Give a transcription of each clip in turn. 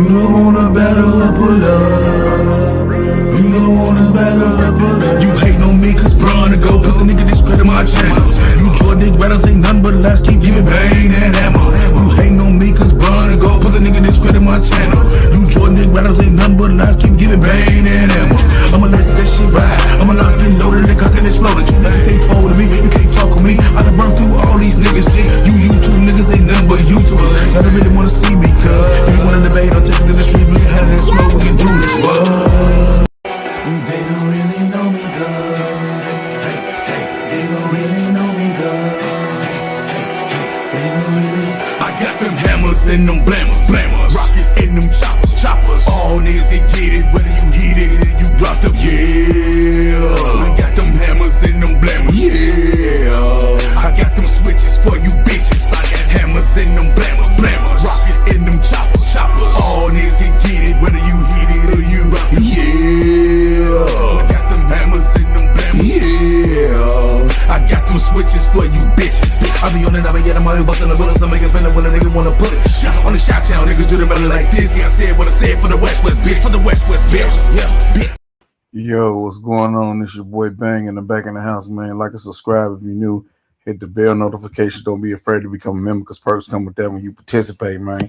don't wanna battle or pull up. You don't wanna battle or pull up. You hating on me cause Braun to go, cause a nigga discredit my channels. You Jordan battles ain't nothing but lies, keep giving bang and hammer. You hating on me cause Braun to go, cause a nigga discredit my channel. You Jordan battles ain't nothing but lies, keep giving bang and hammer. I'ma let that shit ride, I'ma lock and loaded and cock and exploded. You niggas can't fold to me, you can't fuck with me. I done burned through all these niggas, G. You YouTube niggas ain't nothing but YouTubers. Y'all don't really wanna see me, cuz if you wanna debate, I'll take it to the street, we can have that smoke, we can do this, what? They don't really know me, cuz. They don't really know me, cuz. They don't really. I got them hammers and them blammers, rockets and them choppers. All niggas that get it, whether you hit it or you dropped up, yeah. I got them hammers and them blammers, yeah. I got them switches for you bitches. I got hammers and them blammers, rockets and them choppers. All niggas that get it, whether you hit it or you dropped up, yeah. I got them hammers and them blammers, yeah. I got them switches for you bitches. I be on it, I be getting my bustin' the bullets, I'm making fun when a nigga wanna put it. On the shot town, niggas do the better like this. Yeah, I said what I said for the West bitch, for the West bitch. Yeah, bitch. Yo, what's going on? It's your boy Bang in the back in the house, man. Like and subscribe if you're new. Hit the bell notification. Don't be afraid to become a member because perks come with that when you participate, man.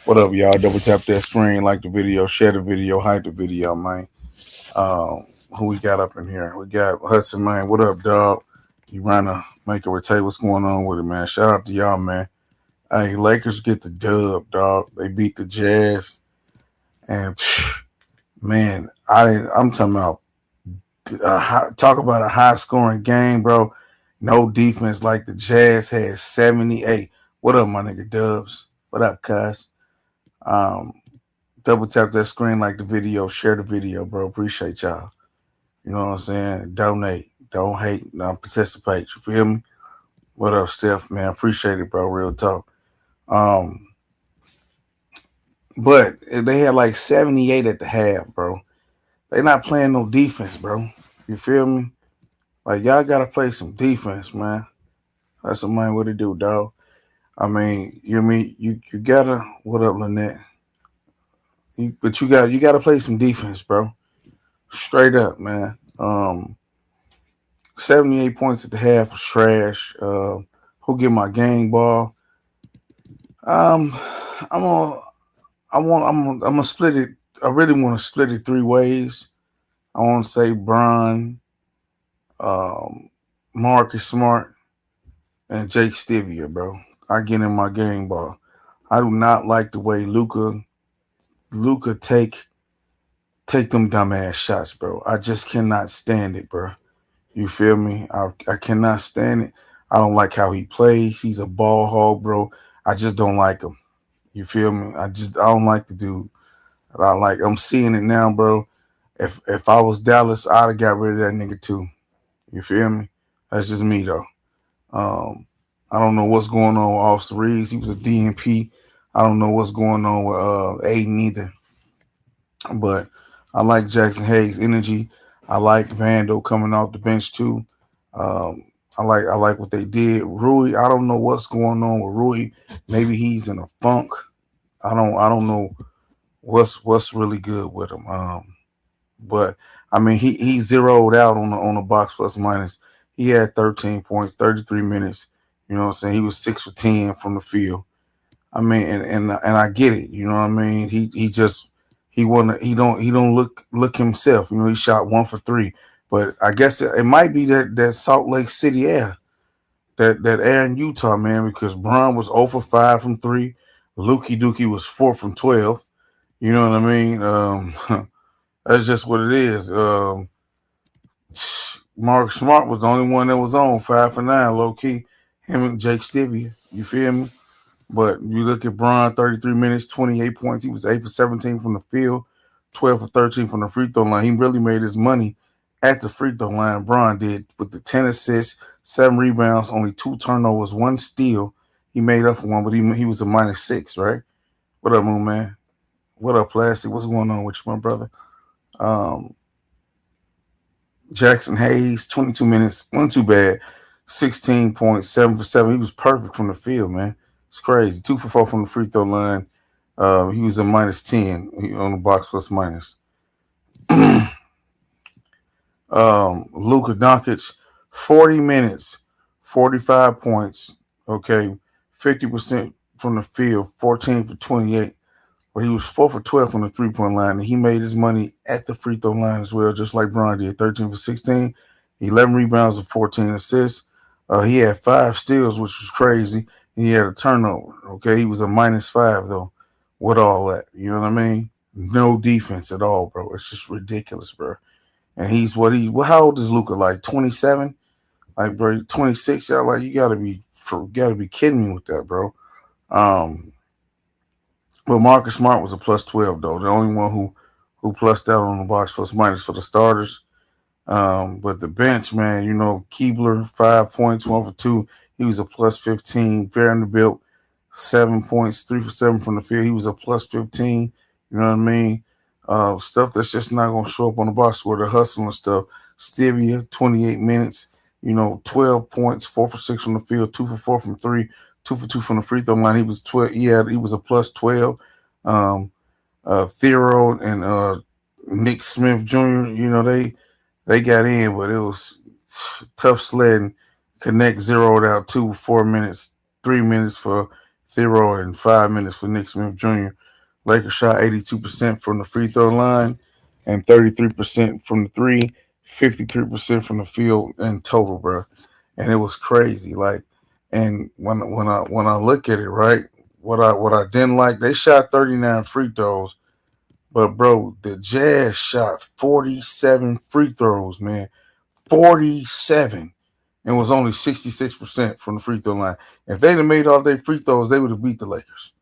What up, y'all? Double tap that screen, like the video, share the video, hype the video, man. Who we got up in here? We got Hudson, man. What up, dog? You trying to make a rotate? What's going on with it, man? Shout out to y'all, man. Hey, Lakers get the dub, dog. They beat the Jazz. And, man, I'm talking about talk about a high-scoring game, bro. No defense like the Jazz had 78. What up, my nigga Dubs? What up, cuz? Double tap that screen, like the video, share the video, bro. Appreciate y'all. You know what I'm saying? Donate. Don't hate. Now participate. You feel me? What up, Steph? Man, appreciate it, bro. Real talk. But they had like 78 at the half, bro. They not playing no defense, bro. You feel me? Like, y'all got to play some defense, man. That's the main way to do, dog. I mean, you gotta. What up, Lynette? But you got to play some defense, bro. Straight up, man. 78 points at the half was trash. Who get my game ball? I'm gonna split it. I really want to split it 3 ways. I want to say Bron, Marcus Smart, and Jake Stevia, bro. I get in my game ball. I do not like the way Luka take them dumbass shots, bro. I just cannot stand it, bro. You feel me? I cannot stand it. I don't like how he plays. He's a ball hog, bro. I just don't like him. You feel me? I don't like the dude. I'm seeing it now, bro. If I was Dallas, I'd have got rid of that nigga too. You feel me? That's just me though. I don't know what's going on with Austin Reeves. He was a DNP. I don't know what's going on with Aiden either. But I like Jackson Hayes' energy. I like Vandal coming off the bench too. I like what they did. Rui, I don't know what's going on with Rui. Maybe he's in a funk. I don't know what's really good with him. But I mean he zeroed out on the box plus minus. He had 13 points, 33 minutes. You know what I'm saying? He was 6 for 10 from the field. I mean, and I get it. You know what I mean? He don't look himself. You know, he shot 1 for 3. But I guess it might be that Salt Lake City air, that air in Utah, man, because Bron was 0 for 5 from 3. Lukey Dookie was 4 from 12. You know what I mean? That's just what it is. Mark Smart was the only one that was on 5 for 9, low key. Him and Jake Stevie. You feel me? But you look at Bron, 33 minutes, 28 points. He was 8 for 17 from the field, 12 for 13 from the free throw line. He really made his money at the free throw line. Bron did with the 10 assists, 7 rebounds, only 2 turnovers, 1 steal. He made up for one, but he was a -6, right? What up, Moon Man? What up, Plastic? What's going on with you, my brother? Jackson Hayes, 22 minutes, wasn't too bad. 16 points, 7 for 7. He was perfect from the field, man. It's crazy. 2 for 4 from the free throw line. He was a -10 on the box plus minus. Luka Doncic, 40 minutes, 45 points. Okay, 50% from the field, 14 for 28. But he was 4 for 12 from the 3-point line, and he made his money at the free throw line as well, just like Bron did. 13 for 16, 11 rebounds, and 14 assists. He had 5 steals, which was crazy. And he had a turnover. Okay, he was a -5 though, with all that. You know what I mean? No defense at all, bro. It's just ridiculous, bro. And he's what he. Well, how old is Luka? Like 27? Like, bro, 26. Y'all like you gotta be kidding me with that, bro. Um, but Marcus Smart was a +12 though. The only one who plussed out on the box plus minus for the starters. But the bench, man, Keebler, 5 points, 1 for 2. He was a +15. Vanderbilt, 7 points, 3 for 7 from the field. He was a +15. You know what I mean? Stuff that's just not gonna show up on the box score, the hustle and stuff. Stevia, 28 minutes, 12 points, 4 for 6 from the field, 2 for 4 from three, 2 for 2 from the free throw line. He was 12. He was a +12. Um, Thero and Nick Smith Jr. They got in, but it was tough sledding. Connect zeroed out 4 minutes, 3 minutes for Thero, and 5 minutes for Nick Smith Jr. Lakers shot 82% from the free throw line and 33% from the three, 53% from the field in total, bro. And it was crazy. Like, and when I look at it, right, what I didn't like, they shot 39 free throws, but bro, the Jazz shot 47 free throws, man. 47. And was only 66% from the free throw line. If they'd have made all their free throws, they would have beat the Lakers.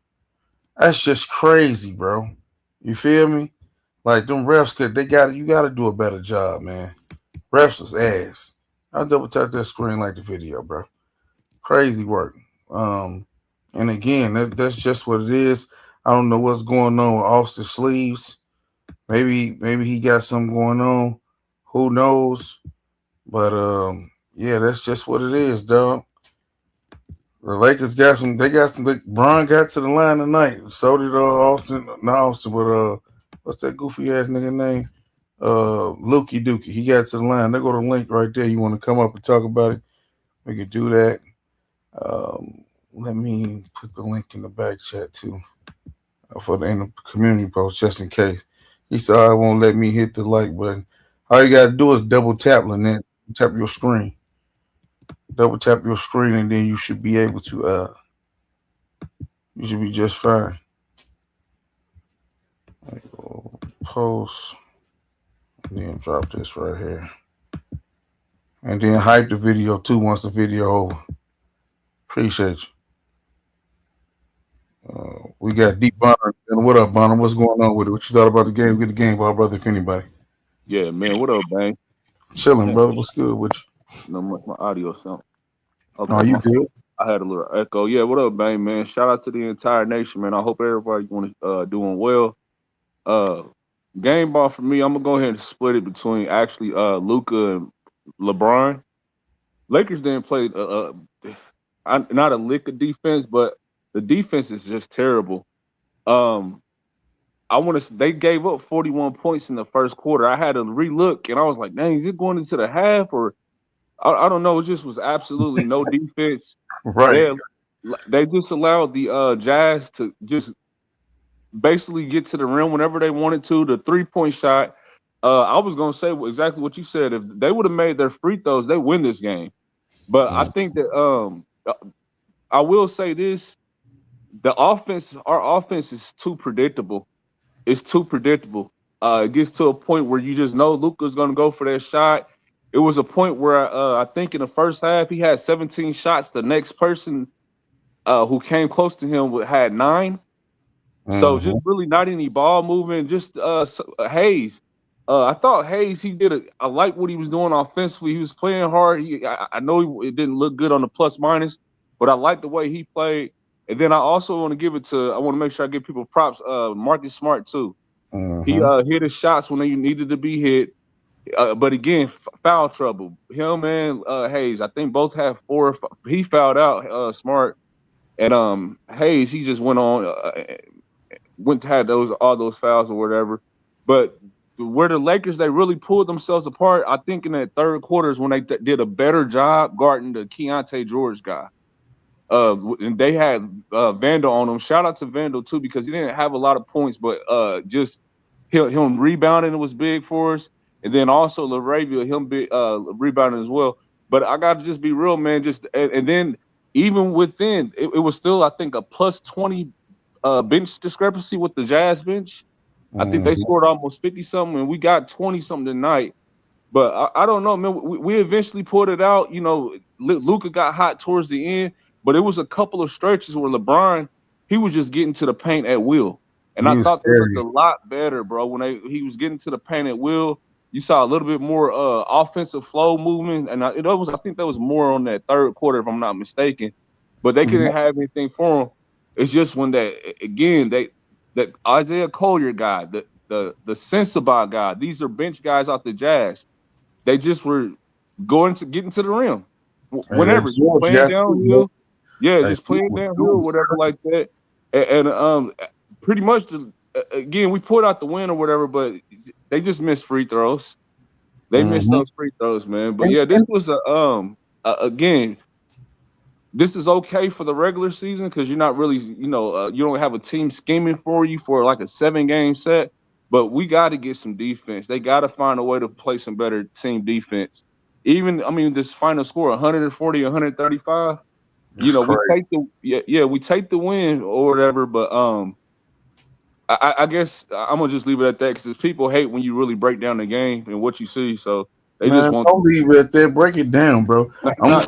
That's just crazy, bro. You feel me? Like them refs you gotta do a better job, man. Refs was ass. I'll double tap that screen like the video, bro. Crazy work. And again, that's just what it is. I don't know what's going on with Austin Sleeves. Maybe he got something going on. Who knows? But yeah, that's just what it is, dog. The Lakers got some. They got some. Bron got to the line tonight. So did Austin. Not Austin, but what's that goofy ass nigga name? Lukey Dookie. He got to the line. They go to the link right there. You want to come up and talk about it? We could do that. Let me put the link in the back chat too in the community post just in case. He said I won't let me hit the like button. All you gotta do is double tap, Lynette. Tap your screen. Double tap your screen, and then you should be able to. You should be just fine. Post, and then drop this right here, and then hype the video too once the video over. Appreciate you. We got Deep Bonner. What up, Bonner? What's going on with it? What you thought about the game? Get the game ball, brother, if anybody. Yeah, man. What up, man? Chilling, brother. What's good with you? No, my audio sound. Okay, Are you good? I had a little echo. Yeah, what up, bang, man? Shout out to the entire nation, man. I hope everybody doing well. Game ball for me, I'm gonna go ahead and split it between actually Luka and LeBron. Lakers didn't play not a lick of defense, but the defense is just terrible. They gave up 41 points in the first quarter. I had to relook, and I was like, dang, is it going into the half or? I don't know. It just was absolutely no defense. Right. They just allowed the Jazz to just basically get to the rim whenever they wanted to. The 3-point shot. I was gonna say exactly what you said. If they would have made their free throws, they win this game. But I think that I will say this: our offense is too predictable. It's too predictable. It gets to a point where you just know Luka's gonna go for that shot. It was a point where I think in the first half he had 17 shots. The next person who came close to him had 9. So just really not any ball movement. Just Hayes. I thought Hayes, I like what he was doing offensively. He was playing hard. I know it didn't look good on the plus minus, but I like the way he played. And then I also want to make sure I give people props. Marcus Smart too. He hit his shots when they needed to be hit. But again, foul trouble. Him and Hayes, I think both have 4 or 5. He fouled out Smart, and Hayes, he just went on went to had all those fouls or whatever. But where the Lakers, they really pulled themselves apart, I think in that third quarter is when they did a better job guarding the Keontae George guy. And they had Vandal on him. Shout out to Vandal too, because he didn't have a lot of points, but just him rebounding was big for us. And then also LaRavia, him rebounding as well. But I got to just be real, man. And then even within, it was still, I think, a plus 20 bench discrepancy with the Jazz bench. I think they scored almost 50-something, and we got 20-something tonight. But I don't know, man. We eventually pulled it out. You know, Luka got hot towards the end, but it was a couple of stretches where LeBron, he was just getting to the paint at will. And I thought this looked a lot better, bro. When he was getting to the paint at will, you saw a little bit more offensive flow movement. And I think that was more on that third quarter, if I'm not mistaken. But they couldn't have anything for him. It's just when that Isaiah Collier guy, the Sensabaugh guy, these are bench guys out the Jazz. They just were getting to the rim. Whenever just playing downhill. Yeah, just playing downhill, whatever like that. And pretty much, again, we pulled out the win or whatever, but they just missed free throws. They missed those free throws, man. But yeah, this was again, this is okay for the regular season because you're not really, you don't have a team scheming for you for like a 7-game set. But we got to get some defense. They got to find a way to play some better team defense. This final score, 140, 135. We take the win or whatever. But I guess I'm gonna just leave it at that because people hate when you really break down the game and what you see. So they just want. Don't leave it at that. Break it down, bro. I'm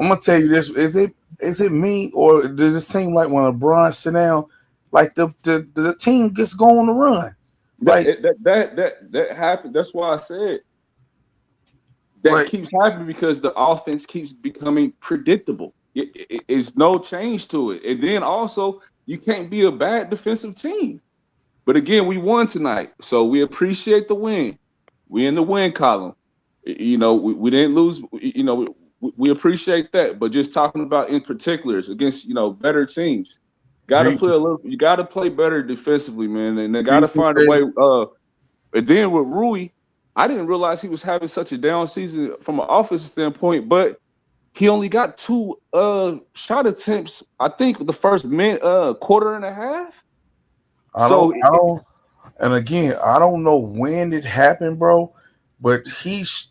gonna tell you this: is it me or does it seem like when LeBron sit down, like the team gets going to run? Like that happened. That's why I said that keeps happening because the offense keeps becoming predictable. It's no change to it. And then also you can't be a bad defensive team. But again, we won tonight, so we appreciate the win. We in the win column. We didn't lose. We appreciate that. But just talking about in particulars against better teams. You gotta play better defensively, man, and they gotta find a way. And then with Rui, I didn't realize he was having such a down season from an offensive standpoint, but he only got 2 shot attempts. I think the first quarter and a half. I don't know when it happened, bro. But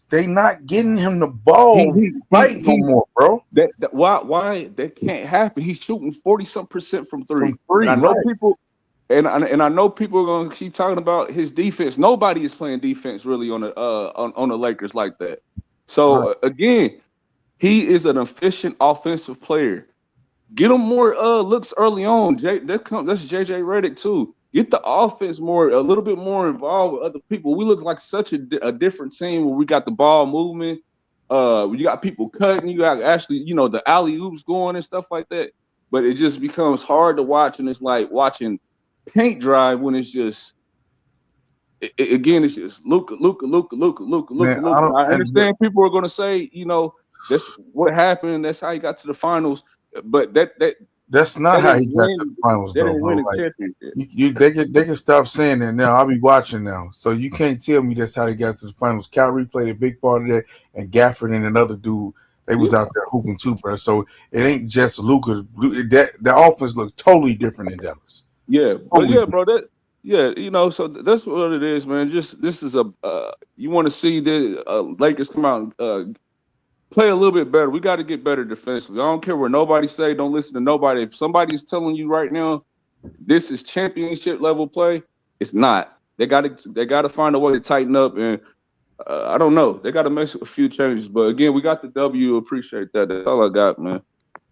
they not getting him the ball right no more, bro. Why that can't happen? He's shooting 40-some% from three. I know people, and I know people are gonna keep talking about his defense. Nobody is playing defense really on the Lakers like that. So again, he is an efficient offensive player. Get him more looks early on. That's JJ Redick too. Get the offense a little bit more involved with other people. We look like such a different team where we got the ball movement. You got people cutting. You got actually, the alley-oops going and stuff like that. But it just becomes hard to watch, and it's like watching paint dry when it's just, again, it's just Luka. I understand people are going to say, that's what happened. That's how he got to the finals. But that's not how he got to the finals, though, bro. They can stop saying that now. I'll be watching now. So you can't tell me that's how he got to the finals. Kyrie played a big part of that, and Gafford and another dude, they was out there hooping too, bro. So it ain't just Luka. The offense looked totally different in Dallas. Yeah, but yeah, bro. So that's what it is, man. Just this is you want to see the Lakers come out and play a little bit better. We got to get better defensively. I don't care what nobody say. Don't listen to nobody. If somebody's telling you right now this is championship level play, it's not. They got to find a way to tighten up, and I don't know. They got to make a few changes. But again, we got the W. Appreciate that. That's all I got, man.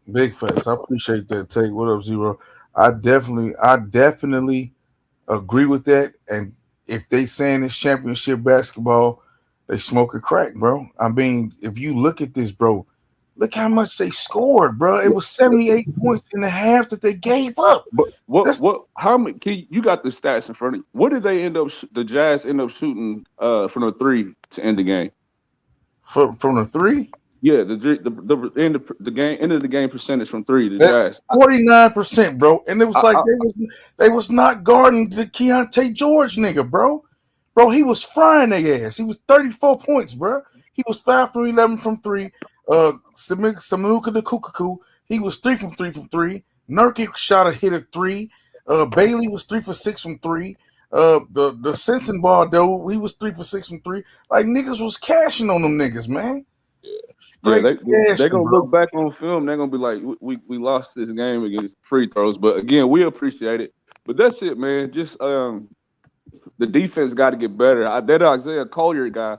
Big facts. I appreciate that take. What up, Zero? I definitely agree with that. And if they saying it's championship basketball, they smoke a crack, bro. I mean, if you look at this, bro, look how much they scored, bro. It was 78 points in the half that they gave up. But how many? You got the stats in front of you. What did they the Jazz end up shooting from the 3 to end the game? From the 3? Yeah, the game end of the game percentage from three. The That Jazz. 49%, bro. And it was like I, they was not guarding the Keontae George nigga, bro. Bro, he was frying their ass. He was 34 points, bro. He was 5 for 11 from three. Samuka the Kukaku, he was 3 from three. Nurkic shot a hit at 3. Bailey was 3 for 6 from 3. The Simpson ball though, he was 3 for 6 from 3. Like niggas was cashing on them niggas, man. Yeah, Straight they're cashing, gonna bro. look back on film. They're gonna be like, we lost this game against free throws, but again, we appreciate it. But that's it, man. Just the defense got to get better. That Isaiah Collier guy,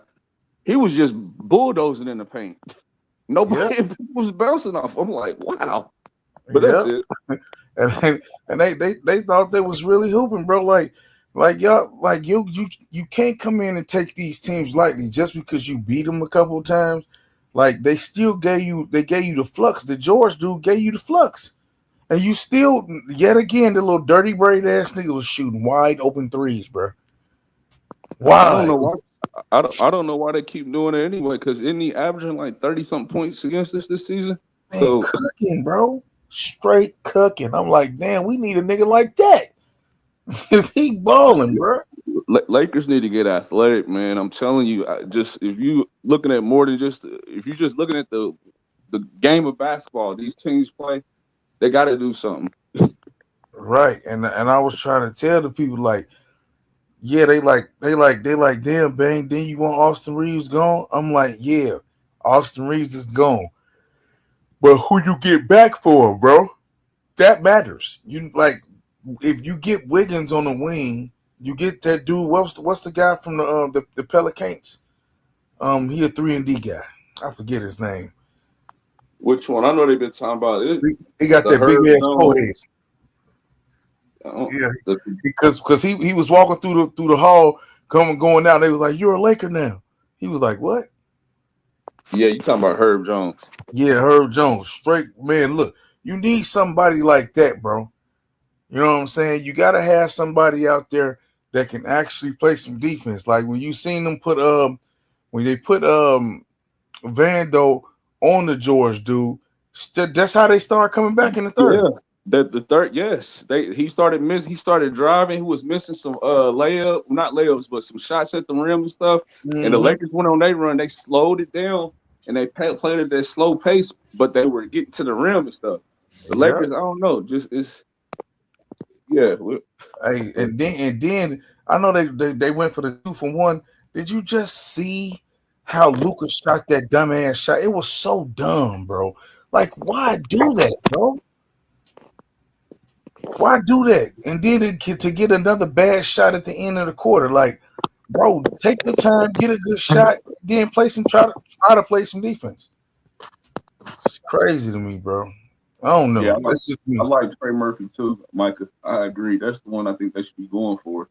he was just bulldozing in the paint. Nobody was bouncing off. I'm like, wow. But that's it. And they thought they was really hooping, bro. Like y'all, like you can't come in and take these teams lightly just because you beat them a couple of times. Like they still gave you the flux. The George dude gave you the flux, and you still yet again the little dirty braid ass nigga was shooting wide open threes, bro. Why? I don't know why. I don't know why they keep doing it anyway. Because isn't he averaging like 30-something points against us this season? Man, So cooking, bro, straight cooking. I'm like, damn, we need a nigga like that. Is he balling, bro? Lakers need to get athletic, man. I'm telling you, just if you looking at more than just if you're just looking at the game of basketball, these teams play, they got to do something. Right, and I was trying to tell the people like, yeah, they like, damn, bang. Then you want Austin Reeves gone? I'm like, yeah, Austin Reeves is gone, but who you get back for him, bro? That matters. You like if you get Wiggins on the wing, you get that dude. What's the guy from the Pelicans? He a 3-and-D guy. I forget his name. Which one? I know they've been talking about it. He got that big ass forehead. Yeah, because he was walking through the hall, going out. They was like, "You're a Laker now." He was like, "What?" Yeah, you talking about Herb Jones? Yeah, Herb Jones. Straight man. Look, you need somebody like that, bro. You know what I'm saying? You gotta have somebody out there that can actually play some defense. Like when you seen them put when they put Vando on the George dude, that's how they start coming back in the third. Yeah. The third, yes, he started driving. He was missing some not layups, but some shots at the rim and stuff. Mm-hmm. And the Lakers went on their run. They slowed it down and they played at that slow pace, but they were getting to the rim and stuff. The Lakers, I don't know, just it's yeah. Hey, and then I know they went for the 2-for-1. Did you just see how Luka shot that dumbass shot? It was so dumb, bro. Like, why do that, bro? Why do that? And then to get another bad shot at the end of the quarter, like, bro, take the time, get a good shot, then try to play some defense. It's crazy to me, bro. I don't know. Yeah, I like Trey Murphy too, Micah. I agree. That's the one I think they should be going for.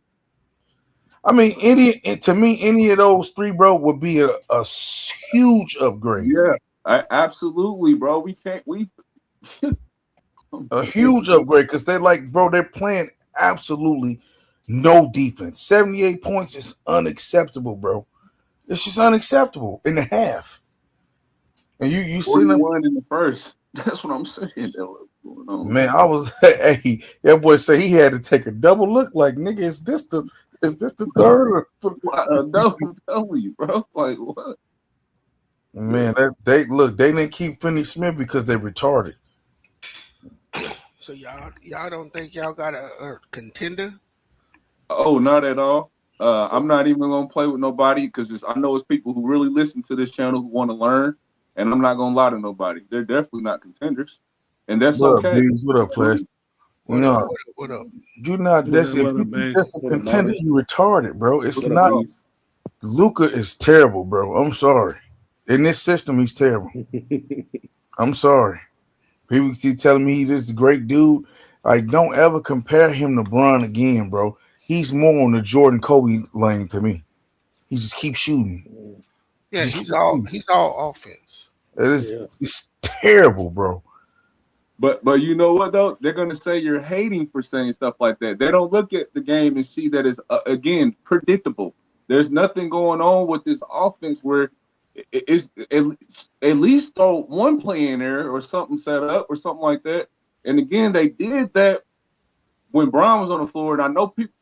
I mean, any of those three, bro, would be a huge upgrade. Yeah, absolutely, bro. A huge upgrade because they're playing absolutely no defense. 78 points is unacceptable, bro. It's just unacceptable in the half. And you see them in the first. That's what I'm saying. Man, I was hey, that boy said he had to take a double look. Like, nigga, is this the third? I'm telling you, bro. Like what? Man, they didn't keep Finney Smith because they retarded. So y'all don't think y'all got a contender? Oh, not at all. I'm not even gonna play with nobody because I know it's people who really listen to this channel who want to learn, and I'm not gonna lie to nobody. They're definitely not contenders, and that's okay. What up, Plastic? No, what up? You're not. That's a contender. You retarded, bro. It's not. Luka is terrible, bro. I'm sorry. In this system, he's terrible. I'm sorry. People keep telling me he's a great dude. Like, don't ever compare him to Bron again, bro. He's more on the Jordan Kobe lane to me. He just keeps shooting. Yeah, he's all offense. It's terrible, bro. But you know what though? They're gonna say you're hating for saying stuff like that. They don't look at the game and see that it's again predictable. There's nothing going on with this offense where it's at least throw one play in there or something set up or something like that. And again, they did that when Brown was on the floor. And I know people,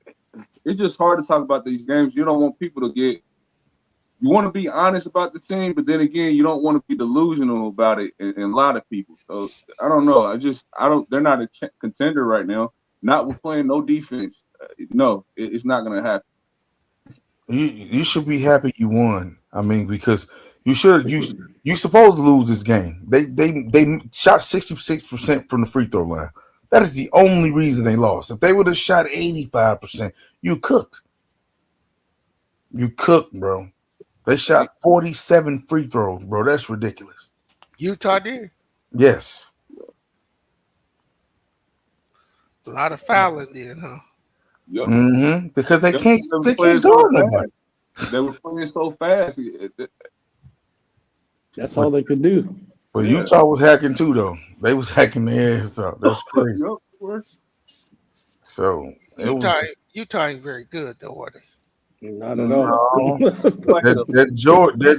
it's just hard to talk about these games. You don't want people to get. You want to be honest about the team, but then again, you don't want to be delusional about it. And a lot of people. So I don't know. I don't. They're not a contender right now. Not with playing no defense. No, it's not going to happen. You should be happy you won. I mean, because you supposed to lose this game. They shot 66% from the free throw line. That is the only reason they lost. If they would have shot 85%, you cooked. You cooked, bro. They shot 47 free throws, bro. That's ridiculous. Utah did. Yes. A lot of fouling then, huh? Yep. Mm-hmm. Because they can't playing guard nobody. They were playing so fast. That's all they could do. But Utah was hacking too, though. They was hacking their ass up. That's crazy. So Utah ain't very good though, are they? Not at all. that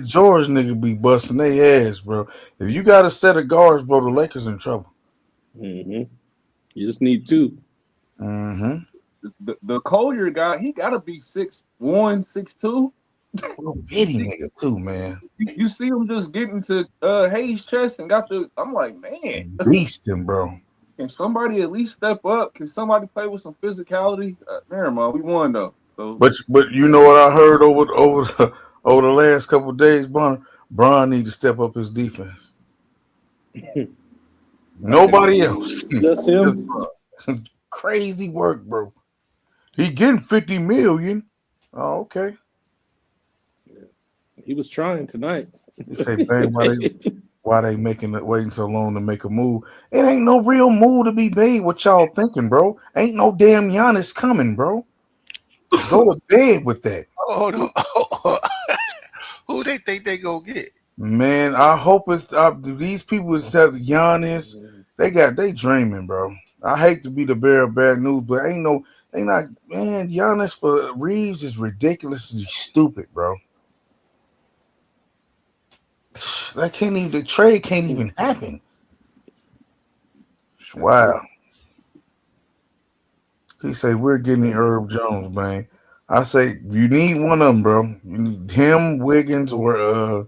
George nigga be busting their ass, bro. If you got a set of guards, bro, the Lakers in trouble. Mm-hmm. You just need two. Mm-hmm. The Collier guy, he gotta be 6'1", 6'2". Little bitty nigga too, man. You see him just getting to Hayes' chest and got the. I'm like, man, beasting, bro. Can somebody at least step up? Can somebody play with some physicality? Never mind, we won though. So. But you know what I heard over the last couple of days, Bron need to step up his defense. Nobody else. That's him. Crazy work, bro. He getting $50 million. Oh, okay. He was trying tonight. He say, "Man, why they waiting so long to make a move? It ain't no real move to be made. What y'all thinking, bro? Ain't no damn Giannis coming, bro. Go to bed with that." Who they think they gonna get? Man, I hope it's these people that said Giannis. They dreaming, bro. I hate to be the bearer of bad news, but Giannis for Reeves is ridiculously stupid, bro. The trade can't even happen. Wow. He say we're getting Herb Jones, man. I say you need one of them, bro. You need him, Wiggins, or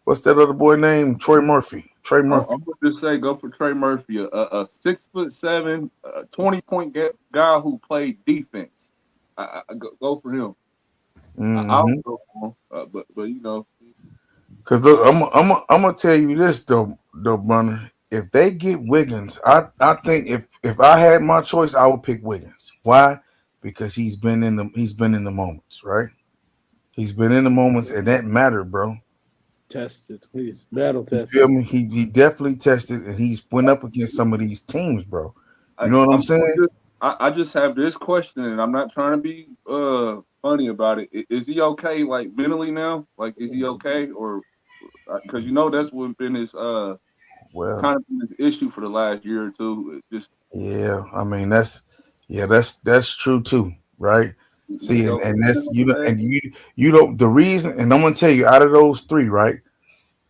what's that other boy name? Trey Murphy. I'm gonna just say go for Trey Murphy, a 6'7", 20-point guy who played defense. I go for him. Mm-hmm. I'll go for him, but you know. Because look, I'm gonna tell you this though, brother. If they get Wiggins, I think if I had my choice, I would pick Wiggins. Why? Because he's been in the moments, right? He's been in the moments, and that mattered, bro. Tested, he's battle tested. You feel me? He definitely tested, and he's went up against some of these teams, bro. You know what I'm saying? I just have this question, and I'm not trying to be funny about it. Is he okay, like mentally now? Like, is he okay, or because that's what been his kind of been his issue for the last year or two? I mean that's true too, right? See, and that's you don't the reason, and I'm gonna tell you out of those three, right?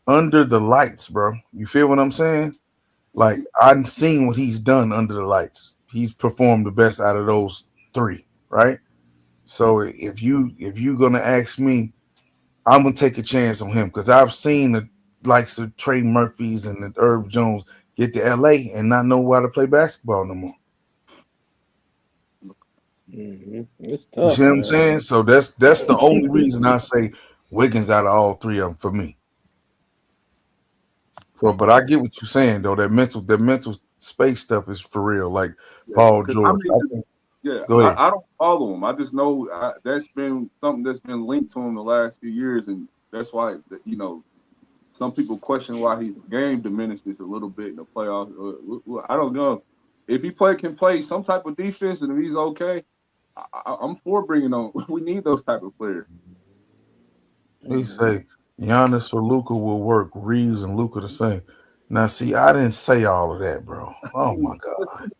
Under the lights, bro. You feel what I'm saying? Like I've seen what he's done under the lights. He's performed the best out of those three, right? So if you're gonna ask me, I'm gonna take a chance on him because I've seen the likes of Trey Murphys and the Herb Jones get to LA and not know how to play basketball no more. Mm-hmm. It's tough. You see what I'm saying? So that's the only reason I say Wiggins out of all three of them for me. So, but I get what you're saying though. That mental space stuff is for real. Like Paul George. I don't follow him. I just know that's been something that's been linked to him the last few years, and that's why some people question why his game diminishes a little bit in the playoffs. I don't know if he can play some type of defense, and if he's okay, I'm for bringing on. We need those type of players. He say Giannis or Luka will work. Reeves and Luka the same. Now, see, I didn't say all of that, bro. Oh my god.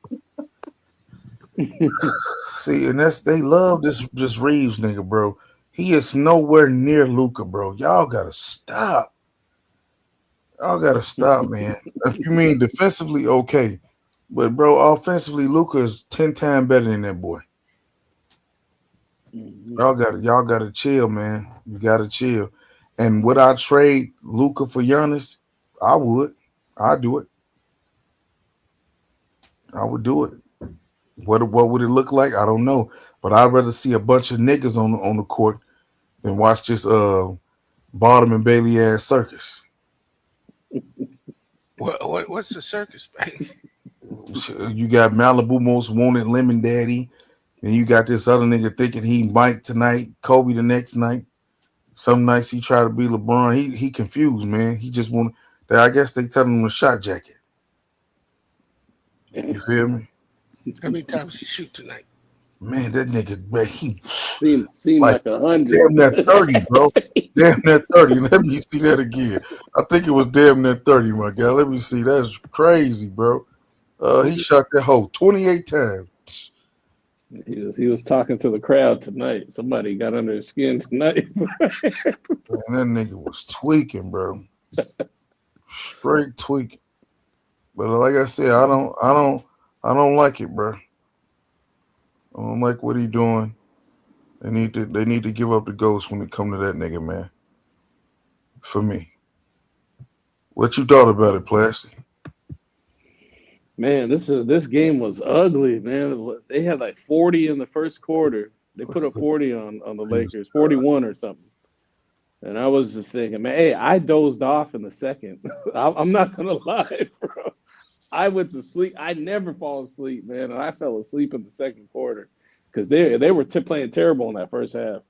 See, and they love this Reeves nigga, bro. He is nowhere near Luka, bro. Y'all gotta stop. Y'all gotta stop, man. If you mean defensively, okay. But bro, offensively, Luka is 10 times better than that boy. Y'all gotta chill, man. You gotta chill. And would I trade Luka for Giannis? I would. I'd do it. I would do it. What would it look like? I don't know. But I'd rather see a bunch of niggas on the court than watch this Bottom and Bailey ass circus. What's the circus, man? You got Malibu Most Wanted Lemon Daddy, and you got this other nigga thinking he Mike tonight, Kobe the next night. Some nights he try to be LeBron. He confused, man. He just want. I guess they tell him a shot jacket. You feel me? How many times he shoot tonight? Man, that nigga, man, he seemed like 100. Damn near 30, bro. Damn near 30. Let me see that again. I think it was damn near 30, my guy. Let me see. That's crazy, bro. He shot that hole 28 times. He was talking to the crowd tonight. Somebody got under his skin tonight. Man, that nigga was tweaking, bro. Straight tweaking. But like I said, I don't like it, bro. I don't like what he doing. They need to give up the ghost when it come to that nigga, man. For me. What you thought about it, Plastic? Man, this game was ugly, man. They had like 40 in the first quarter. They put a 40 on the Lakers, 41 or something. And I was just thinking, man, hey, I dozed off in the second. I'm not gonna lie, bro. I went to sleep. I never fall asleep, man, and I fell asleep in the second quarter because they were playing terrible in that first half.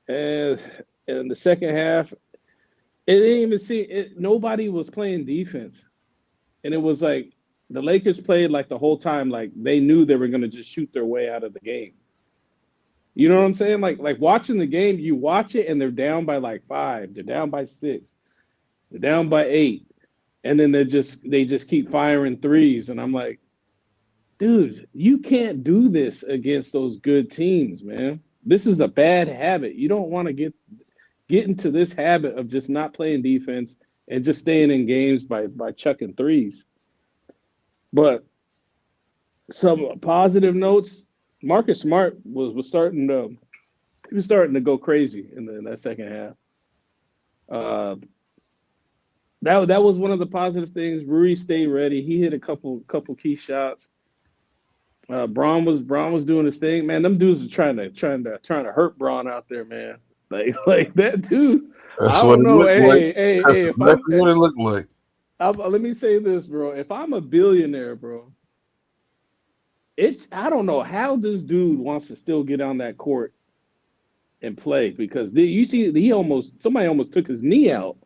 And in the second half, it didn't even see it. Nobody was playing defense, and it was like the Lakers played like the whole time, like they knew they were going to just shoot their way out of the game. You know what I'm saying? Like watching the game, you watch it and they're down by like 5, they're down by 6, they're down by 8, and then they just keep firing threes, and I'm like, dude, you can't do this against those good teams, man. This is a bad habit. You don't want to get into this habit of just not playing defense and just staying in games by chucking threes. But some positive notes. Marcus Smart was starting to go crazy in that second half. That was one of the positive things. Rui stayed ready. He hit a couple key shots. Braun was doing his thing. Man, them dudes are trying to hurt Braun out there, man. Like that dude. That's I what don't it know. looked like. Hey, That's if exactly what it looked like. let me say this, bro. If I'm a billionaire, bro, I don't know how this dude wants to still get on that court and play because you see somebody almost took his knee out,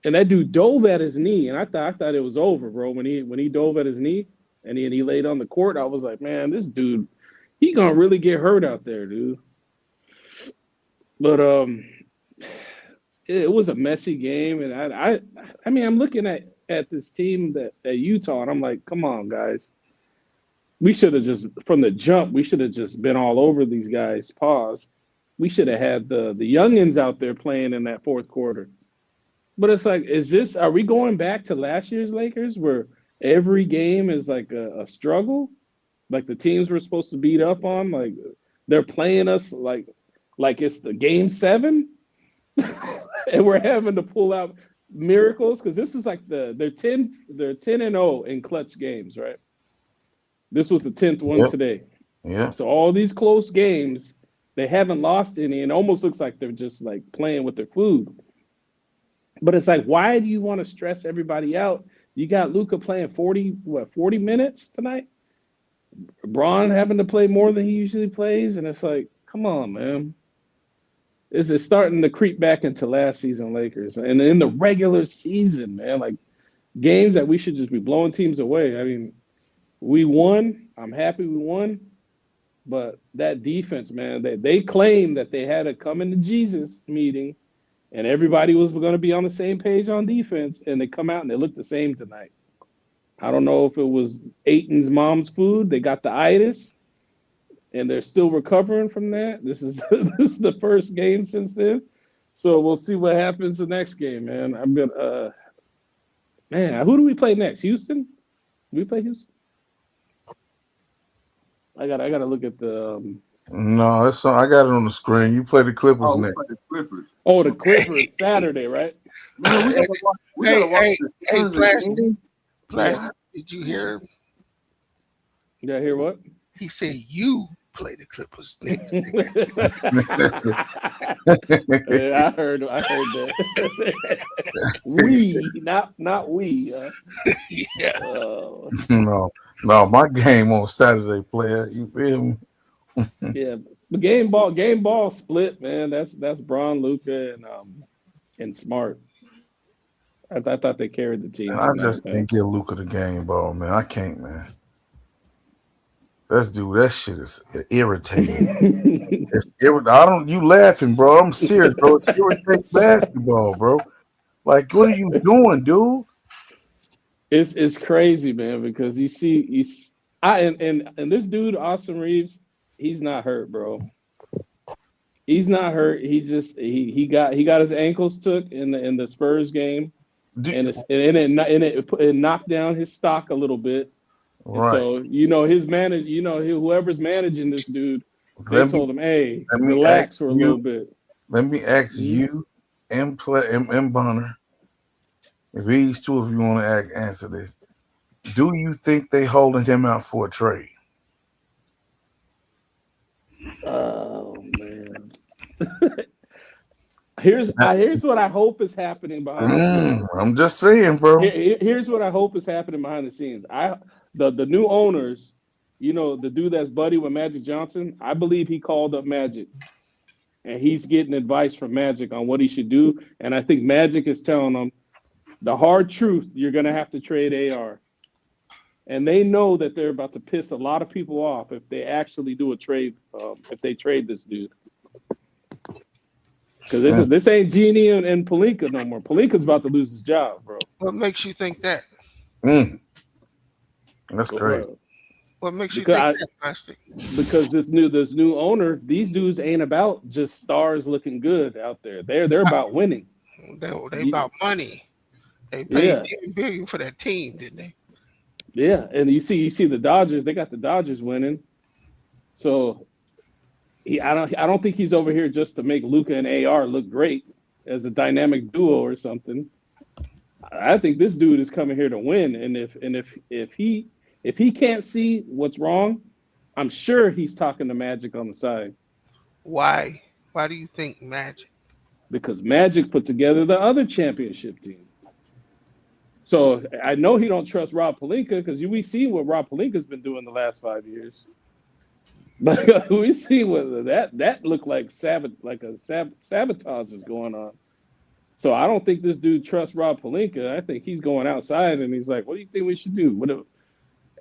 and that dude dove at his knee, and I thought it was over, bro. When he dove at his knee and he laid on the court, I was like, man, this dude, he gonna really get hurt out there, dude. But it was a messy game, and I mean, I'm looking at this team at Utah, and I'm like, come on, guys. We should have just, from the jump, we should have just been all over these guys. Pause. We should have had the youngins out there playing in that fourth quarter. But it's like, are we going back to last year's Lakers where every game is like a struggle? Like the teams we're supposed to beat up on, like they're playing us like it's the game 7? And we're having to pull out miracles because this is like they're 10-0 in clutch games, right? This was the 10th one today. Yeah. So all these close games, they haven't lost any, and it almost looks like they're just like playing with their food. But it's like, why do you want to stress everybody out? You got Luka playing 40 minutes tonight? Braun having to play more than he usually plays, and it's like, come on, man. This is starting to creep back into last season Lakers. And in the regular season, man, like games that we should just be blowing teams away. I mean, we won. I'm happy we won. But that defense, man, they claimed that they had a coming to Jesus meeting and everybody was going to be on the same page on defense, and they come out and they look the same tonight. I don't know if it was Aiton's mom's food. They got the itis. and they're still recovering from that. This is this is the first game since then, so we'll see what happens the next game, man. I'm gonna, man, who do we play next? Houston? Do we play Houston? I gotta look at the. No, it's I got it on the screen. You play the Clippers Oh, we next. play the Clippers. Oh, the Clippers Saturday, right? Man, we gotta watch. We gotta watch the Suns Flash, again. Flash, did you hear him? Yeah, hear what? He said you play the Clippers next. Yeah, I heard that. We, not we. Yeah. No, my game on Saturday, player. You feel me? Yeah, the game ball split, man. That's Braun, Luka, and Smart. I thought they carried the team. And I just can't get Luka the game ball, man. I can't, man. That shit is irritating. You laughing, bro. I'm serious, bro. It's irritating basketball, bro. Like, what are you doing, dude? It's crazy, man, because you see, and this dude, Austin Reeves, he's not hurt, bro. He's not hurt. He just he got his ankles took in the Spurs game, and it knocked down his stock a little bit. Right. So his manager, whoever's managing this dude, they told him, "Hey, relax for a little bit." Let me ask you and Bonner, if these two of you want to answer this, do you think they holding him out for a trade? Oh man. Here's what I hope is happening behind the scenes. I'm just saying, bro. Here's what I hope is happening behind the scenes. The new owners, the dude that's buddy with Magic Johnson, I believe he called up Magic, and he's getting advice from Magic on what he should do. And I think Magic is telling him the hard truth: you're gonna have to trade AR. And they know that they're about to piss a lot of people off if they actually do a trade. If they trade this dude. Because this ain't Genie and Pelinka no more. Pelinka's about to lose his job, bro. What makes you think that? That's crazy. What makes you think that, Plastic? Because this new owner, these dudes ain't about just stars looking good out there. They're about winning. They about money. They paid $10 billion for that team, didn't they? Yeah, and you see the Dodgers. They got the Dodgers winning. So I don't think he's over here just to make Luka and AR look great as a dynamic duo or something. I think this dude is coming here to win, and if he can't see what's wrong, I'm sure he's talking to Magic on the side. Why? Why do you think Magic? Because Magic put together the other championship team. So I know he don't trust Rob Pelinka because we see what Rob Pelinka's been doing the last 5 years. But we see what that looked like sabotage is going on. So I don't think this dude trusts Rob Pelinka. I think he's going outside and he's like, "What do you think we should do?"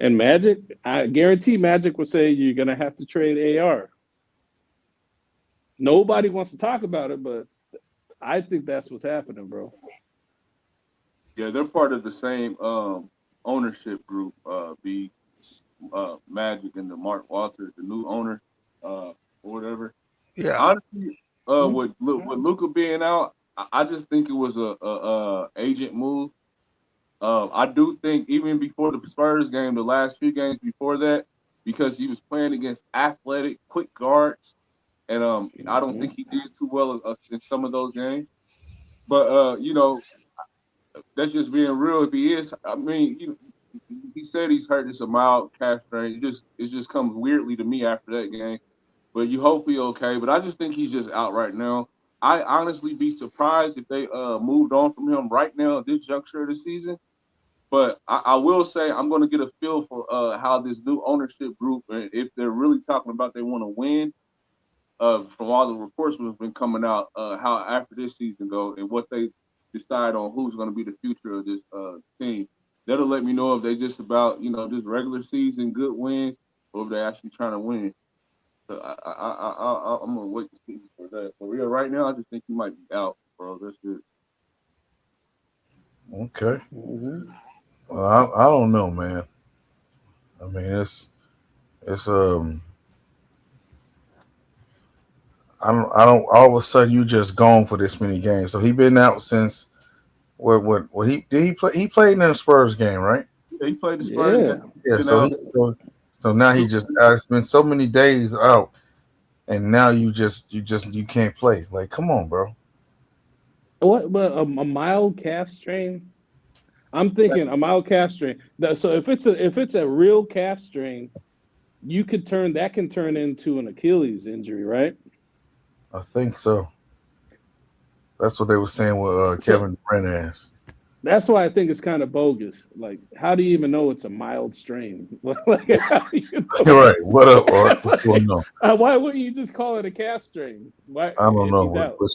And Magic, I guarantee Magic will say you're gonna have to trade AR. Nobody wants to talk about it, but I think that's what's happening, bro. Yeah, they're part of the same ownership group. Magic and the Mark Walters, the new owner, or whatever. Yeah. Honestly, with Luka being out, I just think it was a agent move. I do think even before the Spurs game, the last few games before that, because he was playing against athletic, quick guards, and I don't think he did too well in some of those games. But that's just being real. If he is, I mean, he said he's hurt. It's a mild calf strain. It just comes weirdly to me after that game. But you hope he's okay. But I just think he's just out right now. I honestly be surprised if they moved on from him right now at this juncture of the season. But I will say I'm going to get a feel for how this new ownership group, and if they're really talking about they want to win, from all the reports that have been coming out, how after this season go and what they decide on who's going to be the future of this team. That'll let me know if they just about just regular season good wins or if they're actually trying to win. So I'm gonna wait to see for that. But yeah, right now I just think he might be out, bro. That's it. Okay. Well, I don't know, man. I mean, it's I don't. All of a sudden, you just gone for this many games. So he been out since what? He did he play? He played in the Spurs game, right? Yeah, he played the Spurs Yeah. game. Yeah. Been So out. so now he just it's been so many days out, and now you can't play. Like, come on, bro. What? But a mild calf strain? I'm thinking a mild calf strain. So if it's a real calf strain, you could turn into an Achilles injury, right? I think so. That's what they were saying with So Kevin Durant asked. that's why I think it's kind of bogus. Like, how do you even know it's a mild strain? Like, how do you know? You're right. What up, Art? What's going on? Why wouldn't you just call it a calf strain? Why, I don't if he's know. out? But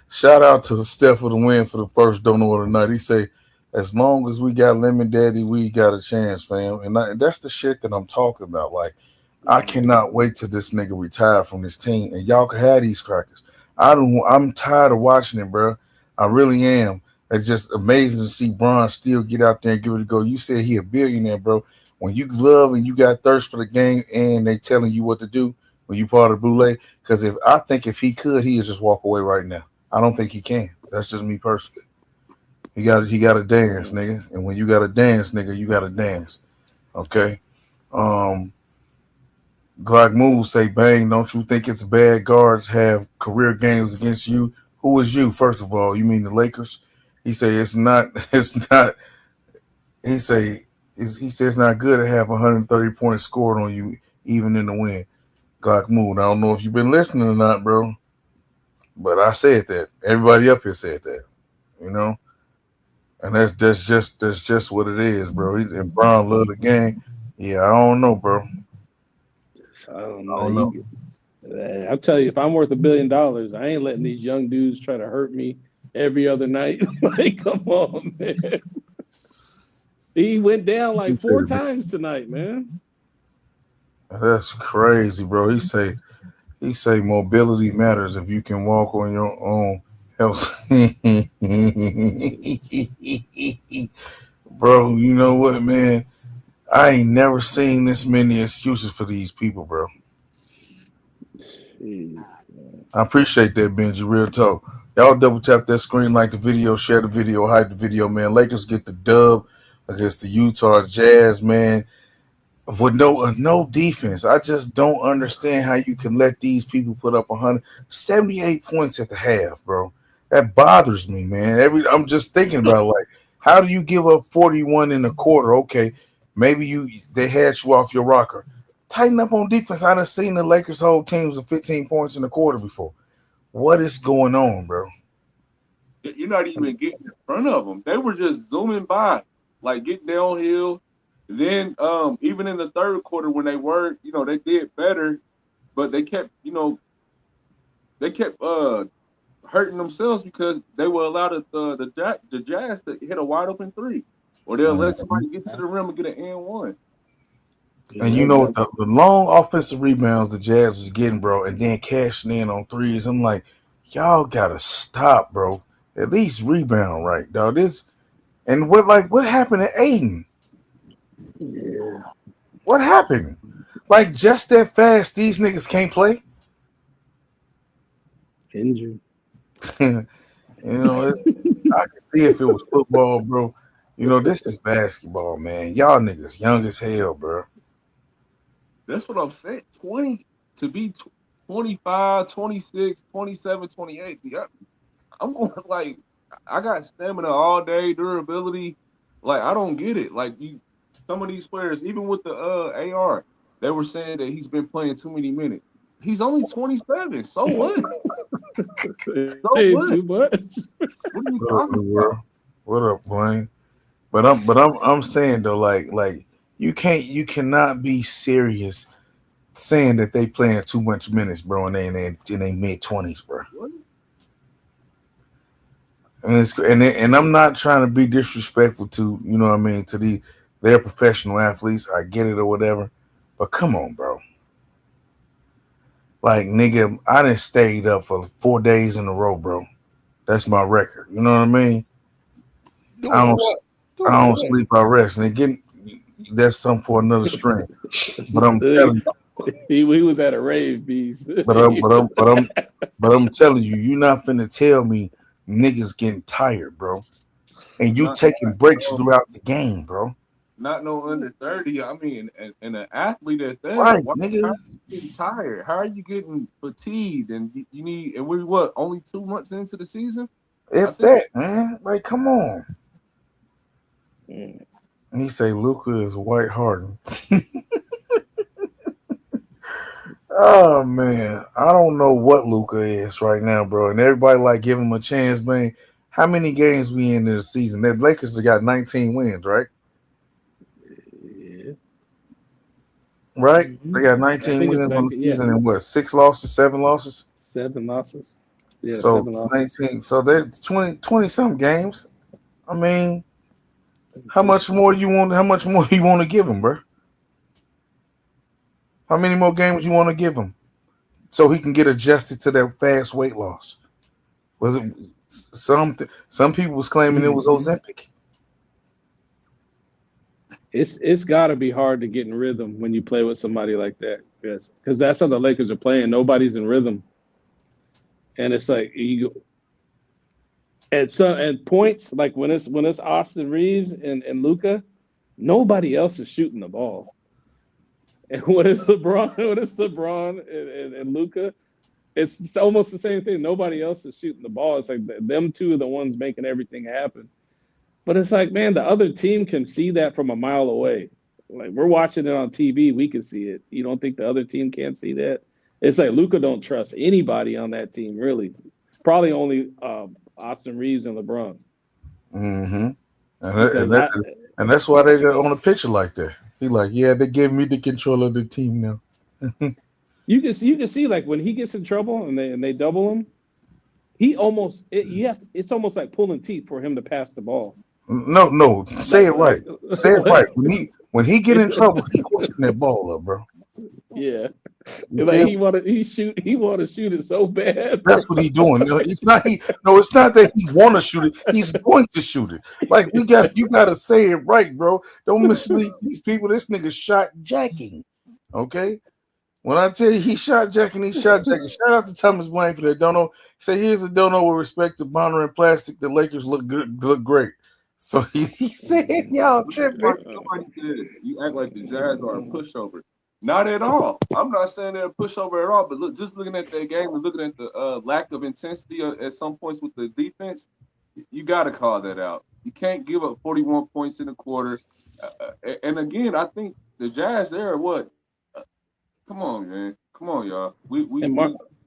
shout out to Steph for the win for the first don't know of the night. He say, as long as we got Lemon Daddy, we got a chance, fam. And that's the shit that I'm talking about. Like, I cannot wait till this nigga retire from this team, and y'all can have these crackers. I'm tired of watching it, bro. I really am. It's just amazing to see Bron still get out there and give it a go. You said he a billionaire, bro. When you love and you got thirst for the game, and they telling you what to do when you part of Boule, because if he could, he'd just walk away right now. I don't think he can. That's just me personally. He got to dance, nigga. And when you got to dance, nigga, you got to dance. Okay. Glock Move say, bang, don't you think it's bad guards have career games against you? Who is you, first of all? You mean the Lakers? He say it's not. He say it's not good to have 130 points scored on you, even in the win. Glock Move. I don't know if you've been listening or not, bro. But I said that. Everybody up here said that. You know? And that's just what it is, bro. And Brown love the game. Yeah, I don't know, bro. I don't know. I'll tell you, if I'm worth $1 billion, I ain't letting these young dudes try to hurt me every other night. Like, come on, man. He went down like 4 times tonight, man. That's crazy, bro. He say mobility matters if you can walk on your own health. Bro, you know what, man? I ain't never seen this many excuses for these people, bro. Jeez. I appreciate that, Benji. Real talk. Y'all double tap that screen, like the video, share the video, hype the video, man. Lakers get the dub against the Utah Jazz, man. With no defense. I just don't understand how you can let these people put up 178 points at the half, bro. That bothers me, man. I'm just thinking about, like, how do you give up 41 in a quarter? Okay, maybe they had you off your rocker. Tighten up on defense. I done seen the Lakers hold teams with 15 points in a quarter before. What is going on, bro? You're not even getting in front of them. They were just zooming by, like getting downhill. Then even in the third quarter when they were, they did better, but they kept hurting themselves because they were allowed the Jazz to hit a wide open three, or they'll let somebody get to the rim and get an and-one. And you know the long offensive rebounds the Jazz was getting, bro, and then cashing in on threes. I'm like, y'all gotta stop, bro. At least rebound right, dog. What happened to Aiden? Yeah. What happened? Like, just that fast, these niggas can't play. Injury. I can see if it was football, bro. This is basketball, man. Y'all niggas young as hell, bro. That's what I'm saying. 20 to be 25, 26, 27, 28. Yeah, I'm going like, I got stamina all day, durability. Like, I don't get it. Like, some of these players, even with the AR, they were saying that he's been playing too many minutes. He's only 27. So what? Too much. What are you talking about? What up, Blaine? But I'm saying though, like you cannot be serious saying that they playing too much minutes, bro, and they in their mid-20s, bro. What? And I'm not trying to be disrespectful to, to they're professional athletes. I get it or whatever, but come on, bro. Like, nigga, I done stayed up for 4 days in a row, bro. That's my record. You know what I mean? I don't sleep, I rest. And again, that's something for another stream. But I'm telling you, He was at a rave, beast. But I'm telling you, you're not finna tell me niggas getting tired, bro. And you taking breaks throughout the game, bro. Not no under 30. I mean, and an athlete at that. Right, How nigga. are you getting tired? How are you getting fatigued? And you need, and we're what, only 2 months into the season? If that, man. Like, come on. And he say Luka is white hardened. Oh man, I don't know what Luka is right now, bro. And everybody like give him a chance, man. How many games we in this season? The Lakers have got 19 wins, right? Yeah. Right? Mm-hmm. They got 19 wins on the season and what? 6 losses, 7 losses? 7 losses. Yeah, so 7 losses. 19. So that's 20 some games. I mean, how much more you want to give him, bro? How many more games you want to give him so he can get adjusted to that fast weight loss? Was it some people was claiming it was Ozempic? It's got to be hard to get in rhythm when you play with somebody like that. Yes, because that's how the Lakers are playing. Nobody's in rhythm, and it's like you at points like when it's Austin Reeves and Luka, nobody else is shooting the ball. And when it's LeBron and Luka, it's almost the same thing. Nobody else is shooting the ball. It's like them two are the ones making everything happen. But it's like, man, the other team can see that from a mile away. Like, we're watching it on TV, we can see it. You don't think the other team can't see that? It's like Luka don't trust anybody on that team, really. Probably only Austin Reeves and LeBron. Mm-hmm. And that's why they got on a picture like that. He like, yeah, they gave me the control of the team now. You can see like when he gets in trouble and they double him, it's almost like pulling teeth for him to pass the ball. No, say it right. Say it right. When he get in trouble, he pushing that ball up, bro. Yeah, like he want to shoot it so bad. That's what he doing. It's not that he want to shoot it. He's going to shoot it. Like you got to say it right, bro. Don't mislead these people. This nigga shot jacking. Okay. When I tell you he shot jacking. Shout out to Thomas Wayne for that. Don't know. Say here's a don't know with respect to Bonner and Plastic. The Lakers look great. So he said, y'all tripping. Somebody said you act like the Jazz are a pushover. Not at all. I'm not saying they're a pushover at all, but just looking at that game and looking at the lack of intensity at some points with the defense, you got to call that out. You can't give up 41 points in a quarter. And again, I think the Jazz, they're what? Come on, man. Come on, y'all. We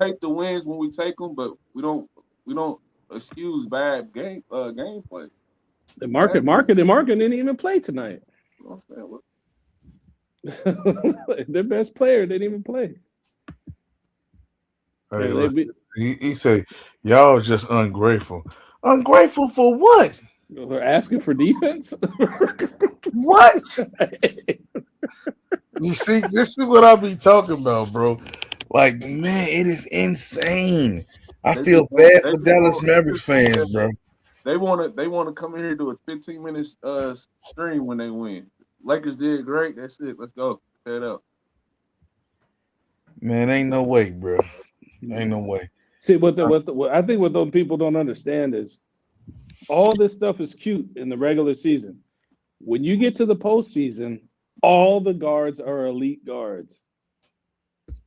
take the wins when we take them, but we don't excuse bad gameplay. The market didn't even play tonight. Their best player didn't even play. Hey, he said, y'all just ungrateful. Ungrateful for what? We're asking for defense? What? You see, this is what I be talking about, bro. Like, man, it is insane. I feel bad for Dallas Mavericks fans, bro. They want to come in here and do a 15-minute stream when they win. Lakers did great. That's it. Let's go. Head up. Man, ain't no way, bro. Ain't no way. See, I think what those people don't understand is all this stuff is cute in the regular season. When you get to the postseason, all the guards are elite guards.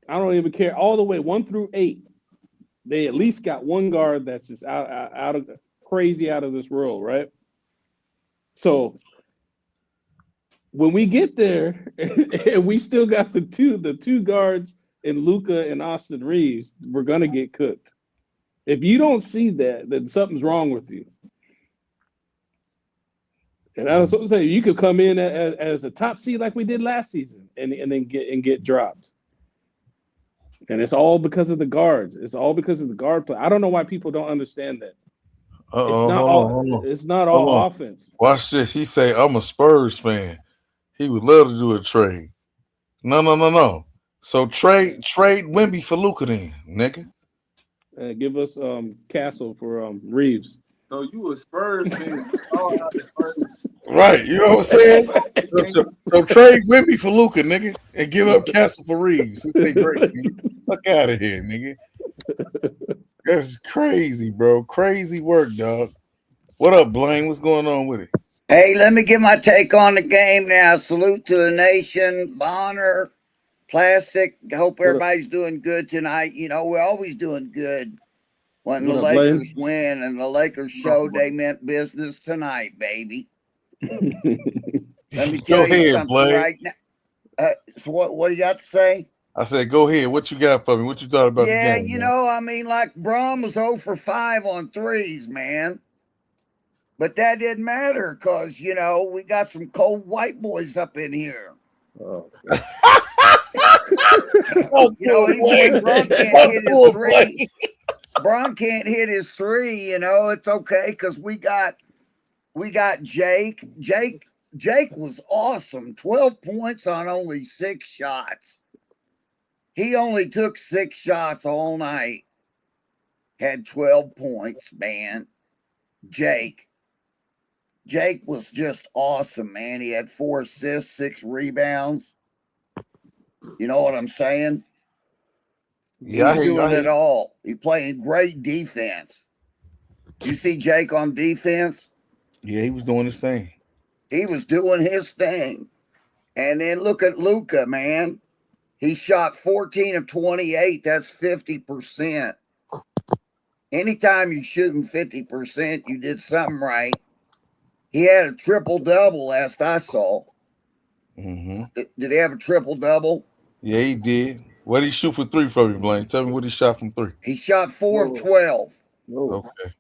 I don't even care. All the way 1 through 8, they at least got one guard that's just out of crazy out of this world, right? So when we get there and we still got the two guards in Luka and Austin Reeves, we're gonna get cooked. If you don't see that, then something's wrong with you. And I was supposed to say you could come in as a top seed like we did last season and then get dropped. And it's all because of the guards. It's all because of the guard play. I don't know why people don't understand that. It's not all offense. Watch this. He say, I'm a Spurs fan. He would love to do a trade. No. So trade Wemby for Luka then, nigga. Give us Castle for Reeves. So you a Spurs fan? Oh, Spurs. Right, you know what I'm saying? So trade Wimby for Luka, nigga, and give up Castle for Reeves. Since they great, nigga. Fuck out of here, nigga. That's crazy, bro. Crazy work, dog. What up, Blaine? What's going on with it? Hey, let me give my take on the game now. Salute to the nation. Bonner, Plastic. Hope everybody's doing good tonight. You know, we're always doing good when the Lakers win, and the Lakers showed they meant business tonight, baby. Let me tell you something Blaine. Right now. So what do you got to say? I said, go ahead. What you got for me? What you thought about the game? Yeah, you know, I mean, like Braun was 0 for 5 on threes, man. But that didn't matter because, you know, we got some cold white boys up in here. Oh. You know, anyway, Braun can't hit his three. Braun can't hit his three, you know, it's okay because we got Jake. Jake was awesome. 12 points on only 6 shots. He only took 6 shots all night. Had 12 points, man. Jake was just awesome, man. He had 4 assists, 6 rebounds. You know what I'm saying? Yeah, he's doing it all. He's playing great defense. You see Jake on defense? Yeah, he was doing his thing. He was doing his thing. And then look at Luka, man. He shot 14 of 28. That's 50%. Anytime you're shooting 50%, you did something right. He had a triple-double last I saw. Mm-hmm. Did he have a triple-double? Yeah, he did. What did he shoot for 3 from you, Blaine? Tell me what he shot from 3. He shot 4 of 12. Okay.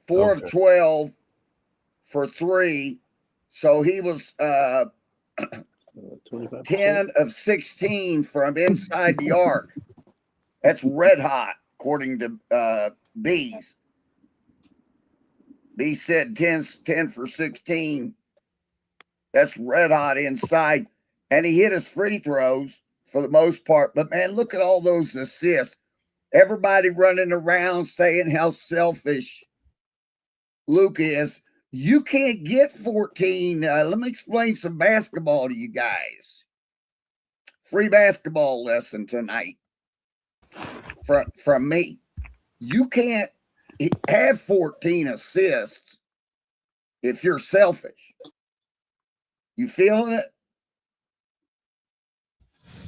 4 of 12 for 3. So he was 10 of 16 from inside the arc. That's red hot, according to Bees. Bees said 10 for 16. That's red hot inside. And he hit his free throws for the most part. But, man, look at all those assists. Everybody running around saying how selfish Luka is. You can't get 14. Let me explain some basketball to you guys. Free basketball lesson tonight from me. You can't have 14 assists if you're selfish. You feeling it?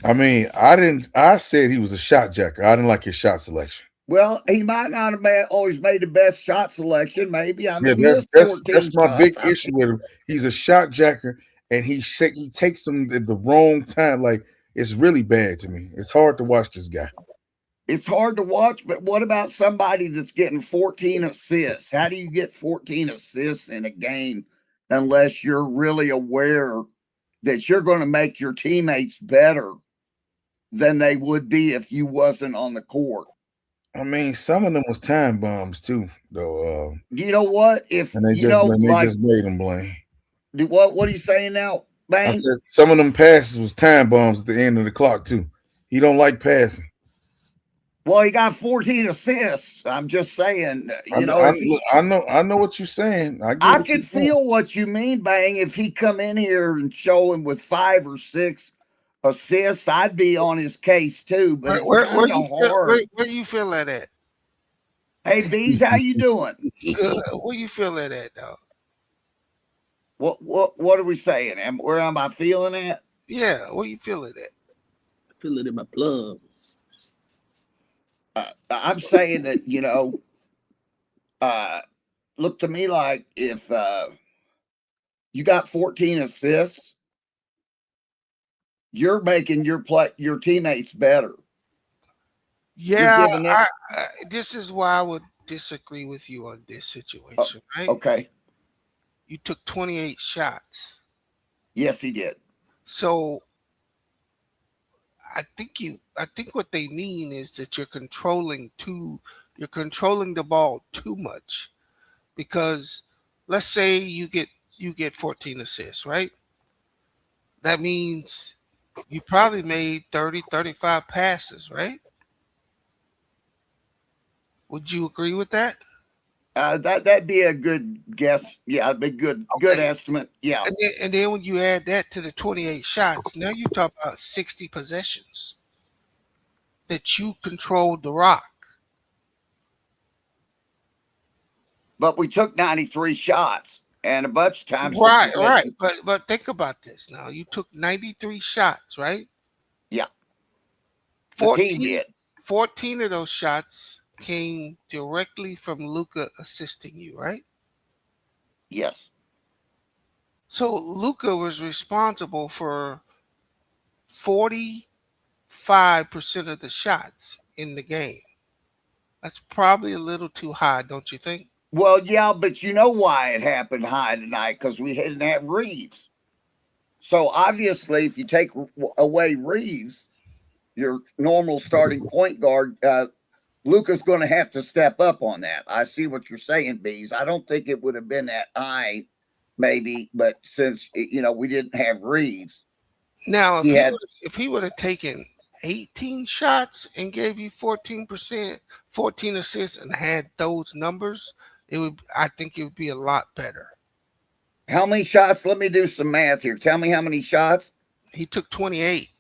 I mean, I said he was a shot jacker. I didn't like his shot selection. Well, he might not have always made the best shot selection. Maybe. I mean, that's my big issue with him. He's a shot jacker, and he takes them at the wrong time. Like, it's really bad to me. It's hard to watch this guy. It's hard to watch, but what about somebody that's getting 14 assists? How do you get 14 assists in a game unless you're really aware that you're going to make your teammates better than they would be if you wasn't on the court? I mean, some of them was time bombs too, though. You know what? If and they you just made them Blaine. What are you saying now, Bang? I said some of them passes was time bombs at the end of the clock too. He don't like passing. Well, he got 14 assists. I'm just saying, I know what you're saying. I could feel what you mean, Bang. If he come in here and show him with 5 or 6 assists, I'd be on his case too. But where you feel that at? Hey, Bees, how you doing? Where you feel that at, though? What are we saying? Where am I feeling at? Yeah, where you feel it at? I feel it in my plums. I'm saying that, you know, look to me like if you got 14 assists, you're making your teammates better. Yeah, this is why I would disagree with you on this situation, right? Okay. You took 28 shots. Yes, he did. So I think what they mean is that you're controlling the ball too much, because let's say you get 14 assists, right? That means you probably made 30, 35 passes, right? Would you agree with that? That'd be a good guess. Yeah, it'd be good estimate. Yeah. And then when you add that to the 28 shots, now you talk about 60 possessions that you controlled the rock. But we took 93 shots and a bunch of times. Right. But think about this now. You took 93 shots, right? Yeah. 14 of those shots came directly from Luka assisting you, right? Yes. So Luka was responsible for 45% of the shots in the game. That's probably a little too high, don't you think? Well, yeah, but you know why it happened high tonight? Because we didn't have Reeves. So obviously, if you take away Reeves, your normal starting point guard, Luka's going to have to step up on that. I see what you're saying, Bees. I don't think it would have been that high, maybe, but since we didn't have Reeves. Now, if he would have taken 18 shots and gave you 14%, 14 assists, and had those numbers, I think it would be a lot better. How many shots? Let me do some math here. Tell me how many shots. He took 28.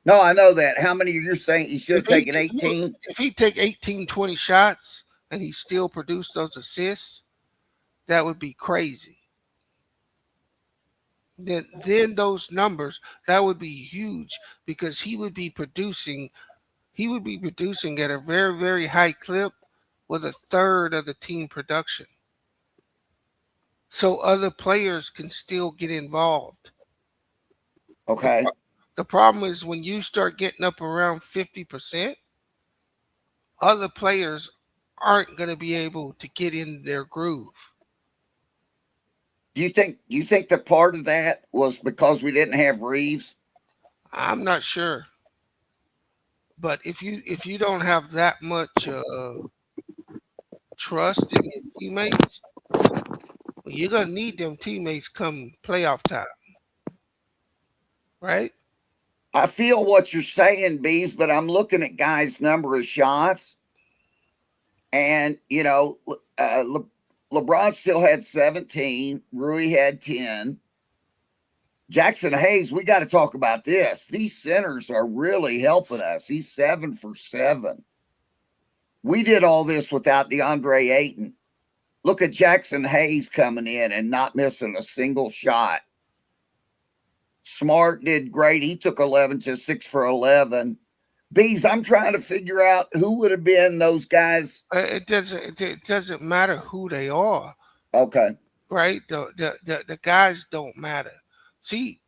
No, I know that. How many you're saying he should have taken 18? If he take 18, 20 shots and he still produced those assists, that would be crazy. Then those numbers, that would be huge because he would be producing at a very, very high clip with a third of the team production. So other players can still get involved. Okay. The problem is when you start getting up around 50%, other players aren't going to be able to get in their groove. Do you think that part of that was because we didn't have Reeves? I'm not sure. But if you don't have that much trust in your teammates, you're going to need them teammates come playoff time. Right? I feel what you're saying, Bees, but I'm looking at guys' number of shots. And, LeBron still had 17. Rui had 10. Jackson Hayes, we got to talk about this. These centers are really helping us. He's 7 for 7. We did all this without DeAndre Ayton. Look at Jackson Hayes coming in and not missing a single shot. Smart did great. He took 11 to 6 for 11. Bees, I'm trying to figure out who would have been those guys. It doesn't matter who they are. Okay. Right? The guys don't matter. See,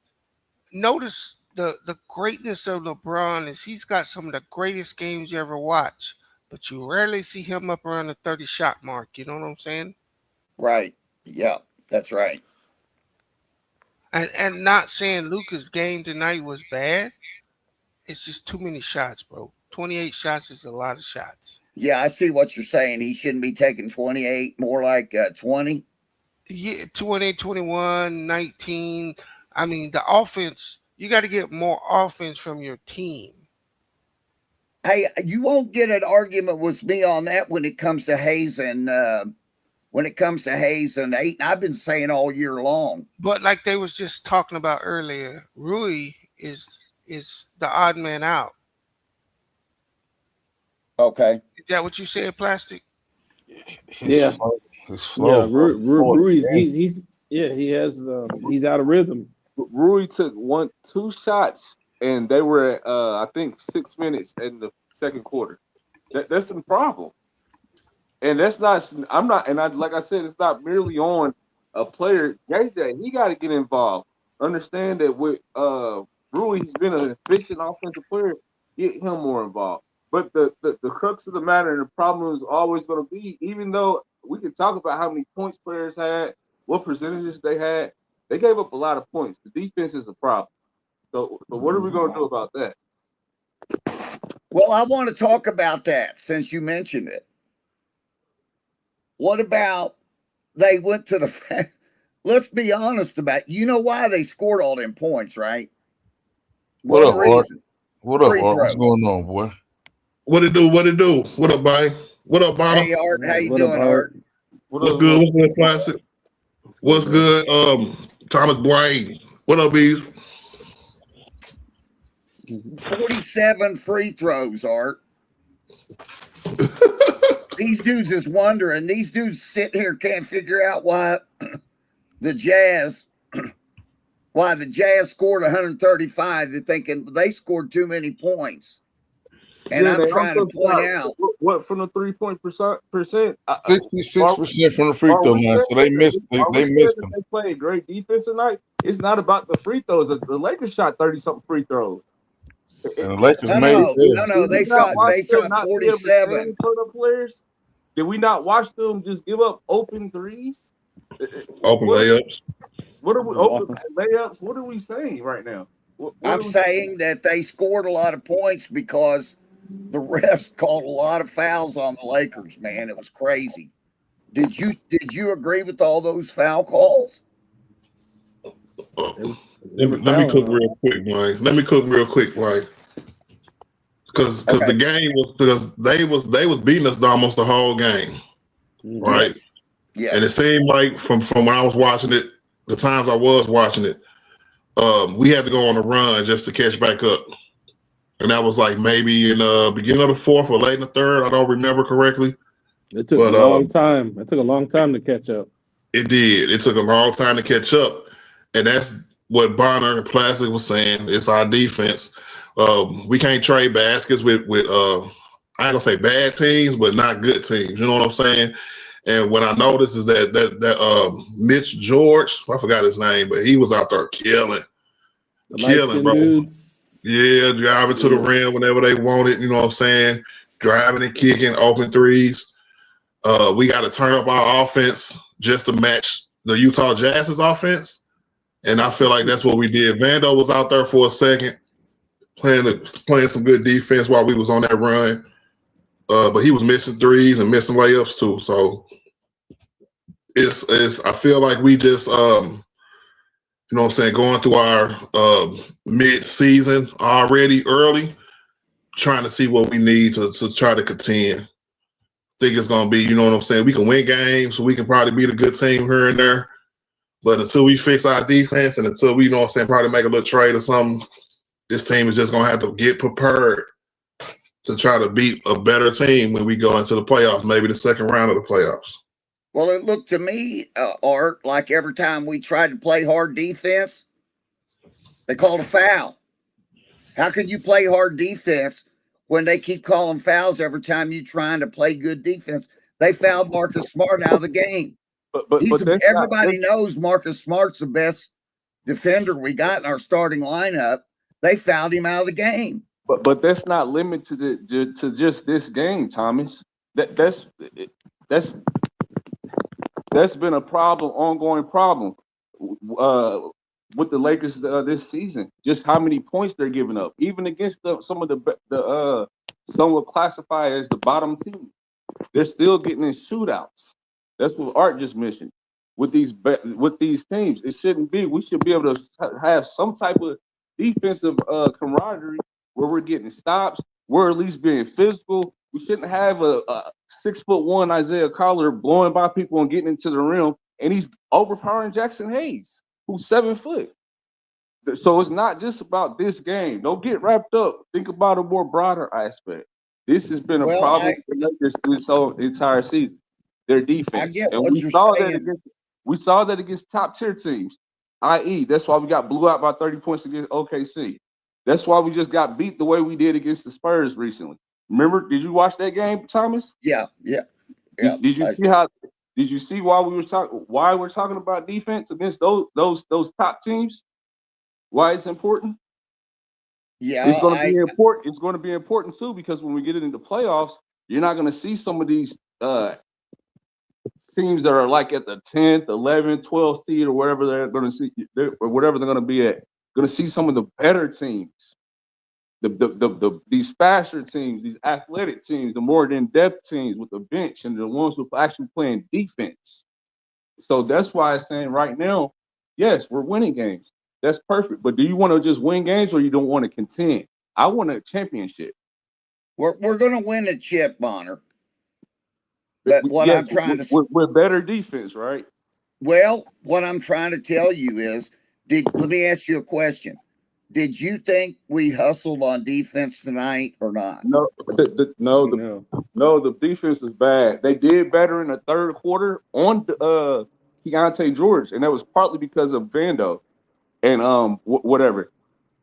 notice the greatness of LeBron is he's got some of the greatest games you ever watch, but you rarely see him up around the 30-shot mark. You know what I'm saying? Right. Yeah, that's right. And not saying Luka's game tonight was bad. It's just too many shots, bro. 28 shots is a lot of shots. Yeah, I see what you're saying. He shouldn't be taking 28, more like 20. Yeah, 20, 21, 19. I mean, the offense, you got to get more offense from your team. Hey, you won't get an argument with me on that when it comes to Hayes and Ayton. I've been saying all year long. But like they was just talking about earlier, Rui is the odd man out. Okay. Is that what you said, Plastic? Yeah. His flow. Yeah, he's out of rhythm. Rui took 2 shots, and they were I think 6 minutes in the second quarter. That's the problem. And that's not. Like I said, it's not merely on a player. JJ, he got to get involved. Understand that with Rui, he's been an efficient offensive player. Get him more involved. But the crux of the matter and the problem is always going to be, even though we can talk about how many points players had, what percentages they had, they gave up a lot of points. The defense is a problem. So what are we going to do about that? Well, I want to talk about that since you mentioned it. What about they went to the – let's be honest about it. You know why they scored all them points, right? What up, Art? What up, Art? What's going on, boy? What it do? What up, Bobby? What up, Bottom? Hey, Art. How you doing, Art? What's good? What's good, Plastic? What's good? Thomas Blaine. What up, Bees? 47 free throws, Art. These dudes is wondering. These dudes sitting here can't figure out why the Jazz scored 135. They're thinking they scored too many points. And I'm trying to point out what from the 3-point percent. 66% from the free throw line. So they missed. They missed them. They played great defense tonight. It's not about the free throws. The Lakers shot 30-something free throws. And the Lakers no, they shot 47. Players. Did we not watch them just give up open threes? Open layups. What are we open layups? What are we saying right now? I'm saying that they scored a lot of points because the refs called a lot of fouls on the Lakers, man. It was crazy. Did you agree with all those foul calls? Let me cook real quick, Blaine. Because the game was because they was beating us almost the whole game, right? Yeah. And it seemed like from when I was watching it, the times I was watching it, we had to go on a run just to catch back up. And that was like maybe in the beginning of the fourth or late in the third. I don't remember correctly. It took a long time. It took a long time to catch up. It did. It took a long time to catch up. And that's what Bonner and Plastic was saying. It's our defense. We can't trade baskets with I ain't gonna say bad teams, but not good teams. You know what I'm saying? And what I noticed is that Mitch George, I forgot his name, but he was out there killing, bro. Dude. Yeah, driving to the rim whenever they wanted. You know what I'm saying? Driving and kicking, open threes. We got to turn up our offense just to match the Utah Jazz's offense, and I feel like that's what we did. Vando was out there for a second, playing some good defense while we was on that run, but he was missing threes and missing layups too. So it's I feel like we just you know what I'm saying, going through our mid-season already early, trying to see what we need to try to contend. Think it's going to be, you know what I'm saying, we can win games, we can probably beat a good team here and there, but until we fix our defense and until we, you know what I'm saying, probably make a little trade or something, this team is just going to have to get prepared to try to beat a better team when we go into the playoffs, maybe the second round of the playoffs. Well, it looked to me, Art, like every time we tried to play hard defense, they called a foul. How can you play hard defense when they keep calling fouls every time you're trying to play good defense? They fouled Marcus Smart out of the game. But everybody knows Marcus Smart's the best defender we got in our starting lineup. They fouled him out of the game. But that's not limited to just this game, Thomas. That's been a ongoing problem with the Lakers this season. Just how many points they're giving up, even against some of the some will classify as the bottom team. They're still getting in shootouts. That's what Art just mentioned. With these teams, it shouldn't be. We should be able to have some type of defensive camaraderie where we're getting stops. We're at least being physical. We shouldn't have a 6'1" Isaiah Collier blowing by people and getting into the rim, and he's overpowering Jackson Hayes, who's 7 foot. So it's not just about this game. Don't get wrapped up. Think about a more broader aspect. This has been a problem for Lakers this whole entire season. Their defense, and we saw that against top tier teams. I.e., that's why we got blew out by 30 points against OKC. That's why we just got beat the way we did against the Spurs recently. Remember? Did you watch that game, Thomas? Yeah. Did you see how? Did you see why we're talking about defense against those top teams? Why it's important? Yeah, it's going to be important. It's going to be important too because when we get into playoffs, you're not going to see some of these teams that are like at the 10th, 11th, 12th seed or wherever they're going to see or whatever they're going to be at. Going to see some of the better teams. These faster teams, these athletic teams, the more in-depth teams with the bench and the ones who are actually playing defense. So that's why I'm saying right now, yes, we're winning games. That's perfect. But do you want to just win games or you don't want to contend? I want a championship. We're going to win a chip, Bonner. But what I'm trying to with better defense, right? Well, what I'm trying to tell you is, let me ask you a question. Did you think we hustled on defense tonight or not? No, the defense is bad. They did better in the third quarter on Keontae George, and that was partly because of Vando and whatever.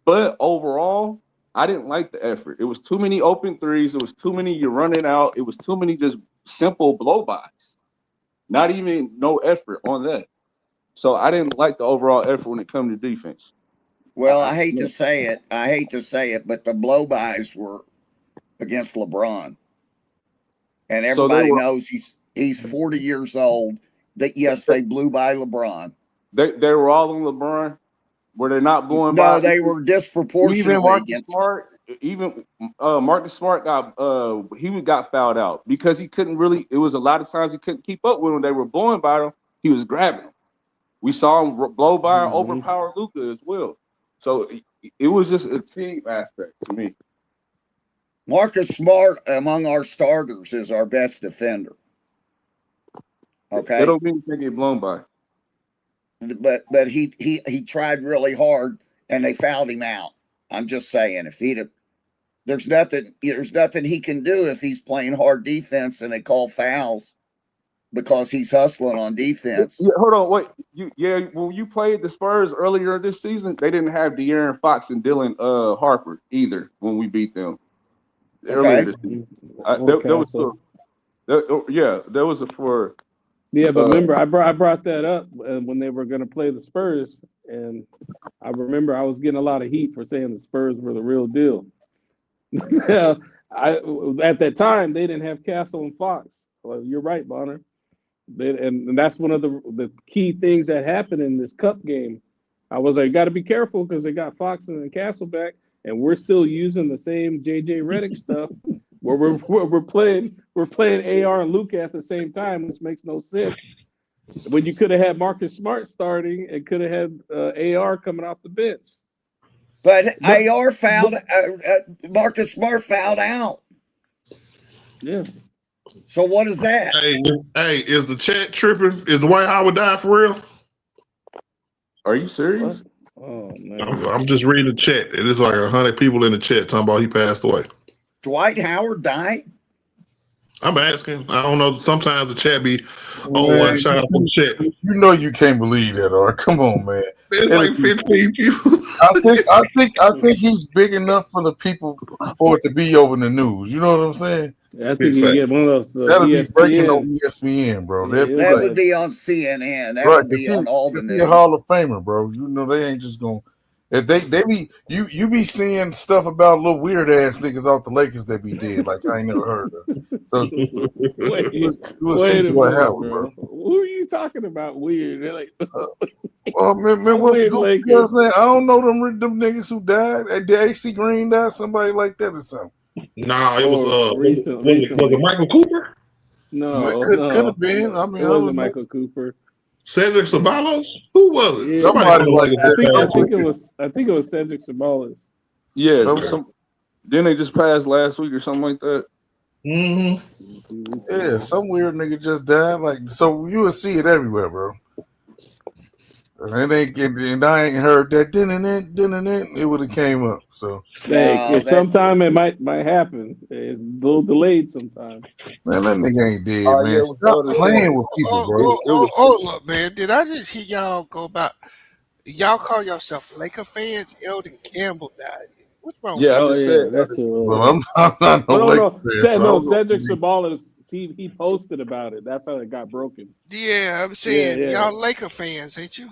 But overall, I didn't like the effort. It was too many open threes. It was too many you running out. It was too many just simple blow-bys. Not even no effort on that. So I didn't like the overall effort when it comes to defense. Well, I hate to say it, but the blow-bys were against LeBron. And everybody knows he's 40 years old. That yes, they blew by LeBron. They were all on LeBron. Were they not going by? No, they were disproportionately even Marcus against. Smart. Even Marcus Smart got fouled out because he couldn't really. It was a lot of times he couldn't keep up with them. They were blowing by him. He was grabbing them. We saw him blow by and overpower Luka as well. So it was just a team aspect to me. Marcus Smart, among our starters, is our best defender. Okay, They don't mean they get blown by. but he tried really hard and they fouled him out. I'm just saying, if there's nothing he can do if he's playing hard defense and they call fouls because he's hustling on defense. Yeah, hold on, wait. When you played the Spurs earlier this season, they didn't have De'Aaron Fox and Dylan Harper either when we beat them earlier this season. That was for. Yeah, but remember, I brought that up when they were going to play the Spurs, and I remember I was getting a lot of heat for saying the Spurs were the real deal. At that time, they didn't have Castle and Fox. Well, you're right, Bonner. And that's one of the key things that happened in this Cup game. I was like, got to be careful because they got Fox and Castle back, and we're still using the same JJ Redick stuff. Where we're playing AR and Luka at the same time, which makes no sense. When you could have had Marcus Smart starting and could have had AR coming off the bench. But AR fouled Marcus Smart fouled out. Yeah. So what is that? Hey, is the chat tripping? Is Dwight Howard died for real? Are you serious? What? Oh man. I'm just reading the chat. It is like 100 people in the chat talking about he passed away. Dwight Howard died? I'm asking. I don't know. Sometimes the chat be, one shout out from the chat. You know you can't believe that, or come on, man. It's like 15 people. I think he's big enough for the people for it to be over in the news. You know what I'm saying? Yeah, I think you get one of those. That'll be breaking on ESPN, bro. Yeah, that would be on CNN. That would be on all the news. He's a Hall of Famer, bro. You know they ain't just gonna. If they be you be seeing stuff about little weird ass niggas off the Lakers that be dead, like I ain't never heard of. So wait see what happened, bro. Who are you talking about? Weird? They're like, man, what's the guy's name? I don't know them niggas who died. Did AC Green die? Somebody like that or something? Nah, it was was it Michael Cooper? No, could have been. I mean, it wasn't Michael Cooper. Cedric Ceballos? Who was it? Yeah, Somebody like that. I think it was Cedric Ceballos. Yeah. Didn't they just pass last week or something like that? Mm-hmm. Yeah, some weird nigga just died. Like, so you would see it everywhere, bro. And I ain't heard that. It would have came up. So sometime it might happen. It's a little delayed sometimes. Man, that nigga ain't dead, man. Stop playing with people, bro. Look, man. Did I just hear y'all go about? Y'all call yourself Laker fans? Eldon Campbell died. What's wrong? Yeah, that's well, I'm not no Laker fan. No, Cedric Ceballos. He posted about it. That's how it got broken. Yeah, I'm saying y'all Laker fans, ain't you?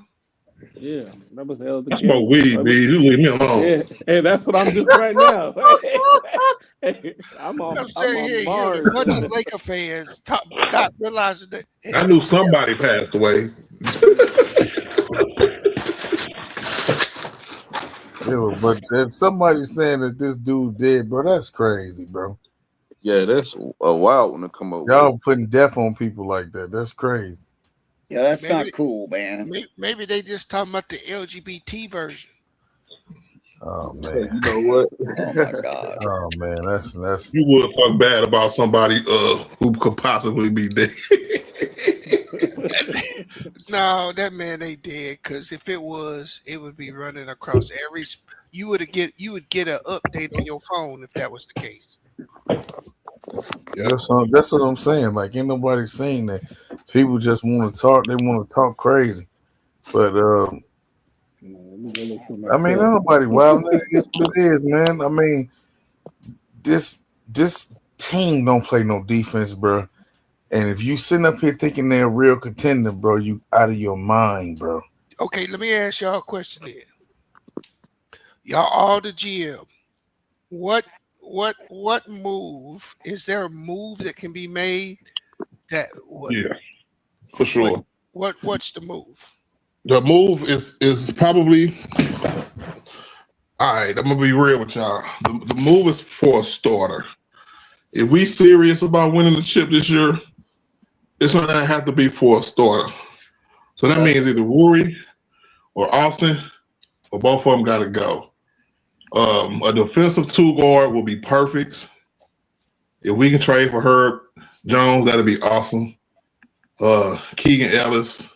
Yeah, that was Eldon. I smoke weed, man. You leave me alone. Yeah, hey, that's what I'm doing right now. I'm on Mars. A bunch of Laker fans not realizing that. I knew somebody passed away. Yeah, but if somebody's saying that this dude dead, bro, that's crazy, bro. Yeah, that's a wild one to come up. Y'all putting death on people like that. That's crazy. Yeah, that's not cool, man. Maybe they just talking about the LGBT version. Oh man. You know what? Oh my God. Oh man, that's You would talk bad about somebody who could possibly be dead. No, that man ain't dead. Because if it was, it would be running across every. You would get an update on your phone if that was the case. that's what I'm saying. Like, ain't nobody saying that. People just want to talk. They want to talk crazy. But I mean, ain't nobody wild. It's what it is, man. I mean, this team don't play no defense, bro. And if you sitting up here thinking they're a real contender, bro, you out of your mind, bro. Okay, let me ask y'all a question then. Y'all all the GM. What move is there a move that can be made that would Yeah, for sure. what's the move? The move is probably all right. I'm gonna be real with y'all. The move is for a starter. If we serious about winning the chip this year, it's gonna have to be for a starter. So that means either Rory or Austin or both of them got to go. A defensive 2-guard will be perfect. If we can trade for Herb Jones, that'd be awesome. Keegan Ellis,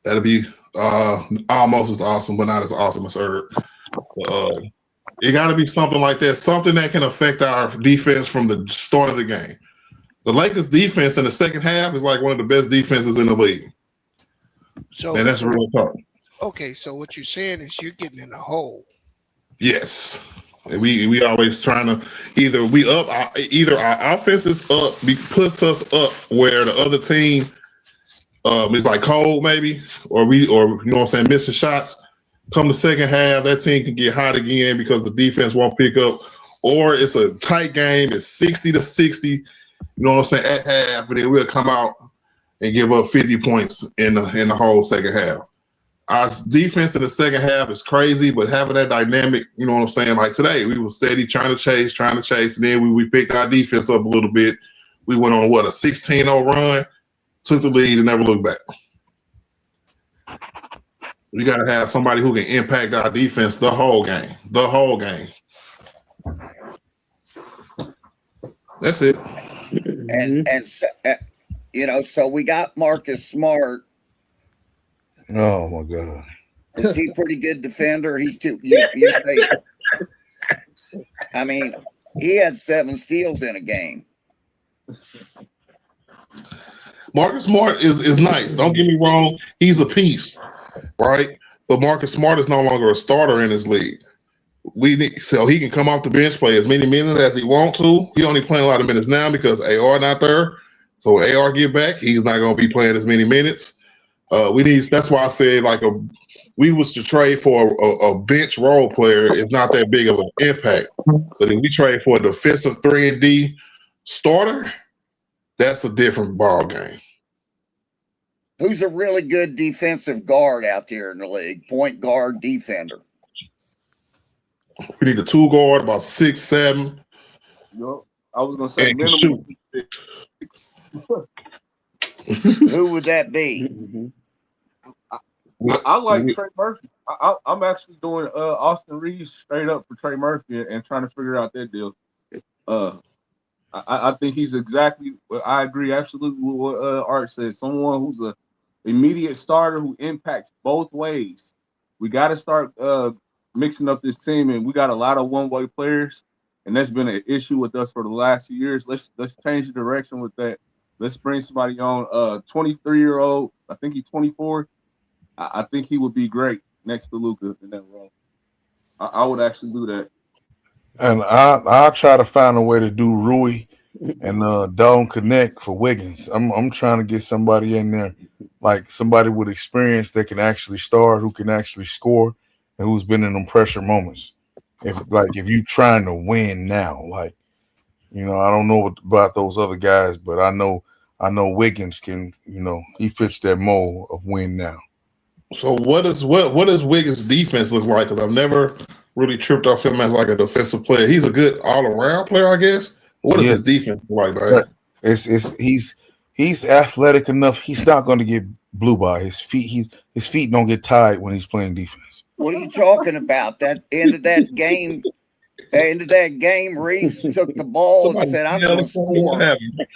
that'd be almost as awesome, but not as awesome as Herb. It got to be something like that, something that can affect our defense from the start of the game. The Lakers' defense in the second half is like one of the best defenses in the league. So And that's real tough. Okay, so what you're saying is you're getting in a hole. Yes. We always trying to either our offense is up, puts us up where the other team is like cold maybe, or you know what I'm saying, missing shots. Come the second half, that team can get hot again because the defense won't pick up, or it's a tight game, it's 60-60, you know what I'm saying, at half, and then we'll come out and give up 50 points in the whole second half. Our defense in the second half is crazy, but having that dynamic, you know what I'm saying? Like today, we were steady trying to chase, and then we picked our defense up a little bit. We went on a 16-0 run, took the lead, and never looked back. We got to have somebody who can impact our defense the whole game. The whole game. That's it. And so we got Marcus Smart. Oh my God. Is he a pretty good defender? He's too. You say, I mean, he had 7 steals in a game. Marcus Smart is nice. Don't get me wrong. He's a piece, right? But Marcus Smart is no longer a starter in his league. So he can come off the bench, play as many minutes as he wants to. He only playing a lot of minutes now because AR not there. So when AR get back, he's not going to be playing as many minutes. That's why I said we was to trade for a bench role player. It's not that big of an impact. But if we trade for a defensive 3-and-D starter, that's a different ball game. Who's a really good defensive guard out there in the league? Point guard, defender. We need a 2-guard, about 6'7". Yo, I was gonna say minimum. Who would that be? I like Trey Murphy. I'm actually doing Austin Reeves straight up for Trey Murphy and trying to figure out that deal. I think he's exactly. I agree absolutely with what Art says. Someone who's a immediate starter who impacts both ways. We got to start mixing up this team, and we got a lot of one-way players, and that's been an issue with us for the last few years. Let's change the direction with that. Let's bring somebody on. 23-year-old. I think he's 24. I think he would be great next to Luka in that role. I would actually do that. And I'll try to find a way to do Rui and Don't Connect for Wiggins. I'm trying to get somebody in there, like somebody with experience that can actually start, who can actually score, and who's been in them pressure moments. If you trying to win now, I don't know about those other guys, but I know Wiggins can. He fits that mold of win now. So what does Wiggins' defense look like? Because I've never really tripped off him as like a defensive player. He's a good all-around player, I guess. What does his defense look like, man? He's athletic enough. He's not going to get blew by his feet. His feet don't get tired when he's playing defense. What are you talking about? That end of that game. End of that game, Reeves took the ball and Somebody said, "I'm yell going to at me, what score." happened?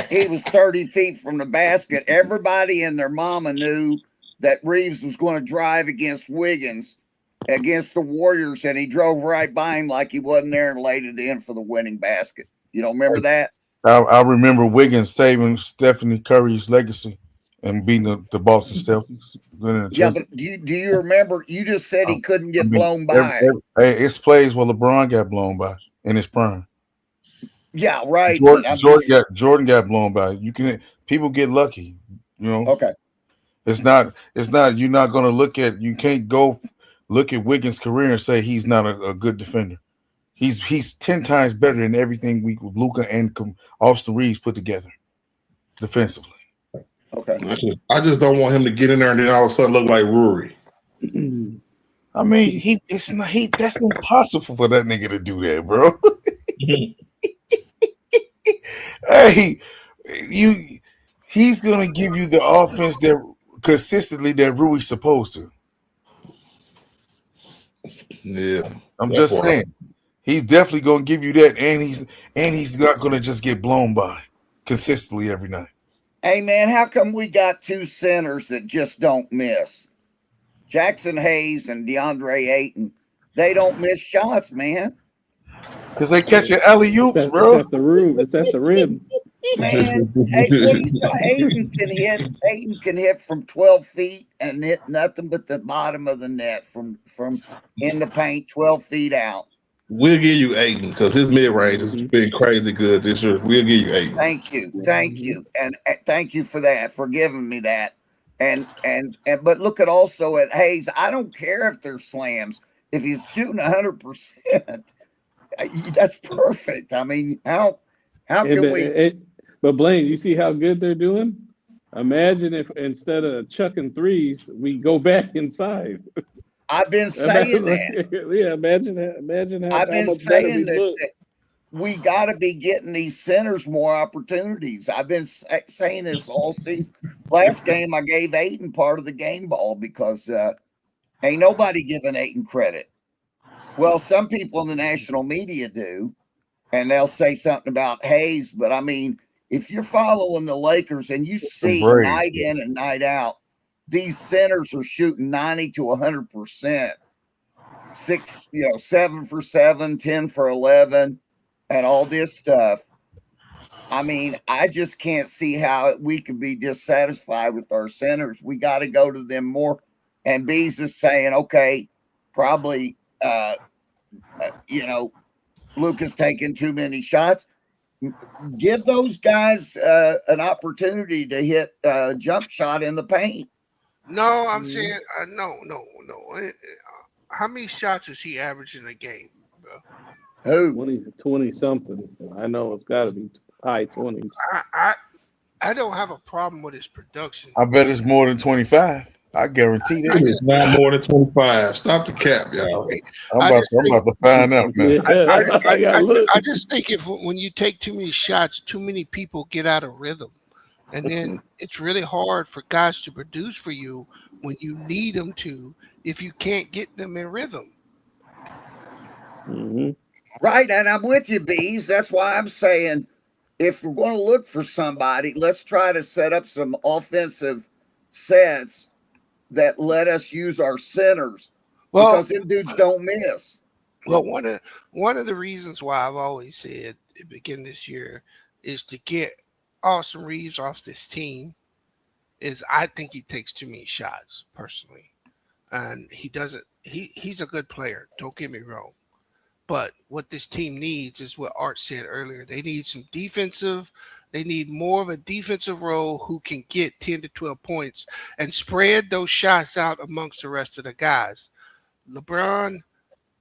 He was 30 feet from the basket. Everybody and their mama knew that Reeves was going to drive against Wiggins, against the Warriors, and he drove right by him like he wasn't there and laid it in for the winning basket. You don't remember that? I remember Wiggins saving Stephanie Curry's legacy and beating the Boston Celtics. Yeah, but do you remember? You just said he couldn't get blown by. It's plays where LeBron got blown by in his prime. Yeah, right. Jordan got blown by. People get lucky, you know. Okay. It's not. You're not going to you can't go look at Wiggins' career and say he's not a good defender. He's 10 times better than everything Luka and Austin Reeves put together defensively. Okay. I just don't want him to get in there and then all of a sudden look like Rory. I mean, that's impossible for that nigga to do that, bro. Hey, he's gonna give you the offense that consistently that Rui's supposed to. Yeah, I'm just saying, he's definitely gonna give you that, and he's not gonna just get blown by consistently every night. Hey man, how come we got two centers that just don't miss? Jackson Hayes and DeAndre Ayton, they don't miss shots, man. Because they catch your alley oops, bro. It's at the room. It's at the rim. Man, Ayton can hit from 12 feet and hit nothing but the bottom of the net from in the paint, 12 feet out. We'll give you Ayton because his mid range has been crazy good this year. We'll give you Ayton. Thank you, and thank you for that, for giving me that. And but look at also at Hayes. I don't care if they're slams. If he's shooting 100%, that's perfect. I mean, how can we? But Blaine, you see how good they're doing? Imagine if instead of chucking threes, we go back inside. I've been saying that. Yeah, imagine how I've been much better we saying look. that we got to be getting these centers more opportunities. I've been saying this all season. Last game, I gave Ayton part of the game ball because ain't nobody giving Ayton credit. Well, some people in the national media do, and they'll say something about Hayes. But I mean, if you're following the Lakers and you see night in and night out, these centers are shooting 90 to 100%, 7 for 7, 10 for 11, and all this stuff. I mean, I just can't see how we could be dissatisfied with our centers. We got to go to them more. And Bees is saying, okay, probably, Luka's taking too many shots. Give those guys an opportunity to hit a jump shot in the paint. No, I'm saying no. How many shots is he averaging a game, bro? Who? 20 something. I know it's got to be high 20s. I don't have a problem with his production. I bet it's more than 25. I guarantee that. It's not more than 25. Stop the cap, y'all. I'm about to find out now. Yeah, I just think when you take too many shots, too many people get out of rhythm. And then it's really hard for guys to produce for you when you need them to, if you can't get them in rhythm. Mm-hmm. Right, and I'm with you, Bees. That's why I'm saying if we're going to look for somebody, let's try to set up some offensive sets that let us use our centers because them dudes don't miss. Well, one of the reasons why I've always said at the beginning of this year is to get Austin Reeves off this team is I think he takes too many shots personally, and he doesn't. He's a good player. Don't get me wrong, but what this team needs is what Art said earlier. They need some defensive. They need more of a defensive role who can get 10 to 12 points and spread those shots out amongst the rest of the guys. LeBron,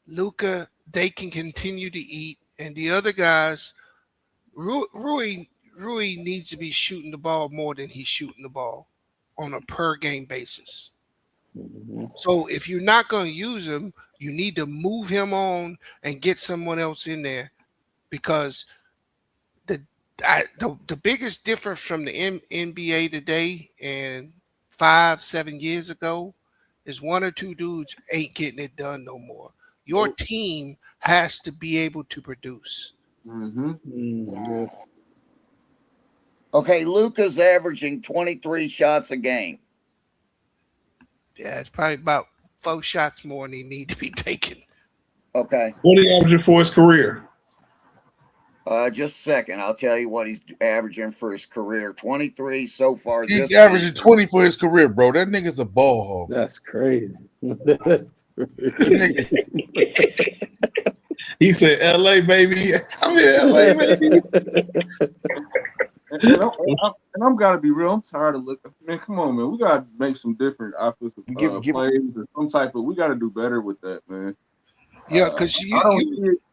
Luka, they can continue to eat, and the other guys, Rui needs to be shooting the ball more than he's shooting the ball on a per game basis. Mm-hmm. So if you're not going to use him, you need to move him on and get someone else in there, because the biggest difference from the NBA today and 5-7 years ago is one or two dudes ain't getting it done no more. Your team has to be able to produce. Yeah. Okay, Luka's averaging 23 shots a game. Yeah, it's probably about 4 shots more than he need to be taken. Okay. What are you averaging for his career? Just a second. I'll tell you what he's averaging for his career. 23 so far. He's this averaging season. 20 for his career, bro. That nigga's a ball hog. That's crazy. He said, "L.A. baby, I'm in L.A. baby." And I'm gotta be real. I'm tired of looking. Man, come on, man. We gotta make some different offensive plays or some type of. We gotta do better with that, man. Yeah, because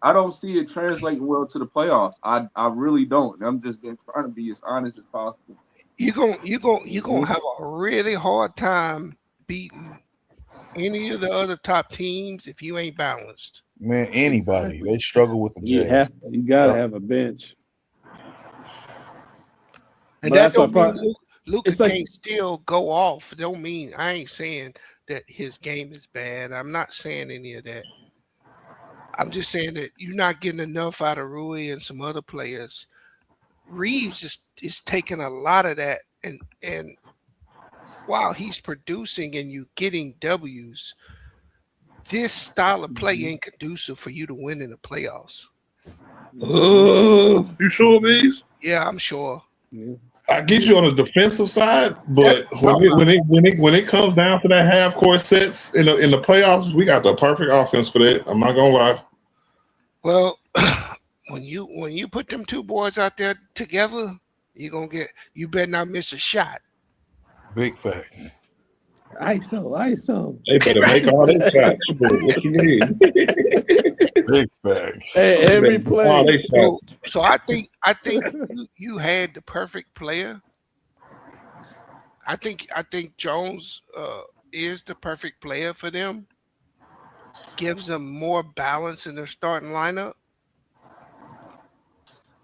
I don't see it translating well to the playoffs. I really don't. I'm just trying to be as honest as possible. You're gonna have a really hard time beating any of the other top teams if you ain't balanced. Man, anybody. They struggle with the Jazz. You gotta have a bench. And But that that's don't why mean Luka it's like- can't still go off. It don't mean I ain't saying that his game is bad. I'm not saying any of that. I'm just saying that you're not getting enough out of Rui and some other players. Reeves is taking a lot of that, and while he's producing and you getting W's, this style of play ain't conducive for you to win in the playoffs. You sure, Bees? Yeah, I'm sure. Yeah. I get you on the defensive side, but when it comes down to that half court sets in the playoffs, we got the perfect offense for that. I'm not gonna lie. Well, when you put them two boys out there together, you better not miss a shot. Big facts. ISO. They better make all their shots. What you mean? Big facts. Hey, every play. So I think you had the perfect player. I think Jones is the perfect player for them. Gives them more balance in their starting lineup.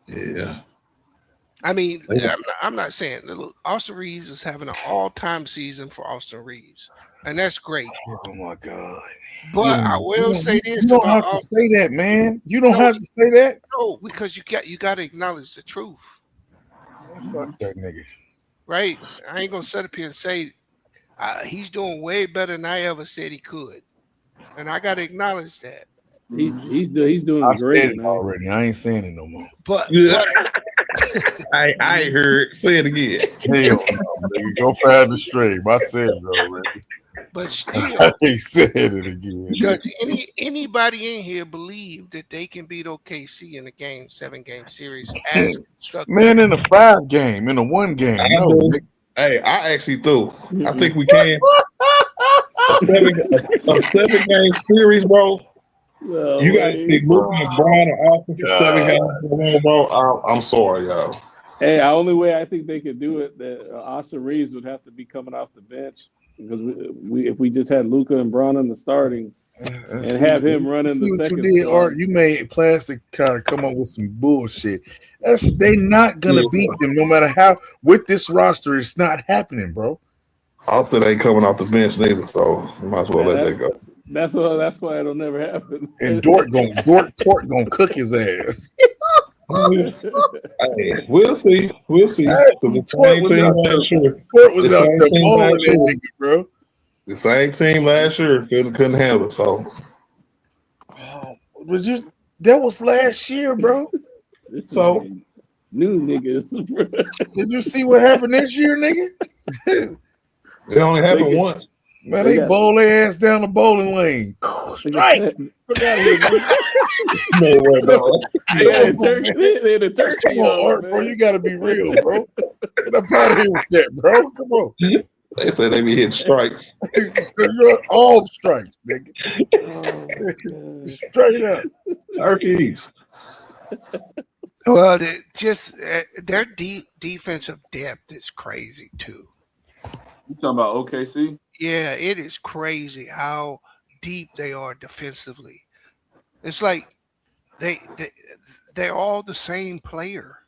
Yeah. I mean, I'm not saying that Austin Reeves is having an all-time season for Austin Reeves, and that's great. Oh my God! But I will say this: you don't have to say that, man. You don't have to say that. No, because you got to acknowledge the truth. Man, fuck that nigga. Right? I ain't gonna sit up here and say he's doing way better than I ever said he could, and I got to acknowledge that. He's doing I great, said it man. already. I ain't saying it no more. But I ain't heard. Say it again. Hell no, nigga. Go find the stream. I said it already. But still, I ain't said it again. does anybody in here believe that they can beat OKC in a 7-game series as constructed? Man, in a 5 game, in a 1 game. Hey, I actually do. I think we can. a 7-game series, bro. Oh, you got to pick Luka and Brian and Austin for 7 games in a row, bro. I'm sorry, y'all. Hey, the only way I think they could do it, that Austin Reeves would have to be coming off the bench, because if we just had Luka and Braun in the starting and have him running the second. You did, Art. You made Plastic kind of come up with some bullshit. They not gonna beat them no matter how. With this roster, it's not happening, bro. Austin ain't coming off the bench neither, so you might as well let that go. That's why it'll never happen. And Dort gonna cook his ass. Hey, we'll see. Hey, Dort was out there balling that nigga, bro. The same team last year couldn't handle it. So, that was last year, bro. So new niggas. Did you see what happened this year, nigga? It only happened once. Man, they bowl their ass down the bowling lane. Strike! Look out here, No way, dog. They had a turkey. Come on, Art, bro. You gotta be real, bro. Get up out of here with that, bro. Come on. They say they be hitting strikes. All strikes, nigga. Oh, straight up. Turkeys. Well, their defensive depth is crazy too. You talking about OKC? Yeah, it is crazy how deep they are defensively. It's like they're all the same player.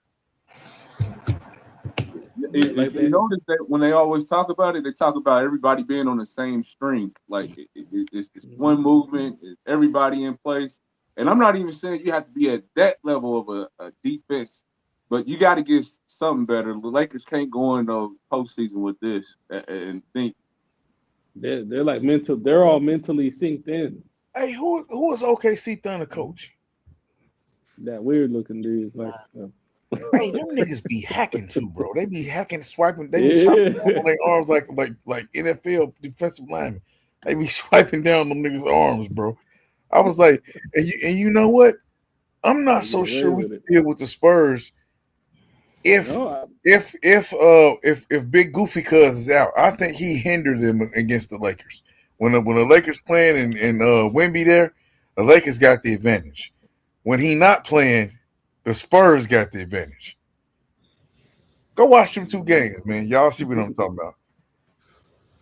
If you notice that when they always talk about it, they talk about everybody being on the same string. Like it's one movement, it's everybody in place. And I'm not even saying you have to be at that level of a defense, but you got to get something better. The Lakers can't go in the postseason with this and think. They're like mental. They're all mentally synced in. Hey, who is OKC Thunder coach? That weird looking dude. Like, hey, them niggas be hacking too, bro. They be hacking, swiping. They be chopping on their arms like NFL defensive linemen. They be swiping down them niggas' arms, bro. I was like, and you know what? I'm not so sure we can deal with the Spurs if Big Goofy Cuz is out. I think he hindered them against the Lakers. When the Lakers playing and Wemby there, the Lakers got the advantage. When he not playing, the Spurs got the advantage. Go watch them 2 games, man. Y'all see what I'm talking about.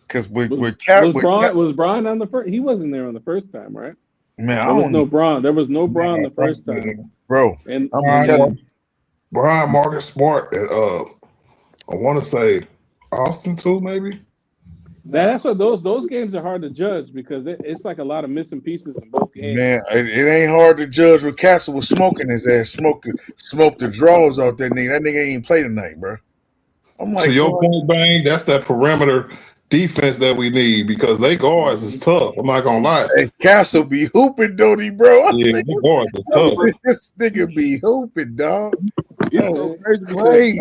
Because was Bron on the first? He wasn't there on the first time, right? Man, there was no Bron. There was no Bron the first time, bro. And I'm telling you, Brian, Marcus Smart, and I want to say Austin too, maybe. That's what those games are hard to judge because it's like a lot of missing pieces in both games. Man, it ain't hard to judge what Castle was smoking his ass. Smoked the draws out that nigga. That nigga ain't even play tonight, bro. I'm like, so your point, Bang, that's that perimeter defense that we need because they guards is tough. I'm not gonna lie. Hey, Castle be hooping, don't he, bro? Yeah, they guards is tough. This nigga be hooping, dog. It's crazy.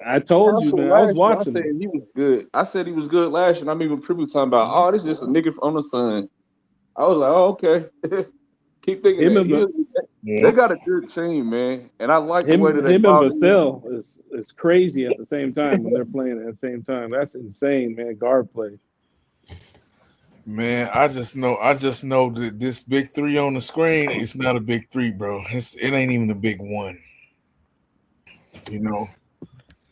I told you, man. I was watching. I said he was good. I said he was good last year. And I'm even privy talking about, oh, this is just a nigga on the sun. I was like, oh, okay. Keep thinking. They got a good team, man, and I like the way that they. Him and Vassell is crazy at the same time when they're playing at the same time. That's insane, man. Guard play. Man, I just know that this big 3 on the screen is not a big 3, bro. It ain't even a big 1. You know,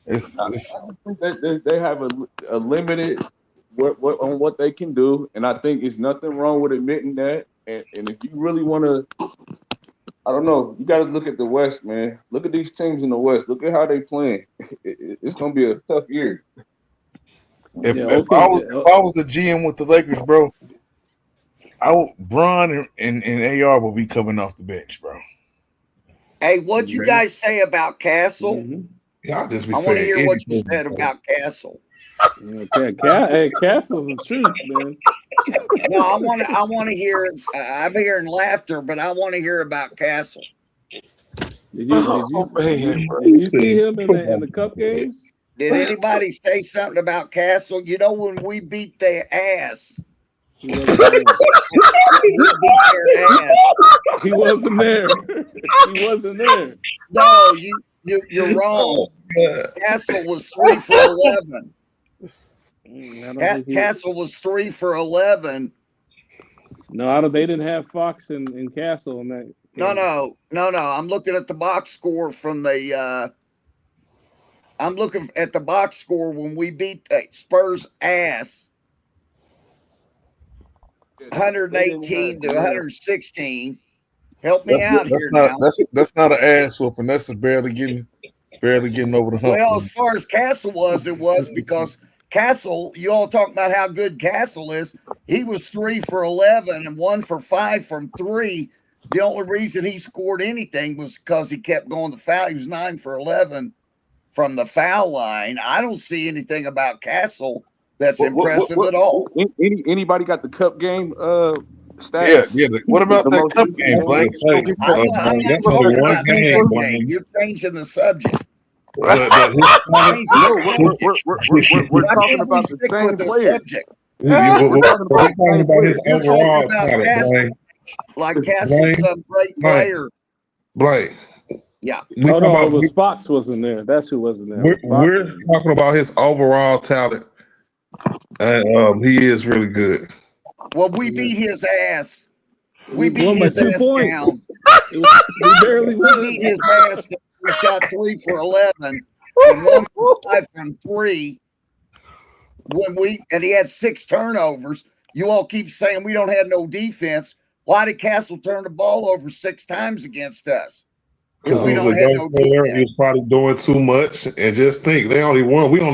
I think that they have a limited on what they can do, and I think it's nothing wrong with admitting that. And if you really want to, I don't know, you got to look at the West, man. Look at these teams in the West. Look at how they playing. It's gonna be a tough year. If I was the GM with the Lakers, bro, Bron and AR will be coming off the bench, bro. Hey, what'd you guys say about Castle? Mm-hmm. Y'all just be I want to hear what you said about Castle. Hey, Castle's the truth, man. No, I want to hear. I'm hearing laughter, but I want to hear about Castle. Did you see him in the cup games? Did anybody say something about Castle? You know when we beat their ass. He wasn't there. He wasn't there. No, you're wrong. Castle was 3 for 11. Castle was 3 for 11. No, they didn't have Fox and Castle in that game. No. I'm looking at the box score from the. I'm looking at the box score when we beat the Spurs ass. 118 to 116. Help me out here now. That's not an ass whooping. That's a barely getting over the hump. Well, as far as Castle it was because Castle, you all talk about how good Castle is. He was 3 for 11 and 1 for 5 from 3. The only reason he scored anything was because he kept going to foul. He was 9 for 11 from the foul line. I don't see anything about Castle that's impressive at all. Anybody got the cup game stats? Yeah. What about that cup game, Blank? I'm not talking about the cup game. You're changing the subject. We're talking about the same player. We're talking about his overall talent, like Castle's some great player. Blake. Yeah. It was Fox wasn't there. That's who wasn't there. We're talking about his overall talent. And he is really good. Well, we beat his ass. We beat won by his 2 ass points. down. We barely won. We beat his ass down. We shot 3 for 11 and 1 for 5 from 3. And he had 6 turnovers. You all keep saying we don't have no defense. Why did Castle turn the ball over 6 times against us? Because we he was don't a have young no player, he defense. was probably doing too much. And just think, we only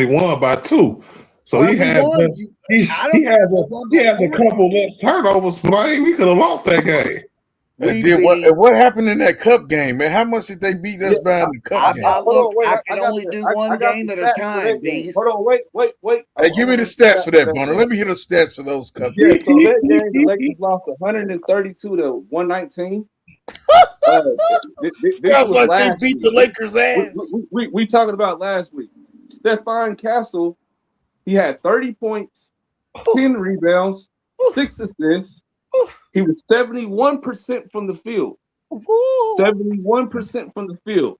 won by 2. So Well, he we had won. he I don't care has if we won by a 20. couple less turnovers, but we could have lost that game. We And then beat. what happened in that cup game, man? How much did they beat us by in the cup game? Look, I can only do one game at a time, Bees. Hold on, wait. Hey, give me the stats for that, Bonner. Let me hear the stats for those cup Yeah, games. so that game, the Lakers lost 132 to 119. This Sounds was like they last beat week. the Lakers' ass. We talking about last week. Stephon Castle, he had 30 points, 10 rebounds, 6 assists. He was 71% from the field. 71% from the field.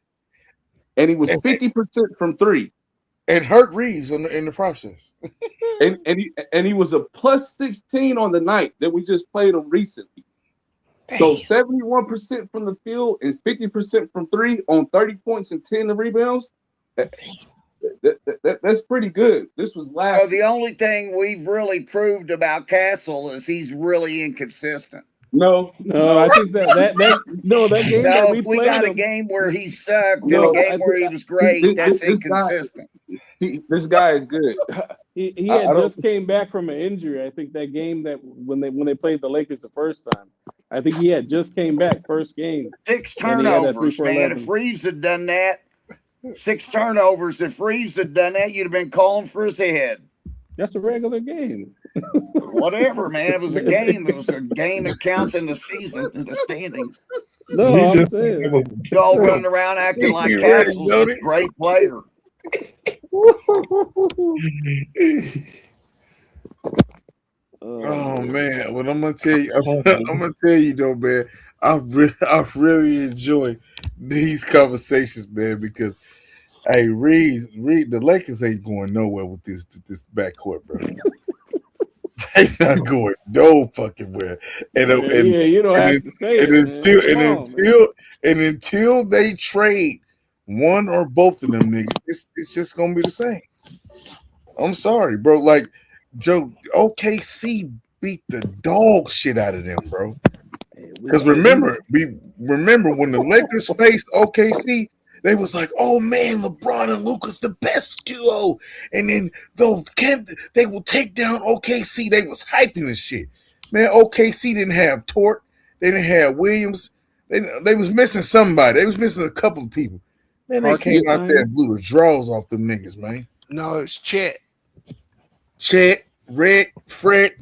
And he was 50% from 3. And hurt Reeves in the process. and he was a plus 16 on the night that we just played him recently. So 71% from the field and 50% from 3 on 30 points and 10 rebounds. That's pretty good. This was last. So the only thing we've really proved about Castle is he's really inconsistent. No, I think that game that we if we played got him, a game where he sucked and a game where he was great, that's inconsistent. This guy is good. He had just came back from an injury. I think that game that when they played the Lakers the first time, I think he had just came back first game. 6 turnovers, man. If Reeves had done that, 6 turnovers. If Reeves had done that, you'd have been calling for his head. That's a regular game. Whatever, man. It was a game. It was a game that counts in the season, in the standings. No, I'm saying. Y'all running around acting like Castle's a great player. Oh man, well I'm gonna tell you, though, man. I really enjoy these conversations, man, because hey, Reed, the Lakers ain't going nowhere with this backcourt, bro. They not going no fucking where. And you don't have to say it. Until they trade one or both of them niggas, it's just gonna be the same. I'm sorry, bro. Like Joe, OKC beat the dog shit out of them, bro. Because remember when the Lakers faced OKC, they was like, "Oh man, LeBron and Luka's the best duo," and then they will take down OKC. They was hyping this shit, man. OKC didn't have Tort, they didn't have Williams. They was missing somebody. They was missing a couple of people. Man, they came out there and blew the draws off them niggas, man. No, it's Chet, Red, Fred,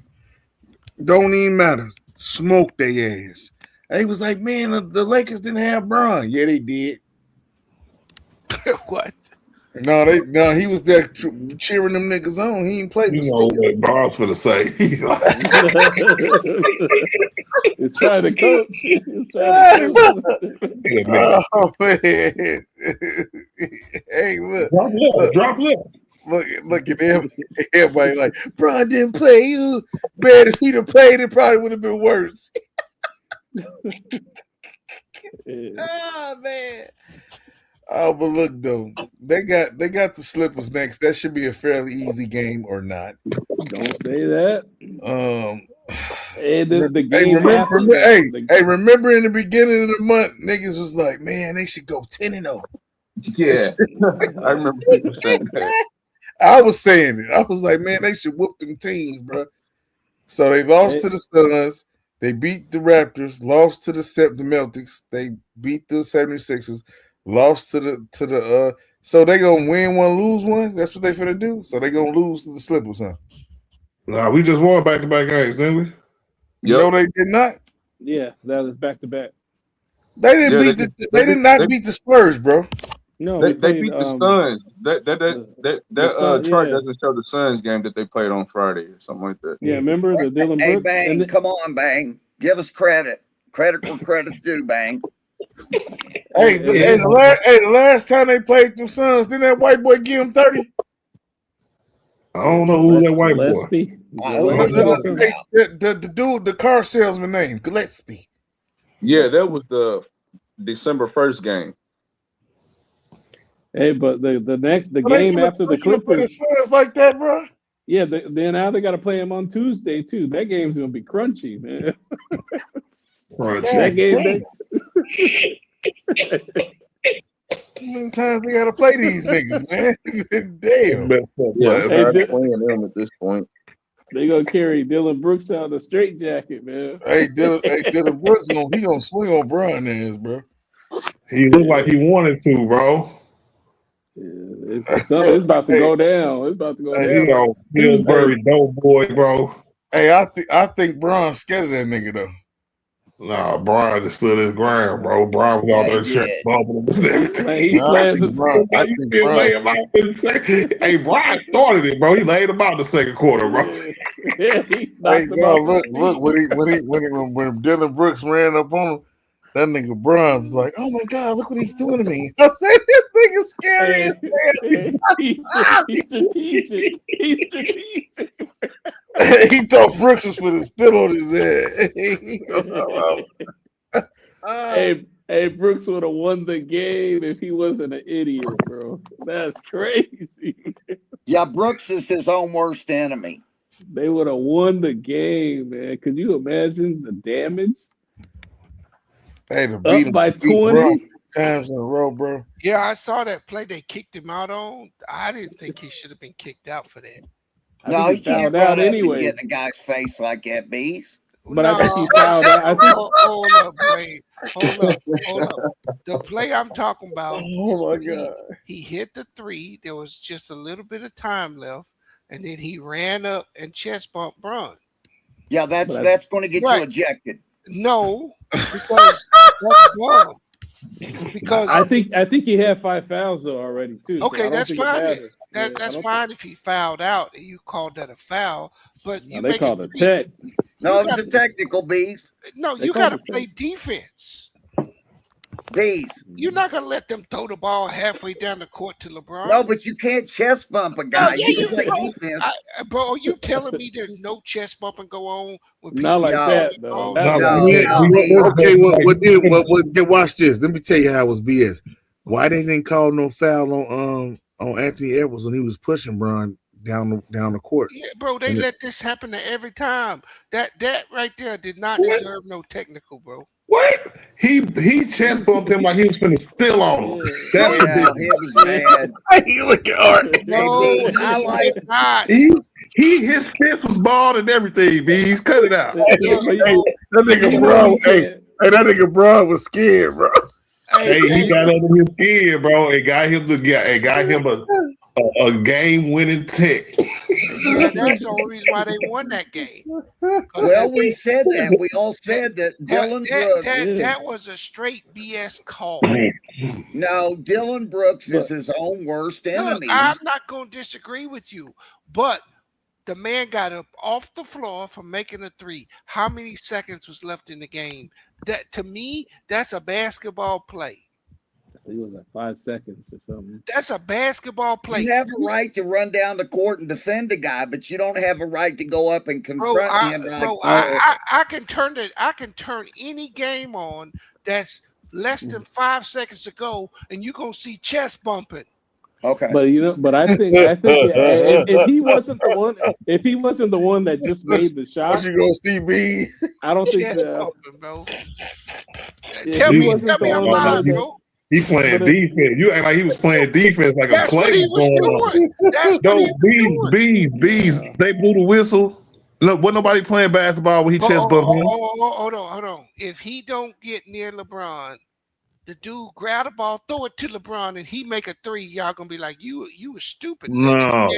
don't even matter. Smoke their ass. They was like, man, the Lakers didn't have Bron. Yeah, they did. What? No, he was there cheering them niggas on. He ain't played. You know what Bob's gonna say? It's trying to coach. Oh man! Hey, look, drop left. Look at him. Everybody like, Bron didn't play. You man, if he'd have played, it probably would have been worse. Oh man. Oh, but look though, they got the Slippers next. That should be a fairly easy game, or not? Don't say that. Hey, the game. Remember in the beginning of the month, niggas was like, man, they should go 10-0. Yeah, I remember people saying that. I was saying it. I was like, man, they should whoop them teams, bro. So they lost to the Suns. They beat the Raptors. Lost to the Celtics. They beat the 76ers. Lost to the so they gonna win one, lose one. That's what they finna do. So they gonna lose to the Slippers, huh? Nah, we just won back-to-back games, didn't we? Yep. No, they did not. Yeah, that is back-to-back. They didn't they did not beat the Spurs, bro. No, they beat the Suns. That chart doesn't show the Suns game that they played on Friday or something like that. Yeah, remember the Dylan Hey, Brooks? Bang, come on, Bang. Give us credit. Credit where credit's due, Bang. The last time they played them Suns, didn't that white boy give him 30? I don't know who that white boy. The dude, the car salesman name, Gillespie. Yeah, that was the December 1st game. Hey, but the game after the Clippers, Suns like that, bro. Yeah, then now they got to play them on Tuesday too. That game's gonna be crunchy, man. Crunchy. That game. many times they gotta play these niggas, man? Damn. Yeah, Hey, I'm playing them at this point. They gonna carry Dylan Brooks out in a straight jacket, man. Hey, Dylan Brooks gonna swing on Bron ass, bro. He looked like he wanted to, bro. Yeah, it's about to go down. It's about to go You down. know, Pillsbury dope boy, bro. Hey, I think Bron's scared of that nigga though. Nah, Brian just stood his ground, bro. Brian was out there shit bumping him. I think Bron. Hey, Brian started it, bro. He laid him out the second quarter, bro. Yeah, Hey, no, look when Dylan Brooks ran up on him, that nigga Bron was like, "Oh my god, look what he's doing to me!" I'm saying this nigga's scary as hell. He's strategic. He's strategic. He thought Brooks was finna still on his head. Hey, Brooks would have won the game if he wasn't an idiot, bro. That's crazy. Yeah, Brooks is his own worst enemy. They would have won the game, man. Could you imagine the damage? Hey, to Up beat him by 20 times in a row, bro. Yeah, I saw that play they kicked him out on. I didn't think he should have been kicked out for that. No, he can't run up and get in a guy's face like that, Beast. But I think he fouled out. Hold up, Wade. Hold up. The play I'm talking about. Oh my god! He hit the three. There was just a little bit of time left, and then he ran up and chest bumped Bron. Yeah, that's going to get you ejected. No, because that's dumb. Because I think he had 5 fouls though already too. Okay, so that's fine. That's fine if he fouled out. You called that a foul, but you they called it tech. No, it's a technical, Beast. No, you got to play defense. Beast. You're not gonna let them throw the ball halfway down the court to LeBron. No, but you can't chest bump a guy. You play defense. Bro, are you telling me there's no chest bumping go on? When Not like that, though. Okay, well, watch this. Let me tell you how it was BS. Why they didn't call no foul on Anthony Edwards when he was pushing Bron down the court? Yeah, bro, they let this happen to every time. That right there did not deserve no technical, bro. What? He chest bumped him like he was finna steal on him. That's he was mad. He look at Art. No, I like not. His fist was bald and everything, Bees. Cut it out. That nigga Bron, that nigga Bron was scared, bro. Hey, he got under his skin, bro. It got him a game-winning tech. Yeah, that's the only reason why they won that game. Well, we said that. We all said that Dylan Brooks. That was a straight BS call. No, Dylan Brooks is his own worst enemy. Look, I'm not going to disagree with you, but the man got up off the floor from making a three. How many seconds was left in the game? That to me, that's a basketball play. It was like 5 seconds or something. That's a basketball play. You have a right to run down the court and defend a guy, but you don't have a right to go up and confront him. I can turn any game on that's less than 5 seconds to go, and you're gonna see chest bumping. Okay, but I think if he wasn't the one that just made the shot, what you gonna see, B? I don't think chest that. bumping, bro. Yeah, Tell me I'm lying, bro. He playing defense. You act like he was playing defense like a play going on. Bees. They blew the whistle. Look, wasn't nobody playing basketball when he chest bumped him. Hold on. If he don't get near LeBron, the dude grab the ball, throw it to LeBron, and he make a three. Y'all gonna be like, you were stupid. No. I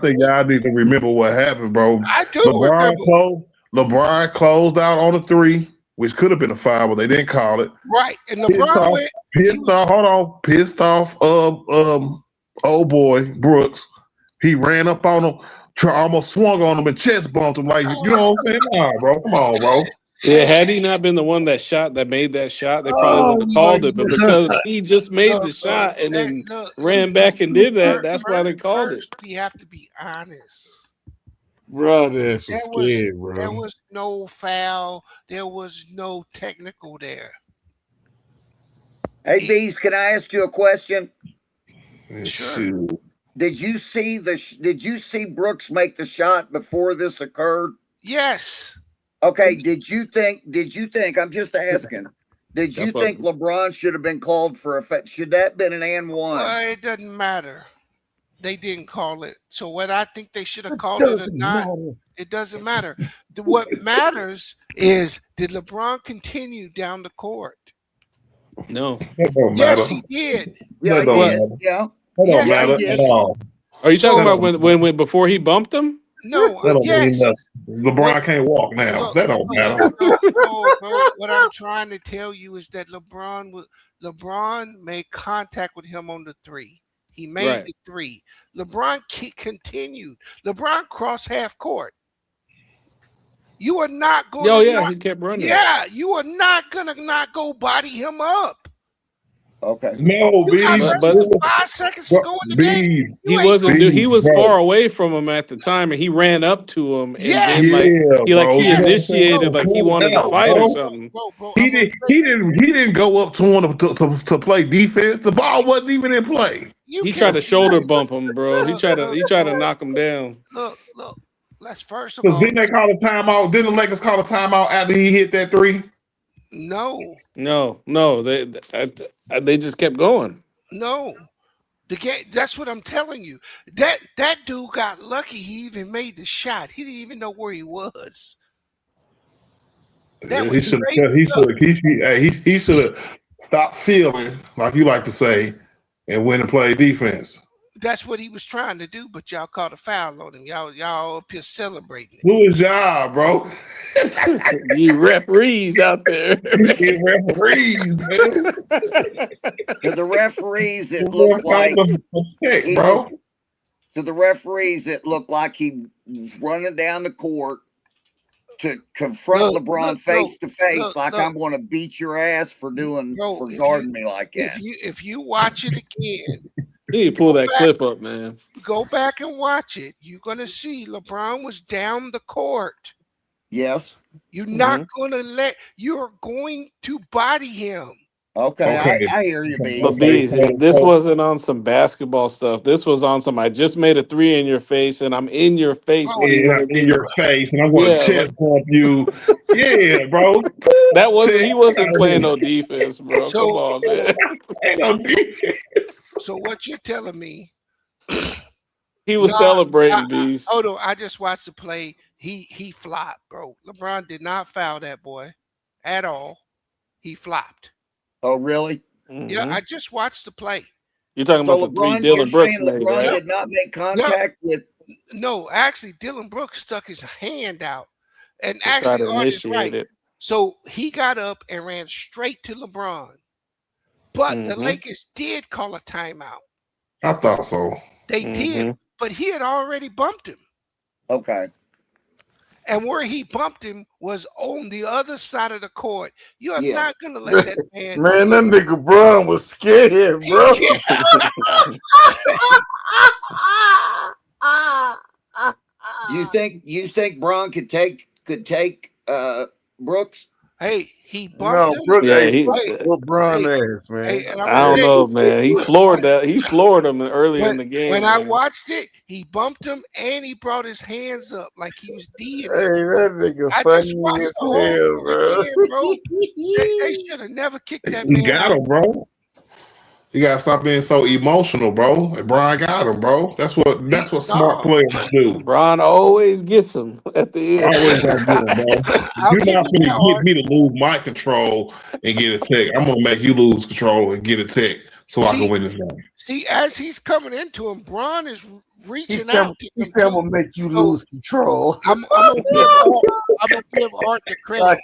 think y'all need to remember what happened, bro. I do remember. LeBron closed out on a three, which could have been a foul, but they didn't call it. Right, and LeBron pissed off old boy Brooks. He ran up on him, almost swung on him and chest bumped him like, you know what I'm saying? Nah, bro, come on, bro. Yeah, had he not been the one that made that shot, they probably would have called it. But because he just made the shot and then ran back and did that, that's why they called it. We have to be honest. Bro, that's scared, bro. There was no foul. There was no technical there. Hey, Bees, can I ask you a question? Sure. Did you see Brooks make the shot before this occurred? Yes. Okay. Did you think? I'm just asking. Did you think LeBron should have been called for a should that have been an and one? Well, it doesn't matter. They didn't call it. So what I think they should have called it or not, it doesn't matter. What matters is, did LeBron continue down the court? No. Yes, he did. Yeah, That don't he did. matter. Yeah. That don't Yes, matter he at did. all. Are you talking about when before he bumped him? No, That don't yes. mean nothing. LeBron can't walk now. Look, That don't matter. no, bro. What I'm trying to tell you is that LeBron made contact with him on the three. He made the three. LeBron continued. LeBron crossed half court. You are not going to he kept running. Yeah, you are not going to not go body him up. Okay. No, You got less but- than 5 seconds to go in the game. He was bro. far away from him at the time, and he ran up to him, and Yes. then bro. he initiated Bro, like he wanted to bro, fight bro. or something. Bro, He didn't go up to him to play defense. The ball wasn't even in play. He tried to shoulder bump him, bro. He tried to knock him down. Look. Let's first of Because all. didn't they call a timeout? Didn't the Lakers call a timeout after he hit that three? No. They just kept going. No. The game, that's what I'm telling you. That dude got lucky he even made the shot. He didn't even know where he was. He should have stopped feeling, like you like to say, and went and played defense. That's what he was trying to do, but y'all caught a foul on him. Y'all up here celebrating it. Who is y'all, bro? You referees out there. You referees, man. To the referees, it looked like bro. To the referees, it looked like he was running down the court to confront LeBron face to face, like I'm going to beat your ass for guarding me like that. If you watch it again. You need to pull that clip up, man. Go back and watch it. You're going to see LeBron was down the court. Yes. You're not going to you're going to body him. Okay. I hear you, B. But B, this wasn't on some basketball stuff. This was on some, I just made a three in your face, and I'm in your face. In your face, and I'm going to chest bump you. Yeah, bro. He wasn't playing no defense, bro. Come on, man. Ain't no defense. So what you're telling me? He was celebrating, Beast. Hold on, I just watched the play. He flopped, bro. LeBron did not foul that boy at all. He flopped. Oh, really? Mm-hmm. Yeah, I just watched the play. You're talking about the three Dylan Brooks made, LeBron right? did not make contact with. No, actually, Dylan Brooks stuck his hand out, and actually, Art right. So he got up and ran straight to LeBron, but the Lakers did call a timeout. I thought so. They did, but he had already bumped him. Okay. And where he bumped him was on the other side of the court. You are not going to let that man. Man, that nigga Bron was scared, bro. You think Bron could take Brooks? Hey, he bumped him. Brooks, what Bron ass, man. Hey, I don't know, man. He floored that. He floored him early in the game. When I watched it, he bumped him and he brought his hands up like he was D'ing. Hey, that nigga funny as hell, bro. They should have never kicked that man. You got him, bro. You gotta stop being so emotional, bro. And Brian got him, bro. That's what smart players do. Bron always gets him at the end. Always gonna get him, bro. You're not gonna get me to lose my control and get a tech. I'm gonna make you lose control and get a tech so I can win this game. See, as he's coming into him, Bron is reaching out. He said, "I'm gonna make you lose control." I'm gonna give Art the credit.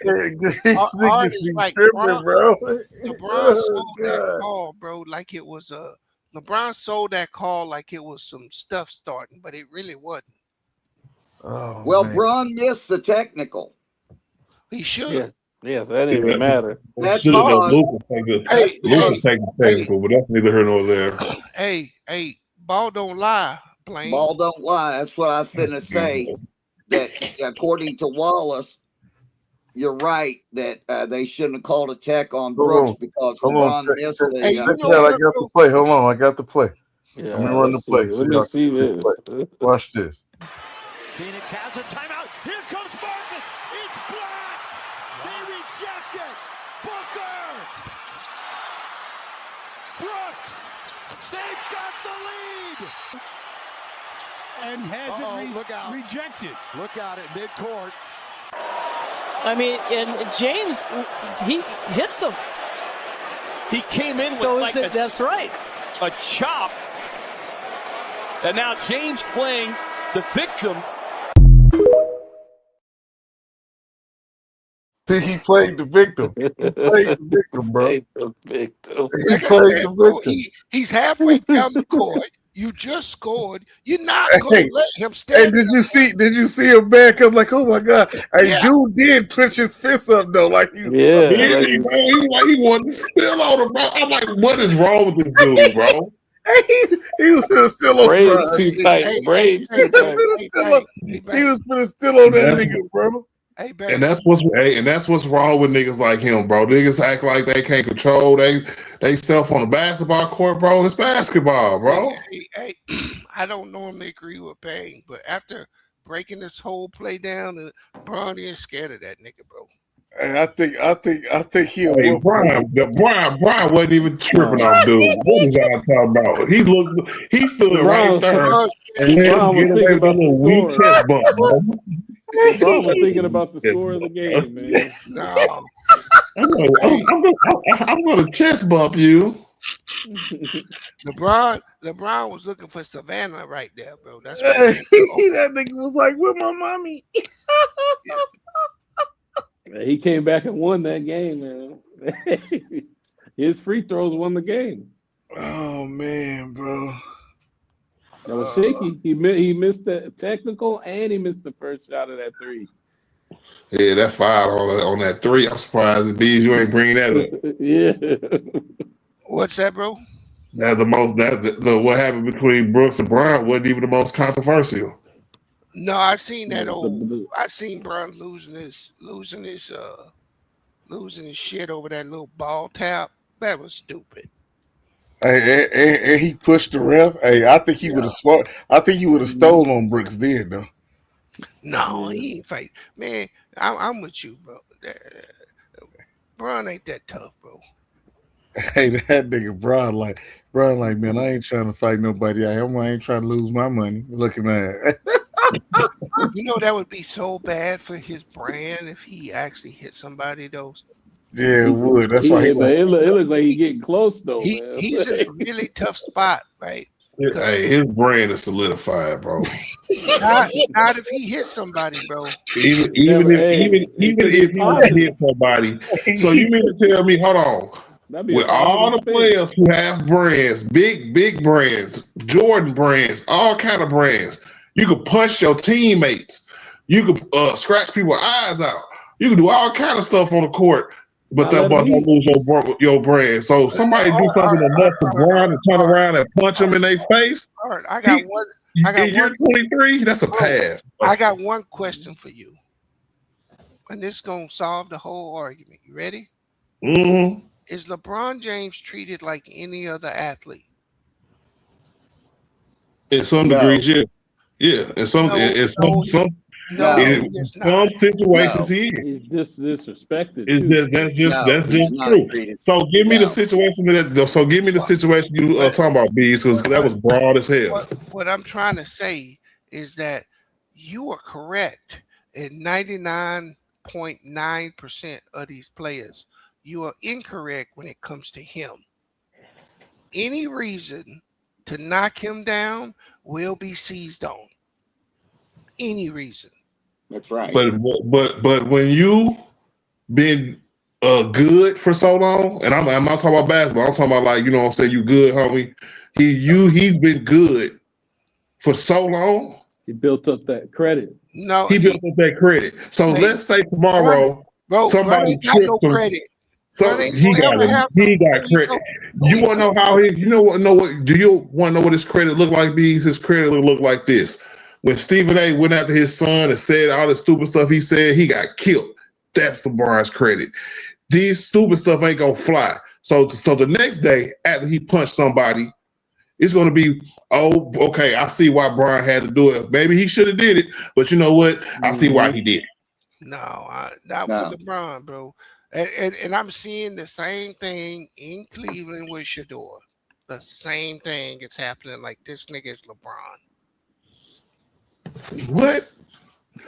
Art is like, bro. LeBron sold that call, bro, like it was LeBron sold that call like it was some stuff starting, but it really wasn't. Oh, well, man. Bron missed the technical. He should. Yeah. Yes, that didn't even matter. That's Luka take the technical, but that's neither here nor there. Hey, ball don't lie, Blaine. Ball don't lie. That's what I was finna say. That according to Wallace, you're right that they shouldn't have called a tech on Brooks because LeBron missed it. I got the play. Hold on, I got the play. Yeah, let me run the play. Let me see this. Watch this. Phoenix has a timeout. Here comes Marcus. It's blocked. They reject it. Booker! Brooks! They've got the lead! And has it rejected. Look out at midcourt. I mean, and James, he hits him. He came in with So that's right. a chop. And now James playing the victim. He played the victim. He played the victim, bro. Played the victim. He played the victim. He's halfway down the court. You just scored. You're not going to let him stand. Hey, did you see him back up like, oh my God? Hey, dude did push his fist up though, like he he wanted to steal on him, bro. I'm like, what is wrong with this dude, bro? he was still on braids too tight. Braids too tight. He was still on that nigga, bro. Hey, and that's what's wrong with niggas like him, bro. Niggas act like they can't control they self on the basketball court, bro. It's basketball, bro. Hey, I don't normally agree with Bang, but after breaking this whole play down, Bron is scared of that nigga, bro. And I think he'll. Hey, Brian wasn't even tripping on dude. What is y'all talking about? He stood right there and Brian was thinking about the weak chest bump, bro. Bro was thinking about the score of the game, man. No. I'm gonna chest bump you. LeBron was looking for Savannah right there, bro. That's what that nigga was like, "Where my mommy?" He came back and won that game, man. His free throws won the game. Oh man, bro. That was shaky. He missed the technical and he missed the first shot of that three. Yeah, that foul on that three. I'm surprised that Bees you ain't bringing that up. Yeah. What's that, bro? That's what happened between Brooks and Bryant wasn't even the most controversial. No, I seen that I seen Bron losing his shit over that little ball tap. That was stupid. And he pushed the ref. Hey, I think he would have smart. I think he would have stole on Brooks then, though. No, he ain't fight. Man, I'm with you, bro. Bron ain't that tough, bro. Hey, that nigga Bron like, man, I ain't trying to fight nobody. I ain't trying to lose my money. Looking at You know that would be so bad for his brand if he actually hit somebody, though. Yeah, it would. That's why it looks like he's getting close, though. He's in a really tough spot, right? Hey, his brand is solidified, bro. Not if he hits somebody, bro. Even if he hit somebody. So you mean to tell me, hold on, with all the players who have brands, big brands, Jordan brands, all kind of brands, you could punch your teammates, you could scratch people's eyes out, you can do all kind of stuff on the court. But that boy don't lose your brand. So somebody do something enough to grind and turn around and punch them in their face. All right, I got one. You're 23. That's a pass. I got one question for you, and this is gonna solve the whole argument. You ready? Mm-hmm. Is LeBron James treated like any other athlete? In some degrees, yeah. Yeah. In some situations, he's just disrespected. That's just true. So give me the situation So give me the situation you talking about, Bees, because that was broad as hell. What I'm trying to say is that you are correct in 99.9% of these players. You are incorrect when it comes to him. Any reason to knock him down will be seized on. Any reason. That's right. But when you been good for so long, and I'm not talking about basketball, I'm talking about, like, you know what I'm saying, you good, homie. He's been good for so long. He built up that credit. No, he built up that credit. So let's say tomorrow somebody tripped him. Credit. So he got credit. You want to know how do you want to know what his credit look like, Bees? His credit look like this. When Stephen A went after his son and said all the stupid stuff he said, he got killed. That's LeBron's credit. These stupid stuff ain't gonna fly. So the next day after he punched somebody, it's gonna be, oh, okay, I see why Brian had to do it. Maybe he should have did it, but you know what? I see why he did it. No, not for LeBron, bro. And I'm seeing the same thing in Cleveland with Shador. The same thing is happening. Like this nigga is LeBron. What?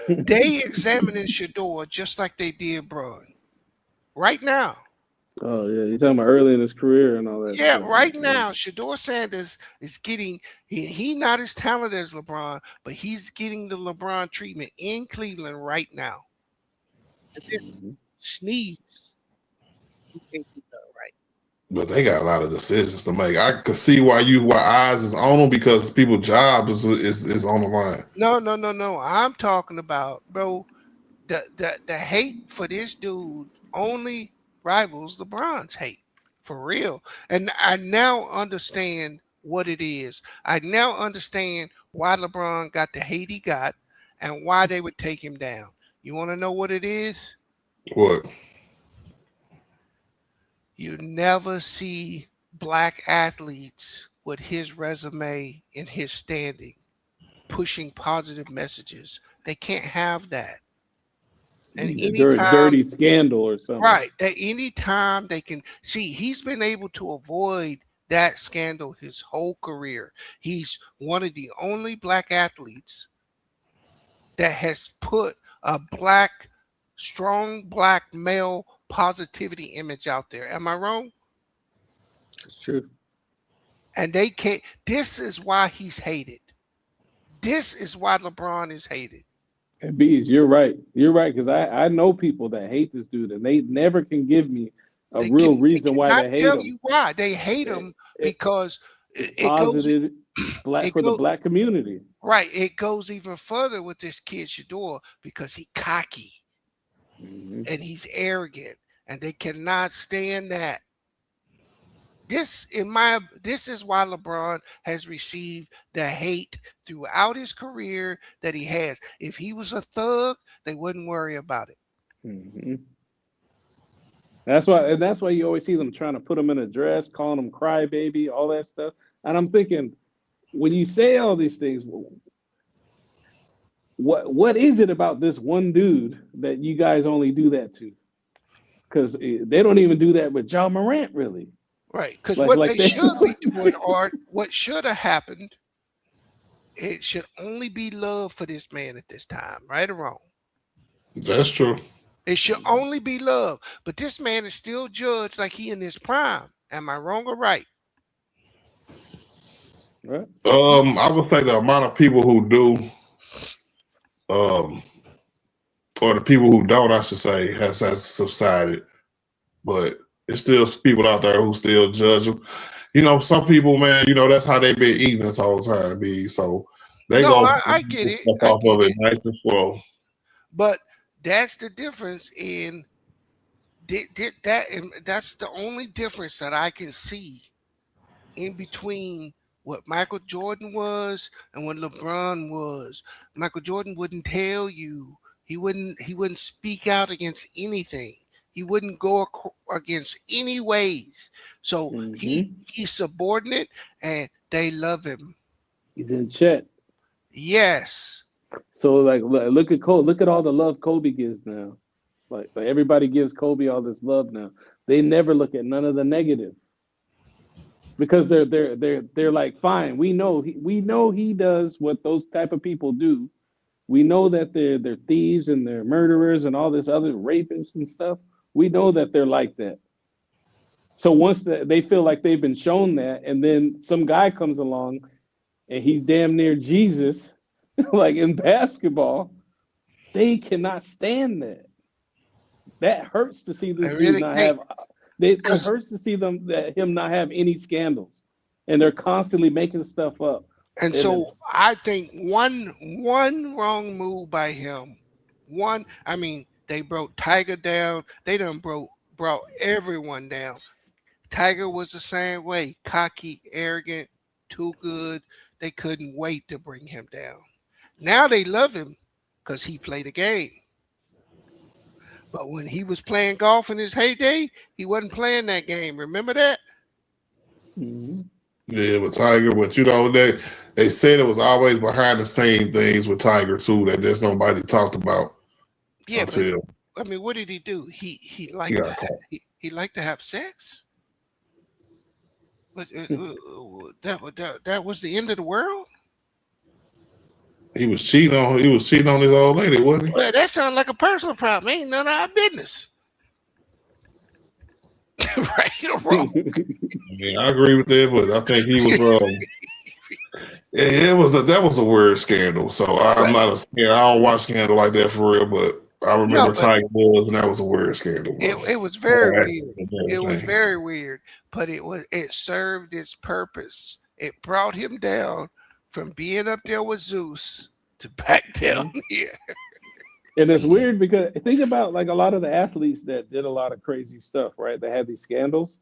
They examining Shador just like they did Bron. Right now. Oh yeah, you're talking about early in his career and all that. Yeah, stuff. right now, Shador Sanders is getting he not as talented as LeBron, but he's getting the LeBron treatment in Cleveland right now. Sneeze. He can't do that right. But they got a lot of decisions to make. I could see why eyes is on them because people's job is on the line. No. I'm talking about, bro, the hate for this dude only rivals LeBron's hate. For real. And I now understand what it is. I now understand why LeBron got the hate he got and why they would take him down. You want to know what it is? What? You never see black athletes with his resume and his standing pushing positive messages. They can't have that. And dirty scandal or something. Right. That anytime they can see, he's been able to avoid that scandal his whole career. He's one of the only black athletes that has put a strong black male positivity image out there. Am I wrong? It's true. And they can't. This is why he's hated. This is why LeBron is hated. And Bees, you're right. You're right, because I know people that hate this dude, and they never can give me a real reason why they hate him. Tell you why they hate him because it positive goes for the black community. Right. It goes even further with this kid Shador because he's cocky and he's arrogant, and they cannot stand that. This is why LeBron has received the hate throughout his career that he has. If he was a thug, they wouldn't worry about it. Mm-hmm. That's why you always see them trying to put him in a dress, calling him crybaby, all that stuff. And I'm thinking, when you say all these things, what is it about this one dude that you guys only do that to? Because they don't even do that with Ja Morant, really. Right, because what they should be doing, Art, what should have happened, it should only be love for this man at this time, right or wrong? That's true. It should only be love. But this man is still judged like he in his prime. Am I wrong or right? Right. I would say the amount of people who do, or the people who don't, I should say, has subsided. But there's still people out there who still judge them. You know, some people, man, you know, that's how they been eating this whole time, B. So they I get it. Off of it nice and slow. But that's the difference in that. And that's the only difference that I can see in between what Michael Jordan was and what LeBron was. Michael Jordan wouldn't tell you. He wouldn't speak out against anything. He wouldn't go against any ways. So he's subordinate, and they love him. He's in check. Yes. So look at Kobe. Look at all the love Kobe gives now. Like everybody gives Kobe all this love now. They never look at none of the negative because they're like, fine. We know he does what those type of people do. We know that they're thieves and they're murderers and all this other rapists and stuff. We know that they're like that. So once they feel like they've been shown that, and then some guy comes along and he's damn near Jesus, like in basketball, they cannot stand that. That hurts to see this dude not have. It hurts to see him not have any scandals, and they're constantly making stuff up. And so I think one wrong move by him. They broke Tiger down. They done brought everyone down. Tiger was the same way. Cocky, arrogant, too good. They couldn't wait to bring him down. Now they love him because he played a game. But when he was playing golf in his heyday, he wasn't playing that game. Remember that? Mm-hmm. Yeah, with Tiger, but you know, they said it was always behind the scenes things with Tiger too that there's nobody talked about. Yeah, I mean, what did he do? He liked He to got caught. he liked to have sex. But that was the end of the world. He was cheating on his old lady, wasn't he? Well, that sounds like a personal problem. Ain't none of our business. Right or wrong? Yeah, I agree with that, but I think he was. That was a weird scandal. So I'm not a. I don't watch scandal like that for real, but I remember Tiger Woods, and that was a weird scandal. It was very weird. It was very weird, but it served its purpose. It brought him down from being up there with Zeus to back down here. And it's weird because think about like a lot of the athletes that did a lot of crazy stuff, right? They had these scandals.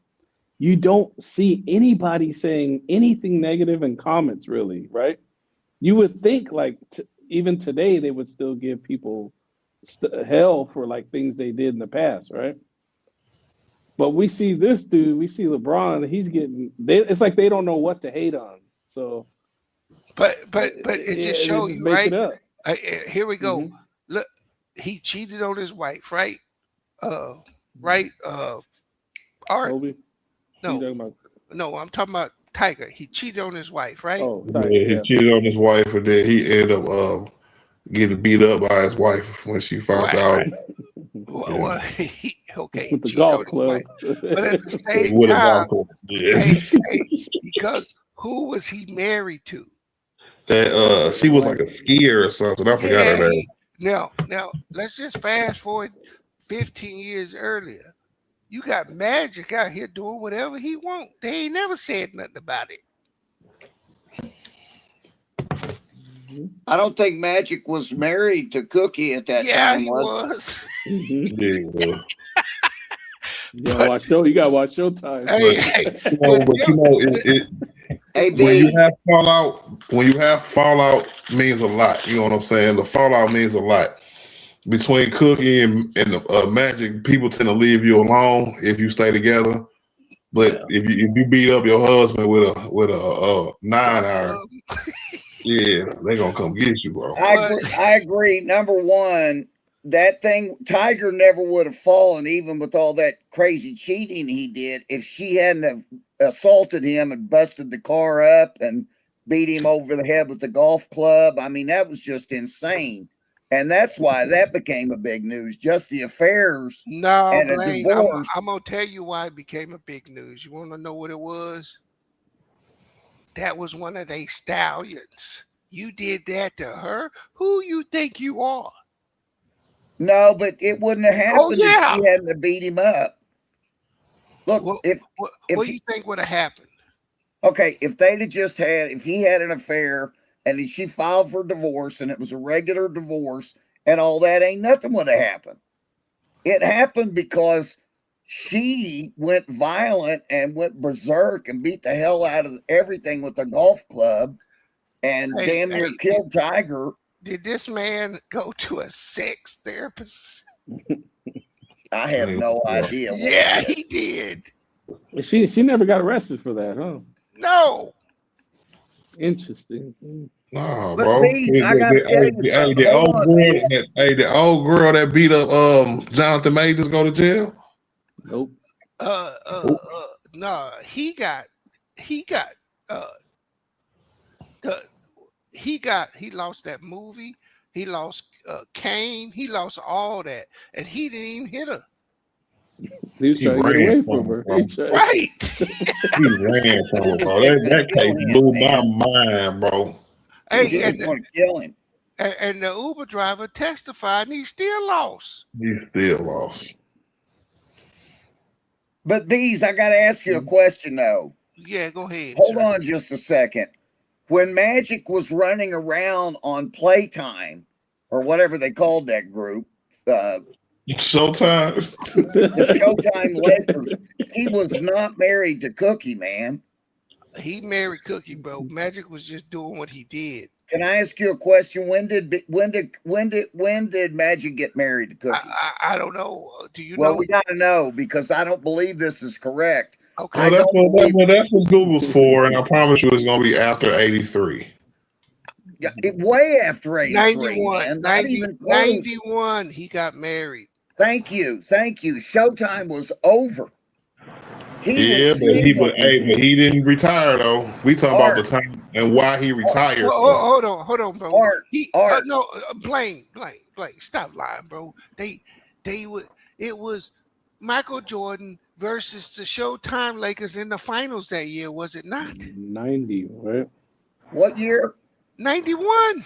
You don't see anybody saying anything negative in comments, really, right? You would think like even today they would still give people hell for like things they did in the past, right? But we see this dude, we see LeBron, he's getting. It's like they don't know what to hate on. So, but it just shows you, right? Here we go. Mm-hmm. Look, he cheated on his wife, right? Right? Art. No, I'm talking about Tiger. He cheated on his wife, right? Oh, he cheated on his wife, and then he ended up getting beat up by his wife when she found out. Right. Well, okay, with the golf club, but at the same time, because who was he married to? That she was like a skier or something. I forgot her name. Now, let's just fast forward 15 years earlier. You got Magic out here doing whatever he want. They ain't never said nothing about it. I don't think Magic was married to Cookie at that time. Yeah, he was. You gotta watch Showtime. When you have fallout means a lot. You know what I'm saying? The fallout means a lot. Between Cookie and Magic, people tend to leave you alone if you stay together. But if you beat up your husband with a 9-iron, yeah, they gonna come get you, bro. I agree. Number one, that thing, Tiger never would have fallen, even with all that crazy cheating he did, if she hadn't assaulted him and busted the car up and beat him over the head with the golf club. I mean, that was just insane. And that's why that became a big news. Just the affairs. No, and Blaine, a divorce. I'm going to tell you why it became a big news. You want to know what it was? That was one of they stallions. You did that to her? Who you think you are? No, but it wouldn't have happened if she hadn't beat him up. Look, what do you think would have happened? Okay, if he had an affair and she filed for divorce and it was a regular divorce and all that, ain't nothing would have happened. It happened because she went violent and went berserk and beat the hell out of everything with the golf club and damn near killed Tiger. Did this man go to a sex therapist? I have no idea. Yeah, he did. She never got arrested for that, huh? No. Interesting. Nah, bro. The old girl that beat up Jonathan Majors go to jail? Nope. No, he lost that movie. He lost Kane. He lost all that, and he didn't even hit her. He was trying to get away from her. Right. He ran from her, bro. That case blew my mind, bro. Hey, and want to kill him. And the Uber driver testified, and he still lost. But Bees, I got to ask you a question, though. Yeah, go ahead. Hold on just a second. When Magic was running around on Playtime, or whatever they called that group, Showtime. The Showtime Lakers, he was not married to Cookie, man. He married Cookie, bro. Magic was just doing what he did. Can I ask you a question? When did Magic get married to Cookie? I don't know. Do you know? Well, we got to know because I don't believe this is correct. Okay. Well, that's what Google's for, and I promise you it's going to be after 83. Yeah, way after 83. 91. 91, he got married. Thank you. Showtime was over. But he didn't retire though. We talking about the time and why he retired. Hold on, bro. Art. No, Blaine, stop lying, bro. It was Michael Jordan versus the Showtime Lakers in the finals that year, was it not? 90, right? What year? 91.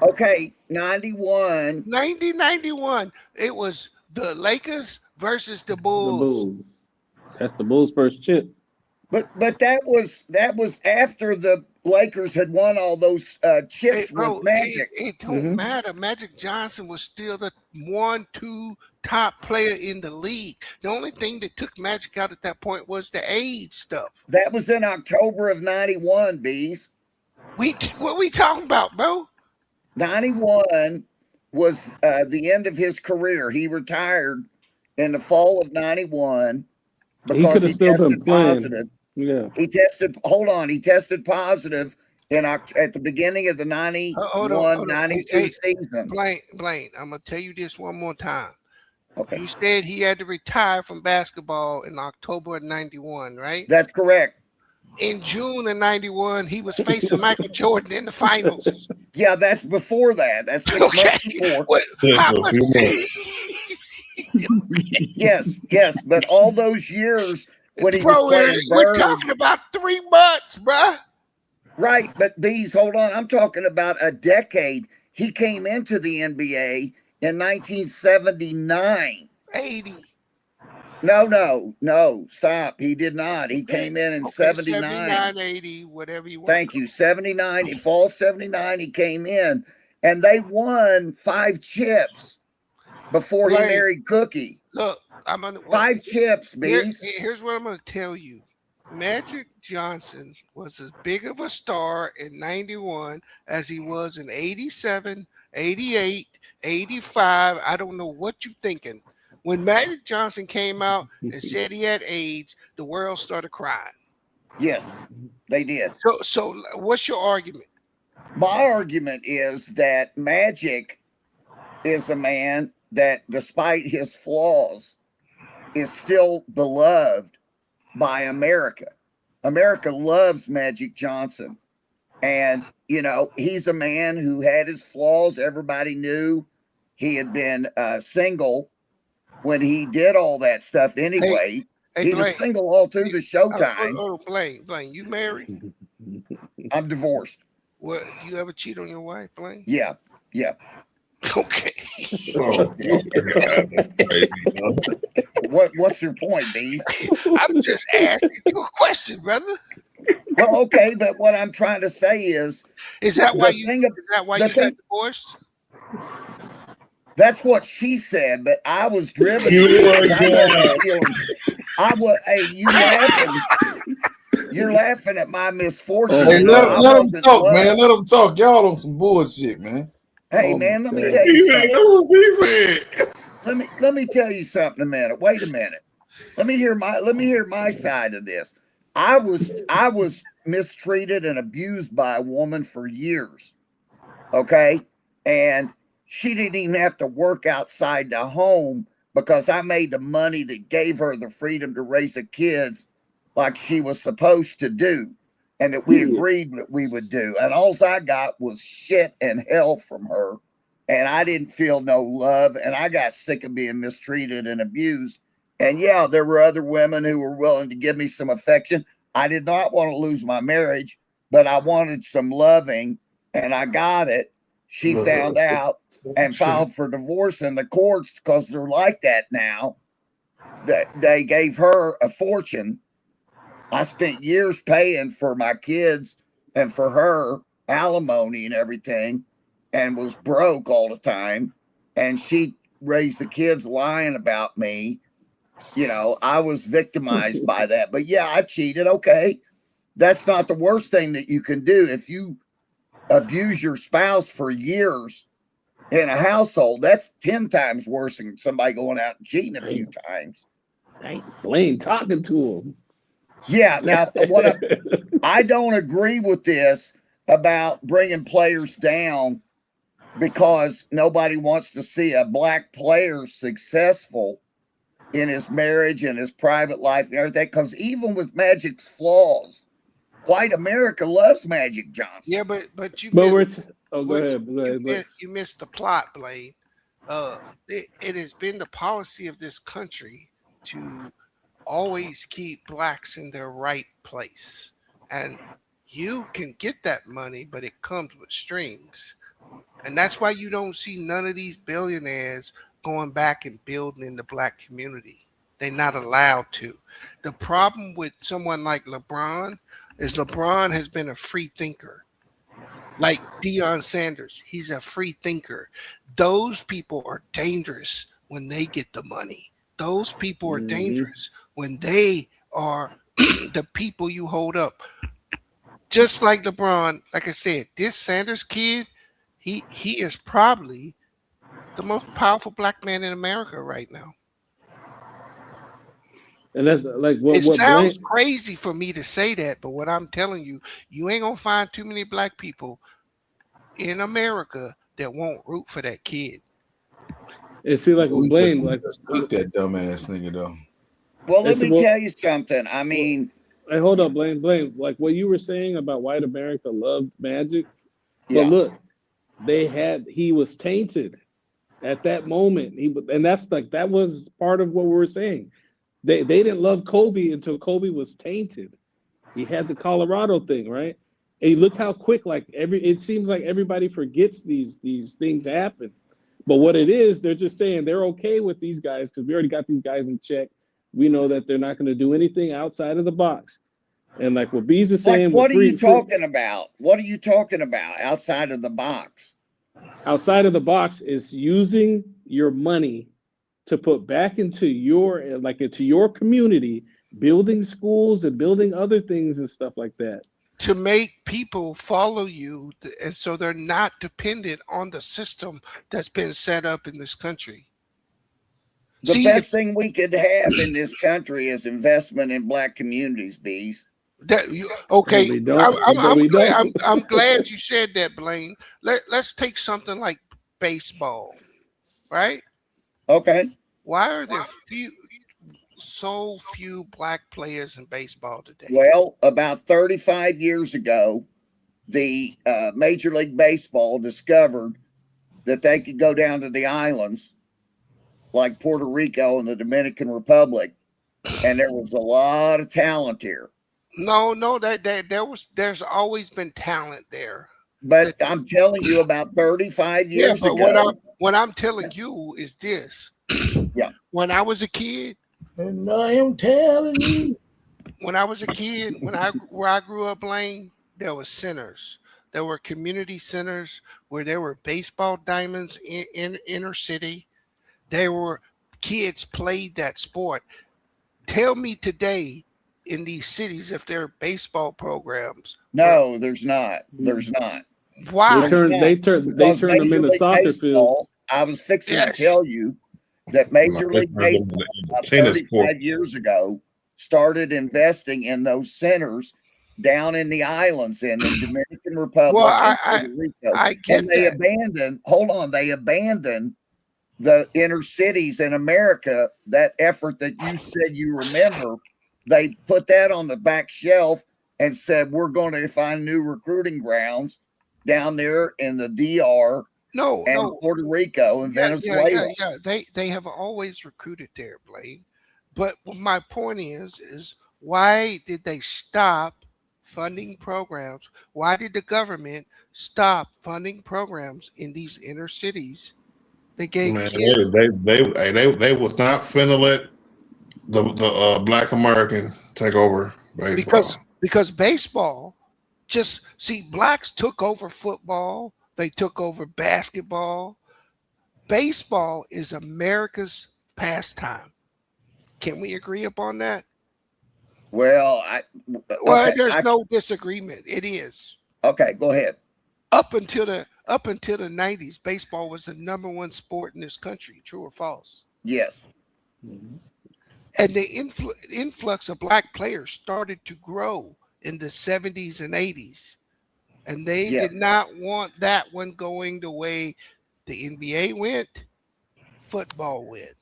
Okay, 91. 91. It was the Lakers versus the Bulls. That's the Bulls' first chip. But that was after the Lakers had won all those chips with Magic. It don't matter. Magic Johnson was still the 1-2 top player in the league. The only thing that took Magic out at that point was the age stuff. That was in October of 91, Bees. What we talking about, bro? 91 was the end of his career. He retired in the fall of 91 because he tested positive. Yeah. He tested positive at the beginning of the 91-92 season. Blaine, I'm going to tell you this one more time. Okay. You said he had to retire from basketball in October of 91, right? That's correct. In June of 91, he was facing Michael Jordan in the finals. Yeah, that's before that. That's 6 months before. How much Yes, but all those years when he was playing we're talking about 3 months, bruh. Right, but Bees, hold on. I'm talking about a decade. He came into the NBA in 1979. 80. No, stop. He did not. He came in 79. 79, 80, whatever you want. Thank you. 79. In fall 79, he came in, and they won 5 chips before he married Cookie. Look, I'm gonna 5 chips, Bees. Here's what I'm gonna tell you. Magic Johnson was as big of a star in 91 as he was in 87, 88, 85. I don't know what you're thinking. When Magic Johnson came out and said he had AIDS, the world started crying. Yes, they did. So what's your argument? My argument is that Magic is a man that, despite his flaws, is still beloved by America. America loves Magic Johnson. And, he's a man who had his flaws. Everybody knew he had been single when he did all that stuff anyway. He was single all through the Showtime. Blaine, you married? I'm divorced. What? Do you ever cheat on your wife, Blaine? Yeah. Okay. What's your point, B? I'm just asking you a question, brother. Well, okay, but what I'm trying to say is that why you got divorced? That's what she said, but I was driven. You're laughing at my misfortune. Hey, let them talk, man. Let them talk. Y'all on some bullshit, man. Hey, man, let me tell you something. Let me tell you something a minute. Wait a minute. Let me hear my side of this. I was mistreated and abused by a woman for years. Okay? And she didn't even have to work outside the home because I made the money that gave her the freedom to raise the kids like she was supposed to do, and that we agreed that we would do. And all I got was shit and hell from her, and I didn't feel no love, and I got sick of being mistreated and abused. And yeah, there were other women who were willing to give me some affection. I did not want to lose my marriage, but I wanted some loving, and I got it. She found out and filed for divorce in the courts because they're like that now. They gave her a fortune. I spent years paying for my kids and for her alimony and everything, and was broke all the time. And she raised the kids lying about me. I was victimized by that. But yeah, I cheated. Okay. That's not the worst thing that you can do. If you abuse your spouse for years in a household, that's 10 times worse than somebody going out and cheating a few times. Blaine talking to him. Yeah. Now, I don't agree with this about bringing players down because nobody wants to see a black player successful in his marriage and his private life and everything. Because even with Magic's flaws, white America loves Magic Johnson. Yeah, but you But missed, go ahead. you missed the plot, Blade. It has been the policy of this country to always keep blacks in their right place. And you can get that money, but it comes with strings. And that's why you don't see none of these billionaires going back and building in the black community. They're not allowed to. The problem with someone like LeBron is LeBron has been a free thinker. Like Deion Sanders, he's a free thinker. Those people are dangerous when they get the money. Those people are dangerous when they are the people you hold up. Just like LeBron, like I said, this Sanders kid, he is probably the most powerful black man in America right now. And that's like what sounds crazy for me to say that, but what I'm telling you, you ain't gonna find too many black people in America that won't root for that kid. And see, like Blaine, like pick that dumbass nigga though. Well, let me tell you something. I mean, hey, hold up, Blaine. Like what you were saying about white America loved Magic, but look, he was tainted at that moment. And that's like that was part of what we were saying. They didn't love Kobe until Kobe was tainted. He had the Colorado thing, right? And look how quick, it seems like everybody forgets these things happen. But what it is, they're just saying they're okay with these guys because we already got these guys in check. We know that they're not going to do anything outside of the box. And like what Bees is saying, what are you talking about? What are you talking about outside of the box? Outside of the box is using your money to put back into your community, building schools and building other things and stuff like that. To make people follow you, and so they're not dependent on the system that's been set up in this country. The best thing we could have in this country is investment in black communities, Bees. Okay, I'm glad you said that, Blaine. Let's take something like baseball, right? Okay. Why are there so few black players in baseball today? Well, about 35 years ago, the Major League Baseball discovered that they could go down to the islands like Puerto Rico and the Dominican Republic, and there was a lot of talent here. No, there's always been talent there. But I'm telling you, about 35 years ago. What I'm telling you is this. Yeah. When I was a kid, and I am telling you. When I was a kid, where I grew up, Blaine, there were centers. There were community centers where there were baseball diamonds in inner city. There were kids played that sport. Tell me today in these cities if there are baseball programs. No, there's not. There's not. Why? They turn them into soccer fields. I was fixing to tell you that Major League Baseball about 35 years ago started investing in those centers down in the islands in the Dominican Republic. Well, and Puerto Rico. I get and they that. abandoned the inner cities in America. That effort that you said you remember, they put that on the back shelf and said, we're going to find new recruiting grounds down there in the DR. Puerto Rico and Venezuela. They have always recruited there, Blaine. But my point is why did they stop funding programs? Why did the government stop funding programs in these inner cities? They gave kids. They was not finna let the Black American take over baseball. Because baseball, blacks took over football. They took over basketball. Baseball is America's pastime. Can we agree upon that? Well, there's no disagreement. It is. Okay, go ahead. Up until the 90s, baseball was the number one sport in this country. True or false? Yes. And the influx of black players started to grow in the 70s and 80s. And they Yeah. did not want that one going the way the NBA went, football went.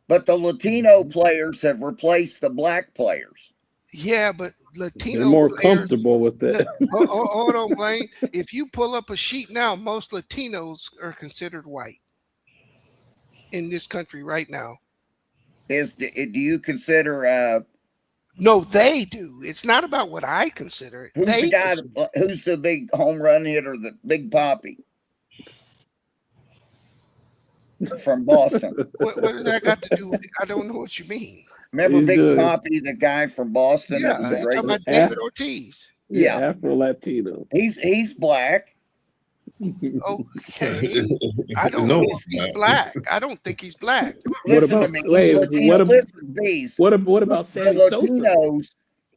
But the Latino players have replaced the black players. Yeah, but They're Latino more players, comfortable with it. hold on, Blaine. If you pull up a sheet now, most Latinos are considered white in this country right now. Do you consider No, they do. It's not about what I consider it. who's They the guy? consider it. Who's the big home run hitter? The Big Poppy from Boston. What does that got to do with it? I don't know what you mean. Remember He's Big good. Poppy, the guy from Boston? Yeah, That was a you're great. talking about David Ortiz. Yeah. Afro Latino. He's black. Okay. I don't No, know if he's black. I don't think he's black. What Listen about to me. wait, Latino, what, listen, these. what about Sammy Sosa?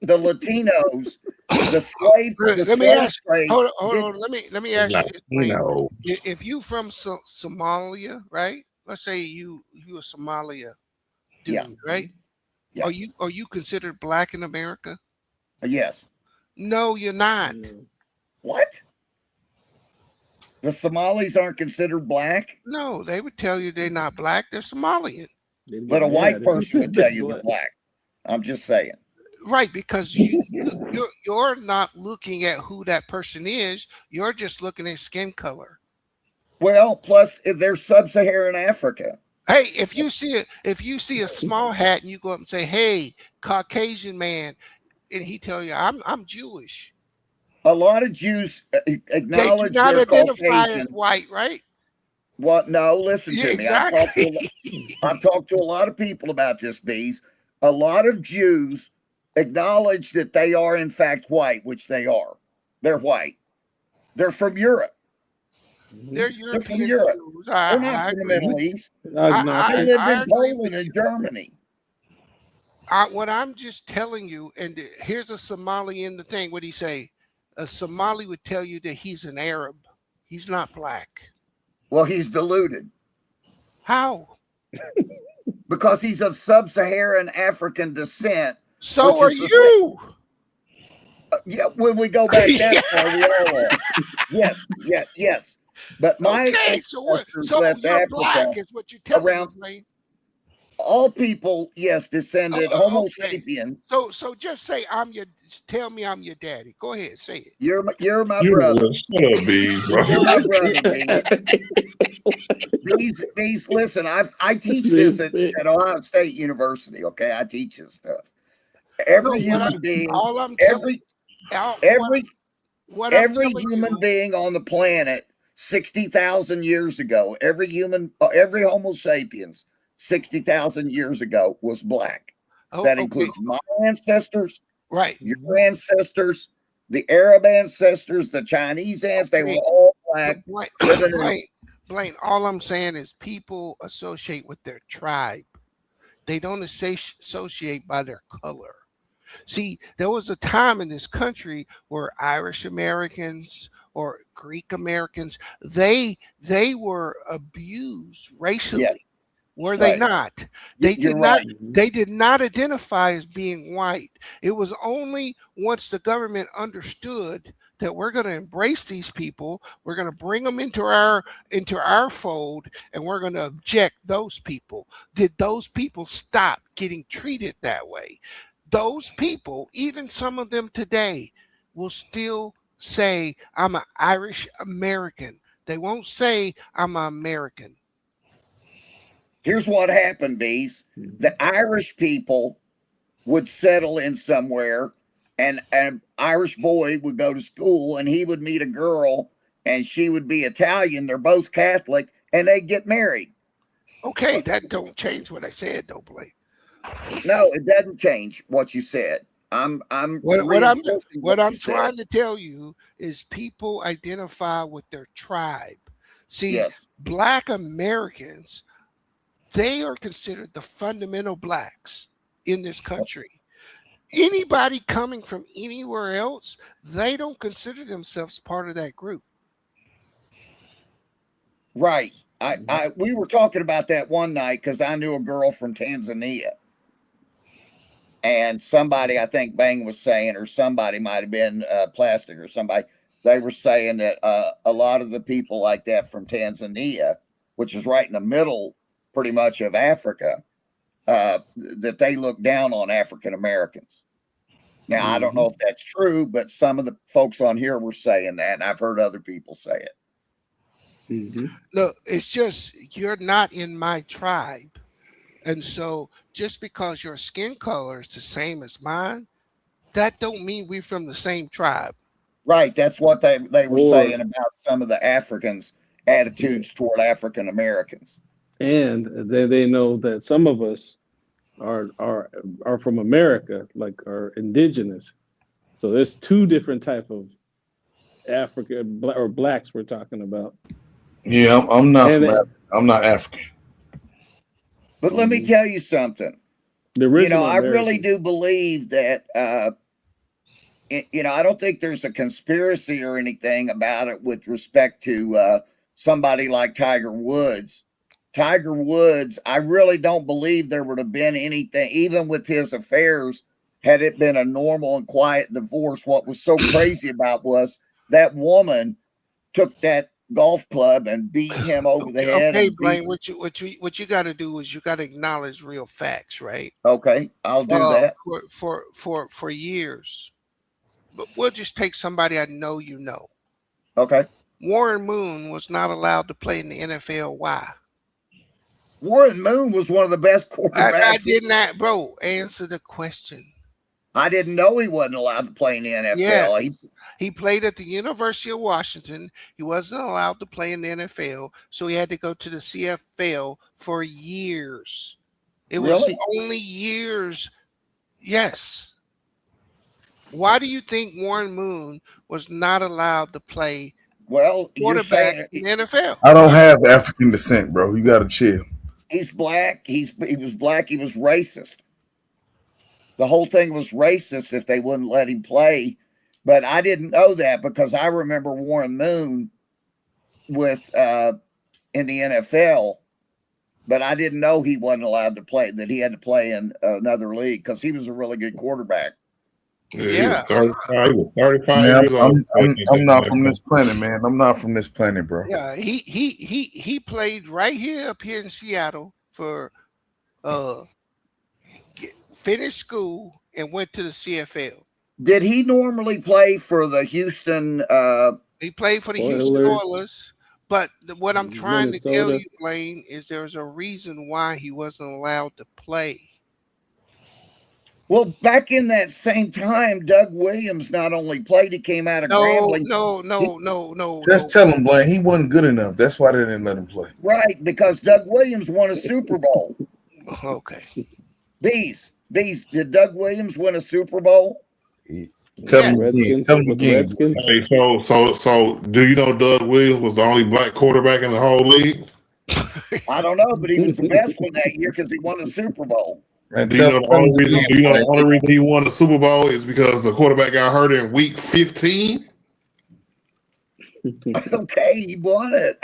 The Latinos, the slave. Let me ask. Trade, Hold on. Let me ask you this, Blaine. no. If you from Somalia, right? Let's say you a Somalia dude, Yeah. right? Yeah. Are you considered black in America? Yes. No, you're not. What? The Somalis aren't considered black? No, they would tell you they're not black. They're Somalian. But a white person would tell you they're black. I'm just saying. Right, because you're not looking at who that person is. You're just looking at skin color. Well, plus if they're sub-Saharan Africa. Hey, if you see a small hat and you go up and say, "Hey, Caucasian man," and he tell you, "I'm Jewish." A lot of Jews acknowledge they do not they're identify Caucasian. as white, right? What? No, listen to me. Exactly. I've talked to a lot of people about this, Bees. A lot of Jews acknowledge that they are in fact white, which they are. They're white. They're from Europe. They're They're from European Europe. Jews. They're not from the Middle East. I lived in agree Poland with and you. Germany. What I'm just telling you, and here's a Somali in the thing. What he say? A Somali would tell you that he's an Arab. He's not black. Well, he's deluded How? because he's of sub-Saharan African descent. So are you. Yeah, when we go back that far, we all are. Yes. But my Okay, so what? So left you're Africa black is what you're telling around me, Blaine. all people, yes, descended Homo Okay. sapien. So just say tell me I'm your daddy. Go ahead, say it. You're my brother. Shut up, B, bro. You're my brother, These listen, I teach this at Ohio State University. Okay, I teach this stuff. Every human being, every human being on the planet 60,000 years ago, every Homo sapiens 60,000 years ago was black. That includes my ancestors, right? Your ancestors, the Arab ancestors, the Chinese ancestors. They were all black. Blaine, all I'm saying is people associate with their tribe. They don't associate by their color. See, there was a time in this country where Irish Americans or Greek Americans, they were abused racially. Yes. Were they not? They did not. They did not identify as being white. It was only once the government understood that we're going to embrace these people, we're going to bring them into our fold, and we're going to object those people. Did those people stop getting treated that way? Those people, even some of them today, will still say, "I'm an Irish American." They won't say, "I'm an American." Here's what happened, Bees. The Irish people would settle in somewhere, and an Irish boy would go to school, and he would meet a girl, and she would be Italian. They're both Catholic, and they'd get married. Okay, that don't change what I said, though, Blake. No, it doesn't change what you said. What I'm trying to tell you is people identify with their tribe. See, yes. Black Americans, they are considered the fundamental blacks in this country. Anybody coming from anywhere else, they don't consider themselves part of that group. Right. We were talking about that one night because I knew a girl from Tanzania. And somebody, I think Bang was saying, or somebody might have been Plastic or somebody, they were saying that a lot of the people like that from Tanzania, which is right in the middle pretty much of Africa, that they look down on African Americans. Now, I don't know if that's true, but some of the folks on here were saying that, and I've heard other people say it. Look, it's just you're not in my tribe. And so just because your skin color is the same as mine, that don't mean we're from the same tribe. Right. That's what they were saying about some of the Africans' attitudes toward African Americans. And they know that some of us are from America, like are indigenous. So there's two different type of African or blacks we're talking about. Yeah, I'm not African. But let me tell you something. I really do believe that, I don't think there's a conspiracy or anything about it with respect to somebody like Tiger Woods. Tiger Woods, I really don't believe there would have been anything, even with his affairs, had it been a normal and quiet divorce. What was so crazy about was that woman took that golf club and beat him over the head. Okay, Blaine, what you got to do is you got to acknowledge real facts, right? Okay, I'll do that. For years, but we'll just take somebody I know you know. Okay. Warren Moon was not allowed to play in the NFL. Why? Warren Moon was one of the best quarterbacks. I did not, bro. Answer the question. I didn't know he wasn't allowed to play in the NFL. Yeah, he played at the University of Washington. He wasn't allowed to play in the NFL, so he had to go to the CFL for years. It was only years. Yes. Why do you think Warren Moon was not allowed to play quarterback in the NFL? I don't have African descent, bro. You got to chill. He's black. He was black. He was racist. The whole thing was racist if they wouldn't let him play. But I didn't know that because I remember Warren Moon with in the NFL, but I didn't know he wasn't allowed to play, that he had to play in another league because he was a really good quarterback. Yeah. He was 35 man, years old. I'm not from this planet, man. I'm not from this planet, bro. Yeah, he played right here up here in Seattle for finished school and went to the CFL. Did he normally play for the Houston? He played for the Houston Oilers. But what I'm trying to tell you, Blaine, is there's a reason why he wasn't allowed to play. Well, back in that same time, Doug Williams not only played, he came out of Grambling. No. Just tell him, Blaine, he wasn't good enough. That's why they didn't let him play. Right, because Doug Williams won a Super Bowl. Okay. Did Doug Williams win a Super Bowl? Tell him again. Hey, so do you know Doug Williams was the only black quarterback in the whole league? I don't know, but he was the best one that year because he won the Super Bowl. And do you know the only reason he won the Super Bowl is because the quarterback got hurt in week 15? Okay, he won it.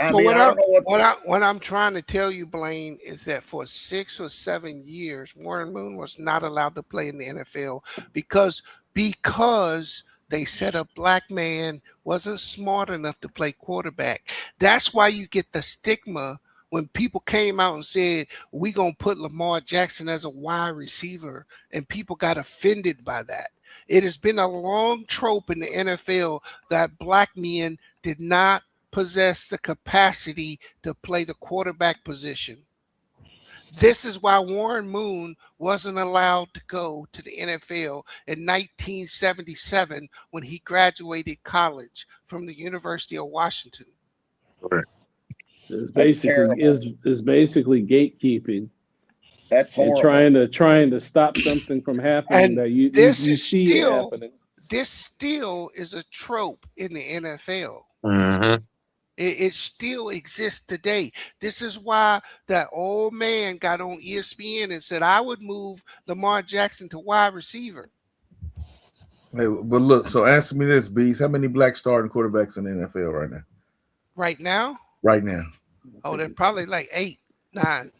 What I'm trying to tell you, Blaine, is that for 6 or 7 years, Warren Moon was not allowed to play in the NFL because they said a black man wasn't smart enough to play quarterback. That's why you get the stigma when people came out and said, we going to put Lamar Jackson as a wide receiver, and people got offended by that. It has been a long trope in the NFL that black men did not possess the capacity to play the quarterback position. This is why Warren Moon wasn't allowed to go to the NFL in 1977 when he graduated college from the University of Washington. Right. It's basically gatekeeping. That's horrible. And trying to stop something from happening And that you see happening. This still is a trope in the NFL. Mm-hmm. It still exists today. This is why that old man got on ESPN and said, I would move Lamar Jackson to wide receiver. Hey, but look, so answer me this, Bees. How many black starting quarterbacks in the NFL right now? Right now? Right now. Oh, they're probably like 8, 9.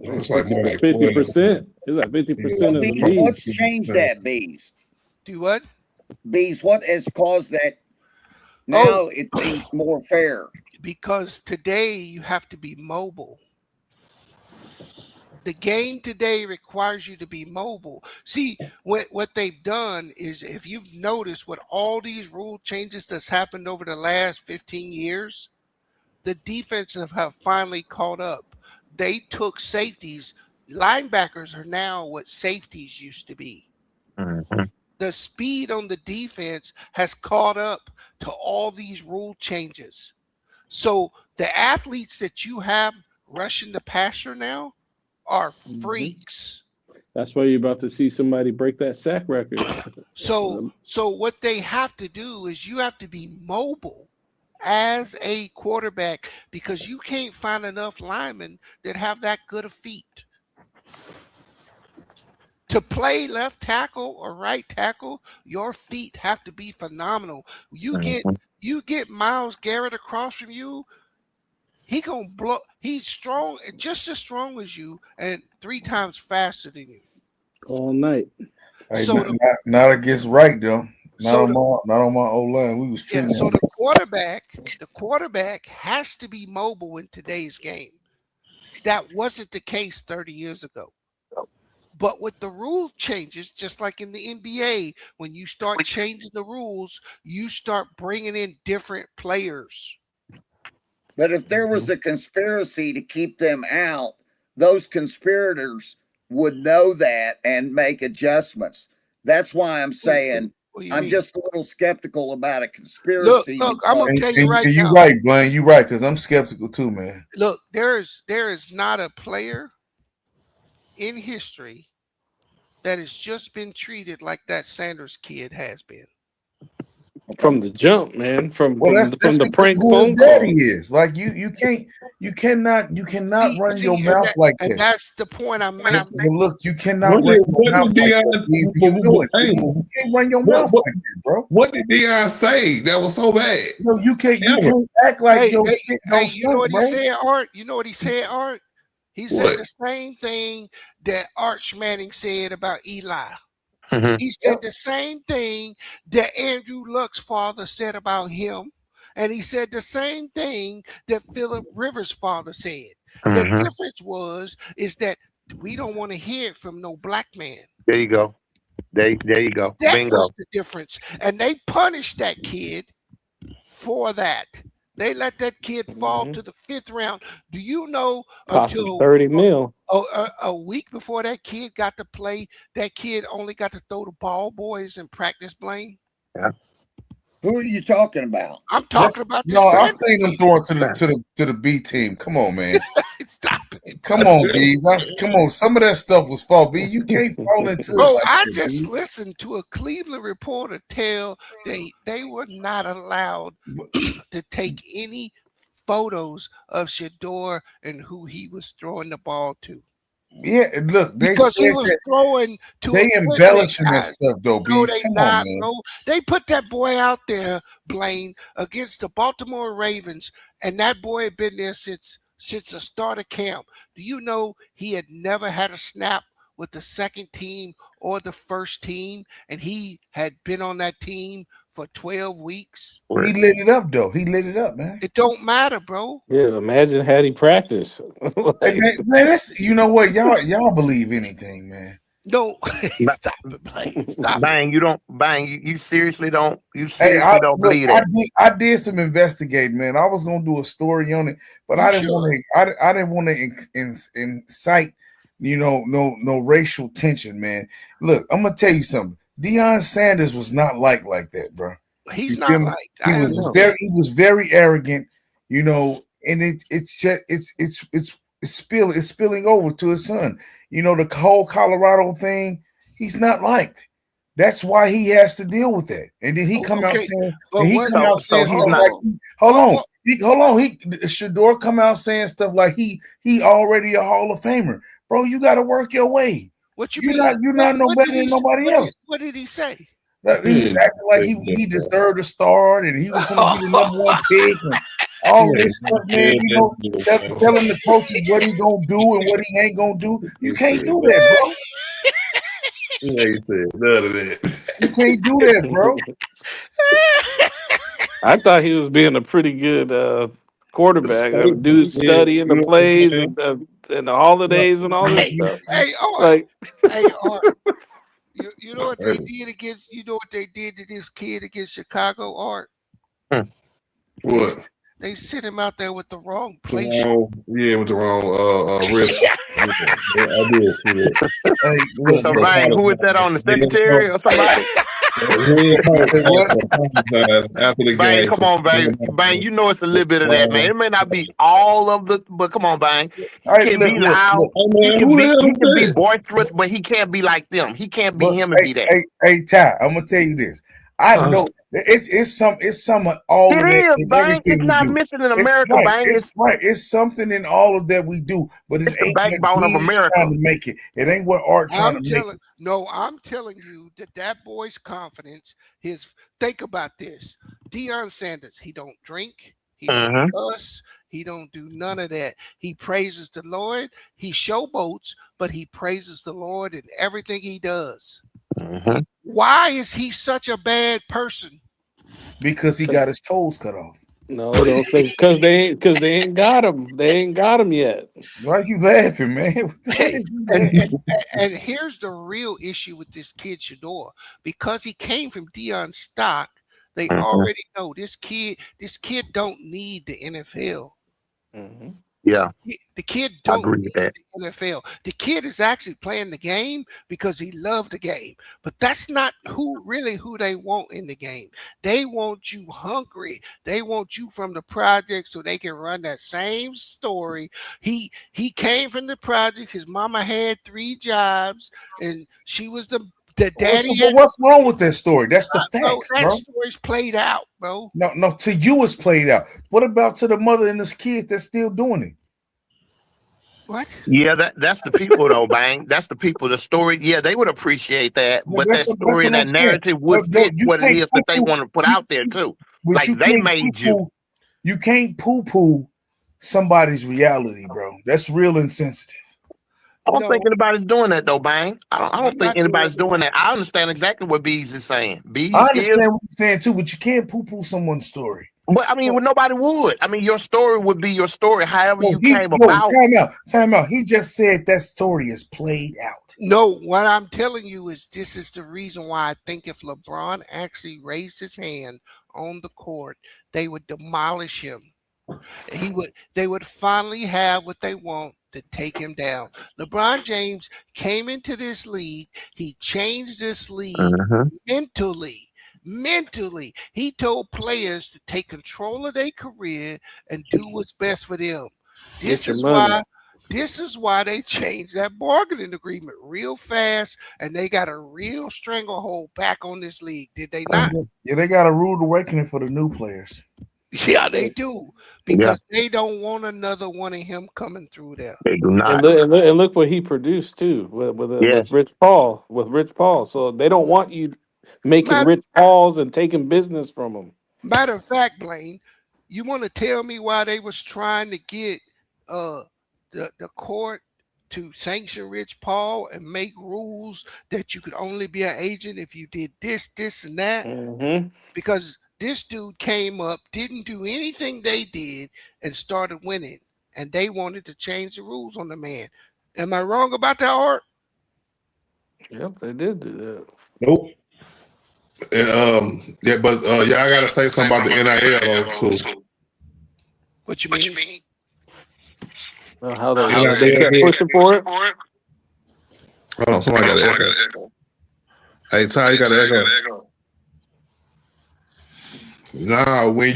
It's like more like 50%. It's like 50% of the Bees, league. what's changed that, Bees? Do what? Bees, what has caused that? Now it seems more fair. Because today you have to be mobile. The game today requires you to be mobile. See, what they've done is, if you've noticed what all these rule changes that's happened over the last 15 years, the defensive have finally caught up. They took safeties. Linebackers are now what safeties used to be. Mm-hmm. The speed on the defense has caught up to all these rule changes. So the athletes that you have rushing the passer now are freaks. That's why you're about to see somebody break that sack record. So what they have to do is you have to be mobile as a quarterback, because you can't find enough linemen that have that good of feet. To play left tackle or right tackle, your feet have to be phenomenal. You get Myles Garrett across from you, he gonna blow. He's strong, just as strong as you, and 3 times faster than you. All night. Hey, so not against right though. Not on my old line. We was yeah. So the quarterback has to be mobile in today's game. That wasn't the case 30 years ago. But with the rule changes, just like in the NBA, when you start changing the rules, you start bringing in different players. But if there was a conspiracy to keep them out, those conspirators would know that and make adjustments. That's why I'm saying I'm just a little skeptical about a conspiracy. Look, I'm gonna tell you right now. You're right, Blaine. You're right, because I'm skeptical too, man. Look, there is not a player in history that has just been treated like that Sanders kid has been. From the jump, man. From the prank who phone his call. daddy is. Like you cannot run your mouth like that. And that's the point I'm making. But look, you cannot run your mouth like that. You can't run your mouth like that, bro. What did Deion say that was so bad? No, you can't act like your shit don't you know what bro. he said, Art? You know what he said, Art? He said the same thing that Arch Manning said about Eli. Mm-hmm. He said the same thing that Andrew Luck's father said about him. And he said the same thing that Phillip Rivers' father said. Mm-hmm. The difference is that we don't want to hear it from no black man. There you go. There you go. That Bingo. was the difference. And they punished that kid for that. They let that kid fall to the 5th round. Do you know until 30 mil? A week before that kid got to play, that kid only got to throw the ball boys in practice, Blaine? Yeah. Who are you talking about? I'm talking about this. No, I've seen them throwing to the B team. Come on, man. Stop it. Come on, Bees. Come on. Some of that stuff was false, B. You can't fall into Bro, it. Like I that, just B. listened to a Cleveland reporter tell they were not allowed to take any photos of Shador and who he was throwing the ball to. Yeah, look, because he was throwing to. They embellishing that stuff, though, No, Bees. they Come not. on, man. No, they put that boy out there, Blaine, against the Baltimore Ravens, and that boy had been there since the start of camp. Do you know he had never had a snap with the second team or the first team, and he had been on that team for 12 weeks? He lit it up, though. He lit it up, man. It don't matter, bro. Yeah, imagine had he practiced. Hey, man, that's, you know what? Y'all believe anything, man. No, stop it, Blaine. Stop Bang, it. You seriously don't. You Hey, seriously don't believe that. I did some investigating, man. I was gonna do a story on it, but I didn't want to incite, no racial tension, man. Look, I'm gonna tell you something. Deion Sanders was not like that, bro. He's not like that. He was very arrogant, and it's spilling over to his son. The whole Colorado thing, he's not liked. That's why he has to deal with that. And then he come out saying, Shador come out saying stuff like he already a Hall of Famer. Bro, you got to work your way. What you you're mean? not no better than nobody else. What did he say? He was acting like he deserved a start and he was going to be the number 1 pick. all this stuff, man. You know, telling the coaches what he gonna do and what he ain't gonna do. You can't do that, bro. Yeah, he said none of that. You can't do that, bro. I thought he was being a pretty good quarterback. Dude studying the plays and the holidays and all this stuff. Hey, Like, Art, you know what they did against? You know what they did to this kid against Chicago, Art? What? They sent him out there with the wrong play. Yeah, with the wrong wrist. I did see that. So, Bang, who is that on the secretary or somebody? After the Bang, game. come on, Bang. Bang, you know it's a little bit of that, man. It may not be all of the, but come on, Bang. He can be loud. He can be boisterous, but he can't be like them. He can't be him and be that. Hey, Ty, I'm gonna tell you this. I know it's some of all of that. It is, Bang. It's not missing in America, Bang. It's right. It's something in all of that we do, but it's the backbone of America. Trying to make it. It ain't what Art trying to make it. No, I'm telling you that boy's confidence. Think about this. Deion Sanders. He don't drink. He don't cuss. He don't do none of that. He praises the Lord. He showboats, but he praises the Lord in everything he does. Why is he such a bad person? Because he got his toes cut off. No, don't think because they ain't got him. They ain't got him yet. Why you laughing, man? And here's the real issue with this kid Shador. Because he came from Deion stock, they already know this kid don't need the NFL. Yeah. The kid don't need the NFL. The kid is actually playing the game because he loved the game. But that's not who they want in the game. They want you hungry. They want you from the project so they can run that same story. He came from the project. His mama had 3 jobs, and she was the daddy. But what's wrong with that story? That's the facts, that bro. story's played out, bro. No, to you it's played out. What about to the mother and this kid that's still doing it? What? Yeah, that's the people though, Bang. That's the people. The story, yeah, they would appreciate that, but that story and that narrative would fit what it is that they want to put out there too. Like they made you. You can't poo-poo somebody's reality, bro. That's real insensitive. I don't think anybody's doing that though, Bang. I don't think anybody's doing that. I understand exactly what Bees is saying. Bees, I understand what you're saying too, but you can't poo-poo someone's story. But I mean, nobody would. I mean, your story would be your story, however you came about. Time out. He just said that story is played out. No, what I'm telling you is this is the reason why I think if LeBron actually raised his hand on the court, they would demolish him. They would finally have what they want to take him down. LeBron James came into this league. He changed this league mentally. He told players to take control of their career and do what's best for them. This is why they changed that bargaining agreement real fast, and they got a real stranglehold back on this league. Did they not? Yeah, they got a rude awakening for the new players. Yeah, they do, because they don't want another one of him coming through there. They do not. And look what he produced too with Rich Paul. With Rich Paul, so they don't want you making Rich Pauls and taking business from them. Matter of fact, Blaine, you want to tell me why they was trying to get the court to sanction Rich Paul and make rules that you could only be an agent if you did this, and that? Because this dude came up, didn't do anything they did, and started winning. And they wanted to change the rules on the man. Am I wrong about that, Art? Yep, they did do that. Nope. And I gotta say something about the NIL too. What you mean? How they kept pushing for it? Hold on, somebody got an echo. Hey, Ty, you got an echo. Nah, when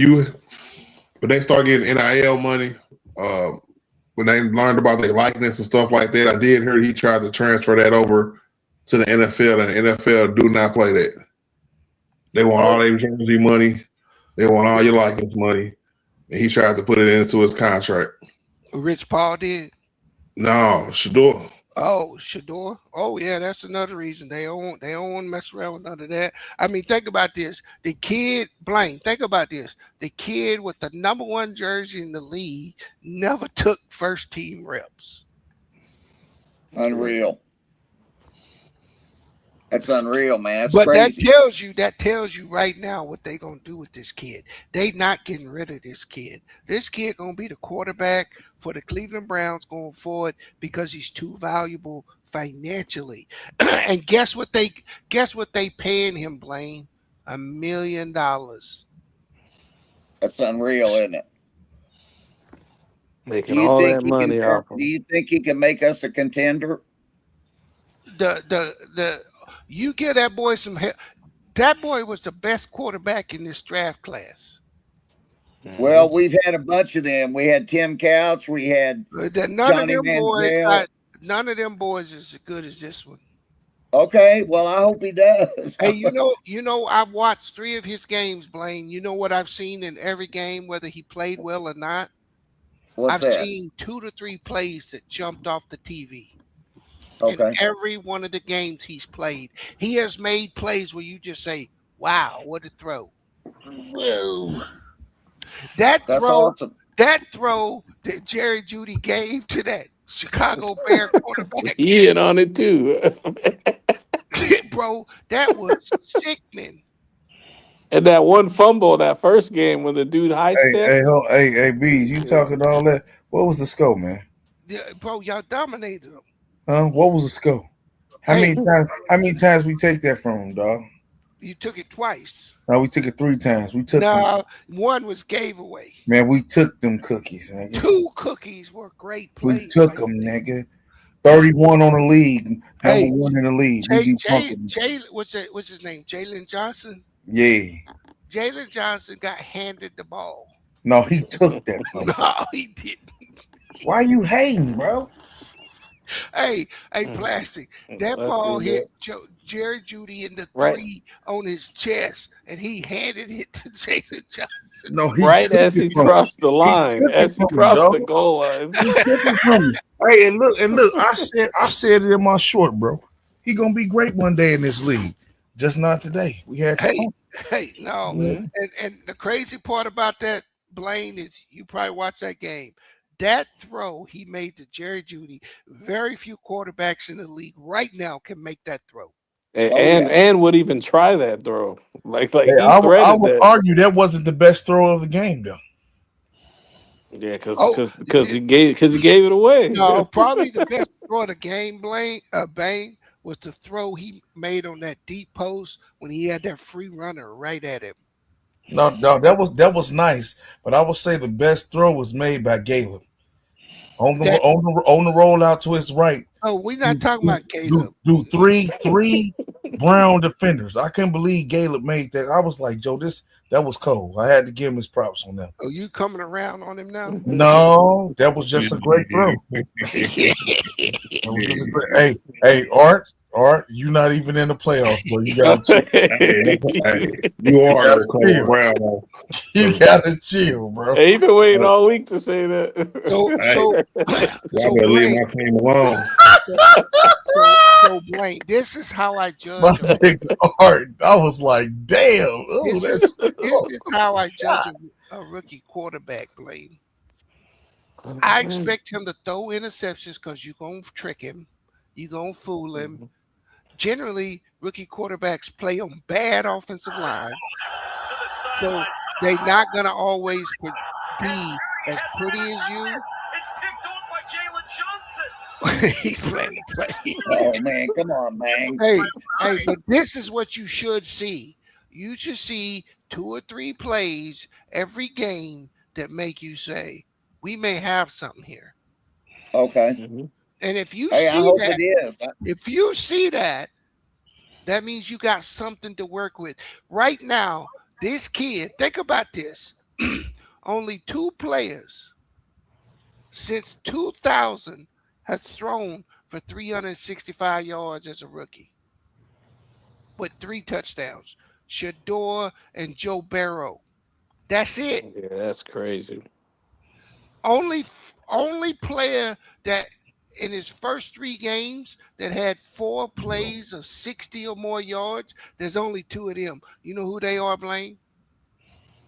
they start getting NIL money, when they learned about their likeness and stuff like that, I did hear he tried to transfer that over to the NFL, and the NFL do not play that. They want all their jersey money. They want all your likeness money. And he tried to put it into his contract. Rich Paul did? No, Shador. Oh, Shador. Oh, yeah, that's another reason they don't want to mess around with none of that. I mean, think about this. The kid, Blaine, think about this. The kid with the number 1 jersey in the league never took first team reps. Unreal. That's unreal, man. That's But crazy. that tells you right now what they gonna do with this kid. They not getting rid of this kid. This kid gonna be the quarterback for the Cleveland Browns going forward because he's too valuable financially. And guess what they paying him, Blaine? $1 million. That's unreal, isn't it? Making all that money off him. Do you think he can make us a contender? You give that boy some help. That boy was the best quarterback in this draft class. Well, we've had a bunch of them. We had Tim Couch. We had none of them boys is as good as this one. Okay, well, I hope he does. Hey, you know, I've watched 3 of his games, Blaine. You know what I've seen in every game, whether he played well or not? I've seen 2 to 3 plays that jumped off the TV. Okay. In every one of the games he's played, he has made plays where you just say, "Wow, what a throw!" Whoa! That's awesome. That throw that Jerry Jeudy gave to that Chicago Bear quarterback, he in on it too, bro. That was sickening. And that one fumble that first game when the dude high stepped. Hey, Bees, you talking all that? What was the score, man? Yeah, bro, y'all dominated them. What was the score? How many times we take that from him, dog? You took it twice. No, we took it 3 times. We took one was gave away. Man, we took them cookies, nigga. 2 cookies were great plays. We took them, nigga. 31 on the league, number 1 in the league. What's his name? Jalen Johnson? Yeah. Jalen Johnson got handed the ball. No, he took that from him. No, he didn't. Why you hating, bro? Hey, Plastic. That ball hit Jerry Jeudy in the 3 on his chest, and he handed it to Jalen Johnson. No, as he crossed the line, as he crossed the goal line. Hey, and look, I said it in my short, bro. He gonna be great one day in this league, just not today. We had no. And the crazy part about that, Blaine, is you probably watched that game. That throw he made to Jerry Jeudy, very few quarterbacks in the league right now can make that throw. And would even try that throw. Like I would argue that wasn't the best throw of the game, though. Yeah, because he gave it away. No, probably the best throw of the game, Bane, was the throw he made on that deep post when he had that free runner right at him. No, that was nice, but I would say the best throw was made by Caleb on the rollout to his right. Oh, we're not talking about Caleb. Do three Brown defenders. I couldn't believe Caleb made that. I was like, Joe, that was cold. I had to give him his props on that. Oh, you coming around on him now? No, that was just a great throw. Hey, Art, you not even in the playoffs, bro. You gotta chill, bro. Hey, you been waiting all week to say that. So leave my team alone. So Blaine, this is how I judge. Art, I was like, damn. This is how I judge a rookie quarterback, Blaine. I expect him to throw interceptions because you're gonna trick him, you're gonna fool him. Generally, rookie quarterbacks play on bad offensive line, so they're not going to always be as pretty as you. It's picked off by Jalen Johnson. He's playing the play. Oh, man, come on, man. Hey, but this is what you should see. You should see 2 or 3 plays every game that make you say, we may have something here. Okay. Mm-hmm. And if you if you see that, that means you got something to work with. Right now, this kid, think about this. Only 2 players since 2000 have thrown for 365 yards as a rookie with 3 touchdowns. Shador and Joe Burrow. That's it. Yeah, that's crazy. Only player that in his first 3 games that had 4 plays of 60 or more yards, there's only 2 of them. You know who they are, Blaine?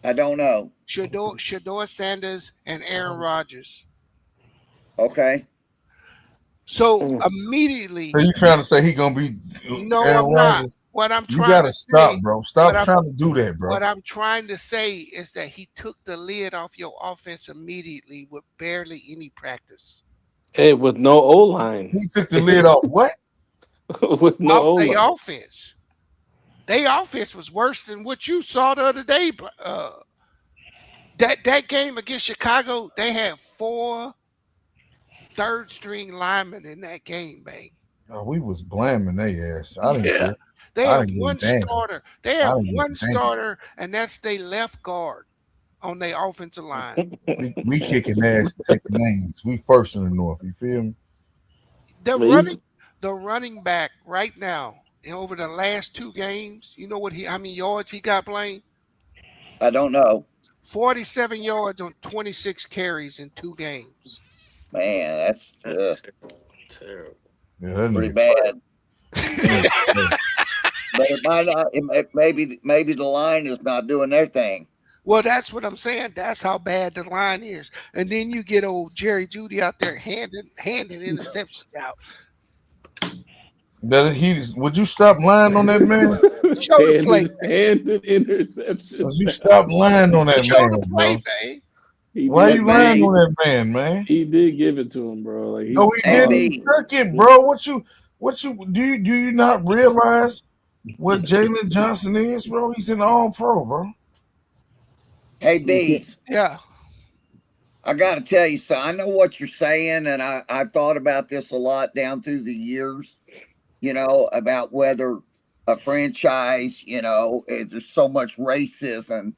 I don't know. Shador Sanders and Aaron Rodgers. Okay. So immediately. So you trying to say he gonna be? No, Aaron I'm not. Rodgers? What I'm You trying gotta to stop, say, bro. Stop trying to do that, bro. What I'm trying to say is that he took the lid off your offense immediately with barely any practice. Hey, with no O-line. He took the lid off what? With no Off O-line. their offense. Their offense was worse than what you saw the other day. That game against Chicago, they had 4 third-string linemen in that game, man. Oh, we was blaming their ass. I didn't care. They I had didn't one give a damn. starter. They I had didn't give a one damn. starter, and that's their left guard on their offensive line. We kicking ass, taking names. We first in the North. You feel me? The running back right now, over the last 2 games, you know how many yards he got, Blaine? I don't know. 47 yards on 26 carries in 2 games. Man, that's terrible. Yeah, that pretty nigga bad. But it might not. Maybe the line is not doing their thing. Well, that's what I'm saying. That's how bad the line is. And then you get old Jerry Jeudy out there handing interceptions out. Would you stop lying on that man? Show the play. Handed interceptions. Would you stop lying on that Show man, the play, bro? man. Why you lying on that man? He did give it to him, bro. Like No, he didn't. He took it, bro. What you do you not realize what Jalen Johnson is, bro? He's an all-pro, bro. Hey, Bees. Yeah. I got to tell you, so I know what you're saying, and I've thought about this a lot down through the years, about whether a franchise, there's so much racism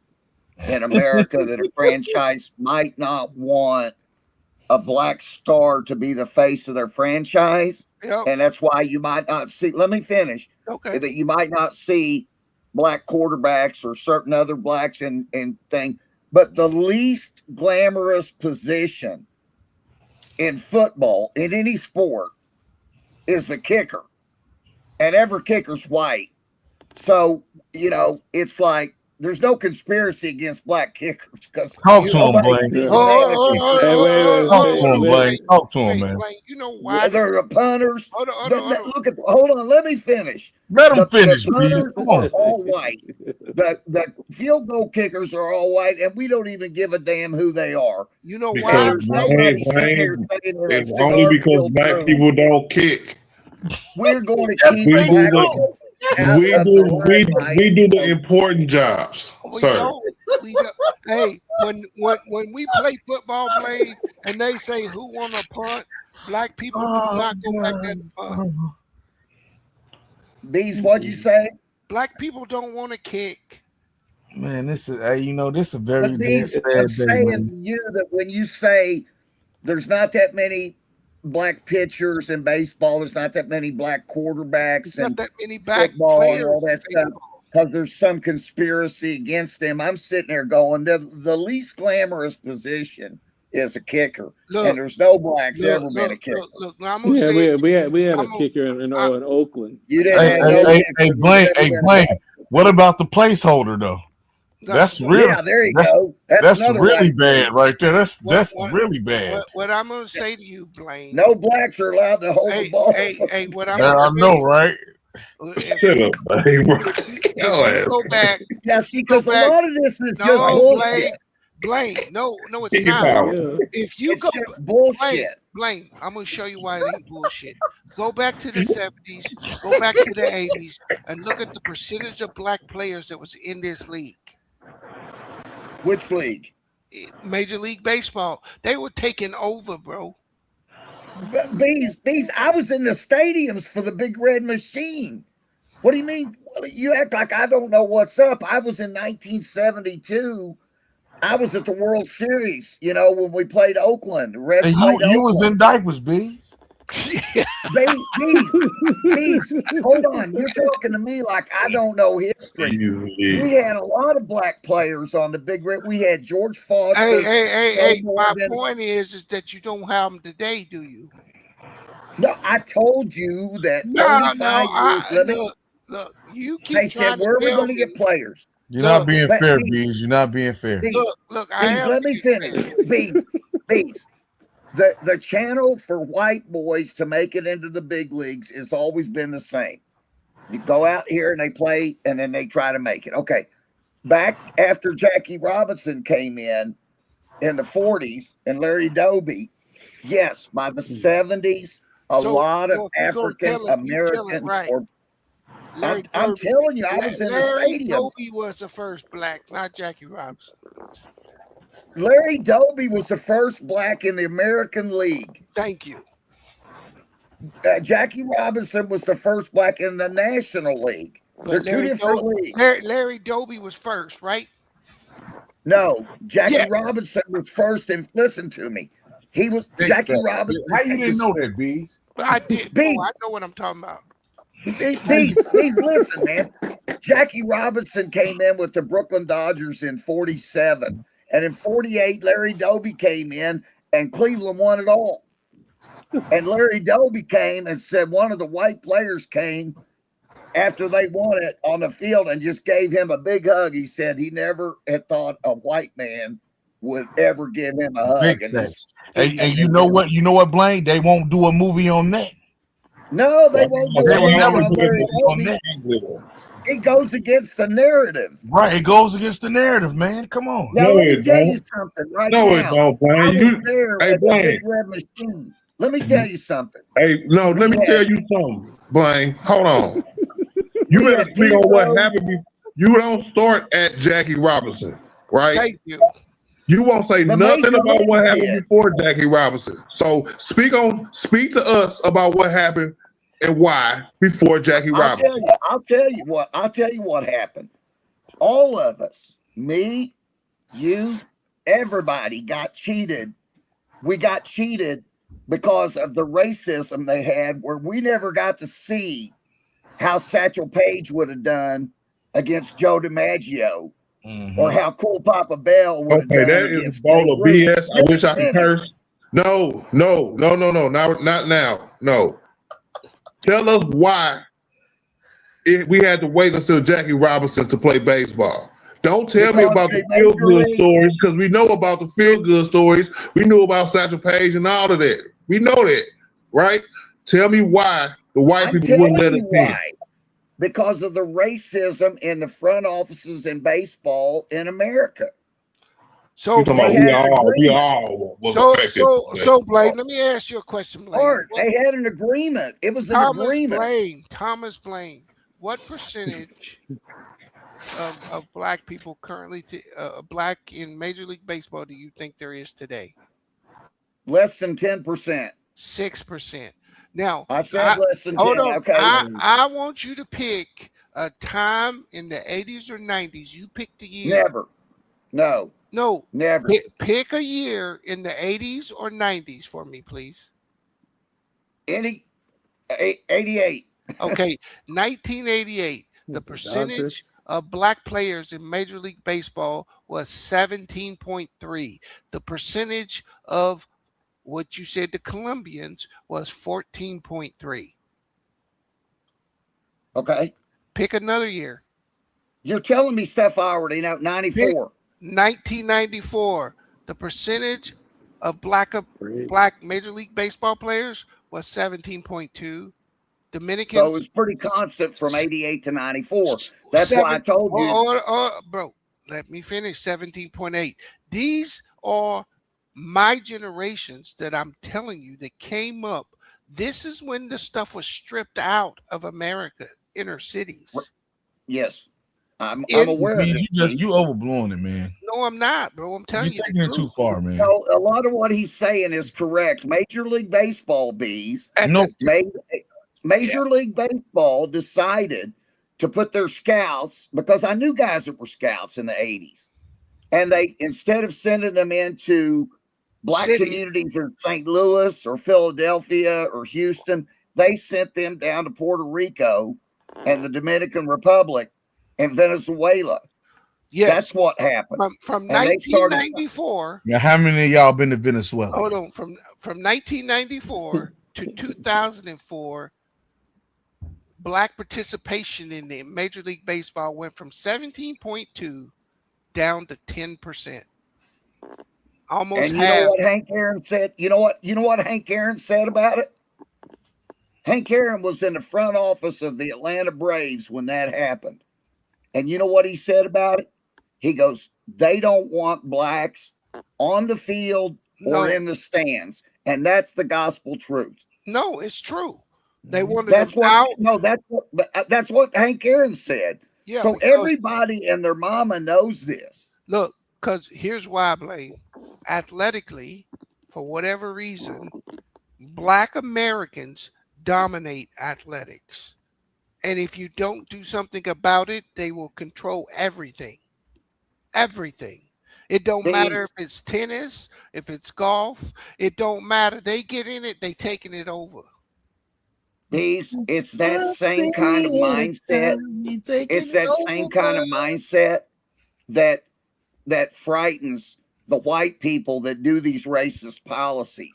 in America that a franchise might not want a black star to be the face of their franchise. Yep. And that's why you might not see, let me finish. Okay. That you might not see black quarterbacks or certain other blacks and thing. But the least glamorous position in football, in any sport, is the kicker. And every kicker's white. So, it's like there's no conspiracy against black kickers. Talk to him, Blaine. Talk to him, man. You know why? They're punters. Hold on. Let me finish. Let him finish, the please. punters Come on. are all white. The field goal kickers are all white, and we don't even give a damn who they are. You know why? It's only because black people don't kick. We're going to keep we do the important jobs, sir. Hey, when we play football, Blaine, and they say who won a punt, black people do not go back there to punt. Bees, what'd you say? Black people don't want to kick. Man, this is this is a very I'm bad saying day. to you that when you say there's not that many black pitchers in baseball, there's not that many black quarterbacks and that many black football players and all that stuff because there's some conspiracy against them. I'm sitting there going, the least glamorous position is a kicker, and there's no blacks ever been a kicker. I'm gonna say we had a kicker in Oakland. You didn't. Hey, Blaine. What about the placeholder though? That's real. Yeah, there you go. That's really bad right there. That's really bad. What I'm gonna say to you, Blaine. No blacks are allowed to hold the ball. Hey, what I'm I know, right? Shut up, buddy. Go back. Yes, because a lot of this is just bullshit. Blaine, no, it's not. If you go bullshit, Blaine, I'm gonna show you why it ain't bullshit. Go back to the 70s, go back to the 80s, and look at the percentage of black players that was in this league. Which league? Major League Baseball. They were taking over, bro. Bees, I was in the stadiums for the Big Red Machine. What do you mean? You act like I don't know what's up. I was in 1972. I was at the World Series, when we played Oakland. And you was in diapers, Bees. Bees, hold on. You're talking to me like I don't know history. We had a lot of black players on the Big Red. We had George Foster. Hey. My point is that you don't have them today, do you? No, I told you that 35 years. Look, you keep They trying said, where are to we tell going to me. get players? You're not being fair, Bees. You're not being fair. Look, I am. Let me finish. Bees. The channel for white boys to make it into the big leagues has always been the same. You go out here and they play, and then they try to make it. Okay. Back after Jackie Robinson came in the 40s and Larry Doby, yes, by the 70s, a lot of African Americans. Right. I'm telling you, I was in the stadium. Larry Doby was the first black, not Jackie Robinson. Larry Doby was the first black in the American League. Thank you. Jackie Robinson was the first black in the National League. They're two different leagues. Larry Doby was first, right? No, Jackie Robinson was first, and listen to me. He was Jackie Robinson. How you didn't know that, Bees? I did. I know what I'm talking about. Bees, listen, man. Jackie Robinson came in with the Brooklyn Dodgers in 47. And in 48, Larry Doby came in, and Cleveland won it all. And Larry Doby came and said one of the white players came after they won it on the field and just gave him a big hug. He said he never had thought a white man would ever give him a hug. And you know what? You know what, Blaine? They won't do a movie on that. No, they won't do They will never on do a Larry movie on Doby. that. It goes against the narrative. Right, it goes against the narrative, man. Come on. Now, let me tell you something right now. it don't, Blaine. I was there Hey, at the Blaine. Big Red Machine. Let me tell you something. Hey, no, let me tell you something, Blaine. Hold on. You better speak on what happened. You don't start at Jackie Robinson, right? Thank you. You won't say nothing about what happened before Jackie Robinson. So speak to us about what happened and why before Jackie Robinson. I'll tell you what happened. All of us, me, you, everybody got cheated. We got cheated because of the racism they had, where we never got to see how Satchel Paige would have done against Joe DiMaggio, or how Cool Papa Bell would have done. That is a bowl of BS. I wish I could curse. No, not now. No. Tell us why we had to wait until Jackie Robinson to play baseball. Don't tell me about the feel-good stories, because we know about the feel-good stories. We knew about Satchel Paige and all of that. We know that, right? Tell me why the white people wouldn't let us in. Because of the racism in the front offices in baseball in America. So, we all was affected. So, Blaine, let me ask you a question, Blaine. Art, they had an agreement. It was an agreement. Thomas Blaine, what percentage of black people currently, black in Major League Baseball, do you think there is today? Less than 10%. 6%. Now, I said less than 10. Hold on. Okay. I want you to pick a time in the 80s or 90s. You pick the year. Never. No. No. Never. Pick a year in the 80s or 90s for me, please. 88. Okay. 1988. The percentage of black players in Major League Baseball was 17.3. The percentage of what you said the Colombians was 14.3. Okay. Pick another year. You're telling me stuff I already know. 94. 1994. The percentage of black Major League Baseball players was 17.2. Dominicans. So it was pretty constant from 88 to 94. That's why I told you. Bro, let me finish. 17.8. These are my generations that I'm telling you that came up. This is when the stuff was stripped out of America, inner cities. Yes. I'm aware of it. You overblowing it, man. No, I'm not, bro. I'm telling you. You're taking it too far, man. So a lot of what he's saying is correct. Major League Baseball, Bees. Major League Baseball decided to put their scouts, because I knew guys that were scouts in the 80s. And they, instead of sending them into black communities in St. Louis or Philadelphia or Houston, they sent them down to Puerto Rico and the Dominican Republic and Venezuela. Yes. That's what happened. From 1994. Now, how many of y'all been to Venezuela? Hold on. From 1994 to 2004, black participation in the Major League Baseball went from 17.2 down to 10%. Almost and you half. know what Hank Aaron said? You know what Hank Aaron said about it? Hank Aaron was in the front office of the Atlanta Braves when that happened. And you know what he said about it? He goes, they don't want blacks on the field or in the stands. And that's the gospel truth. No, it's true. They wanted that's them what out. No, that's what Hank Aaron said. Yeah, so everybody and their mama knows this. Look, because here's why, Blaine. Athletically, for whatever reason, black Americans dominate athletics. And if you don't do something about it, they will control everything. Everything. It don't matter if it's tennis, if it's golf. It don't matter. They get in it, they taking it over. It's that same kind of mindset. It's that same kind of mindset that frightens the white people that do these racist policies.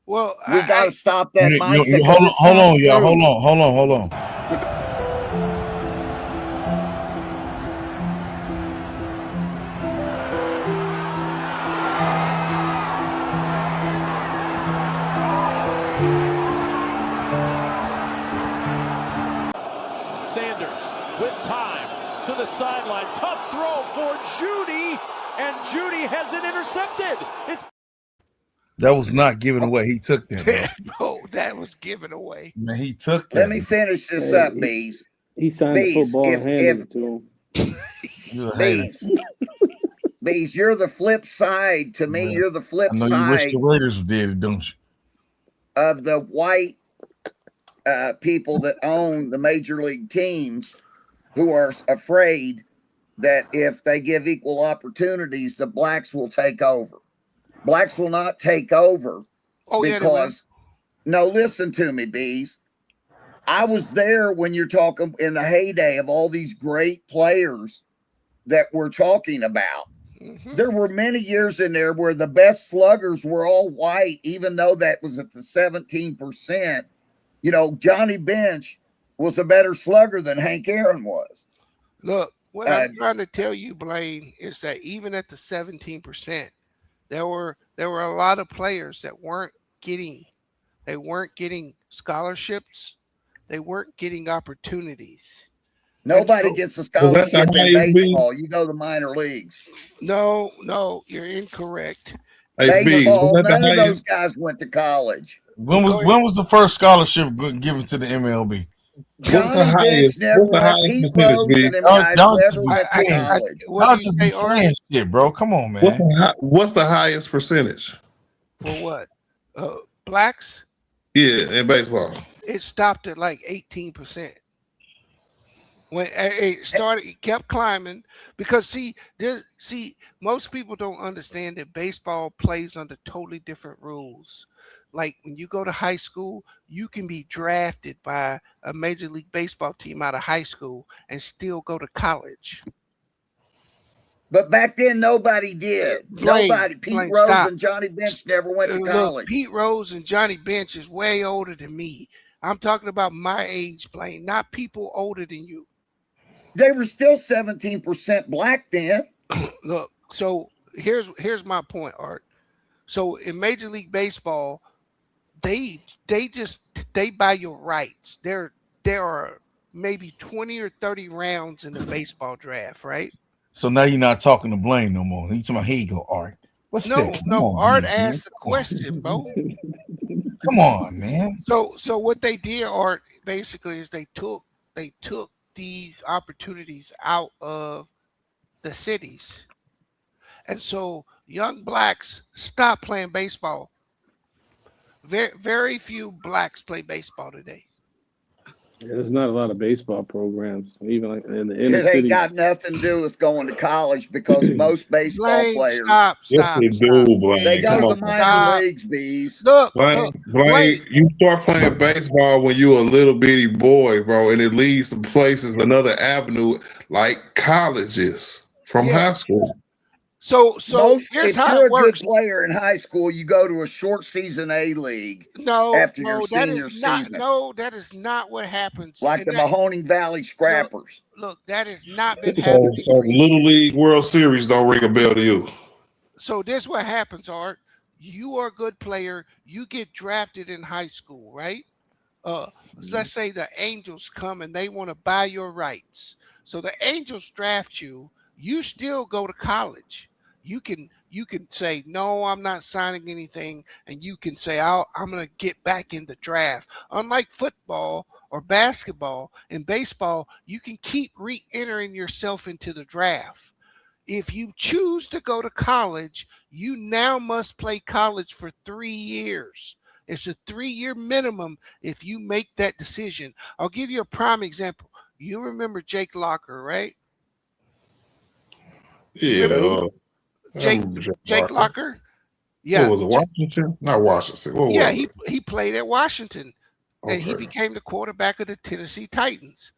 Well, we got to stop that mindset. Hold on, y'all. Hold on. Sanders with time to the sideline. Tough throw for Judy, and Judy has it intercepted. That was not given away. He took that. Bro, that was given away. Man, he took that. Let me finish this up, Bees. He signed the football and handed it to him. Bees, you're the flip side to me. Man, you're the flip side. You wish the Raiders did it, don't you? Of the white people that own the major league teams, who are afraid that if they give equal opportunities, the blacks will take over. Blacks will not take over because, no, listen to me, Bees. I was there when you're talking in the heyday of all these great players that we're talking about. Mm-hmm. There were many years in there where the best sluggers were all white, even though that was at the 17%. You know, Johnny Bench was a better slugger than Hank Aaron was. Look, what I'm trying to tell you, Blaine, is that even at the 17%, there were a lot of players that weren't getting scholarships. They weren't getting opportunities. Nobody gets a scholarship in baseball. You go to the minor leagues. No, you're incorrect. Hey, baseball, none of those guys went to college. When was the first scholarship given to the MLB? What's the highest percentage? Y'all just be saying shit, bro. Come on, man. What's the highest percentage? For what? Blacks? Yeah, in baseball. It stopped at like 18%. When it started, it kept climbing because most people don't understand that baseball plays under totally different rules. Like when you go to high school, you can be drafted by a Major League Baseball team out of high school and still go to college. But back then, nobody did. Nobody. Pete Rose and Johnny Bench never went to college. Look, Pete Rose and Johnny Bench is way older than me. I'm talking about my age, Blaine, not people older than you. They were still 17% black then. Look, so here's my point, Art. So in Major League Baseball, they buy your rights. There are maybe 20 or 30 rounds in the baseball draft, right? So now you're not talking to Blaine no more. You're talking about, here you go, Art. What's that? No, Art asked the question, bro. Come on, man. So what they did, Art, basically is they took these opportunities out of the cities. And so young blacks stopped playing baseball. Very, very few blacks play baseball today. Yeah, there's not a lot of baseball programs, even like in the inner cities. They got nothing to do with going to college because most baseball players stop. They go to the minor leagues, Bees. Look, Blaine, you start playing baseball when you're a little bitty boy, bro, and it leads to places, another avenue like colleges from high school. So here's if how you're it a good works. player in high school, you go to a short season A league after your senior season. No, that is not what happens. Like the Mahoning Valley Scrappers. Look, that has not been So happening. Little League World Series don't ring a bell to you. So this what happens, Art. You are a good player. You get drafted in high school, right? Let's say the Angels come and they want to buy your rights. So the Angels draft you. You still go to college. You can say, no, I'm not signing anything. And you can say, I'm going to get back in the draft. Unlike football or basketball and baseball, you can keep re-entering yourself into the draft. If you choose to go to college, you now must play college for 3 years. It's a 3-year minimum if you make that decision. I'll give you a prime example. You remember Jake Locker, right? Yeah. Jake Locker? Yeah. What was it, Washington? Not Washington. What was it? He played at Washington, and he Okay. became the quarterback of the Tennessee Titans.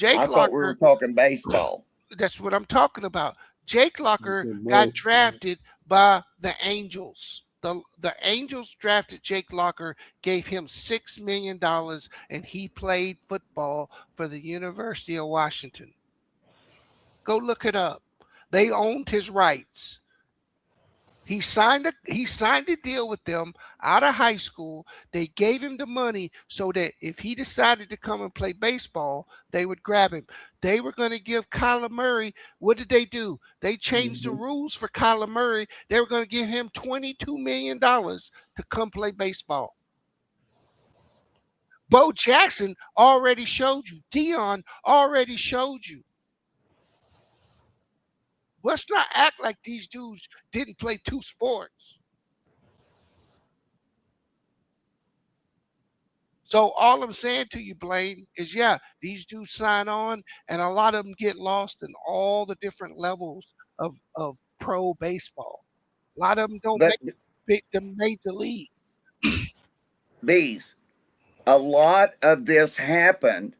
I thought we were talking baseball. That's what I'm talking about. Jake Locker got drafted by the Angels. The Angels drafted Jake Locker, gave him $6 million, and he played football for the University of Washington. Go look it up. They owned his rights. He signed a deal with them out of high school. They gave him the money so that if he decided to come and play baseball, they would grab him. They were going to give Kyler Murray. What did they do? They changed the rules for Kyler Murray. They were going to give him $22 million to come play baseball. Bo Jackson already showed you. Dion already showed you. Let's not act like these dudes didn't play 2 sports. So all I'm saying to you, Blaine, is these dudes sign on, and a lot of them get lost in all the different levels of pro baseball. A lot of them don't make the major league. A lot of this happened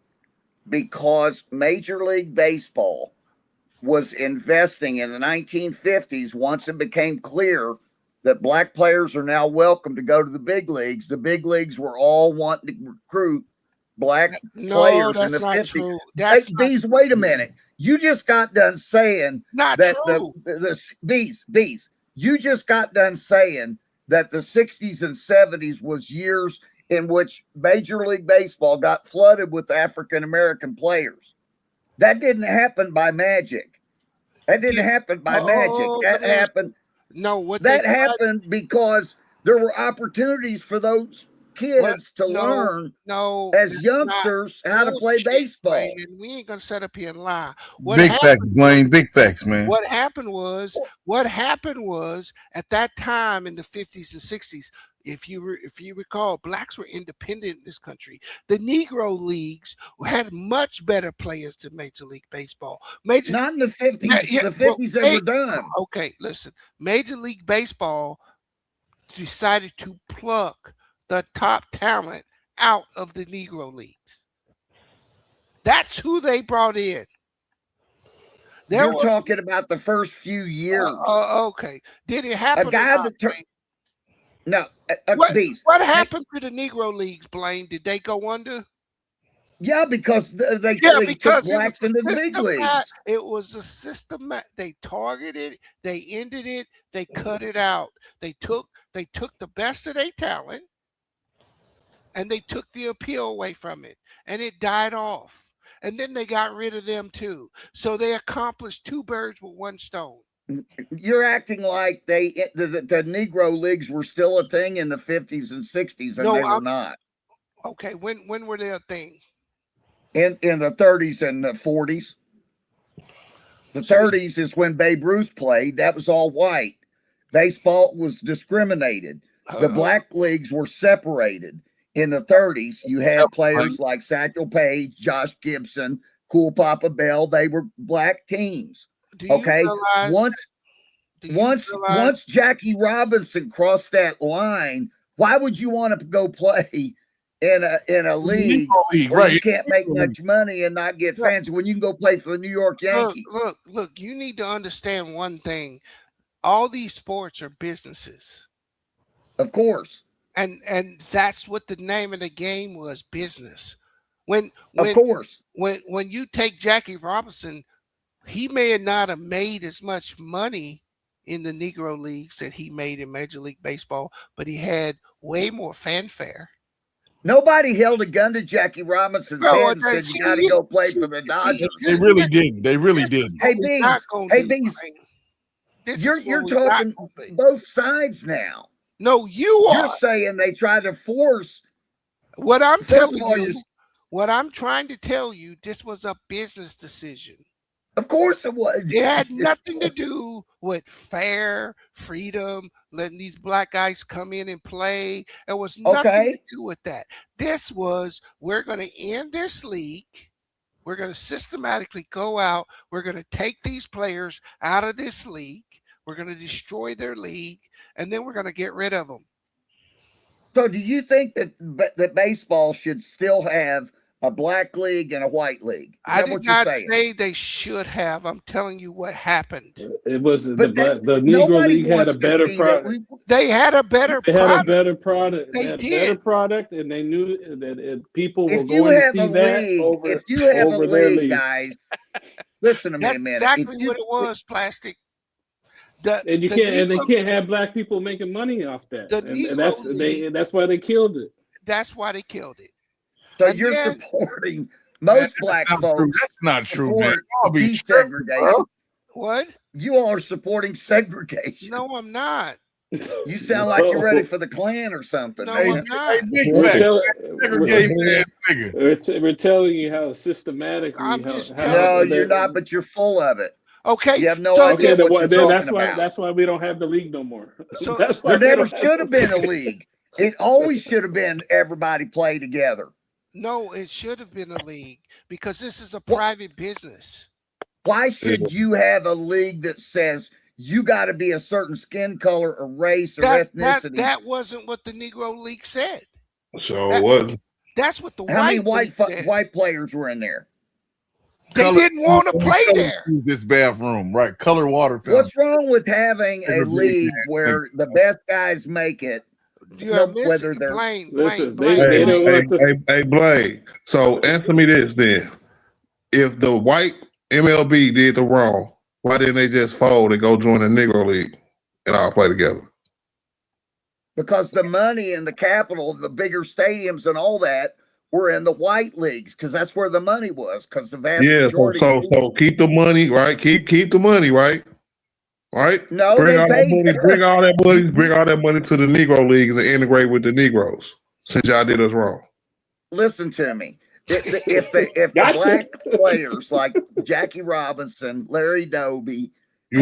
because Major League Baseball was investing in the 1950s. Once it became clear that black players are now welcome to go to the big leagues, the big leagues were all wanting to recruit black players in the 50s. True. Wait a minute. You just got done saying you just got done saying that the 60s and 70s was years in which Major League Baseball got flooded with African-American players. That didn't happen by magic. That didn't happen by magic. That happened. Happened because there were opportunities for those kids to learn as youngsters how to play baseball. And we ain't gonna set up here and lie. Big facts, Blaine. Big facts, man. What happened was at that time in the 50s and 60s. If you recall, blacks were independent in this country. The Negro leagues had much better players than Major League Baseball. Not in the 50s. The 50s they were done. Okay, listen. Major League Baseball decided to pluck the top talent out of the Negro leagues. That's who they brought in. You're talking about the first few years. Okay. Did it happen? A guy that what happened to the Negro leagues, Blaine? Did they go under? Yeah, because they took blacks into the big leagues. It was a system. They targeted, they ended it, they cut it out. They took the best of their talent, and they took the appeal away from it, and it died off. And then they got rid of them too. So they accomplished 2 birds with 1 stone. You're acting like the Negro leagues were still a thing in the 50s and 60s, and they were not. Okay, when were they a thing? In the 30s and the 40s. The 30s is when Babe Ruth played. That was all white. Baseball was discriminated. The black leagues were separated. In the 30s, you had players like Satchel Paige, Josh Gibson, Cool Papa Bell. They were black teams. Once Jackie Robinson crossed that line, why would you want to go play in a league where you can't make much money and not get fancy when you can go play for the New York Yankees? Look, you need to understand one thing. all these sports are businesses. Of course. And that's what the name of the game was, business. When you take Jackie Robinson, he may not have made as much money in the Negro Leagues that he made in Major League Baseball, but he had way more fanfare. Nobody held a gun to Jackie Robinson's head and said, you got to go play for the Dodgers. They really didn't. They really didn't. Hey, Bees, you're talking both sides now. No, you're saying they tried to force. What I'm telling you, what I'm trying to tell you, this was a business decision. Of course it was. It had nothing to do with fair, freedom, letting these black guys come in and play. It was nothing to do with that. This was, we're going to end this league. We're going to systematically go out. We're going to take these players out of this league. We're going to destroy their league, and then we're going to get rid of them. So do you think that baseball should still have a black league and a white league? I did not say they should have. I'm telling you what happened. It was the Negro League had a better product. They had a better product. They had a better product. They had did. A better product, and they knew that people were going to see that over. If you have a league, guys, listen to me a minute. That's exactly what it was, Plastic. And you can't, and they can't have black people making money off that. And that's why they killed it. That's why they killed it. So you're supporting most black folks. That's not true, man. Desegregation. What? You all are supporting segregation. No, I'm not. You sound like you're ready for the Klan or something. No, I'm not. We're telling you how systematically. No, you're not, but you're full of it. Okay. You have no idea what you're talking about. That's why we don't have the league no more. So that's why there never should have been a league. It always should have been everybody play together. No, it should have been a league because this is a private business. Why should you have a league that says you got to be a certain skin color or race or ethnicity? That wasn't what the Negro League said. So what? That's what the How many white players were in there? They didn't want to play there. This bathroom, right? Color water fountain. What's wrong with having a league where the best guys make it? Whether they're Hey, Blade. So answer me this then: if the white MLB did the wrong, why didn't they just fold and go join the Negro League and all play together? Because the money and the capital, the bigger stadiums and all that were in the white leagues because that's where the money was. Because the vast majority. So keep the money, right? Keep the money, right? Right? No, bring all that money to the Negro Leagues and integrate with the Negroes. Since y'all did us wrong. Listen to me. If the black players like Jackie Robinson, Larry Doby, you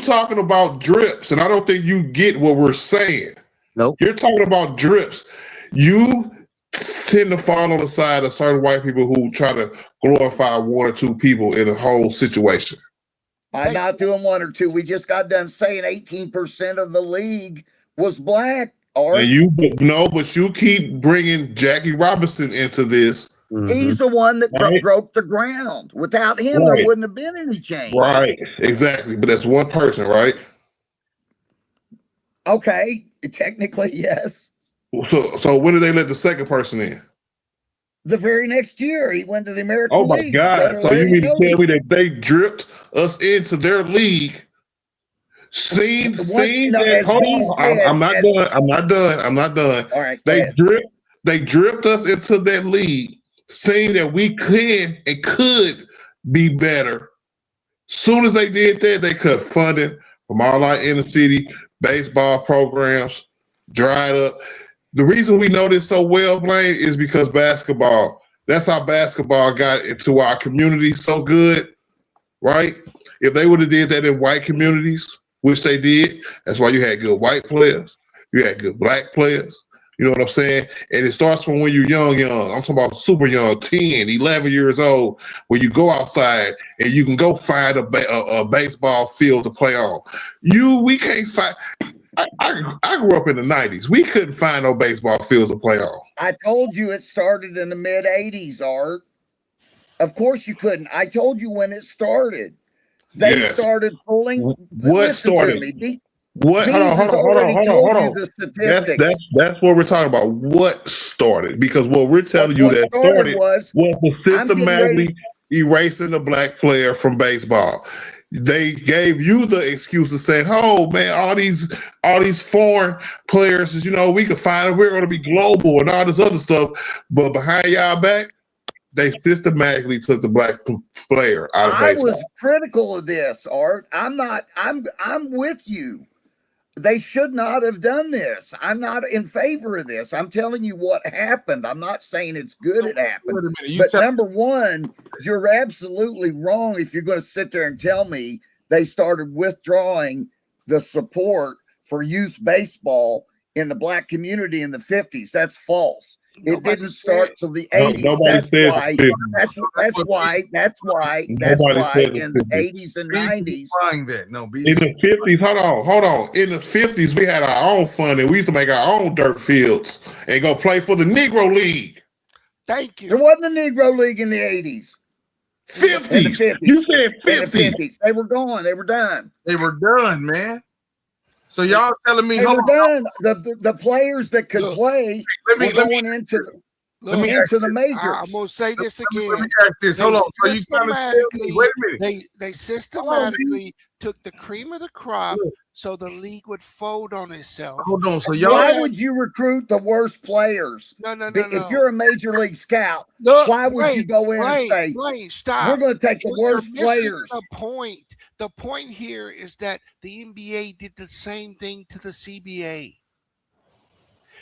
talking about drips, and I don't think you get what we're saying. Nope. You're talking about drips. You tend to fall on the side of certain white people who try to glorify one or two people in a whole situation. I'm not doing one or two. We just got done saying 18% of the league was black. But you keep bringing Jackie Robinson into this. He's the one that broke the ground. Without him, there wouldn't have been any change. Right, exactly. But that's one person, right? Okay, technically, yes. So when did they let the second person in? The very next year, he went to the American League. Oh my God! So you mean to tell me that they dripped us into their league? I'm not done. All right. They dripped us into that league, saying that we can and could be better. Soon as they did that, they cut funding from all our inner city baseball programs, dried up. The reason we know this so well, Blaine, is because basketball. That's how basketball got into our community so good, right? If they would have did that in white communities, which they did, that's why you had good white players, you had good black players. You know what I'm saying? And it starts from when you're young. I'm talking about super young, 10, 11 years old, where you go outside and you can go find a baseball field to play on. We can't find. I grew up in the 90s. We couldn't find no baseball fields to play on. I told you it started in the mid 80s, Art. Of course you couldn't. I told you when it started. They Yes. started pulling. What Listen started? to me. What? Hold on. Hold on. The statistics. That's what we're talking about. What started? Because what we're telling you What that started started was the I'm getting ready. systematically erasing the black player from baseball. They gave you the excuse to say, "Oh man, all these foreign players, you know, we could find them. We're going to be global and all this other stuff." But behind y'all back, they systematically took the black player out of I baseball. was critical of this, Art. I'm with you. They should not have done this. I'm not in favor of this. I'm telling you what happened. I'm not saying it's good it happened. But number one, you're absolutely wrong if you're going to sit there and tell me they started withdrawing the support for youth baseball in the black community in the 50s. That's false. It didn't start till the 80s. That's why in the 80s and 90s. In the 50s, hold on. In the 50s, we had our own fun and we used to make our own dirt fields and go play for the Negro League. Thank you. There wasn't a Negro League in the 80s. 50s. In the 50s. You said 50s. In the 50s. They were gone. They were done. They were done, man. So y'all telling me they were done. The players that could play were going into the majors. I'm gonna say this again. Let me ask this. Hold on. So you trying to tell me? Wait a minute. They systematically took the cream of the crop so the league would fold on itself. Hold on. So y'all, why would you recruit the worst players? No. If you're a major league scout, why would you go in and say, stop. We're going to take the worst players? The point here is that the NBA did the same thing to the CBA.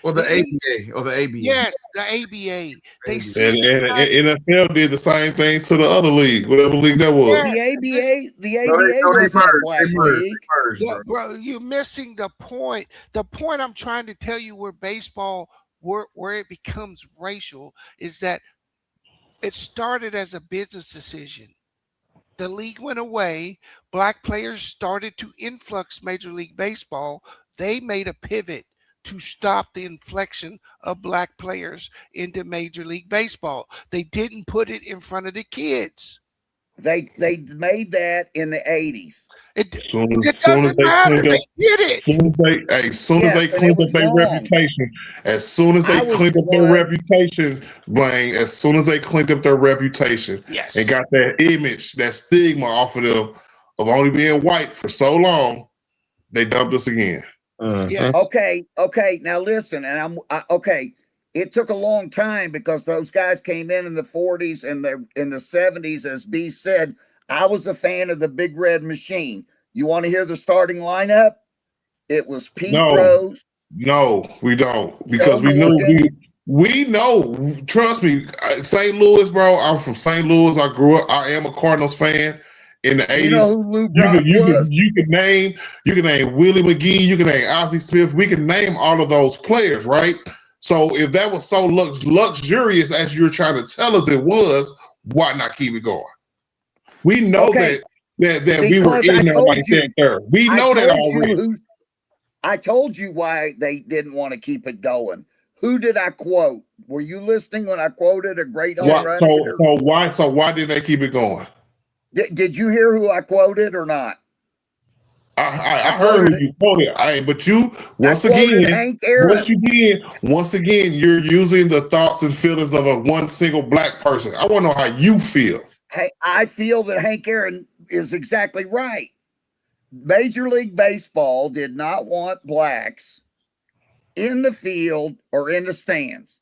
Or the ABA, or the ABA. Yes, the ABA. And NFL did the same thing to the other league, whatever league that was. The ABA wasn't a black league. Bro, you're missing the point. The point I'm trying to tell you where baseball, where it becomes racial, is that it started as a business decision. The league went away. Black players started to influx Major League Baseball. They made a pivot to stop the inflection of black players into Major League Baseball. They didn't put it in front of the kids. They made that in the 80s. It doesn't matter. They did it. As soon as they cleaned up their reputation, Blaine, as soon as they cleaned up their reputation and got that image, that stigma off of them of only being white for so long, they dumped us again. Yeah. Okay. Now listen, and it took a long time because those guys came in the 40s and in the 70s, as B said. I was a fan of the Big Red Machine. You want to hear the starting lineup? It was Pete Rose. No, we don't, because we know. Trust me, St. Louis, bro. I'm from St. Louis. I grew up. I am a Cardinals fan. In the 80s, you know who Lou Brock was? You can name Willie McGee, you can name Ozzie Smith, we can name all of those players, right? So if that was so luxurious as you're trying to tell us it was, why not keep it going? We know that we were in there like that there. We know that already. I told you why they didn't want to keep it going. Who did I quote? Were you listening when I quoted a great home run? So why did they keep it going? Did you hear who I quoted or not? I heard who you quoted. But you once again, you're using the thoughts and feelings of one single black person. I want to know how you feel. I feel that Hank Aaron is exactly right. Major League Baseball did not want blacks in the field or in the stands.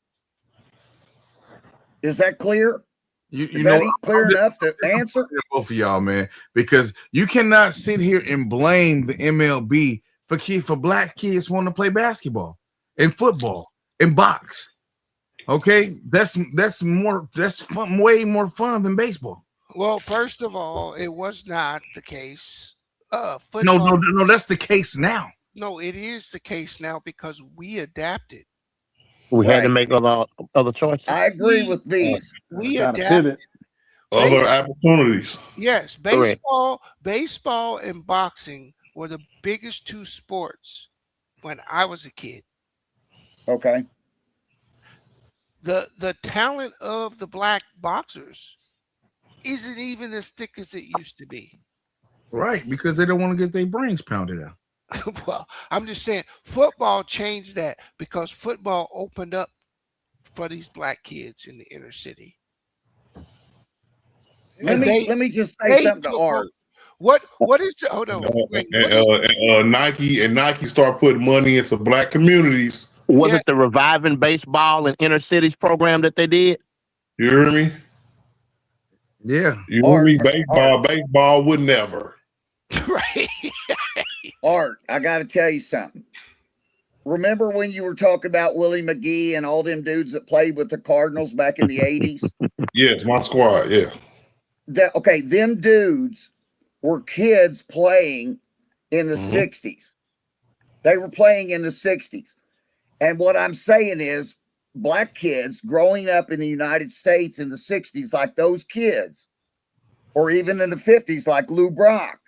Is that clear? You know, clear enough to answer? Both of y'all, man, because you cannot sit here and blame the MLB for black kids wanting to play basketball and football and box. Okay, that's fun, way more fun than baseball. Well, first of all, it was not the case. No, that's the case now. No, it is the case now because we adapted. We had to make other choices. I agree with B. We adapted. Other opportunities. Yes, baseball and boxing were the biggest two sports when I was a kid. Okay. The talent of the black boxers isn't even as thick as it used to be. Right, because they don't want to get their brains pounded out. Well, I'm just saying football changed that because football opened up for these black kids in the inner city. Let me just say something to Art. What is the hold on? Nike start putting money into black communities. Was it the Reviving Baseball and Inner Cities program that they did? You hear me? Yeah. You hear me? Baseball would never. Right. Art, I got to tell you something. Remember when you were talking about Willie McGee and all them dudes that played with the Cardinals back in the 80s? Yes, my squad, yeah. Okay, them dudes were kids playing in the 60s. They were playing in the 60s. And what I'm saying is black kids growing up in the United States in the 60s, like those kids, or even in the 50s, like Lou Brock,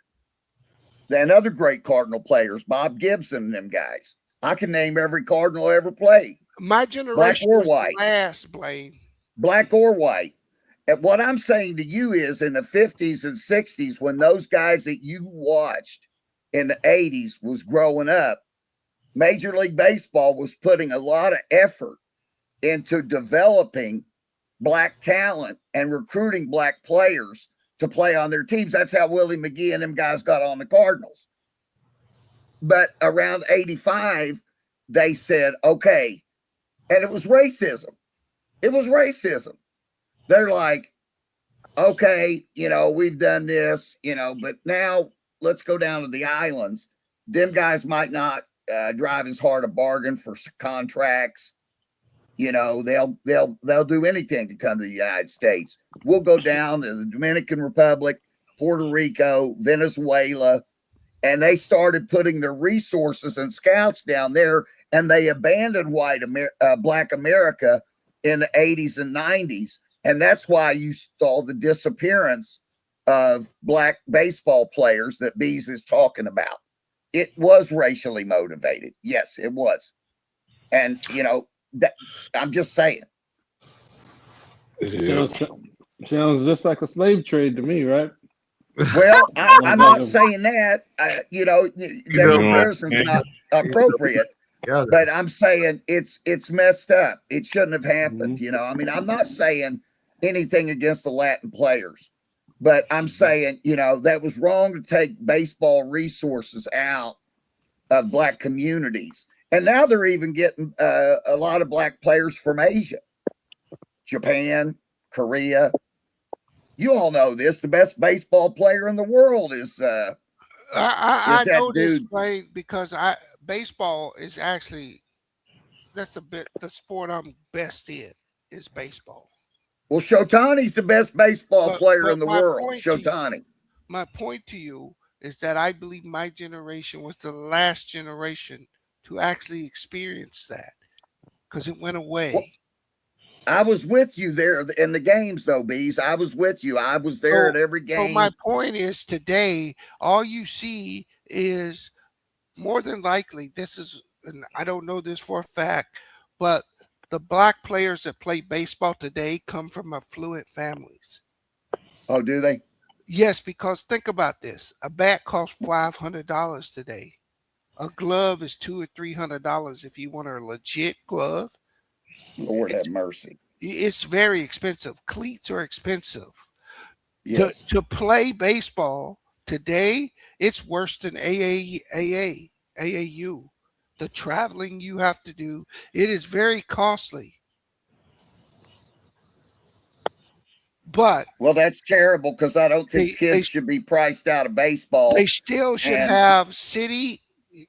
and other great Cardinal players, Bob Gibson and them guys. I can name every Cardinal ever played. My generation was the last, Blaine. Black or white. And what I'm saying to you is in the 50s and 60s, when those guys that you watched in the 80s was growing up, Major League Baseball was putting a lot of effort into developing black talent and recruiting black players to play on their teams. That's how Willie McGee and them guys got on the Cardinals. But around 85, they said, okay, and it was racism. It was racism. They're like, okay, we've done this, but now let's go down to the islands. Them guys might not drive as hard a bargain for contracts. They'll do anything to come to the United States. We'll go down to the Dominican Republic, Puerto Rico, Venezuela, and they started putting their resources and scouts down there, and they abandoned black America in the 80s and 90s. And that's why you saw the disappearance of black baseball players that Bees is talking about. It was racially motivated. Yes, it was. And, I'm just saying. Sounds just like a slave trade to me, right? Well, I'm not saying that. That comparison's not appropriate. But I'm saying it's messed up. It shouldn't have happened. I'm not saying anything against the Latin players, but I'm saying, that was wrong to take baseball resources out of black communities. And now they're even getting a lot of black players from Asia, Japan, Korea. You all know this. The best baseball player in the world is I know this, Blaine, because baseball is actually the sport I'm best in is baseball. Well, Shotani's the best baseball player in the world. Shotani. My point to you is that I believe my generation was the last generation to actually experience that because it went away. Well, I was with you there in the games, though, Bees. I was with you. I was there at every game. So my point is today, all you see is more than likely, and I don't know this for a fact, but the black players that play baseball today come from affluent families. Oh, do they? Yes, because think about this. A bat costs $500 today. A glove is $200 or $300 if you want a legit glove. Lord have mercy. It's very expensive. Cleats are expensive. Yes. To play baseball today, it's worse than AAU. The traveling you have to do, it is very costly. But well, that's terrible because I don't think kids should be priced out of baseball. They still should have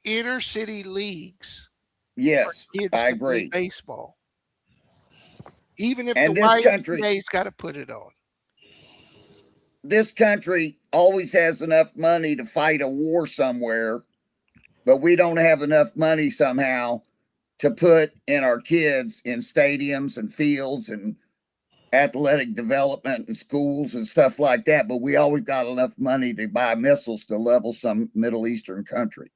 inner city leagues. Yes, for kids I to agree. Play baseball, even if and the YMCA's got to put it on. This country always has enough money to fight a war somewhere, but we don't have enough money somehow to put in our kids in stadiums and fields and athletic development and schools and stuff like that. But we always got enough money to buy missiles to level some Middle Eastern country.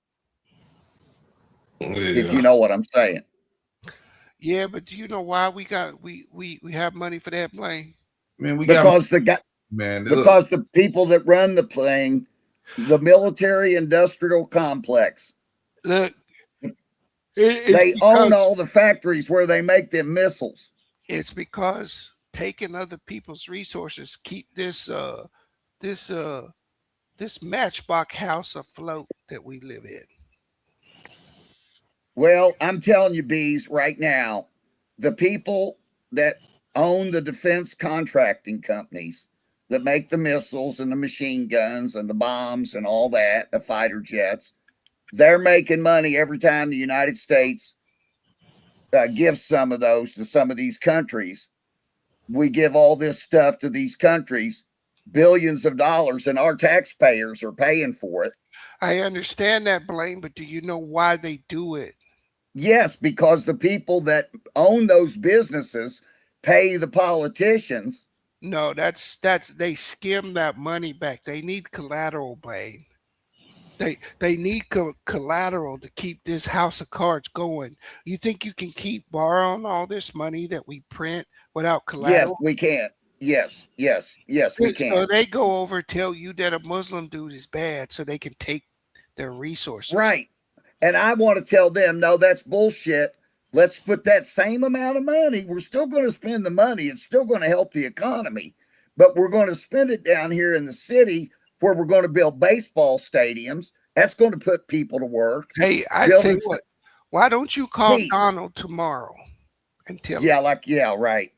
If you know what I'm saying. Yeah, but do you know why we have money for that plane? Man, because the people that run the plane The military-industrial complex. Look, they own all the factories where they make them missiles. It's because taking other people's resources keep this matchbox house afloat that we live in. Well, I'm telling you, Bees, right now, the people that own the defense contracting companies that make the missiles and the machine guns and the bombs and all that, the fighter jets, they're making money every time the United States gives some of those to some of these countries. We give all this stuff to these countries, billions of dollars, and our taxpayers are paying for it. I understand that, Blaine, but do you know why they do it? Yes, because the people that own those businesses pay the politicians. No, that's they skim that money back. They need collateral, Blaine. They need collateral to keep this house of cards going. You think you can keep borrowing all this money that we print without collateral? Yes, we can. Yes, we can. So they go over tell you that a Muslim dude is bad so they can take their resources. Right. And I want to tell them, no, that's bullshit. Let's put that same amount of money. We're still going to spend the money. It's still going to help the economy. But we're going to spend it down here in the city where we're going to build baseball stadiums. That's going to put people to work. Hey, I tell you what, why don't you call Donald tomorrow and tell him? Yeah, right.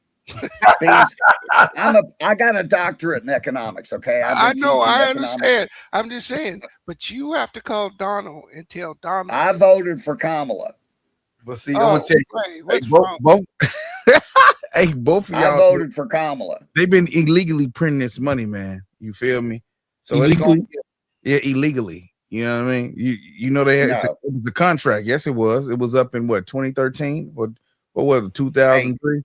I got a doctorate in economics, okay? I know, I understand. I'm just saying, but you have to call Donald and tell Donald. I voted for Kamala. But see, I'm gonna tell you, both of y'all. I voted for Kamala. They've been illegally printing this money, man. You feel me? So it's going, illegally. You know what I mean? You know they had it was a contract. Yes, it was. It was up in what 2013 or what was it 2003?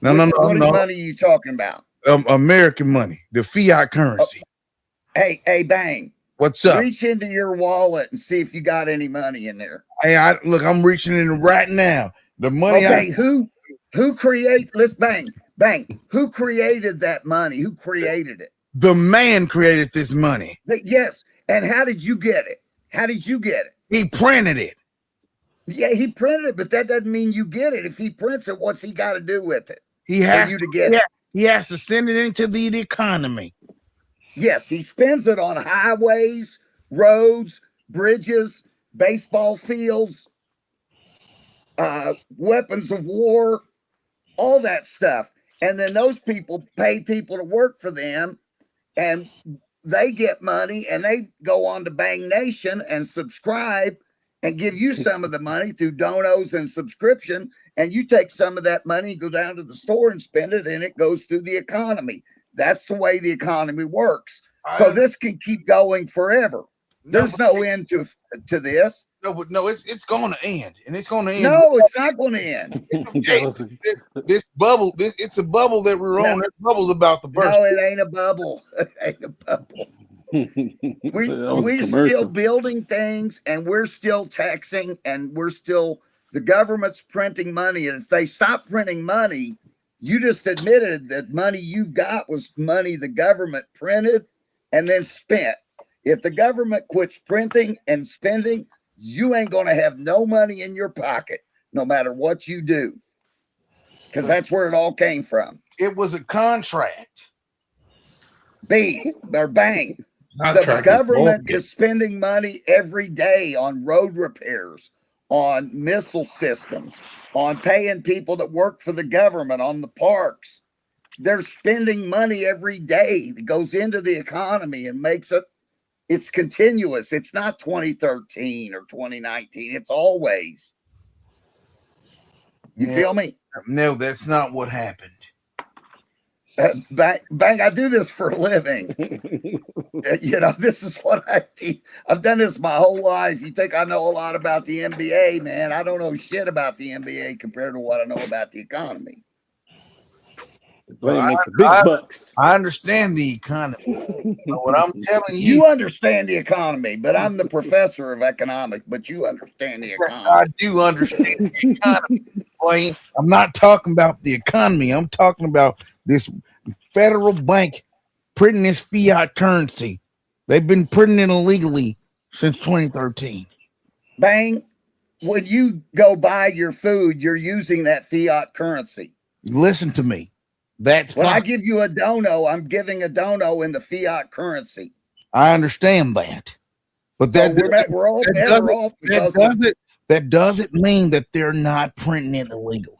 No. What money are you talking about? American money, the fiat currency. Hey, Bang. What's up? Reach into your wallet and see if you got any money in there. Hey, I'm reaching in right now. The money. Okay, who create? Let's bang. Who created that money? Who created it? The man created this money. Yes. And how did you get it? He printed it. Yeah, he printed it, but that doesn't mean you get it. If he prints it, what's he got to do with it? He has to send it into the economy. Yes, he spends it on highways, roads, bridges, baseball fields, weapons of war, all that stuff. And then those people pay people to work for them, and they get money, and they go on to Bang Nation and subscribe and give you some of the money through donos and subscription, and you take some of that money, go down to the store and spend it, and it goes through the economy. That's the way the economy works. So this can keep going forever. There's no end to this. No, it's going to end, and it's going to end. No, it's not going to end. This bubble, it's a bubble that we're on. This bubble's about to burst. No, it ain't a bubble. It ain't a bubble. We're still building things, and we're still taxing, and the government's printing money. And if they stop printing money, you just admitted that money you got was money the government printed and then spent. If the government quits printing and spending, you ain't going to have no money in your pocket, no matter what you do, because that's where it all came from. It was a contract. Bang. The government is spending money every day on road repairs, on missile systems, on paying people that work for the government, on the parks. They're spending money every day that goes into the economy and makes it. It's continuous. It's not 2013 or 2019. It's always. You feel me? No, that's not what happened. Bang, I do this for a living. This is what I teach. I've done this my whole life. You think I know a lot about the NBA, man. I don't know shit about the NBA compared to what I know about the economy. Make the big bucks. I understand the economy. What I'm telling you. You understand the economy, but I'm the professor of economics, but you understand the economy. I do understand the economy, Blaine. I'm not talking about the economy. I'm talking about this federal bank printing this fiat currency They've been printing it illegally since 2013. Bang, when you go buy your food, you're using that fiat currency. Listen to me. That's when fine. I give you a dono, I'm giving a dono in the fiat currency. I understand that. But that, so we're all better off because that doesn't mean that they're not printing it illegally.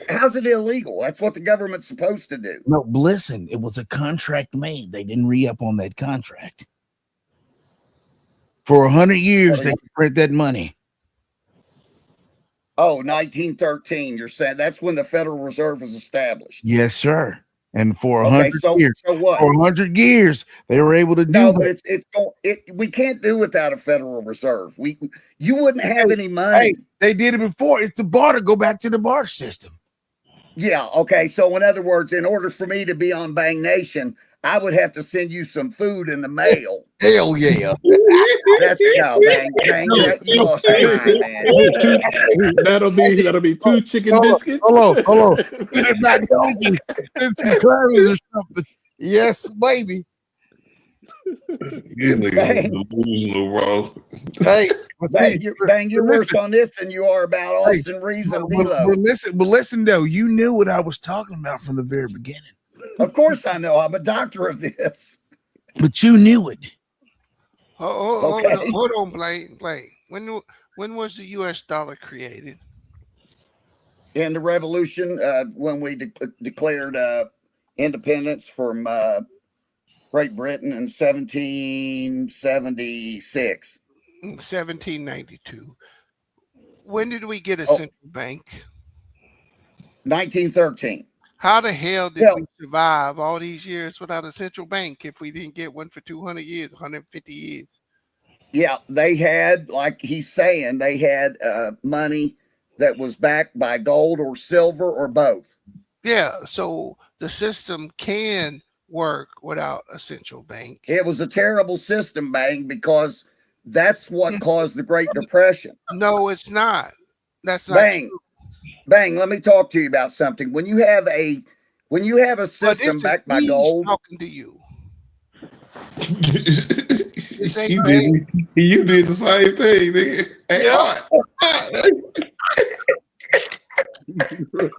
How's it illegal? That's what the government's supposed to do. No, listen, it was a contract made. They didn't re-up on that contract. For 100 years, they could print that money. Oh, 1913. You're saying that's when the Federal Reserve was established. Yes, sir. And for 100 years, so what? For 100 years, they were able to do that. But we can't do without a Federal Reserve. You wouldn't have any money. Hey, they did it before. It's the barter. Go back to the barter system. Yeah. Okay. So in other words, in order for me to be on Bang Nation, I would have to send you some food in the mail. Hell yeah. That's Bang. You lost your mind, man. That'll be 2 chicken biscuits. Hold on. Some clothes or something. Yes, baby. Bro. Hey, you're worse on this than you are about Austin Reeves and Milo. But listen, though, you knew what I was talking about from the very beginning. Of course I know. I'm a doctor of this. But you knew it. Hold on, Blaine. When was the U.S. dollar created? In the Revolution, when we declared independence from Great Britain in 1776. 1792. When did we get a central bank? 1913. How the hell did we survive all these years without a central bank if we didn't get one for 200 years, 150 years? Yeah, they had, like he's saying, they had money that was backed by gold or silver or both. Yeah, so the system can work without a central bank. It was a terrible system, Bang, because that's what caused the Great Depression. No, it's not. That's not Bang. true. Bang, let me talk to you about something. When you have a system backed by gold, talking to you. You did the same thing, nigga.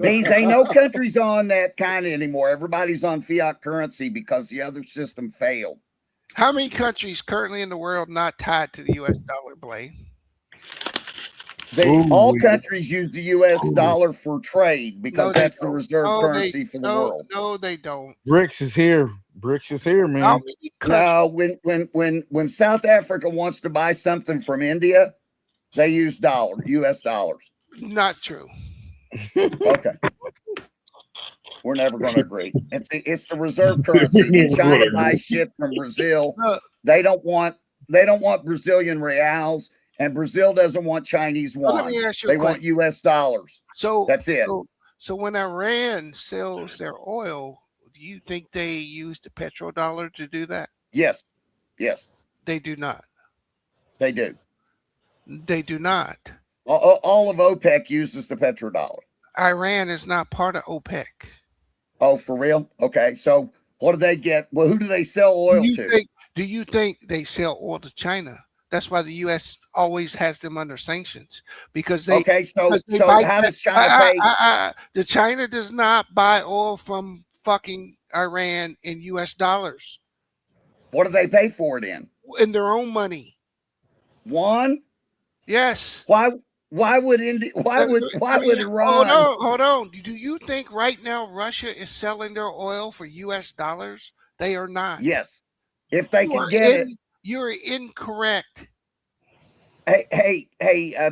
These ain't no countries on that kind anymore. Everybody's on fiat currency because the other system failed. How many countries currently in the world not tied to the U.S. dollar, Blaine? All countries use the U.S. dollar for trade because that's the reserve currency for the world. No, they don't. BRICS is here. BRICS is here, man. No, when South Africa wants to buy something from India, they use U.S. dollars. Not true. Okay. We're never going to agree. It's the reserve currency. When China buys shit from Brazil, they don't want Brazilian reals. And Brazil doesn't want Chinese yuan. Let me ask you they want U.S. dollars. So that's it. So when Iran sells their oil, do you think they use the petrodollar to do that? Yes. They do not. They do. They do not. All of OPEC uses the petrodollar. Iran is not part of OPEC. Oh, for real? Okay. So what do they get? Well, who do they sell oil to? Do you think they sell oil to China? That's why the U.S. always has them under sanctions because they. Okay, so how does China pay? The China does not buy oil from fucking Iran in U.S. dollars. What do they pay for it in? In their own money. Yuan? Yes. Why would Iran? Hold on. Do you think right now Russia is selling their oil for U.S. dollars? They are not. Yes. If they can get it. You're incorrect. Hey,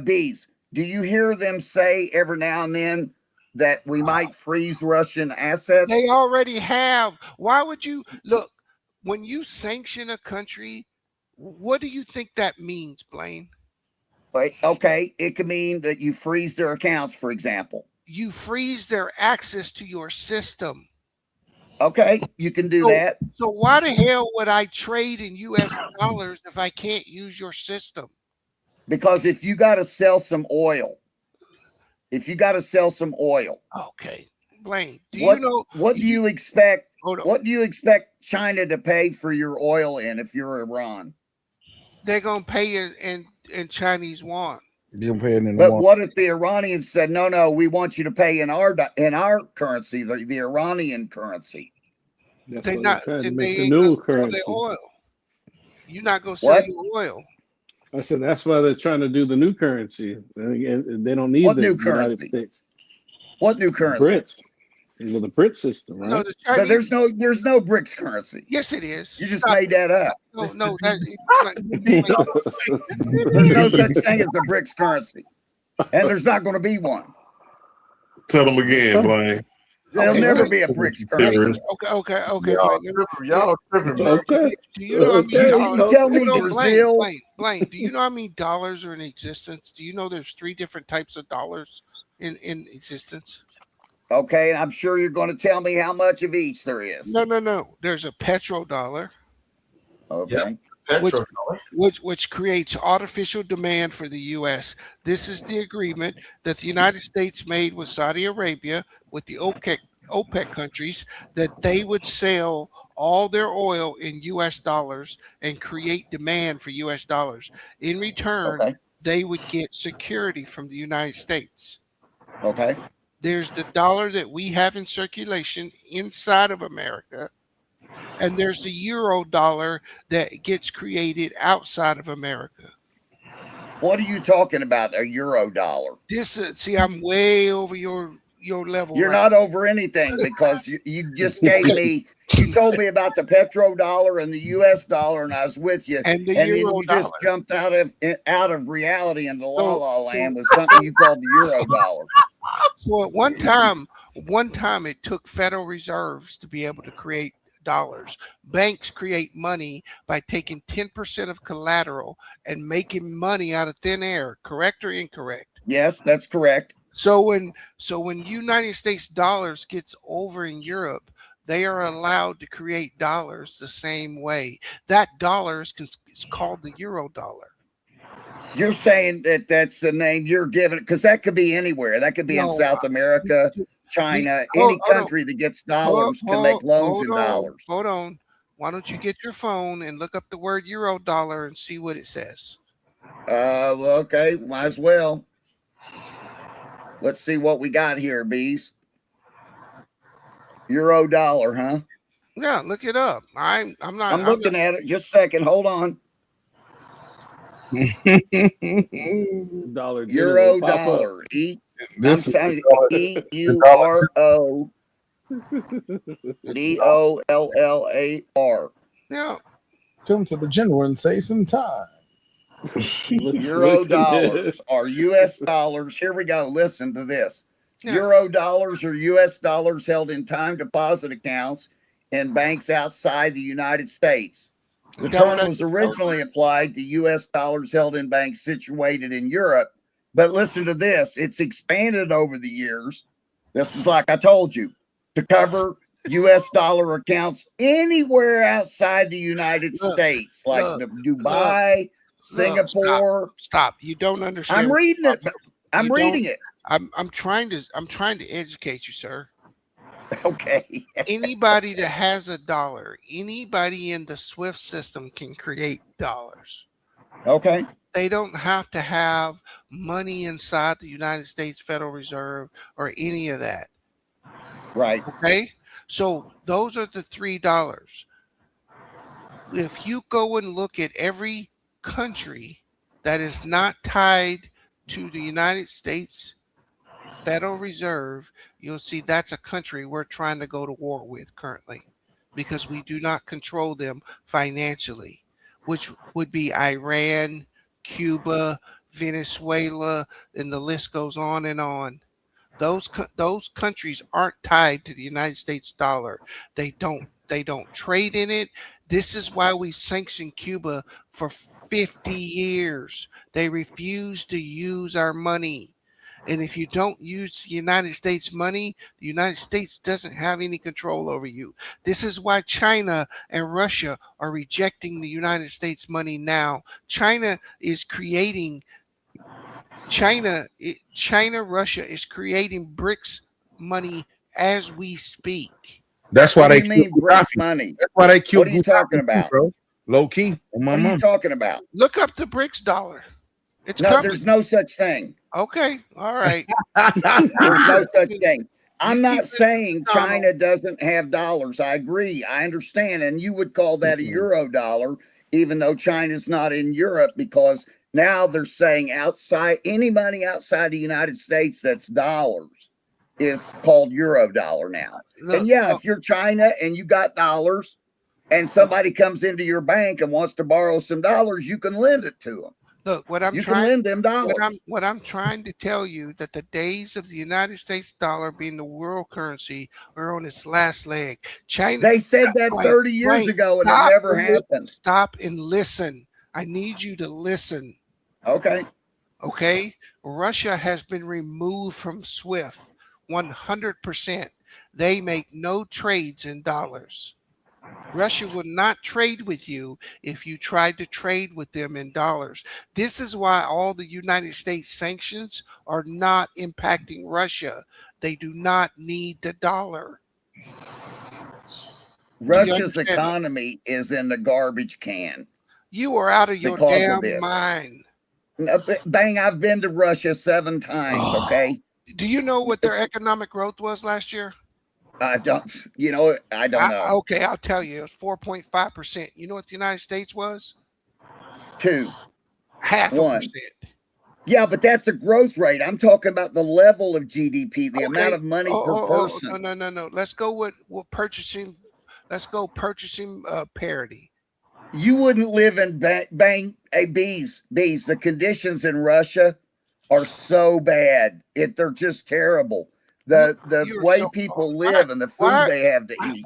Bees, do you hear them say every now and then that we might freeze Russian assets? They already have. Why would you look when you sanction a country? What do you think that means, Blaine? Okay, it could mean that you freeze their accounts, for example. You freeze their access to your system. Okay, you can do that. So why the hell would I trade in U.S. dollars if I can't use your system? Because if you got to sell some oil, Okay, Blaine, what do you expect What do you expect China to pay for your oil if you're Iran? They're gonna pay in Chinese yuan. But what if the Iranians said, no, we want you to pay in our currency, the Iranian currency? That's They what not they're trying to then make they the ain't new gonna sell currency. their oil. You're not gonna sell your oil. I said that's why they're trying to do the new currency. And they don't need What the new United currency? States. What new currency? Brits. The BRIC system, right? No, the But Chinese. there's no BRICS currency. Yes, it is. You just made that up. No, There's no such thing as the BRICS currency, and there's not going to be one. Tell them again, Blaine. There'll never be a BRICS currency. Okay. Y'all tripping. Okay. Do you know how many dollars? You tell me Brazil. Blaine, do you know how many dollars are in existence? Do you know there's 3 different types of dollars in existence? Okay, and I'm sure you're going to tell me how much of each there is. No. There's a petrodollar. Okay. Which creates artificial demand for the U.S. This is the agreement that the United States made with Saudi Arabia, with the OPEC countries, that they would sell all their oil in U.S. dollars and create demand for U.S. dollars. In return, they would get security from the United States. Okay. There's the dollar that we have in circulation inside of America, and there's the euro dollar that gets created outside of America. What are you talking about, a euro dollar? See, I'm way over your level. You're not over anything because you just gave me, you told me about the petrodollar and the U.S. dollar, and I was with you. And the then euro you just dollar. jumped out of reality into la la land with something you called the euro dollar. So at one time it took Federal Reserves to be able to create dollars. Banks create money by taking 10% of collateral and making money out of thin air. Correct or incorrect? Yes, that's correct. So when United States dollars gets over in Europe, they are allowed to create dollars the same way. That dollar is called the euro dollar. You're saying that that's the name you're giving it, because that could be anywhere. That could be in South America, China, any country that gets dollars can make loans in dollars. Hold on. Why don't you get your phone and look up the word euro dollar and see what it says? Well, okay, might as well. Let's see what we got here, bees. Euro dollar, huh? Yeah, look it up. I'm looking at it. Just a second. Hold on. Euro dollar. EURODOLLAR. Yeah. Come to the general and say some time. Euro dollars are U.S. dollars. Here we go. Listen to this. Yeah. Euro dollars are U.S. dollars held in time deposit accounts in banks outside the United States. The term was originally applied to U.S. dollars held in banks situated in Europe. But listen to this. It's expanded over the years. This is like I told you, to cover U.S. dollar accounts anywhere outside the United States, like Dubai, Singapore. Stop. You don't understand. I'm reading it. I'm reading it. I'm trying to educate you, sir. Okay. Anybody that has a dollar, anybody in the SWIFT system can create dollars. Okay. They don't have to have money inside the United States Federal Reserve or any of that. Right. Okay. So those are the $3. If you go and look at every country that is not tied to the United States Federal Reserve, you'll see that's a country we're trying to go to war with currently, because we do not control them financially, which would be Iran, Cuba, Venezuela, and the list goes on and on. Those countries aren't tied to the United States dollar. They don't trade in it. This is why we sanctioned Cuba for 50 years. They refuse to use our money. And if you don't use the United States money, the United States doesn't have any control over you. This is why China and Russia are rejecting the United States money now. Russia is creating BRICS money as we speak. That's why What do they you mean killed BRICS Gaddafi. money? That's why they killed What are you Gaddafi talking too, about? bro. Low key. On my What are you mom. talking about? Look up the BRICS dollar. It's No, coming. there's no such thing. Okay, all right. There's no such thing. I'm You not keep saying listening, China doesn't have dollars. I agree. I understand. And you would call that a euro dollar, even though China's not in Europe, because now they're saying outside any money outside the United States that's dollars is called euro dollar now. Look, And yeah, if you're China and you got dollars and somebody comes into your bank and wants to borrow some dollars, you can lend it to them. Look, what I'm You can trying lend them dollars. what I'm trying to tell you that the days of the United States dollar being the world currency are on its last leg. China. They said that Wait, 30 years wait, ago and it stop never and li- happened. Stop and listen. I need you to listen. Okay. Okay? Russia has been removed from SWIFT 100%. They make no trades in dollars. Russia would not trade with you if you tried to trade with them in dollars. This is why all the United States sanctions are not impacting Russia. They do not need the dollar. Russia's economy is in the garbage can. You are out of your damn mind. No, bang, I've been to Russia 7 times, okay? Do you know what their economic growth was last year? I don't know. Okay, I'll tell you. It was 4.5%. You know what the United States was? 2. 0.5%. Yeah, but that's a growth rate. I'm talking about the level of GDP, the amount of money per person. No. Let's go with purchasing. Let's go purchasing parity. You wouldn't live in bees. The conditions in Russia are so bad. They're just terrible. The way people live and the food they have to eat.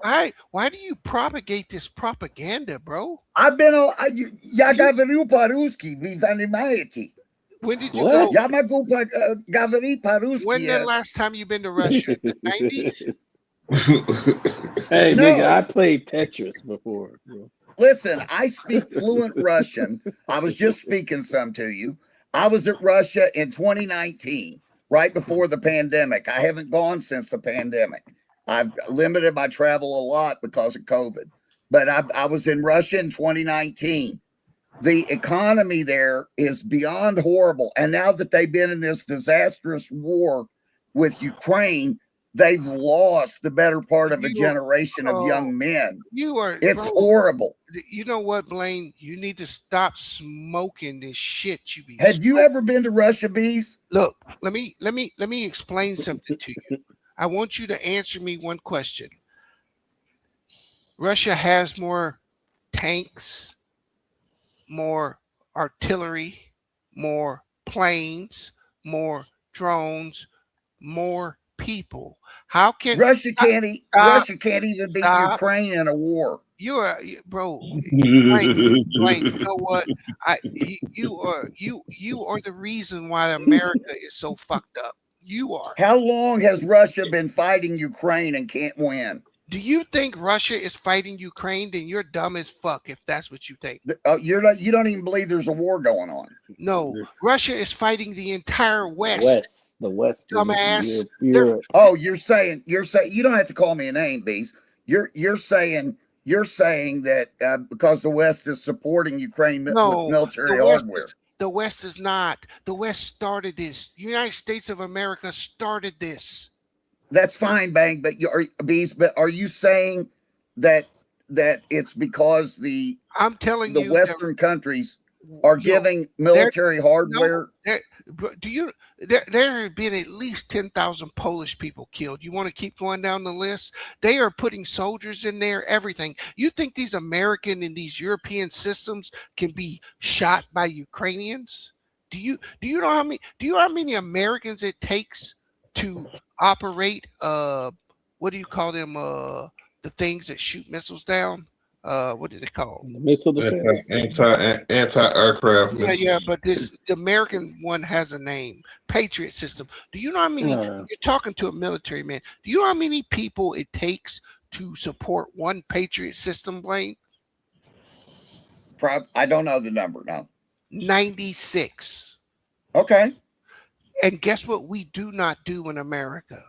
Why do you propagate this propaganda, bro? I've been on. Я говорю по-русски, вы понимаете? When did you go? Я могу говорить по-русски. When the last time you been to Russia? The 90s? Hey, nigga, I played Tetris before. Listen, I speak fluent Russian. I was just speaking some to you. I was at Russia in 2019, right before the pandemic. I haven't gone since the pandemic. I've limited my travel a lot because of COVID. But I was in Russia in 2019. The economy there is beyond horrible. And now that they've been in this disastrous war with Ukraine, they've lost the better part of a generation of young men. It's horrible. You know what, Blaine? You need to stop smoking this shit. Have you ever been to Russia, Bees? Look, let me explain something to you. I want you to answer me one question. Russia has more tanks, more artillery, more planes, more drones, more people. How can Russia can't even beat Ukraine in a war? Bro. Blaine, you know what? You are the reason why America is so fucked up. You are. How long has Russia been fighting Ukraine and can't win? Do you think Russia is fighting Ukraine? Then you're dumb as fuck if that's what you think. You don't even believe there's a war going on. No, Russia is fighting the entire West. The West. Dumbass. You're saying you don't have to call me a name, Bees. You're saying that because the West is supporting Ukraine with military hardware. The West is not. The West started this. The United States of America started this. That's fine, Bang. But are you saying that it's because the Western countries are giving military hardware? There have been at least 10,000 Polish people killed. You want to keep going down the list? They are putting soldiers in there, everything. You think these American and these European systems can be shot by Ukrainians? Do you know how many Americans it takes to operate what do you call them, the things that shoot missiles down? What do they call them? Missile defense. Anti-aircraft. Yeah, but the American one has a name, Patriot system. Do you know how many? You're talking to a military man. Do you know how many people it takes to support one Patriot system, Blaine? I don't know the number now. 96. Okay. And guess what we do not do in America?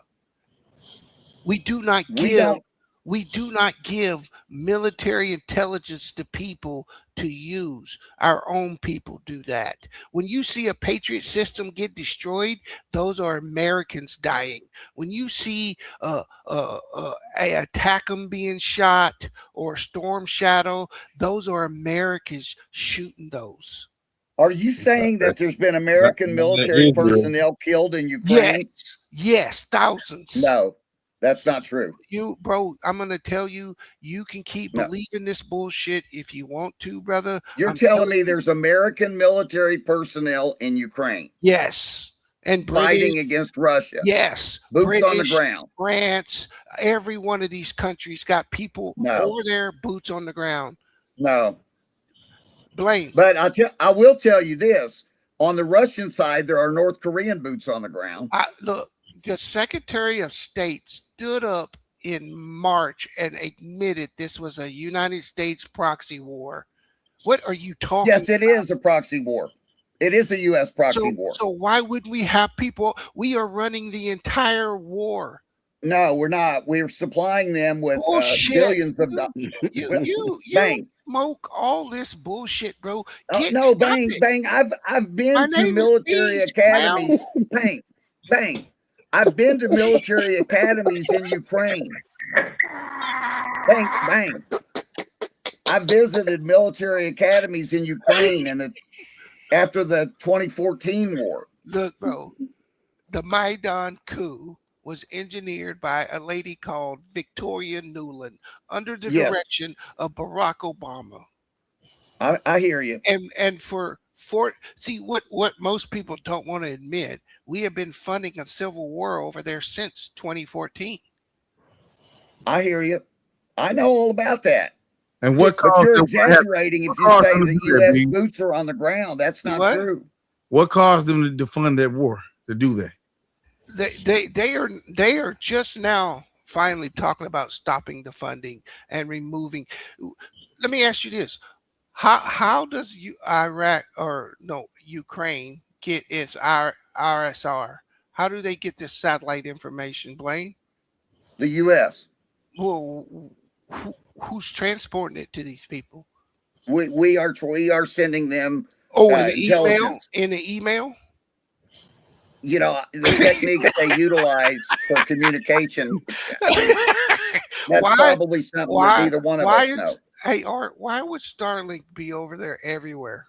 We do not give We do not give military intelligence to people to use. Our own people do that. When you see a Patriot system get destroyed, those are Americans dying. When you see a ATACMS being shot or Storm Shadow, those are Americans shooting those. Are you saying that there's been American military personnel killed in Ukraine? Yes, thousands. No, that's not true. Bro, I'm going to tell you, you can keep believing this bullshit if you want to, brother. You're telling me there's American military personnel in Ukraine? Yes. And fighting against Russia? Yes. Boots on the ground. France, every one of these countries got people over there, boots on the ground. No. Blaine. But I will tell you this. On the Russian side, there are North Korean boots on the ground. Look, the Secretary of State stood up in March and admitted this was a United States proxy war. What are you talking about? Yes, it is a proxy war. It is a U.S. proxy war. So why wouldn't we have people? We are running the entire war. No, we're not. We're supplying them with billions of dollars. You smoke all this bullshit, bro. Bang. I've been to military academies. Bang. I've been to military academies in Ukraine. Bang. I visited military academies in Ukraine after the 2014 war. Look, bro, the Maidan coup was engineered by a lady called Victoria Nuland under the direction of Barack Obama. I hear you. And for see what most people don't want to admit, we have been funding a civil war over there since 2014. I hear you. I know all about that. And what but you're exaggerating if you say the U.S. boots are on the ground. That's not true. What caused them to fund that war, to do that? They are just now finally talking about stopping the funding and removing. Let me ask you this: How does Ukraine get its RSR? How do they get this satellite information, Blaine? The U.S. Well, who's transporting it to these people? We are sending them. In the email. In the email. You know, the techniques they utilize for communication. That's probably something that either one of us know. Hey, Art, why would Starlink be over there everywhere?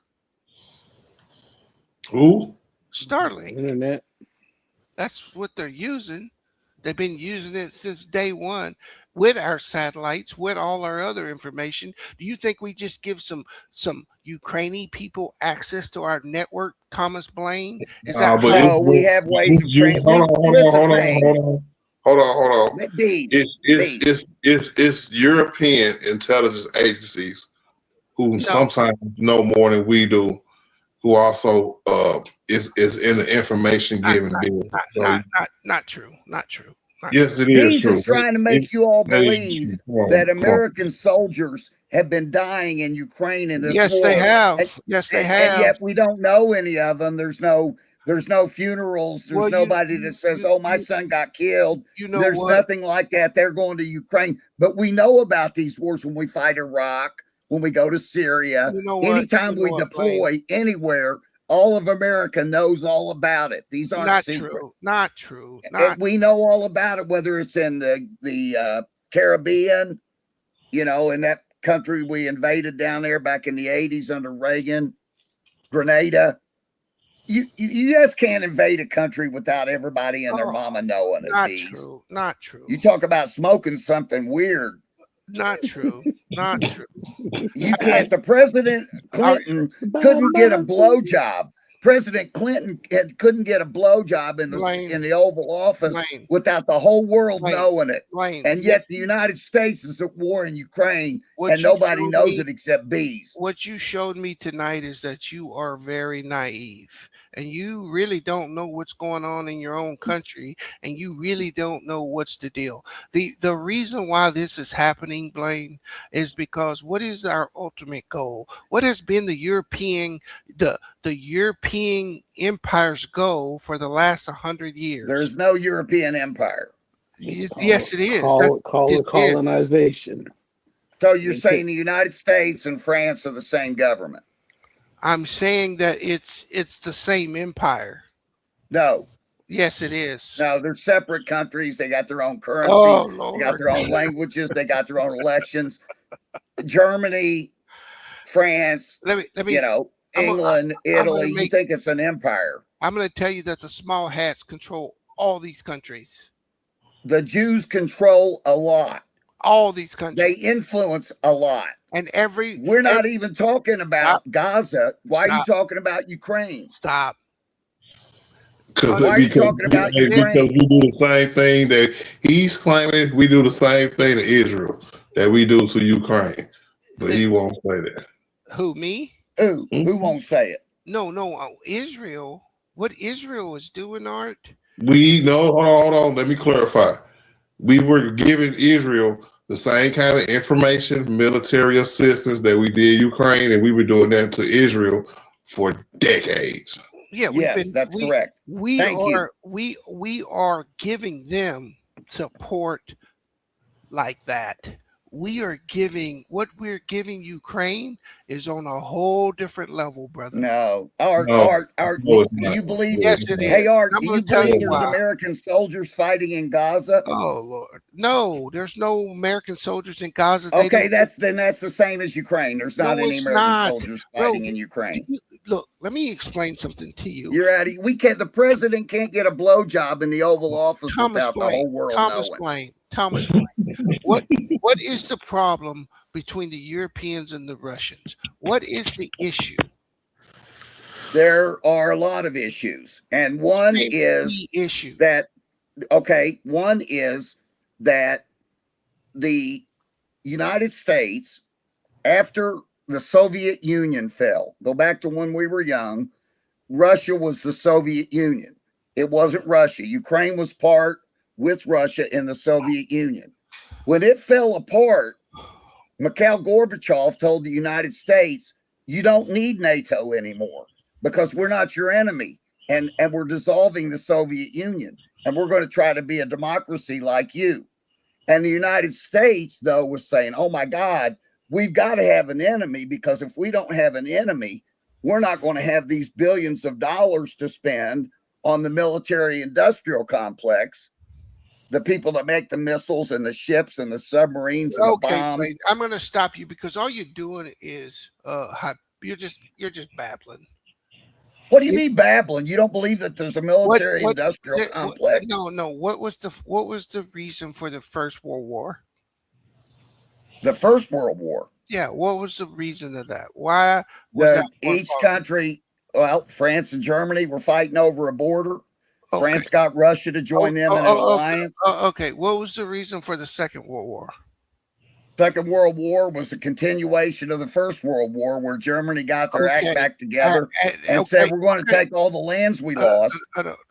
Who? Starlink. Internet. That's what they're using. They've been using it since day one with our satellites, with all our other information. Do you think we just give some Ukrainian people access to our network, Thomas Blaine? Is that we have ways of training. Hold on. It's European intelligence agencies who sometimes know more than we do, who also is in the information giving business. Not true. Yes, it is true. He's trying to make you all believe that American soldiers have been dying in Ukraine in this war. They have. They have. And yet we don't know any of them. There's no funerals. There's nobody that says, "Oh, my son got killed." There's nothing like that. They're going to Ukraine, but we know about these wars when we fight Iraq, when we go to Syria. Anytime we deploy anywhere, all of America knows all about it. These aren't secret. Not true. And we know all about it, whether it's in the Caribbean, in that country we invaded down there back in the 80s under Reagan, Grenada. You just can't invade a country without everybody and their mama knowing it. Not true. You talk about smoking something weird. Not true. You can't. The President Clinton couldn't get a blowjob. President Clinton couldn't get a blowjob in the Oval Office without the whole world knowing it. And yet the United States is at war in Ukraine, and nobody knows it except bees. What you showed me tonight is that you are very naive, and you really don't know what's going on in your own country, and you really don't know what's the deal. The reason why this is happening, Blaine, is because what is our ultimate goal? What has been the European Empire's goal for the last 100 years? There's no European empire. Yes, it is. Call it colonization. So you're saying the United States and France are the same government? I'm saying that it's the same empire. No. Yes, it is. No, they're separate countries. They got their own currencies. Oh, Lord. They got their own languages. They got their own elections. Germany, France, England, Italy. You think it's an empire? I'm going to tell you that the small hats control all these countries. The Jews control a lot. All these countries. They influence a lot. And we're not even talking about Gaza. Why are you talking about Ukraine? Stop. Because why are you talking about Ukraine? Because we do the same thing that he's claiming. We do the same thing to Israel that we do to Ukraine. But he won't say that. Who, me? Who won't say it? No. Israel. What Israel is doing, Art? Hold on. Let me clarify. We were giving Israel the same kind of information, military assistance that we did Ukraine, and we were doing that to Israel for decades. Yeah, that's correct. We are giving them support like that. We're giving Ukraine is on a whole different level, brother. No, Art, do you believe? Yes, it is. Hey, Art, I'm do gonna you tell believe you there's why. American soldiers fighting in Gaza? Oh Lord, no, there's no American soldiers in Gaza. Okay, that's the same as Ukraine. There's not any American soldiers fighting in Ukraine. Look, let me explain something to you. You're out of. The president can't get a blowjob in the Oval Office without the whole world knowing. Thomas, what is the problem between the Europeans and the Russians? What is the issue? There are a lot of issues, and one is that the United States, after the Soviet Union fell, go back to when we were young, Russia was the Soviet Union. It wasn't Russia. Ukraine was part with Russia in the Soviet Union. When it fell apart, Mikhail Gorbachev told the United States, you don't need NATO anymore because we're not your enemy. And we're dissolving the Soviet Union. And we're going to try to be a democracy like you. And the United States, though, was saying, oh, my God, we've got to have an enemy, because if we don't have an enemy, we're not going to have these billions of dollars to spend on the military industrial complex, the people that make the missiles and the ships and the submarines and the bombs. Wait, I'm going to stop you, because all you're doing is you're just babbling. What do you mean babbling? You don't believe that there's a military industrial complex? No. What was the reason for the First World War? The First World War. Yeah, what was the reason of that? Why was that each country? Well, France and Germany were fighting over a border. Okay. France got Russia to join them in an alliance. Okay, what was the reason for the Second World War? Second World War was a continuation of the First World War, where Germany got their act back together and said, we're going to take all the lands we lost.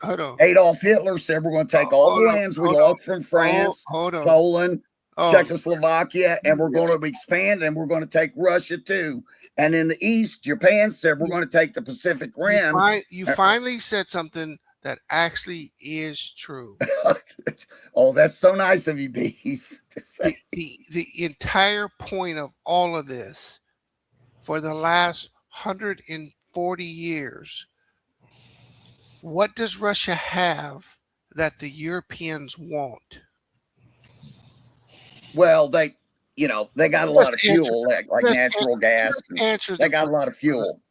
Hold on. Adolf Hitler said, we're going to take all the lands we lost from France, Poland, Czechoslovakia, and we're going to expand, and we're going to take Russia too. And in the East, Japan said, we're going to take the Pacific Rim. You finally said something that actually is true. Oh, that's so nice of you, Bees. The entire point of all of this, for the last 140 years, what does Russia have that the Europeans want? Well, they got a lot of fuel, like natural gas. They got a lot of fuel.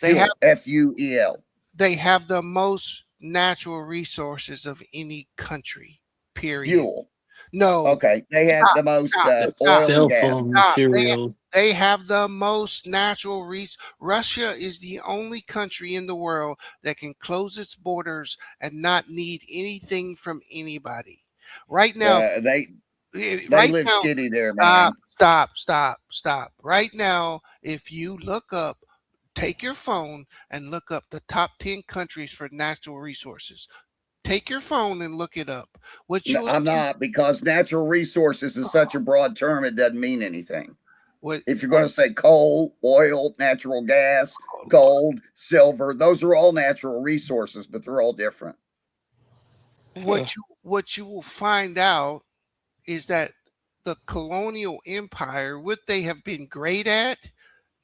They have FUEL. They have the most natural resources of any country. Period. Fuel. No. Okay. They have the most oil cell and gas. phone material. They have the most natural resources. Russia is the only country in the world that can close its borders and not need anything from anybody. Right now, they live shitty there, man. Stop. Right now, if you take your phone and look up the top 10 countries for natural resources. Take your phone and look it up. I'm not, because natural resources is such a broad term, it doesn't mean anything. If you're going to say coal, oil, natural gas, gold, silver, those are all natural resources, but they're all different. what you will find out is that the colonial empire, what they have been great at,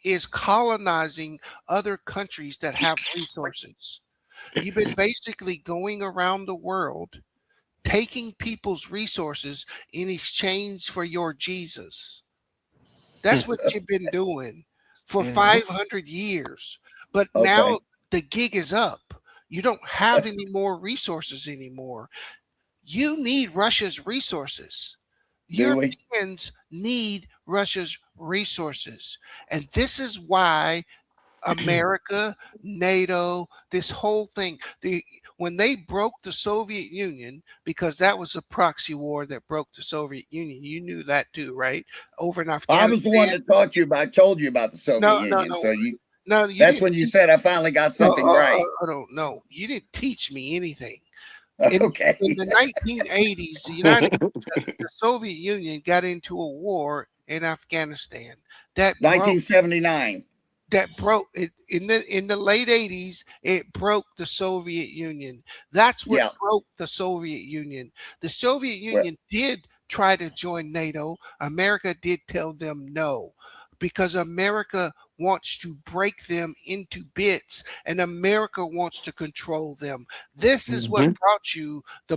is colonizing other countries that have resources. You've been basically going around the world, taking people's resources in exchange for your Jesus. That's what you've been doing for 500 years. But now the gig is up. You don't have any more resources anymore. You need Russia's resources. Europeans need Russia's resources. And this is why America, NATO, this whole thing, when they broke the Soviet Union, because that was a proxy war that broke the Soviet Union. You knew that too, right? Over in Afghanistan. I was the one that told you about the Soviet Union. So that's when you said I finally got something right. I don't know. You didn't teach me anything. In the 1980s, the Soviet Union got into a war in Afghanistan. That 1979. That broke it in the late 80s. It broke the Soviet Union. That's what broke the Soviet Union. The Soviet Union did try to join NATO. America did tell them no, because America wants to break them into bits, and America wants to control them. This is what brought you the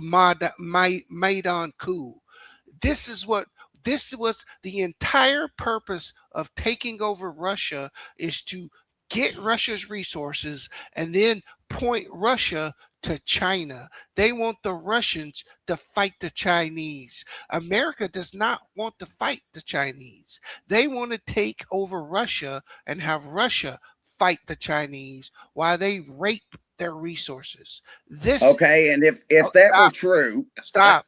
Maidan coup. This was the entire purpose of taking over Russia, is to get Russia's resources and then point Russia to China. They want the Russians to fight the Chinese. America does not want to fight the Chinese. They want to take over Russia and have Russia fight the Chinese while they rape their resources. And if that were true,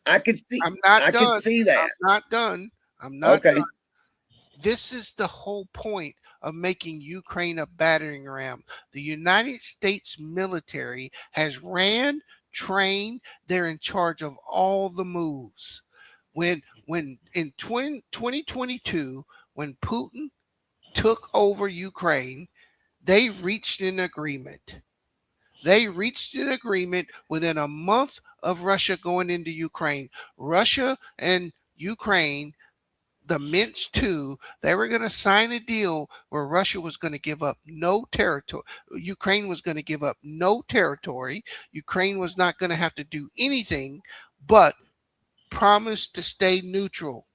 I could see. I'm not done. Could see that. I'm not done. I'm not done. This is the whole point of making Ukraine a battering ram. The United States military has ran, trained, they're in charge of all the moves. When in 2022, when Putin took over Ukraine, they reached an agreement. They reached an agreement within a month of Russia going into Ukraine. Russia and Ukraine, the Minsk II, they were going to sign a deal where Russia was going to give up no territory. Ukraine was going to give up no territory. Ukraine was not going to have to do anything but promise to stay neutral.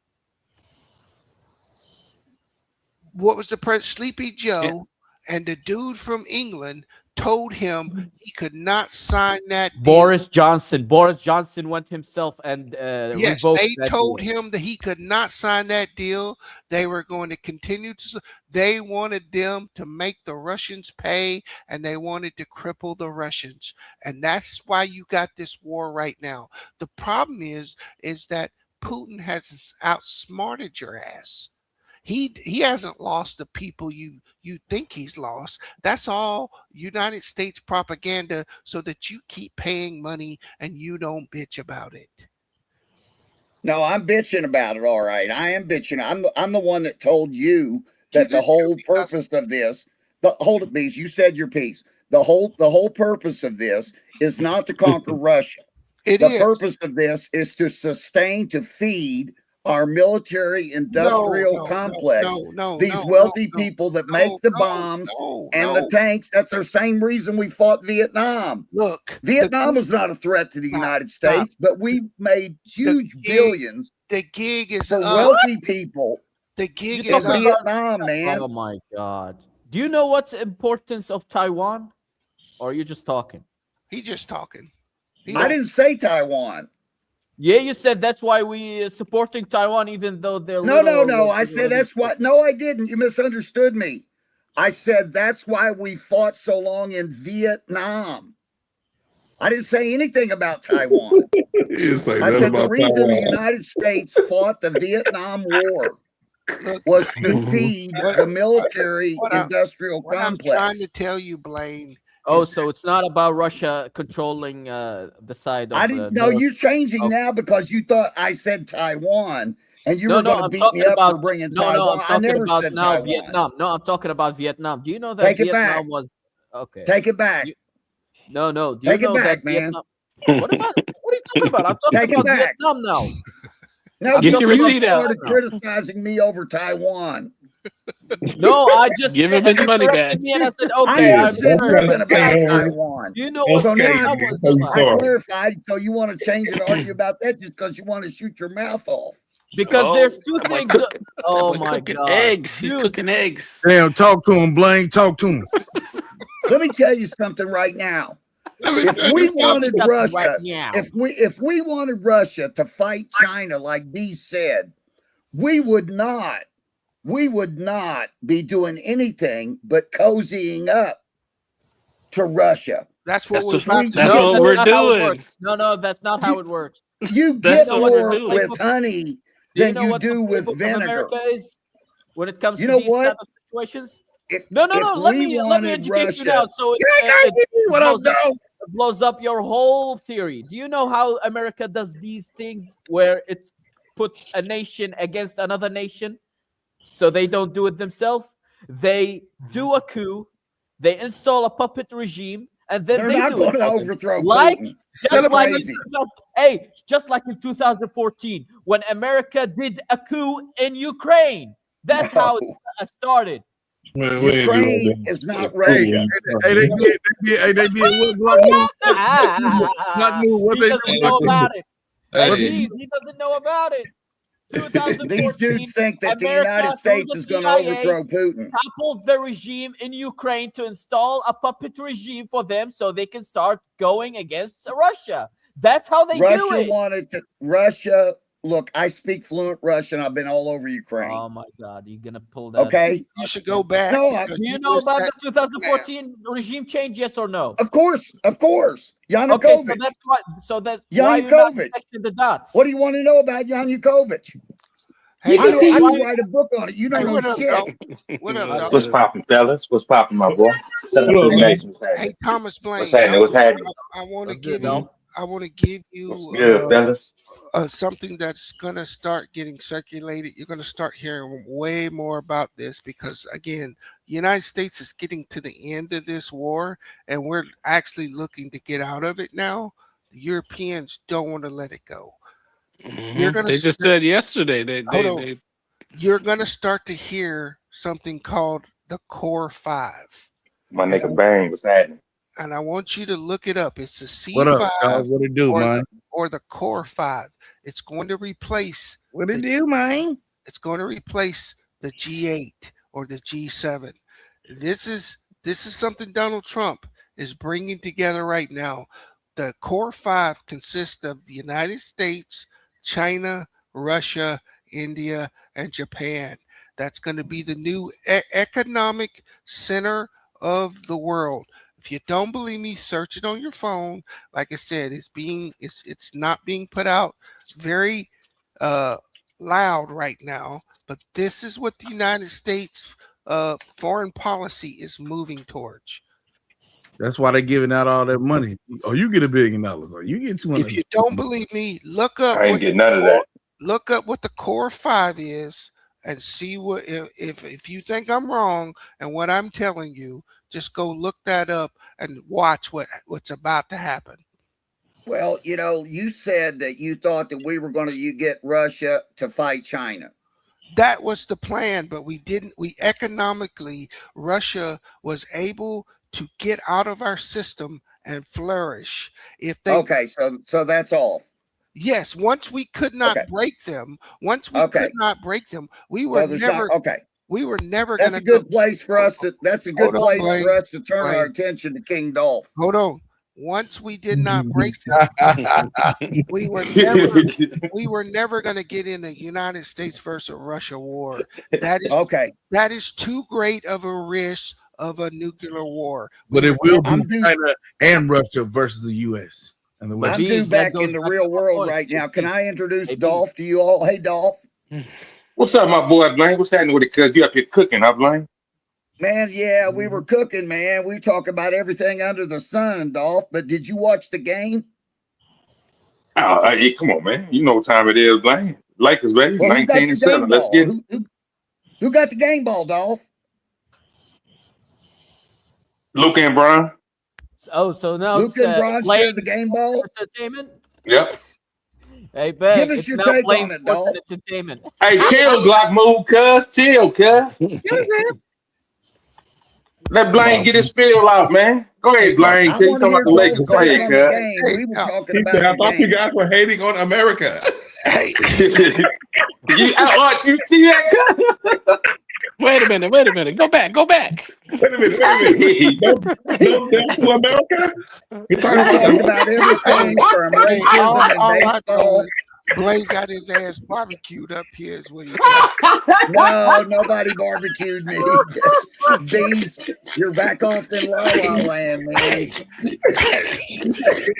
What was the Sleepy Joe and the dude from England told him he could not sign that deal. Boris Johnson went himself and revoked they that told deal. him that he could not sign that deal. They were going to continue to. They wanted them to make the Russians pay, and they wanted to cripple the Russians, and that's why you got this war right now. The problem is that Putin has outsmarted your ass. He hasn't lost the people you think he's lost. That's all United States propaganda so that you keep paying money and you don't bitch about it. No, I'm bitching about it. All right. I am bitching. I'm the one that told you that the whole purpose of this, hold it, Bees, you said your piece. The whole purpose of this is not to conquer Russia. The purpose of this is to sustain, to feed our military industrial complex. These wealthy people that make the bombs and the tanks. That's the same reason we fought Vietnam. Look, Vietnam was not a threat to the United States, but we made huge billions. The gig is for wealthy people. The gig is Vietnam, man. Oh my God! Do you know what's the importance of Taiwan, or are you just talking? He's just talking. I didn't say Taiwan. Yeah, you said that's why we supporting Taiwan, even though they're no. I said that's why. No, I didn't. You misunderstood me. I said that's why we fought so long in Vietnam. I didn't say anything about Taiwan. I said the reason the United States fought the Vietnam War was to feed the military industrial complex. I'm trying to tell you, Blaine. Oh, so it's not about Russia controlling the side of I didn't know you're changing now because you thought I said Taiwan and you were going to beat me up for bringing Taiwan. I'm talking about said now Taiwan. Vietnam. No, I'm talking about Vietnam. Do you know that Vietnam was okay? Take it back. No. Do Take you know it back, that man. What are you talking about? I'm talking Take it about back. Vietnam now. No, I'm you talking about started Vietnam. criticizing me over Taiwan. No, I just Give him his you money corrected back. me and I said, I okay, never I'm said sure. nothing But I about said, Taiwan. do you know what So now Vietnam was about? I clarified, so you want to change and argue about that just because you want to shoot your mouth off. Because there's two that boy things. Oh my cooking God. eggs. He's Dude. cooking eggs. Damn, talk to him, Blaine. Talk to him. Let me tell you something right now. If we wanted Russia, if we wanted Russia to fight China like B said, we would not be doing anything but cozying up to Russia. That's what That's we're what, that's what we're doing. No, that's not how it works. You That's get what more we're doing. with honey Do you than know you what do the with playbook of vinegar. America is when it comes You to know these what? type of situations? If No. Let we me wanted educate you Russia, now. So What up, dog? it blows up your whole theory. Do you know how America does these things where it puts a nation against another nation so they don't do it themselves? They do a coup, they install a puppet regime, and then they're they not do going it. to overthrow Like Putin. just like in 2014 when America did a coup in Ukraine. That's how it started. Man, Ukraine is not Russia. Hey, they did what Block News? Block News, what He they doesn't do? know about it. Hey. He doesn't know about it. 2014, These dudes think that the America, United through States the is going to CIA, overthrow Putin. toppled the regime in Ukraine to install a puppet regime for them so they can start going against Russia. That's how they do Russia it. wanted to. Russia. Look, I speak fluent Russian. I've been all over Ukraine. Oh my God, you're gonna pull that. Okay. You should go back. No, Do you know about the 2014 regime change? Yes or no? Of course. Yanukovych. Okay, so that's why. So that why you're not Yanukovych. connecting the dots. What do you want to know about Yanukovych? Hey, I can write a book on it. You don't know what up, shit. dog? What up, dog? What's poppin', fellas? What's poppin', my boy? Hey, Thomas Blaine. What's happening? What's happening? I want to give you. I want to give you Good, fellas. something that's gonna start getting circulated. You're gonna start hearing way more about this because, again, the United States is getting to the end of this war, and we're actually looking to get out of it now. The Europeans don't want to let it go. You're gonna They just said yesterday you're gonna start to hear something called the Core 5. My nigga Bang, what's happening? And I want you to look it up. It's the C5 What up, dog? What it do, man? or the Core 5. It's going to replace What it do, man? It's going to replace the G8 or the G7. This is something Donald Trump is bringing together right now. The Core 5 consists of the United States, China, Russia, India, and Japan. That's going to be the new economic center of the world. If you don't believe me, search it on your phone. Like I said, it's not being put out very loud right now, but this is what the United States foreign policy is moving towards. That's why they're giving out all that money. Oh, you get $1 billion. Oh, you get 200. If you don't believe me, look up. I ain't get none of that. Look up what the Core 5 is and see what if you think I'm wrong and what I'm telling you. Just go look that up and watch what's about to happen. Well, you said that you thought that we were going to get Russia to fight China. That was the plan, but we didn't. Economically, Russia was able to get out of our system and flourish. Okay, so that's all. Yes, once we could not break them, we were never. We were never going to. That's a good place for us to. That's a good place for us to turn our attention to King Dolph. Hold on. Once we did not break them, we were never going to get in a United States versus Russia war. That is okay. That is too great of a risk of a nuclear war. But it will be China and Russia versus the U.S. and the West. I'm due back in the real world right now. Can I introduce Dolph to you all? Hey, Dolph. What's up, my boy Blaine? What's happening with it? Cuz you up here cooking, huh, Blaine? Man, yeah, we were cooking, man. We talk about everything under the sun, Dolph. But did you watch the game? Yeah, come on, man. You know what time it is, Blaine. Lakers, baby. Well, 19-7. Let's get it. Who got the game ball, Dolph? Luka and Brian. Oh, so now Luka and Bron share Blaine the game ball. entertainment. Yep. Hey, Bang, Give us it's your now take Blaine on it, Sports Dolph. and Entertainment. Hey, chill, Glock move, cuz. Chill, cuz. Let Blaine get his spiel out, man. Go ahead, Blaine. I You want talking to hear about the Lakers. Dolph's Go take ahead, on the cuz. game. We were talking He about said, I the thought you game. guys were hating on America. Hey, You see that, Wait a minute. Go back. Wait a minute. No death to America? You're We talking about talked about everything from hey, racism and all I know baseball. is Blaine got his ass barbecued up here is what he got. No, nobody barbecued me. Bees, you're back off in La La Land, man.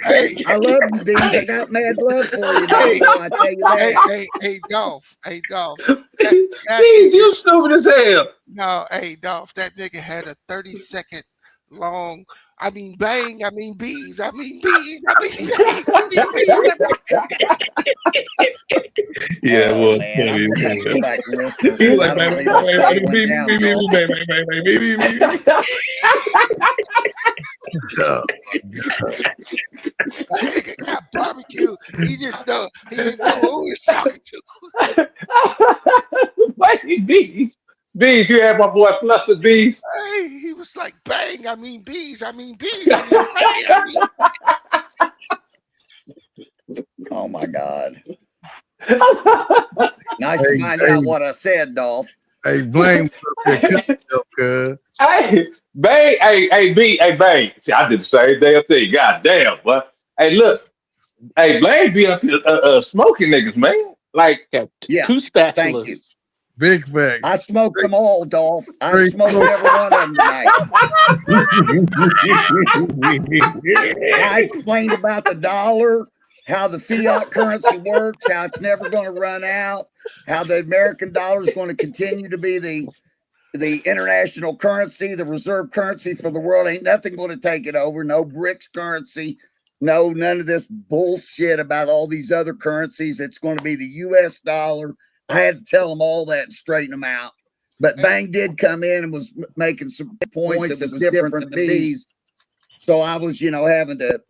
Hey, I love you, Bees. I got mad love for you, though. I tell you that. hey, Dolph. Hey, Dolph. Jeez, you stupid as hell. No, hey, Dolph, that nigga had a 30-second long. I mean, bang. I mean, bees. I mean, bees. I mean, bees. I mean, bees. Yeah, Oh, well, man, I'm going to have to go back and listen to this. he was 'cause like, I don't believe this thing went down, Dolph. That nigga got barbecue. He didn't know who he was talking to. Bees. Bees, you had my boy flustered, Bees. Hey, he was like, bang, I mean bees, I mean bees, I mean bang, I mean. Oh, my God. Nice to find out what I said, Dolph. Hey, Blaine, cuz. Hey, Bang, hey, Bang. See, I did the same damn thing. God damn, but hey, look, hey, Blaine be up here smoking niggas, man. Like, Yeah, 2 spatulas. thank you. Big facts. I smoked them all, Dolph. I smoked every one of them tonight. I explained about the dollar, how the fiat currency works, how it's never going to run out, how the American dollar is going to continue to be the international currency, the reserve currency for the world. Ain't nothing going to take it over. No BRICS currency. No, none of this bullshit about all these other currencies. It's going to be the U.S. dollar. I had to tell them all that and straighten them out. But Bang did come in and was making some points that was different than these. So I was, having to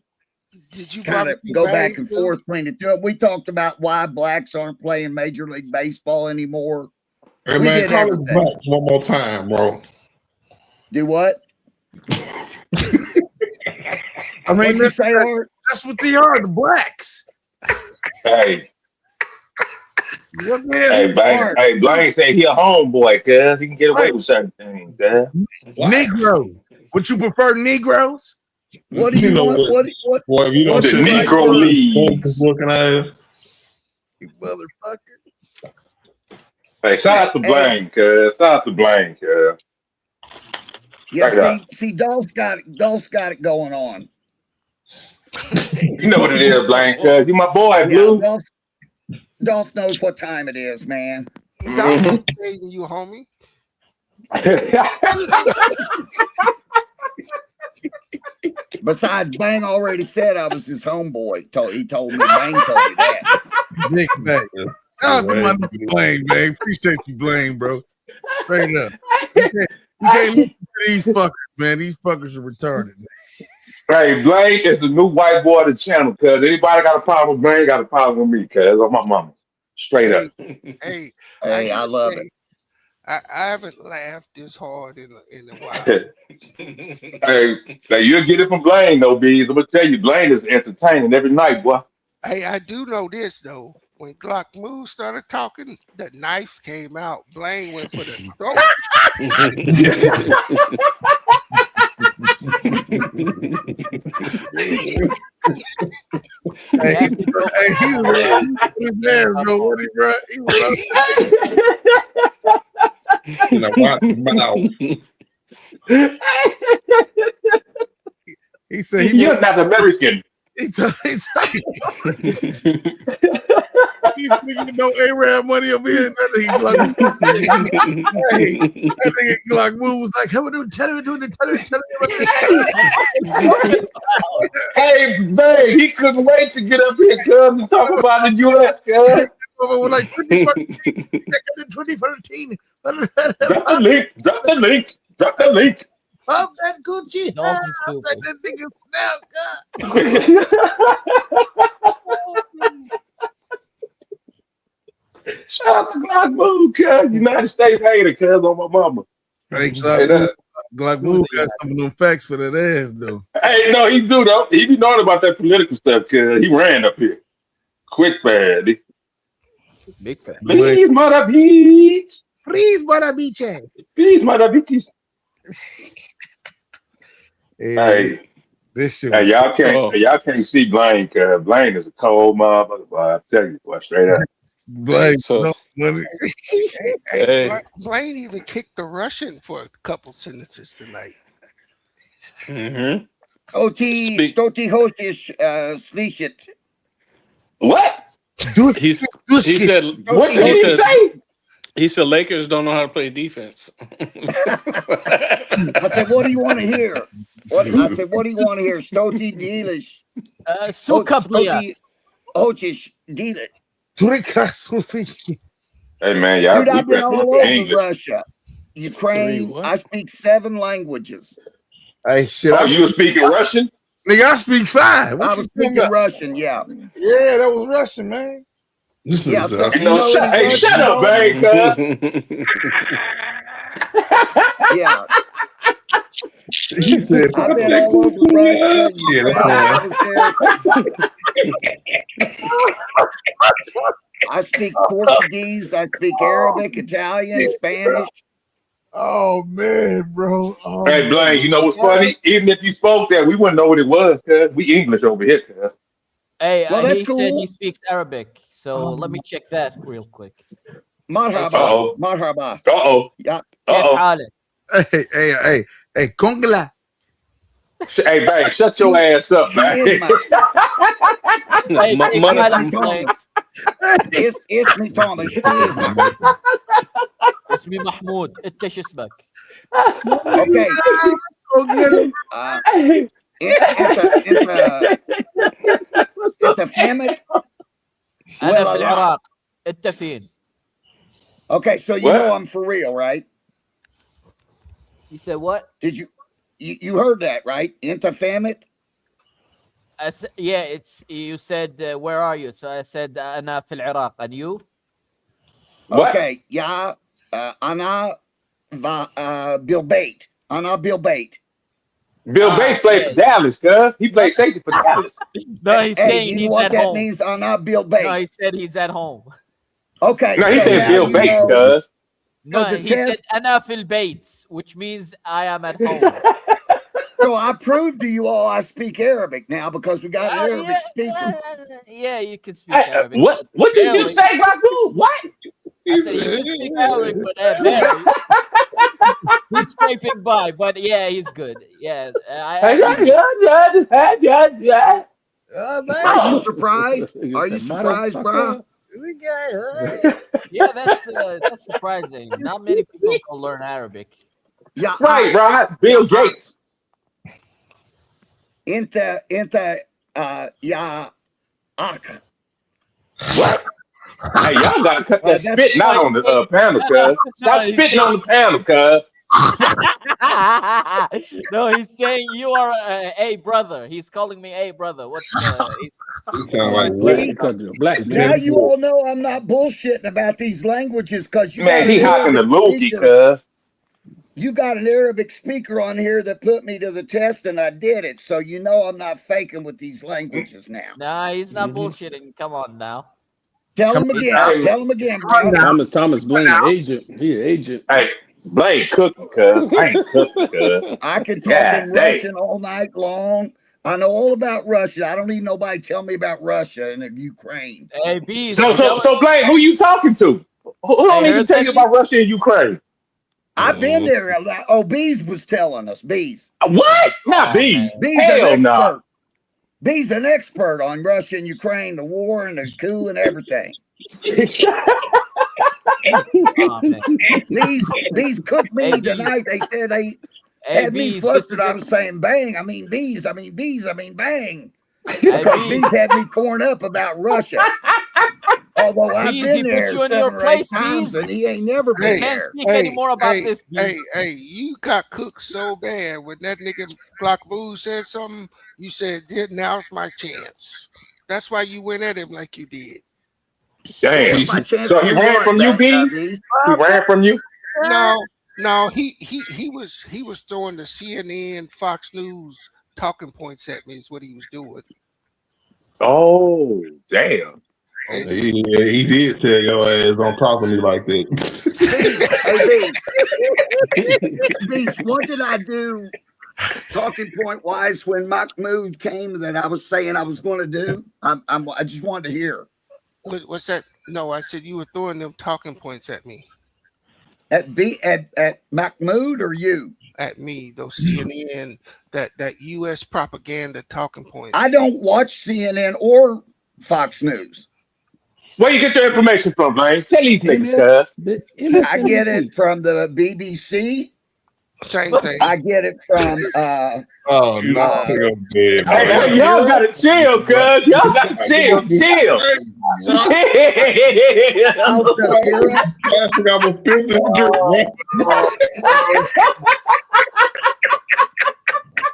kind of go back and forth between the two. We talked about why blacks aren't playing Major League Baseball anymore. Hey, man, call us blacks one more time, bro. Do what? I mean, that's what they are, the blacks. Hey. Hey, Blaine said he a homeboy, cuz he can get away with certain things, cuz. Negroes. Would you prefer Negroes? What do you want? What? Boy, if you don't the Negro League. You motherfucker. Hey, shout out to Blaine, cuz. Shout out to Blaine, cuz. Yeah, see, Dolph's got it going on. You know what it is, Blaine, cuz. You my boy, Blue. Dolph knows what time it is, man. Dolph ain't saving you, homie. Besides, Bang already said I was his homeboy. He told me, Bang told me that. Big facts. Shout out to my nigga Blaine, man. Appreciate you, Blaine, bro. Straight up. You can't listen to these fuckers, man. These fuckers are retarded. Hey, Blaine is the new white boy of the channel, cuz. Anybody got a problem with Blaine, got a problem with me, cuz. On my mama. Straight up. Hey, I love it. I haven't laughed this hard in a while. Hey, you'll get it from Blaine, though, Bees. I'm going to tell you, Blaine is entertaining every night, boy. Hey, I do know this, though. When Glock Moo started talking, the knives came out. Blaine went for the throat. He was there, bro. What he brought? He He said you're not American. He's speaking no Arab money over here. He like, hey, that nigga Glock Moo was like, "How we doing? Tell me. Hey, man, he couldn't wait to get up here, cuz, and talk about the U.S., cuz. Like 2013. Drop the link. Pump that Gucci. Don't I be stupid. said that nigga snap, Shout out to Glock Boo, cuz. United States hater, cuz, on my mama. Hey, Hey, Glock Boo got some of them facts for that ass, though. hey, no, he do, though. He be knowing about that political stuff, cuz. He ran up here. Quick bad. Big fan. Please, mother beach. Please, mother beach. Please, mother beaches. Hey, this shit. Hey, y'all can't see Blaine, cuz Blaine is a cold motherfucker, boy. I tell you, boy, straight up. Blaine, So- no money. Hey, Blaine even kicked the Russian for a couple sentences tonight. Mm-hmm. Stoti hostish slishet. What? He said. What did he say? He said Lakers don't know how to play defense. I said, what do you want to hear? I said, what do you want to hear? Stoti Delish. Stoti hostish Delit. Hey, man, y'all Dude, I've been all over English. Russia, Ukraine. I speak 7 languages. Hey, shit. Oh, you were speaking Russian? Nigga, I speak 5. What I you was talking speaking about? Russian, yeah. Yeah, that was Russian, man. Yeah, so Shut up, man, cuz. Yeah. I've been all over Russia. I speak Portuguese. I speak Arabic, Italian, Spanish. Oh, man, bro. Oh, Hey, Blaine, you know what's funny? Even if you spoke that, we wouldn't know what it was, cuz. We English over here, cuz. Hey, Well, that's he cool. said he speaks Arabic. So let me check that real quick. Marhaba. Uh-oh. Marhaba. Uh-oh. Yeah. كيف حالك؟ Hey, Congla. Hey, Bang, shut your ass up, man. Hey, كيف حالك Blaine؟ اسمي توماس. اسمي محمود. انت شو اسمك؟ Okay. انت فهمت؟ انا في العراق. انت فين؟ Okay, so you know I'm for real, right? You said what? Did you heard that, right? انت فهمت? Yeah, it's you said where are you? So I said أنا في العراق. And you? Okay, yeah. أنا بالبيت. أنا بالبيت. Bill Bates played for Dallas, cuz. He played safety for Dallas. No, he's saying you know he's what at that home. means? أنا بالبيت. No, he said he's at home. Okay. No, he so said now Bill you Bates, know- cuz. No, the he test- said أنا في البيت, which means I am at home. So I proved to you all I speak Arabic now because we got an Arabic speaker. Yeah, you can speak Arabic. What did you say, Baku? What? I said you can speak Arabic, but barely. He's scraping by, but yeah, he's good. Yeah, Are you surprised? Are you surprised, bro? Yeah, that's surprising. Not many people can learn Arabic. Yeah, Right. Bill Gates. Inta ya ak. What? Hey, y'all gotta cut that spitting out on the panel, cuz. Stop spitting on the panel, cuz. No, he's saying you are a brother. He's calling me a brother. What's black Now you all know I'm not bullshitting about these languages because you Man, got he an hocking the Arabic loogie, speaker. cuz. You got an Arabic speaker on here that put me to the test, and I did it. So you know I'm not faking with these languages now. Nah, he's not bullshitting. Come on now. Tell him again. Tell him again, bro. Thomas Blaine, agent. He an agent. Hey, Blaine cooking, cuz. I ain't cooking, cuz. I can talk in Russian all night long. I know all about Russia. I don't need nobody tell me about Russia and Ukraine. Hey, bees. So Blaine, who you talking to? Who don't even tell you about Russia and Ukraine? I've been there. Oh, Bees was telling us. Bees. What? Not Bees. Hell no. Nah. Bees an expert on Russia and Ukraine, the war and the coup and everything. These cooked me tonight. They said they had me flustered. I was saying bang. I mean bees. I mean bees. I mean bang. Because bees had me torn up about Russia. Although I've Bees, been he put there you in your 7 or 8 place, times, Bees. and he ain't never We been can't there. speak anymore about this, Bees. Hey, you got cooked so bad when that nigga Glock Boo said something. You said, now's my chance. That's why you went at him like you did. Damn. What's my chance So to he do ran what, from you, Bees? Bees? He ran from you? No, he was throwing the CNN, Fox News talking points at me. Is what he was doing. Oh, damn. He did tell your ass don't talk to me like that. Beast, what did I do talking point wise when Mahmoud came that I was saying I was going to do? I just wanted to hear. What's that? No, I said you were throwing them talking points at me. At Mahmoud or you? At me, those CNN, that U.S. propaganda talking points. I don't watch CNN or Fox News. Where you get your information from, man? Tell these niggas, cuz. I get it from the BBC. Same thing. I get it from oh no. Hey, y'all gotta chill, cuz. Y'all gotta chill.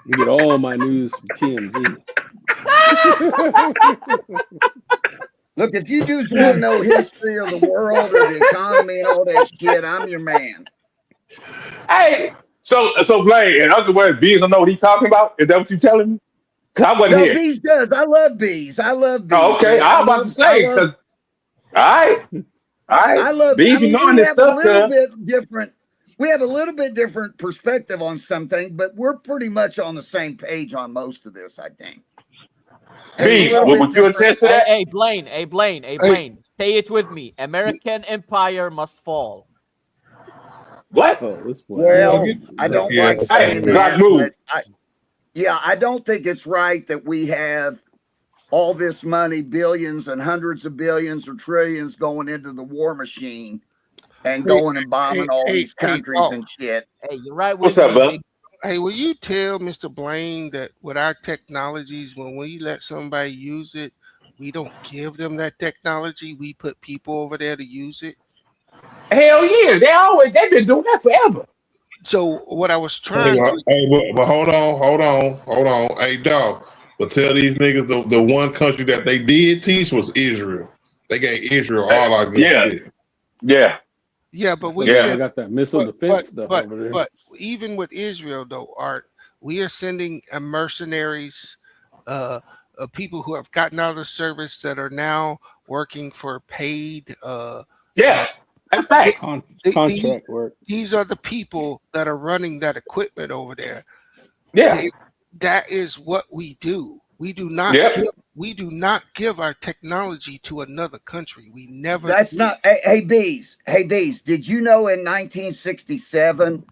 You get all my news from TMZ. Look, if you just want to know history of the world or the economy and all that shit, I'm your man. Hey, so Blaine, in other words, Bees don't know what he's talking about? Is that what you telling me? Because I wasn't here. Bees does. I love Bees. Oh, okay, I was about to say, because all right. Bees be knowing this stuff, We have a little bit different perspective on something, but we're pretty much on the same page on most of this, I think. Bees, would you attest to that? Hey, Blaine. Say it with me. American empire must fall. What? Well, I don't like saying that. Move. I don't think it's right that we have all this money, billions and hundreds of billions or trillions going into the war machine and going and bombing all these countries and shit. Hey, you're right. What's up, bud? Hey, will you tell Mr. Blaine that with our technologies, when we let somebody use it, we don't give them that technology. We put people over there to use it. Hell yeah, they've been doing that forever. So what I was trying to but hold on. Hey, dog. But tell these niggas the one country that they did teach was Israel. They gave Israel all our good shit. Yeah, but we I got that missile defense stuff over there. But even with Israel, though, Art, we are sending mercenaries, people who have gotten out of service that are now working for paid. That's right. Contract work. These are the people that are running that equipment over there. Yeah, that is what we do. We do not. We do not give our technology to another country. We never. That's not. Hey, Bees. Did you know in 1967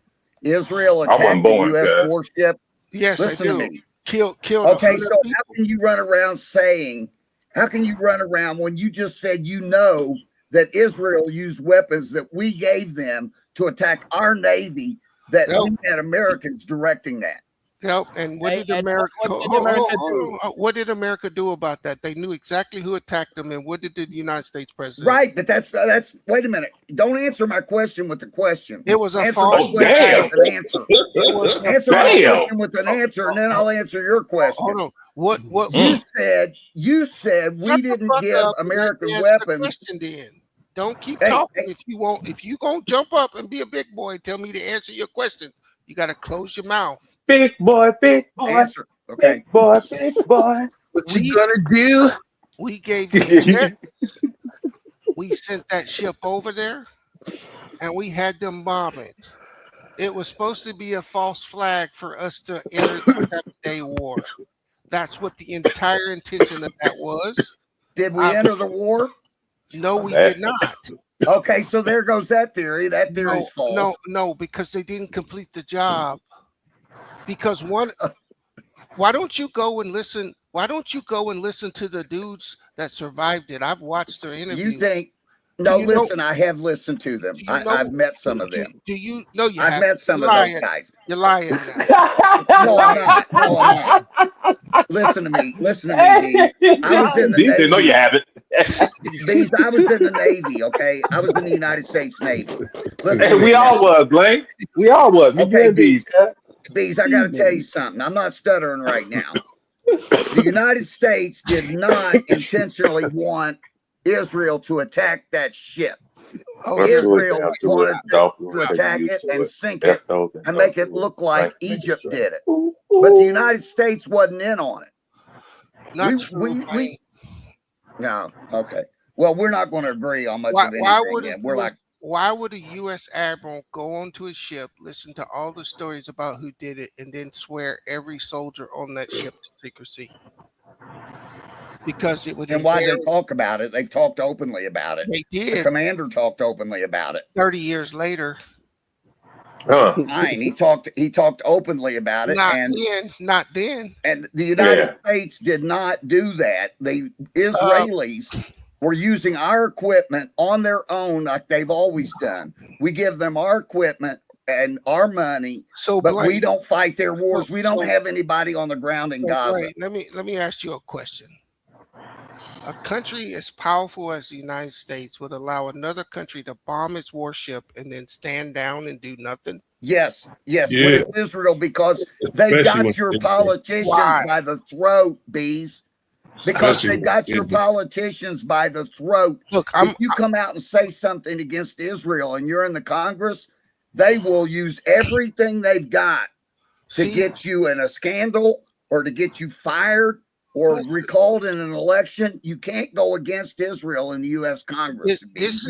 Israel attacked the U.S. warship? Yes, listen I do. to me. Killed. Okay, so how can you run around saying? How can you run around when you just said you know that Israel used weapons that we gave them to attack our Navy? That we had Americans directing that. Yep. And what did America? What did America do about that? They knew exactly who attacked them, and what did the United States president? Right, but that's. Wait a minute. Don't answer my question with the question. It was a answer false question with an answer. Answer my Damn. question with an answer, and then I'll answer your question. Hold on. What you said we didn't give American weapons. Then. Don't keep talking if you won't. If you gonna jump up and be a big boy, tell me to answer your question. You got to close your mouth. Big boy. Answer. Okay. Big boy. What you gonna do? We gave you jets. We sent that ship over there, and we had them bomb it. It was supposed to be a false flag for us to enter the 7-day war. That's what the entire intention of that was. Did we enter the war? No, we did not. Okay, so there goes that theory. That theory is false. No, because they didn't complete the job. Because why don't you go and listen? Why don't you go and listen to the dudes that survived it? I've watched their interview. No, listen, I have listened to them. I've met some of them. Do you know you I've have? met some of those guys. You're lying now. No, I'm not. No, I'm not. Listen to me. Listen to me, B. I was in the He said, Navy. no, you haven't. Bees, I was in the Navy, okay? I was in the United States Navy. Listen Hey, to me we all now. was, Blaine. We all was. Me, you, Okay, and Bees. Bees, I got to tell you something. I'm not stuttering right now. The United States did not intentionally want Israel to attack that ship. Israel wanted to attack it and sink it and make it look like Egypt did it. But the United States wasn't in on it. Not true. No, okay. Well, we're not going to agree on much of anything. We're like, why would a U.S. admiral go onto a ship, listen to all the stories about who did it, and then swear every soldier on that ship to secrecy? Because it would. And why they talk about it? They've talked openly about it. They did. The commander talked openly about it. 30 years later. Fine. He talked openly about it. Not then. And the United States did not do that. The Israelis were using our equipment on their own like they've always done. We give them our equipment and our money, but we don't fight their wars. We don't have anybody on the ground in Gaza. Right. Let me ask you a question. A country as powerful as the United States would allow another country to bomb its warship and then stand down and do nothing? Yes. What is Israel? Because they got your politicians by the throat, Bees. Because they got your politicians by the throat. Look, if you come out and say something against Israel and you're in the Congress, they will use everything they've got to get you in a scandal or to get you fired or recalled in an election. You can't go against Israel in the U.S. Congress. This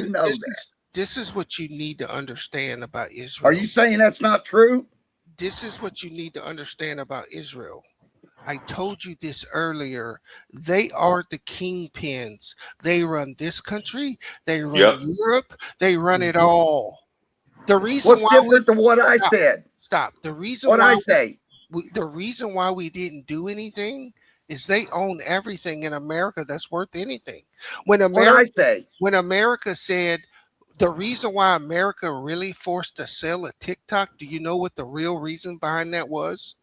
is what you need to understand about Israel. Are you saying that's not true? This is what you need to understand about Israel. I told you this earlier. They are the kingpins. They run this country. They run Europe. They run it all. The reason What's different than what I said? Stop. The reason the reason why we didn't do anything is they own everything in America that's worth anything. When America said the reason why America really forced the sale of TikTok, do you know what the real reason behind that was?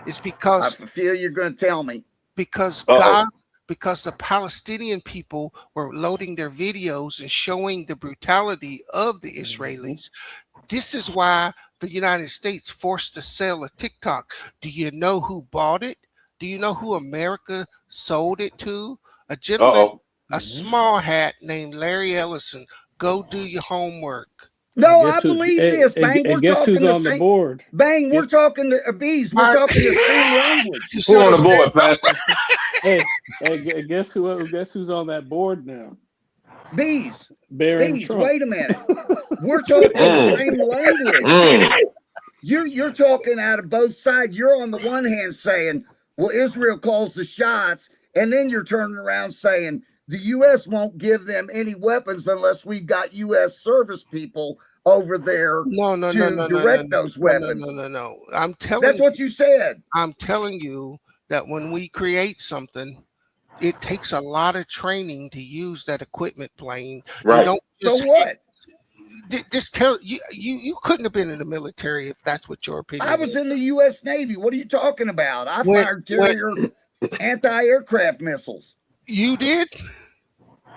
It's because I feel you're going to tell me. Because the Palestinian people were loading their videos and showing the brutality of the Israelis. This is why the United States forced the sale of TikTok. Do you know who bought it? Do you know who America sold it to? A gentleman, a small hat named Larry Ellison. Go do your homework. No, I believe this, Bang. And guess who's on the board? Bang, we're talking to Bees. We're talking the same language. Who on the board, Pastor? hey, guess who's on that board now? Bees. Bees, wait a minute. We're talking the same language. You're talking out of both sides. You're on the one hand saying, well, Israel calls the shots, and then you're turning around saying the U.S. won't give them any weapons unless we've got U.S. service people over there to direct those weapons. No. I'm telling That's what you said. I'm telling you that when we create something, it takes a lot of training to use that equipment plane. Right. So what? Just tell you couldn't have been in the military if that's what your opinion I was is. in the U.S. Navy. What are you talking about? I fired carrier anti-aircraft missiles. You did?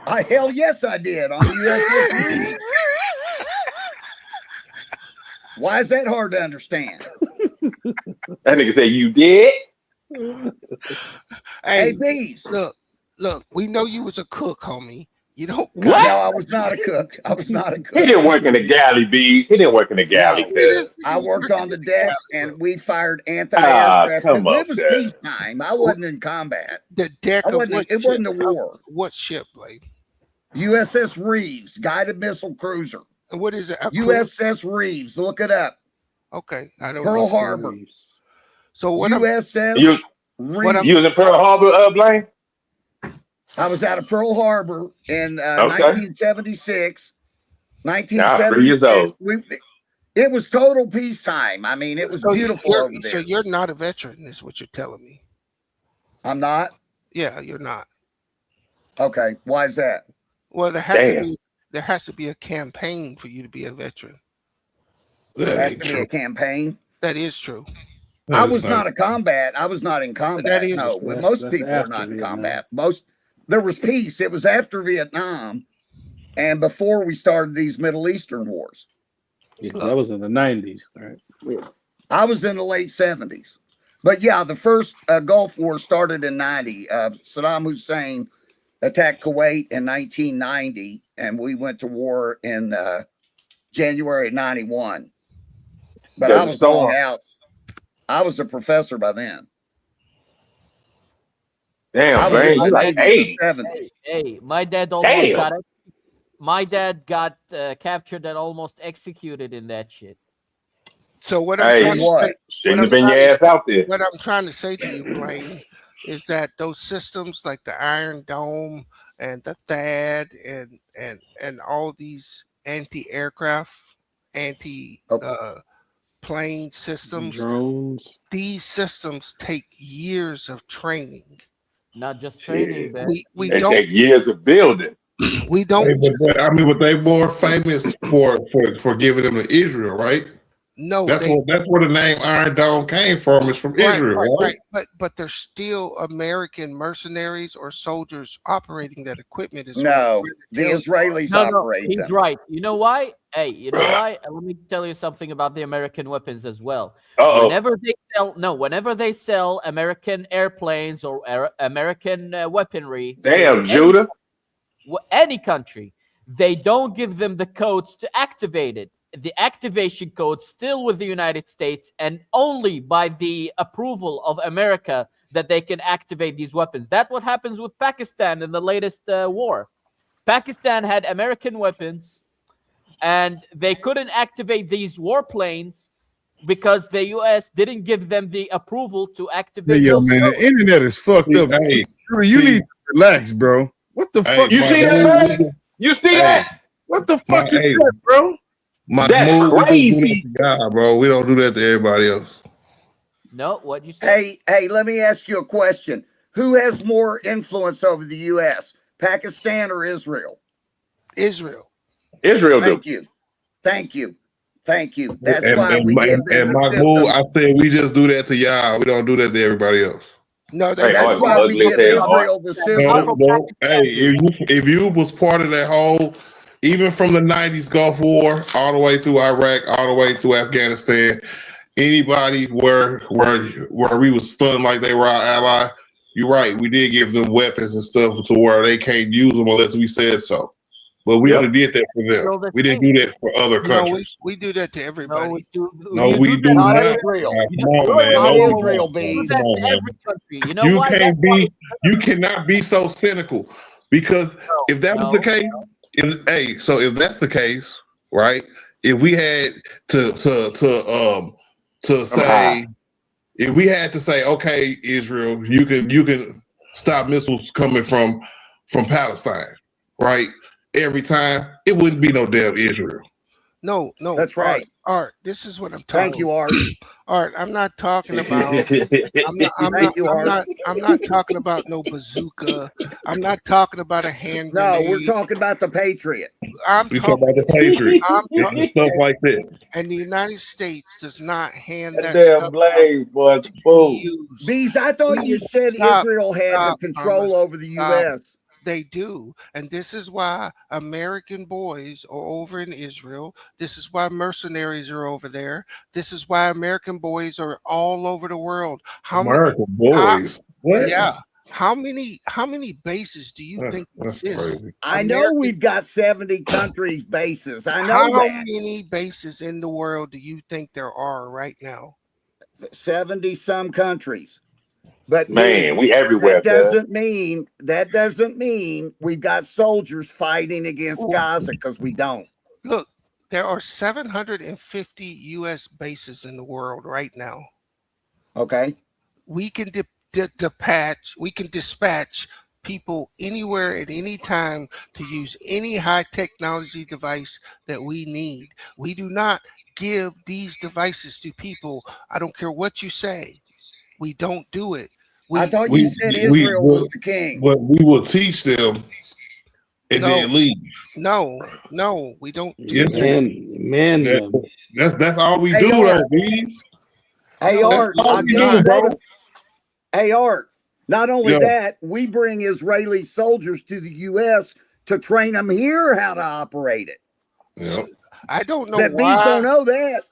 Hell yes, I did on the USS. Why is that hard to understand? That nigga said you did. Hey, Bees. Look. We know you was a cook, homie. You don't. No, I was not a cook. He didn't work in the galley, Bees. He didn't work in the galley. I worked on the deck, and we fired anti-aircraft. It was peacetime. I wasn't in combat. The deck it wasn't a war. What ship, Blade? USS Reeves, guided missile cruiser. And what is it? USS Reeves. Look it up. Okay, I don't Pearl know. Harbor. So what? USS Reeves. You was in Pearl Harbor, Blaine? I was out of Pearl Harbor in 1976. 1976. 3 years old. It was total peacetime. I mean, it was beautiful over there. So you're not a veteran, is what you're telling me. I'm not? Yeah, you're not. Okay. Why is that? Well, there there has to be a campaign for you to be a veteran. There has to be a campaign. That is true. I was not a combat. I was not in combat. That is no, true. but most That's people are after not in Vietnam. combat. There was peace. It was after Vietnam, and before we started these Middle Eastern wars. Yeah, that was in the 90s, right? Yeah. I was in the late 70s. But yeah, the first Gulf War started in 90. Saddam Hussein attacked Kuwait in 1990, and we went to war in January of 91. But I was going out. I was a professor by then. Damn, man, you like 80. Hey, my dad almost got captured and almost executed in that shit. So what I'm trying to say, what I'm trying to say to you, Blaine, is that those systems like the Iron Dome and the THAAD and all these anti-aircraft, plane systems, drones. These systems take years of training. Not just training, man. We They don't take years of building. We don't. But they more famous for giving them to Israel, right? No, that's where the name Iron Dome came from. It's from Israel, right? But they're still American mercenaries or soldiers operating that equipment. No, the Israelis operate he's them. right. You know why? Hey, you know why? Let me tell you something about the American weapons as well. Whenever they sell American airplanes or American weaponry, Judah, any country, they don't give them the codes to activate it. The activation code still with the United States, and only by the approval of America that they can activate these weapons. That's what happens with Pakistan in the latest war. Pakistan had American weapons, and they couldn't activate these warplanes because the U.S. didn't give them the approval to activate. Yo, man, the internet is fucked up. Hey, you need to relax, bro. What the fuck? You see that, man? You see that? What the fuck is that, bro? That's crazy. God, bro, we don't do that to everybody else. No, what you say? Hey, let me ask you a question. Who has more influence over the U.S., Pakistan or Israel? Israel. Israel. Thank you. That's and, why we give them and my the boo, system. I said we just do that to y'all. We don't do that to everybody else. No, that's why we give Israel the system. No. Hey, if you was part of that whole, even from the 90s Gulf War all the way through Iraq, all the way through Afghanistan, anybody where we was stunned like they were our ally, you're right. We did give them weapons and stuff to where they can't use them unless we said so. But we only did that for them. We didn't do that for other countries. We do that to everybody. We do not. Israel. Come on, man. Not No, Israel, come on, man. You know You why? can't be. You cannot be so cynical, because if that was the case, if that's the case, right? If we had to say, if we had to say, okay, Israel, you can stop missiles coming from Palestine, right? Every time, it wouldn't be no damn Israel. No, that's right. Art, this is what I'm talking. Thank you, Art. Art, I'm not talking about. I'm not talking about no bazooka. I'm not talking about a hand No, grenade. we're talking about the Patriot. We talking about the Patriot. And stuff like that. And the United States does not hand that damn stuff blade, boy. Bees, I thought you said Israel had the control over the U.S. They do. And this is why American boys are over in Israel. This is why mercenaries are over there. This is why American boys are all over the world. American boys? What? Yeah. How many bases do you think exist? I know we've got 70 countries bases. I know How that. many bases in the world do you think there are right now? 70 some countries. But man, we everywhere. That doesn't mean we've got soldiers fighting against Gaza, because we don't. Look, there are 750 U.S. bases in the world right now. Okay. We can dispatch people anywhere at any time to use any high technology device that we need. We do not give these devices to people. I don't care what you say. We don't do it. I thought you said Israel was the king. But we will teach them and then leave. No, we don't do Yes, that. That's all we Hey, do, Art. though, Bees. Hey, That's Art. all I we just do, said bro. it. Hey, Art. Not only Yeah. that, we bring Israeli soldiers to the U.S. to train them here how to operate it. Yep. I don't know That why. Bees don't know that.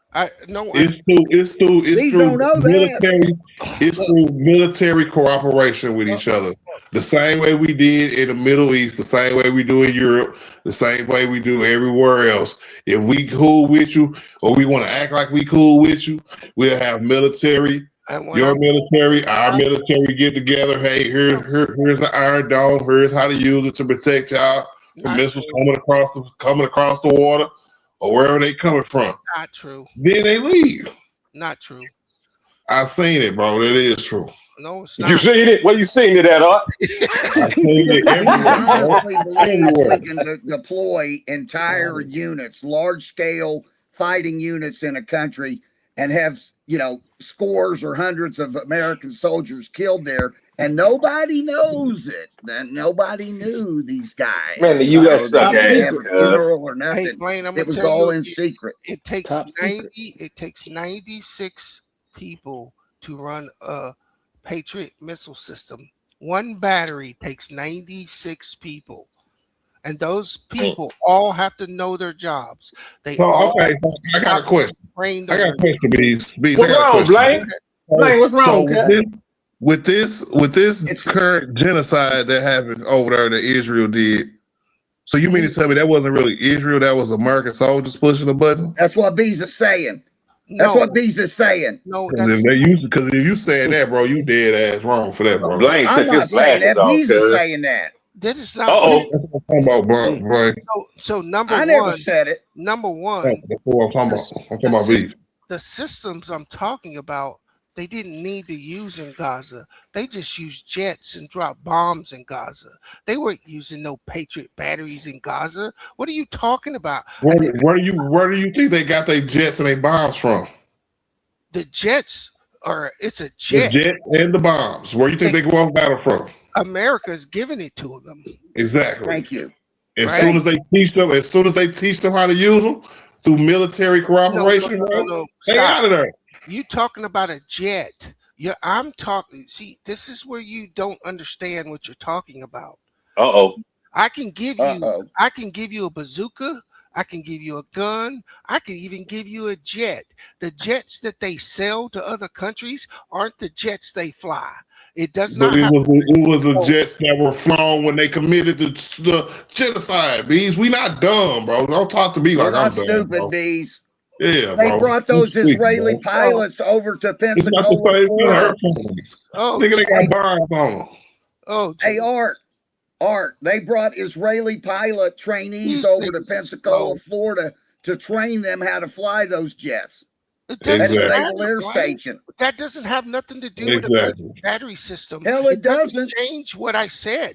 It's through don't know military. It's through military cooperation with each other. The same way we did in the Middle East, the same way we do in Europe, the same way we do everywhere else. If we cool with you, or we want to act like we cool with you, we'll have military. Your military, our military get together. Hey, here's the Iron Dome. Here's how to use it to protect y'all from missiles coming across the water or wherever they coming from. Not true. Then they leave. Not true. I've seen it, bro. That is true. No, it's You seen it? Where you seen it at, Art? I've seen it honestly believe everywhere. we can deploy entire units, large scale fighting units in a country, and have scores or hundreds of American soldiers killed there, and nobody knows it. And nobody knew these guys. Man, the U.S. suck They didn't ass, have a cuz. funeral or nothing. Hey, Blaine, I'm it gonna was tell all you, in secret. It takes Top 90. secret. It takes 96 people to run a Patriot missile system. One battery takes 96 people, and those people all have to know their jobs. They all Okay, so I got a question. trained I got a on question, Bees. What's I got a wrong, question. Blaine? Blaine, what's wrong, So cuz? with this current genocide that happened over there that Israel did, so you mean to tell me that wasn't really Israel? That was American soldiers pushing the button? That's what Bees is saying. That's No. what Bees is saying. No, Because if you saying that, bro, you dead ass wrong for that, bro. Blaine I'm took not his saying glasses that. off, Bees is cuz. saying that. This is not. Uh-oh. That's what I'm talking about, bro. So number I one. never said it. Number one. That's what I'm talking about Bees. The systems I'm talking about, they didn't need to use in Gaza. They just used jets and dropped bombs in Gaza. They weren't using no Patriot batteries in Gaza. What are you talking about? Where do you think they got their jets and their bombs from? The jets it's a The jet. jets and the bombs. Where you think they go off battle from? America's giving it to them. Exactly. Thank you. As soon as they teach them how to use them through military cooperation, No. they Stop. out of there. You talking about a jet. I'm talking. See, this is where you don't understand what you're talking about. Uh-oh. I can give you a bazooka. I can give you a gun. I can even give you a jet. The jets that they sell to other countries aren't the jets they fly. It does not. It was the jets that were flown when they committed the genocide. Bees, we not dumb, bro. Don't talk to me We're like I'm not dumb. stupid, Bro. Bees. Yeah, They bro. brought those Sweet, Israeli bro. pilots over to It's not Pensacola, the same thing. Florida. Nigga, they got bombs on them. Oh, hey, Art, they brought Israeli pilot trainees over to Pensacola, Florida to train them how to fly those jets. At the Naval Air Station. That doesn't have nothing to do with the battery system. Hell, it doesn't change what I said.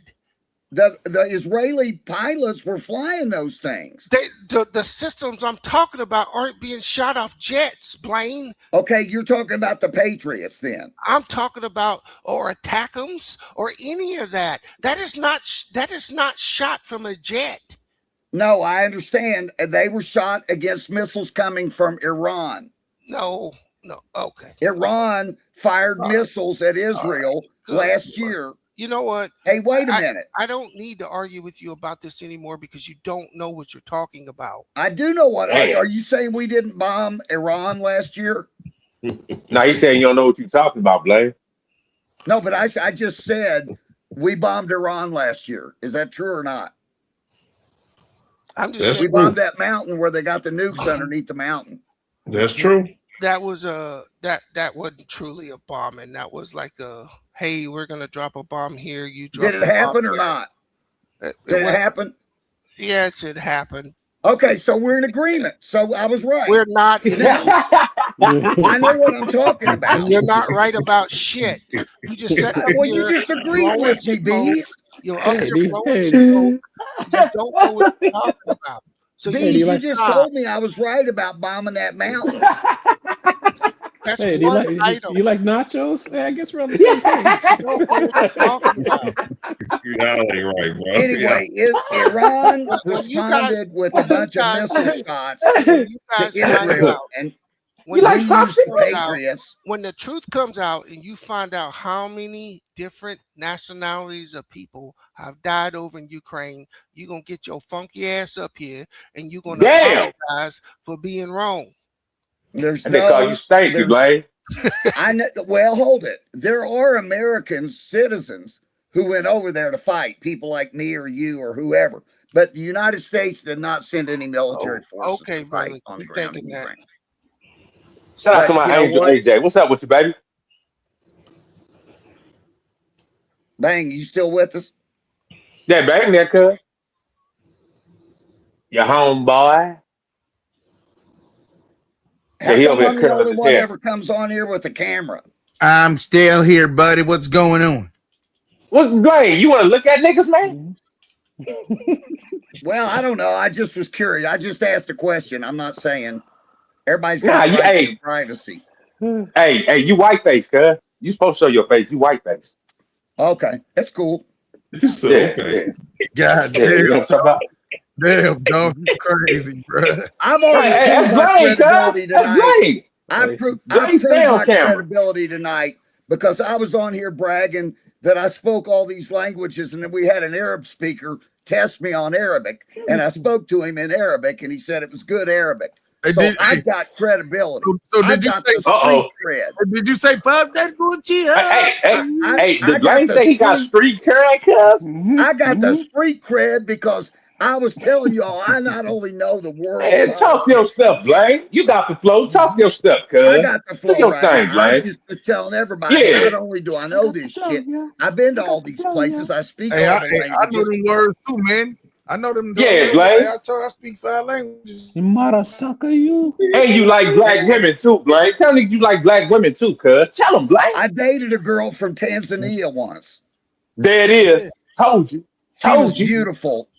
The Israeli pilots were flying those things. The systems I'm talking about aren't being shot off jets, Blaine. Okay, you're talking about the Patriots then. I'm talking about or ATACMS or any of that. That is not shot from a jet. No, I understand. They were shot against missiles coming from Iran. No, okay. Iran fired missiles at Israel last year. You know what? Hey, wait a minute. I don't need to argue with you about this anymore because you don't know what you're talking about. I do know what. Are you saying we didn't bomb Iran last year? No, he's saying you don't know what you're talking about, Blaine. No, but I just said we bombed Iran last year. Is that true or not? I'm just saying we bombed that mountain where they got the nukes underneath the mountain. That's true. That was that wasn't truly a bombing. That was like hey, we're gonna drop a bomb here. You drop. Did it happen or not? Did it happen? Yes, it happened. Okay, so we're in agreement. So I was right. We're not. I know what I'm talking about. You're not right about shit. You just said. Well, you just agreed with me, Bees. You're up here blowing smoke. You don't know what you're talking about. So Bees, you just told me I was right about bombing that mountain. That's Hey, do you one like item. you like nachos? Hey, I guess we're on the same page. No, what are you talking about? Y'all ain't right, bro. Anyway, Iran When you guys, responded with a bunch of missile shots when you to guys find Israel, out, and when You the like we truth used the popsicles? comes out, Patriots. when the truth comes out, and you find out how many different nationalities of people have died over in Ukraine, you're gonna get your funky ass up here, and you're gonna Damn. apologize for being wrong. There's And they call you no. stanky, There, Blaine. I know. Well, hold it. There are American citizens who went over there to fight, people like me or you or whoever. But the United States did not send any military forces Okay, to fight brother, on the keep ground in thinking that. Ukraine. Shout out to But my you know angel what? AJ. What's up with you, baby? Bang, you still with us? Yeah, bang there, cuz. Your homeboy. How Yeah, he come over there I'm the curling only his one hair. ever comes on here with a camera? I'm still here, buddy. What's going on? What, Blaine? You want to look at niggas, man? Well, I don't know. I just was curious. I just asked a question. I'm not saying everybody's Nah, got a you, right to hey, privacy. hey, you white face, cuz. You supposed to show your face. You white face. Okay, that's cool. So, Yeah, okay. yeah. God Yeah, you know damn, what I'm talking about? damn, dog, you crazy, bro. I've Hey, already hey, proved that's my Blaine, cuz. credibility That's tonight. Blaine. I Hey, proved stay on my camera. credibility tonight because I was on here bragging that I spoke all these languages, and then we had an Arab speaker test me on Arabic, and I spoke to him in Arabic, and he said it was good Arabic. Hey, So did, I've got credibility. so I've did you got say? the street Uh-oh. cred. Did you say pop that Gucci? Hey, hey, hey, I did got Blaine the say he got street. street cred, cuz? I got the street cred because I was telling y'all I not only know the world Man, talk your politics. stuff, Blaine. You got the flow. Talk your stuff, I cuz. got the Do flow your right thing, now. I'm Blaine. just telling everybody. Yeah. Not only do I know this shit, I've been to all these places. I speak Hey, all I the know languages. them words too, man. I know them. Yeah, Blaine. I speak 5 languages. You mother sucker, you. And you like black women too, Blaine. Tell me you like black women too, cuz. Tell them, Blaine. I dated a girl from Tanzania once. There it is. Told you. She was Told you. beautiful.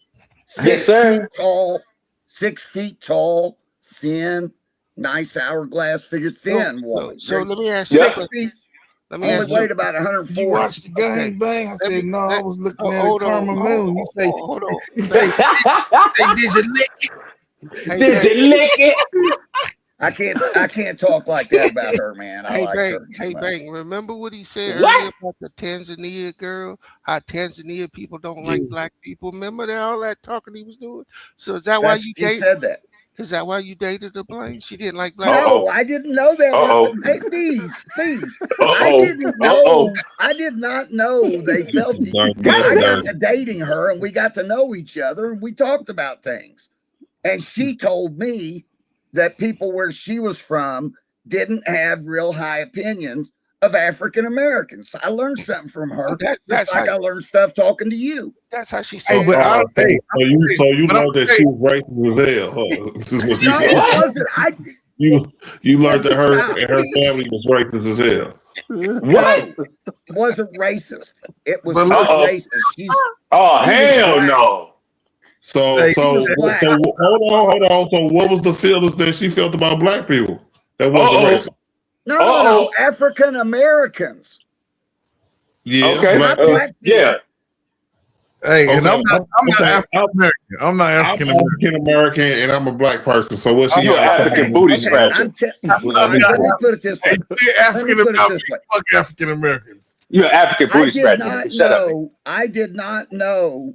Yes, sir. 6 feet tall, thin, nice hourglass figure, thin woman. So let me ask you a 6 question. feet. Let me Only ask you. weighed about 140. You watched the game, Okay. bang. I said, no, I was looking at Hold a on. Karma Moon. You say, Hold on. hey, did you lick it? Hey, Did you lick it? I can't talk like that about her, man. I Hey, like Bang. her too Hey, much. Bang. Remember what he said What? earlier about the Tanzania girl? How Tanzania people don't like black people. Remember that all that talking he was doing? So is that why you He dated? said that. Is that why you dated her, Blaine? She didn't like black Uh-oh. No, I didn't know that. Uh-oh. Hey, please. Uh-oh. I didn't Uh-oh. know. I did not know they felt it. I got to dating her, and we got to know each other, and we talked about things. And she told me that people where she was from didn't have real high opinions of African Americans. I learned something from her, just like I learned stuff talking to you. That's how she Hey, said. but I don't So think. you But I'm learned that saying- she was racist as hell, huh? This is what you No, said. it wasn't. You learned that her and her family was racist as hell. What? No, it wasn't racist. It was But not Uh-oh. racist. She's Oh, she was hell black. no. So Hey, black. hold on. So what was the feelings that she felt about black people that wasn't Uh-oh. racist? No, African Americans. Yeah, Okay. Not black people. Yeah. Hey, and Okay, I'm not African American. I'm not African I'm American. African American and I'm a black person. So what she I'm an had African booty scratcher. Let me put it this way. Hey, African American. Fuck African Americans. You're an African booty scratcher. Shut up. I did not know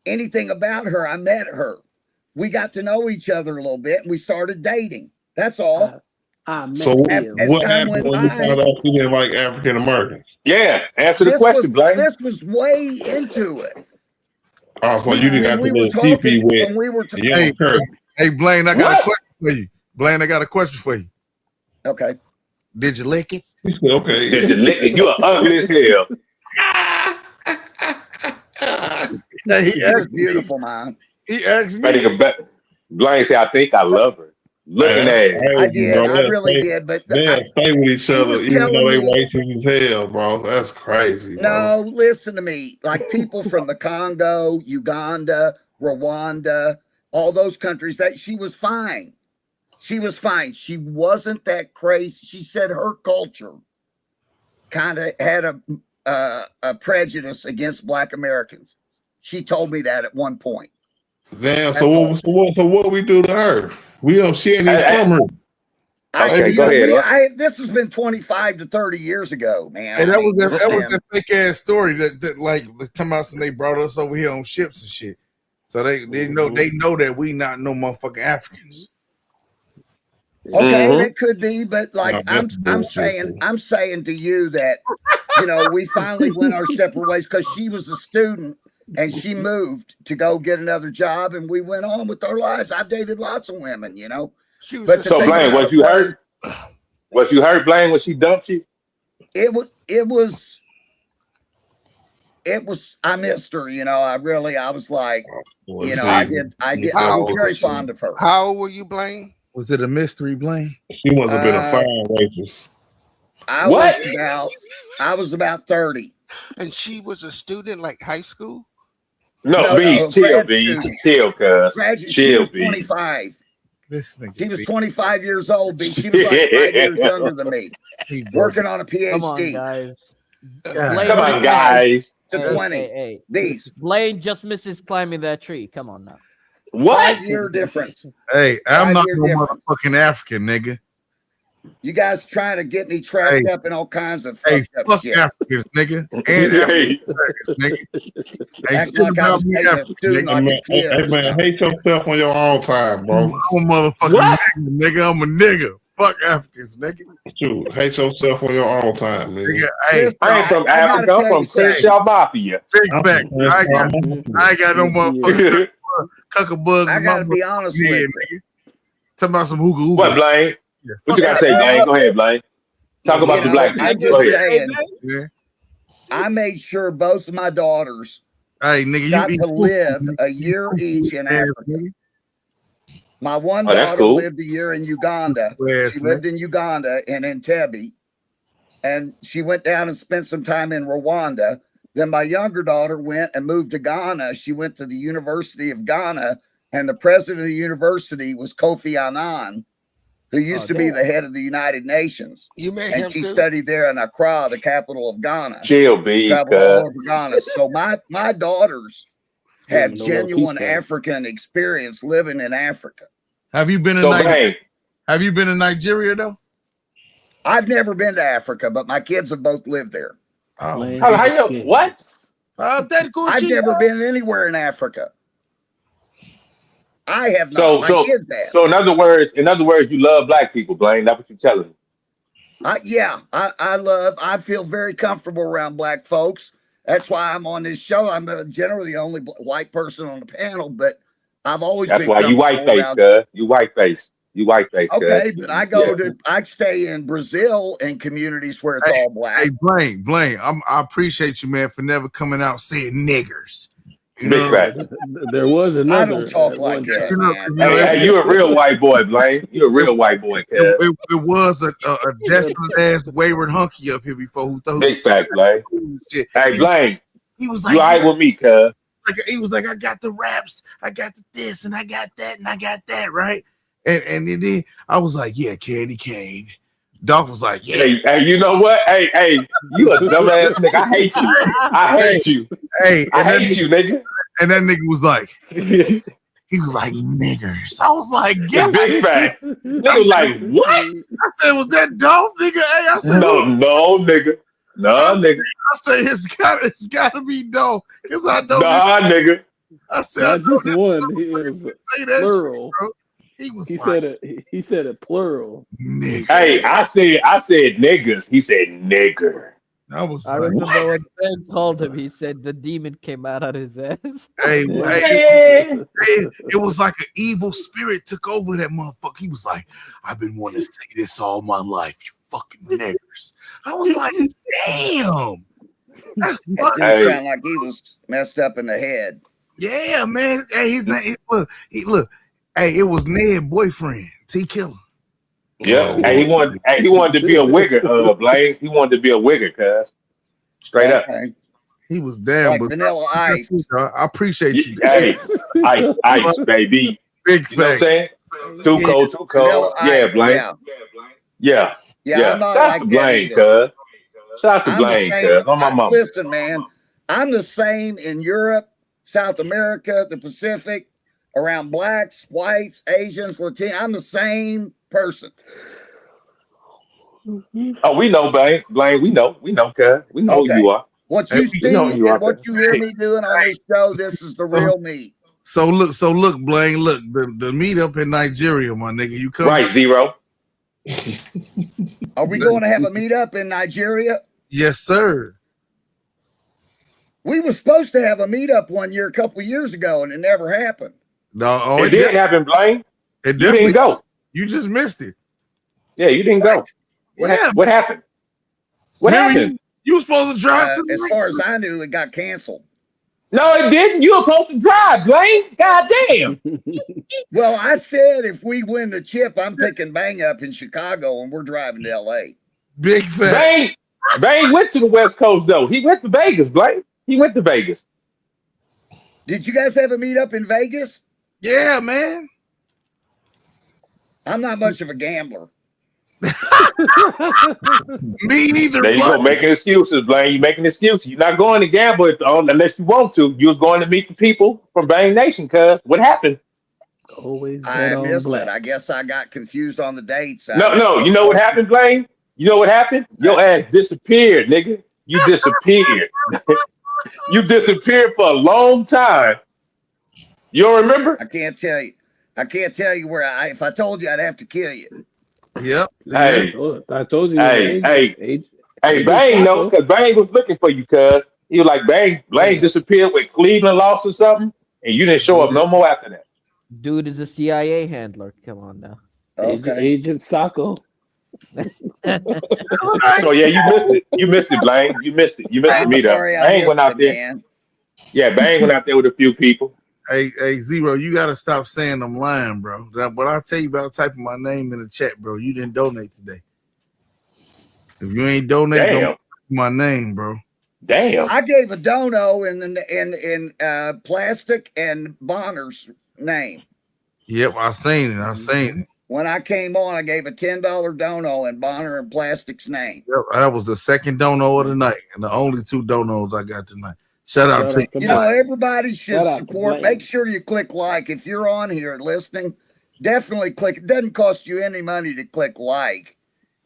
anything about her. I met her. We got to know each other a little bit, and we started dating. That's all. So what happened when you found out she didn't like African Americans? Yeah, answer the question, Blaine. This was way into it. Oh, so you didn't got the little pee-pee wet. When we were You don't care. Hey, Blaine, I got a question for you. Blaine, I got a question for you. Okay. Did you lick it? He said, okay. Did you lick it? You are ugly as hell. He was beautiful, man. He asked me. That nigga Blaine said, I think I love her. Looking at it. I did. I really did. But They'll stay with each other was even though they telling me- racist as hell, bro. That's crazy, bro. No, listen to me. Like people from the Congo, Uganda, Rwanda, all those countries, that she was fine. She was fine. She wasn't that crazy. She said her culture kind of had a prejudice against Black Americans. She told me that at one point. Damn. So what we do to her? She ain't even from her. Okay, go ahead. This has been 25 to 30 years ago, man. And that was that fake ass story that like talking about they brought us over here on ships and shit. So they know that we not no motherfucking Africans. Okay, that could be, but like I'm saying to you that we finally went our separate ways because she was a student and she moved to go get another job, and we went on with our lives. I've dated lots of women, But so Blaine, was you hurt? Was you hurt, Blaine, when she dumped you? It was. I missed her, I was like, I was very fond of her. How old were you, Blaine? Was it a mystery, Blaine? She must have been a fine waitress. I was about 30. And she was a student, like high school? No, Bees, chill, Bees. Chill, cuz. Chill, Bees. 25. She was 25 years old, Bees. She was like 5 years younger than me. Working on a PhD. Come on, guys. Come on, guys. To 20. These. Blaine just misses climbing that tree. Come on now. What? 5-year difference. Hey, I'm not no motherfucking African, nigga. You guys trying to get me trapped up in all kinds of fuck shit. Africans, nigga. And Africans, nigga. Hey, shit about me, African, Hey, man, hate yourself on your own time, bro. I'm a motherfucking nigga. I'm a nigga. Fuck Africans, nigga. Dude, hate yourself on your own time, nigga. Hey, I ain't from Africa. I'm from Crenshaw Mafia. Big fact. I ain't got no motherfucking cuckabugs. I gotta be honest with you. Talking about some hookah hookah. What, Blaine? What you gotta say, Blaine? Go ahead, Blaine. Talk about the black people. Go ahead. I made sure both of my daughters got to live a year each in Africa. My one daughter lived a year in Uganda. She lived in Uganda and in Entebbe. And she went down and spent some time in Rwanda. Then my younger daughter went and moved to Ghana. She went to the University of Ghana, and the president of the university was Kofi Annan, who used to be the head of the United Nations. And she studied there in Accra, the capital of Ghana. Traveled all over Ghana. So my daughters have genuine African experience living in Africa. Have you been in Nigeria? Have you been in Nigeria though? I've never been to Africa, but my kids have both lived there. What? I've never been anywhere in Africa. I have not. My kids have. So in other words, you love black people, Blaine. That's what you're telling me. I feel very comfortable around black folks. That's why I'm on this show. I'm generally the only white person on the panel, but I've always been. That's why you white face, cuz. You white face. You white face. Okay, but I stay in Brazil in communities where it's all black. Hey, Blaine, I appreciate you, man, for never coming out saying niggers. Big fact. There was another. I don't talk like that, man. Hey, you a real white boy, Blaine. You a real white boy, cuz. It was a desperate ass wayward hunky up here before who thought. Big fact, Blaine. Hey, Blaine. He was like, you all right with me, cuz. He was like, I got the raps, I got the this, and I got that, and I got that, right? And then I was like, yeah, candy cane. Dolph was like, yeah. Hey, you know what? Hey, you a dumbass nigga. I hate you. I hate you. Hey, I hate you, nigga. And that nigga was like, he was like, niggers. I was like, yeah. Big fact. Nigga was like, what? I said, was that Dolph, nigga? Hey, I said, no, nigga. No, nigga. I said, it's gotta be Dolph. Because I know nigga. I said, not just one. He was say that plural. Shit, bro. He said it plural. Nigga. Hey, I said niggas. He said nigger. I remember when Ben called him, he said the demon came out of his ass. It was like an evil spirit took over that motherfucker. He was like, I've been wanting to say this all my life, you fucking niggers. I was like, damn. That's fucking sound like he was messed up in the head. Yeah, man. Hey, his name, look. Hey, it was Ned's boyfriend, T Killer. Yeah, he wanted to be a wigger, Blaine. He wanted to be a wigger, cuz. Straight up. He was down, like but Vanilla Ice. I appreciate you. Hey, ice, baby. Big you know what I'm fact. saying? Too cold. Vanilla Yeah, ice, Blaine. Yeah, Yeah. I'm not Shout out like to that Blaine, either. cuz. Shout out to I'm the Blaine, same. cuz. On my mama. Listen, man, I'm the same in Europe, South America, the Pacific, around blacks, whites, Asians, Latino. I'm the same person. Oh, we know, Blaine. Blaine, we know, cuz. We know who Okay. you are. What you We know who see you are, and what cuz. you hear me doing on this show, this is the real me. So look, Blaine, look, the meetup in Nigeria, my nigga. You come Right, Zero. Are we going to have a meetup in Nigeria? Yes, sir. We were supposed to have a meetup one year, a couple of years ago, and it never happened. No, it did happen, Blaine. It You didn't go. You just missed it. Yeah, you didn't go. What happened? What happened? You were supposed to drive to as far as I knew, it got canceled. No, it didn't. You were supposed to drive, Blaine. God damn. Well, I said if we win the chip, I'm picking Bang up in Chicago, and we're driving to L.A. Big fat. Bang went to the West Coast, though. He went to Vegas, Blaine. He went to Vegas. Did you guys have a meetup in Vegas? Yeah, man. I'm not much of a gambler. Me neither. There you go, making excuses, Blaine. You're making excuses. You're not going to gamble unless you want to. You was going to meet the people from Bang Nation, cuz. What happened? Always I missed it. I guess I got confused on the dates. No. You know what happened, Blaine? You know what happened? Your ass disappeared, nigga. You disappeared. You disappeared for a long time. You don't remember? I can't tell you. I can't tell you where if I told you, I'd have to kill you. Yep. Hey, I told you. Hey, Bang, no, because Bang was looking for you, cuz. He was like, Bang disappeared with Cleveland lost or something, and you didn't show up no more after that. Dude is a CIA handler. Come on now. Okay. Agent Sacco. So yeah, you missed it. You missed it, Blaine. You missed it. You missed the meetup. Bang went out there. Man. Yeah, Bang went out there with a few people. Hey, Zero, you gotta stop saying I'm lying, bro. What I tell you about typing my name in the chat, bro. You didn't donate today. If you ain't donate, don't my name, bro. Damn. I gave a dono in Plastic and Bonner's name. Yep, I seen it. When I came on, I gave a $10 dono in Bonner and Plastic's name. Yep, that was the second dono of the night and the only 2 donos I got tonight. Shout out to you. Everybody should support. Make sure you click like. If you're on here listening, definitely click. It doesn't cost you any money to click like.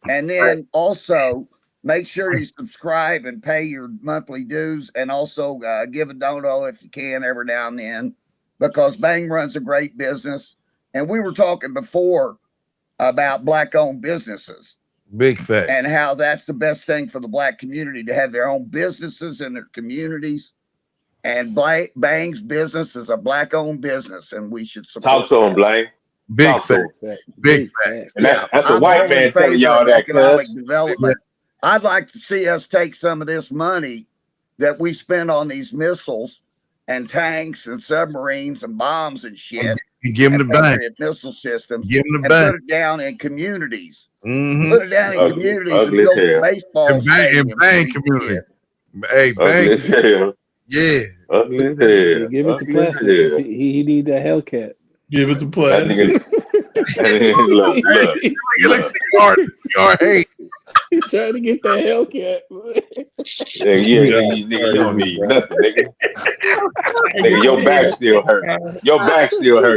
And then also make sure you subscribe and pay your monthly dues, and also give a dono if you can every now and then, because Bang runs a great business. And we were talking before about black-owned businesses. Big facts. And how that's the best thing for the black community, to have their own businesses in their communities. And Bang's business is a black-owned business, and we should support. Talk to him, Blaine. Big facts. Big facts. And that's a white man telling y'all that, economic development. I'd like to see us take some of this money that we spend on these missiles and tanks and submarines and bombs and shit, and give them the bank. Missile systems. Give them the and bank. put it down in communities. Mm-hmm. Put it down in communities and build a baseball and Bang community. Hey, Bang. Yeah. Give it to Plastic. He need that Hellcat. Give it to Plastic. Look. He's trying to get that Hellcat. You don't need nothing, nigga. Nigga, your back still hurt.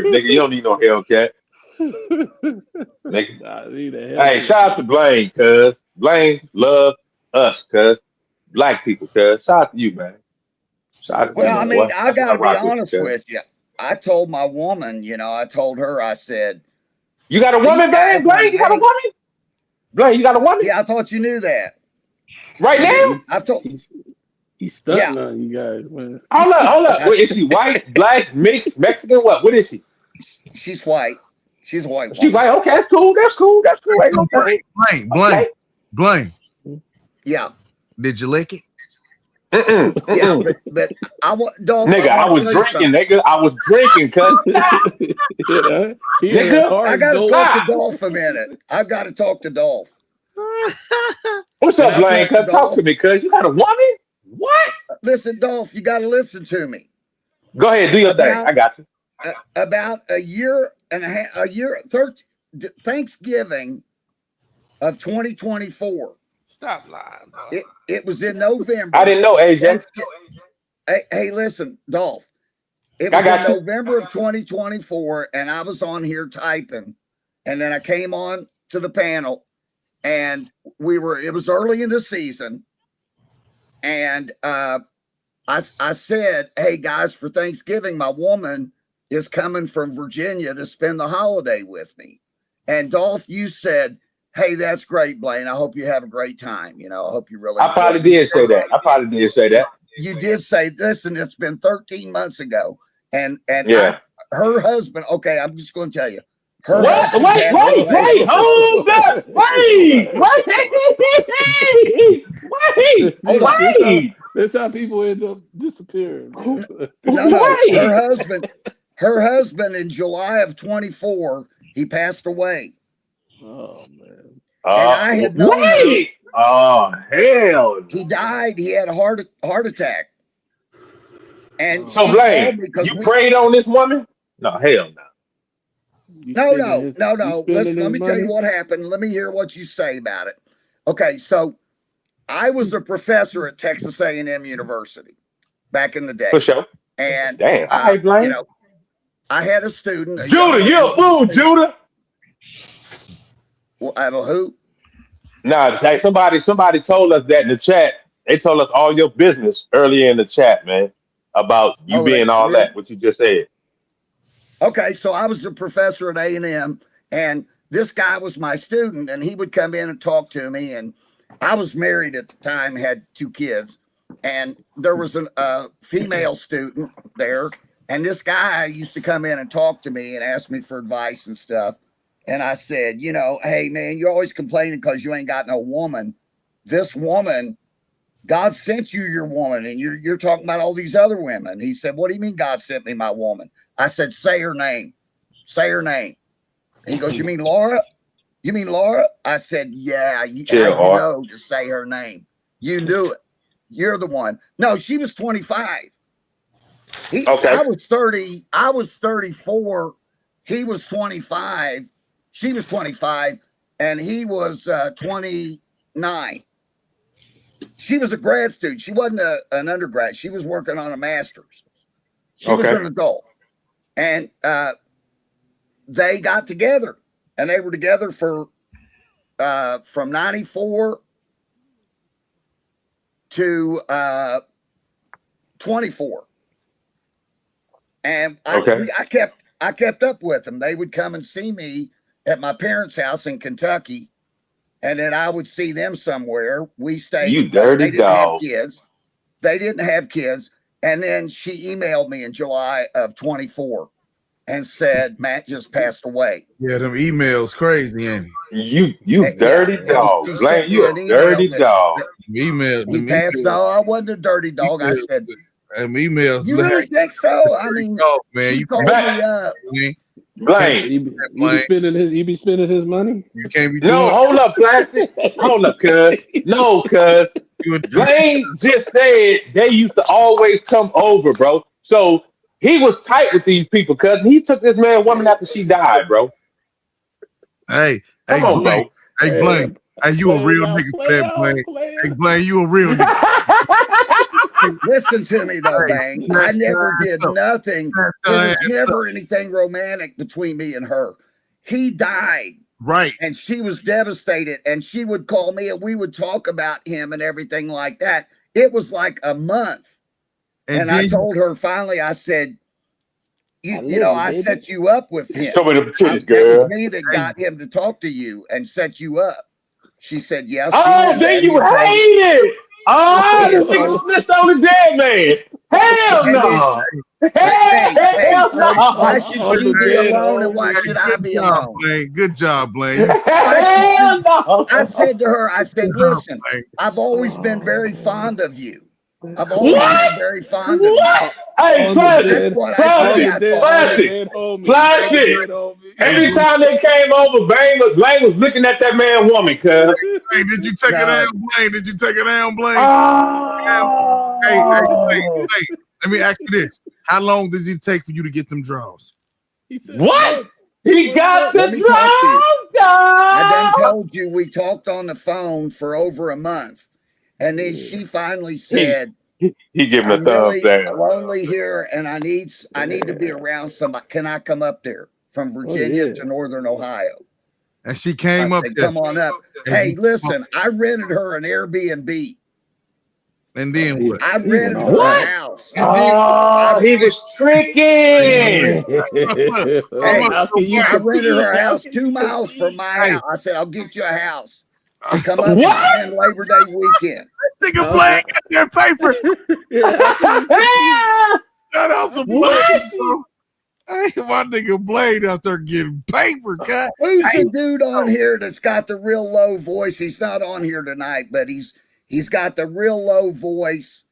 Nigga, you don't need no Hellcat. Nigga. Hey, shout out to Blaine, cuz. Blaine love us, cuz. Black people, cuz. Shout out to you, man. Well, I mean, I got to be honest with you. I told my woman, I told her, I said, you got a woman, Blaine? You got a woman? Blaine, you got a woman? Yeah, I thought you knew that. Right now? I've told. He's stunting on you guys, man. Hold up. What, is she white, black, mixed, Mexican? What is she? She's white. She's a white. She's white. Okay, that's cool. Ain't no thing. Blaine. Yeah. Did you lick it? Yeah, but I was drinking, nigga. I was drinking, cuz. Nigga, I gotta talk to Dolph a minute. I've got to talk to Dolph. What's up, Blaine? Talk to me, cuz. You got a woman? What? Listen, Dolph, you got to listen to me. Go ahead, do your thing. I got you. About a year and a year, Thanksgiving of 2024. Stop lying, bro. It was in November. I didn't know, AJ. Hey, listen, Dolph. It was in November of 2024, and I was on here typing, and then I came on to the panel, and it was early in the season, and I said, hey guys, for Thanksgiving, my woman is coming from Virginia to spend the holiday with me. And Dolph, you said, hey, that's great, Blaine. I hope you have a great time. I hope you really. I probably did say that. You did say, listen, it's been 13 months ago. And yeah. Her husband, okay, I'm just going to tell you. Wait, hold up. Wait. That's how people end up disappearing. No. Her husband in July of 24, he passed away. Oh man. And I had known her. Oh hell. He died. He had a heart attack. And so Blaine, you prayed on this woman? No, hell no. No. Listen, let me tell you what happened. Let me hear what you say about it. Okay, so I was a professor at Texas A&M University back in the day. For sure. And damn, Blaine. I had a student. Judah, you're a fool, Judah. Well, I have a who? No, like somebody told us that in the chat. They told us all your business earlier in the chat, man, about you being all that, what you just said. Okay, so I was a professor at A&M, and this guy was my student, and he would come in and talk to me, and I was married at the time, had 2 kids, and there was a female student there, and this guy used to come in and talk to me and ask me for advice and stuff. And I said, hey, man, you're always complaining because you ain't got no woman. This woman, God sent you your woman, and you're talking about all these other women. He said, what do you mean God sent me my woman? I said, say her name. Say her name. And he goes, you mean Laura? You mean Laura? I said, yeah, you know to say her name. You knew it. You're the one. No, she was 25. I was 30. I was 34. He was 25. She was 25, and he was 29. She was a grad student. She wasn't an undergrad. She was working on a master's. She was an adult. And they got together, and they were together for from 94 to 24. And I kept up with them. They would come and see me at my parents' house in Kentucky, and then I would see them somewhere. We stayed. You dirty dog. They didn't have kids. And then she emailed me in July of 24 and said, Matt just passed away. Yeah, them emails crazy, ain't he? You dirty dog. Blaine, you a dirty dog. He passed. No, I wasn't a dirty dog. I said, emails. You really think so? I mean, man, you called me up. Blaine, he be spending his money. You can't be doing. No, hold up, plastic. Hold up, cuz. No, cuz. Blaine just said they used to always come over, bro. So he was tight with these people, cuz he took this man woman after she died, bro. Hey, come on, Blaine. bro. Hey, Blaine. Hey, you a real nigga for that, Blaine. Hey, Blaine, you a real nigga. Listen to me, though, Bang. I never did nothing. There was never anything romantic between me and her. He died. Right. And she was devastated. And she would call me and we would talk about him and everything like that. It was like a month. And I told her finally, I said, I set you up with him. Show me the titties, girl. It was me that got him to talk to you and set you up. She said, yes. Oh, then you hate it. Oh, the nigga snitched on the dead man. Hell no. Hell no. Why should she be alone and why should I be alone? Good job, Blaine. Hell no. I said to her, listen, I've always been very fond of you. I've always been very fond of you. Hey, Plastic. Every time they came over, Blaine was looking at that man woman, cuz. Hey, did you take it down, Blaine? Did you take it down, Blaine? Hey, let me ask you this. How long did it take for you to get them draws? What? He got Let the me talk to you. I done drop. told you we talked on the phone for over a month, and then she finally said, He giving a "I'm thumbs really down. lonely here, and I need to be around somebody. Can I come up there from Virginia to Northern Ohio?" And she came I up said, there. "Come on up." Hey, listen, I rented her an Airbnb. And then what? I rented her What? a house. Oh, he was tricking. Hey, How can you I rented her a compete? house 2 miles from my house. I said, "I'll get you a house to come up What? and spend Labor Day weekend." Nigga playing got their paper. Shout out to Blade, bro. Hey, my nigga Blade out there getting paper, cut. Who's the dude on here that's got the real low voice? He's not on here tonight, but he's got the real low voice.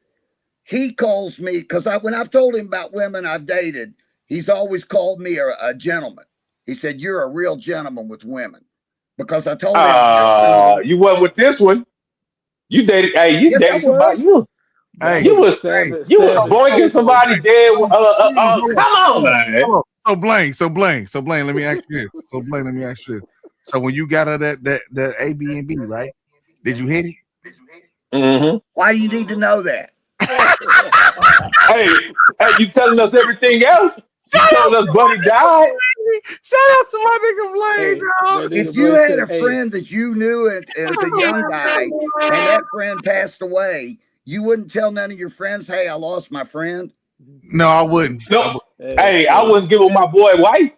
He calls me because when I've told him about women I've dated, he's always called me a gentleman. He said, "You're a real gentleman with women," because I told him. You wasn't with this one. You dated. Hey, you Yes, dated somebody. You was boinking somebody dead. Come on, man. So Blaine, let me ask you this. So when you got her that Airbnb, right? Did you hit it? Mm-hmm. Why do you need to know that? hey, you telling us everything else? You told us Buddy died. Shout out to my nigga Blaine, dog. If you had a friend that you knew as a young guy and that friend passed away, you wouldn't tell none of your friends, "Hey, I lost my friend"? No, I wouldn't. No. Hey, I wouldn't give him my boy wife.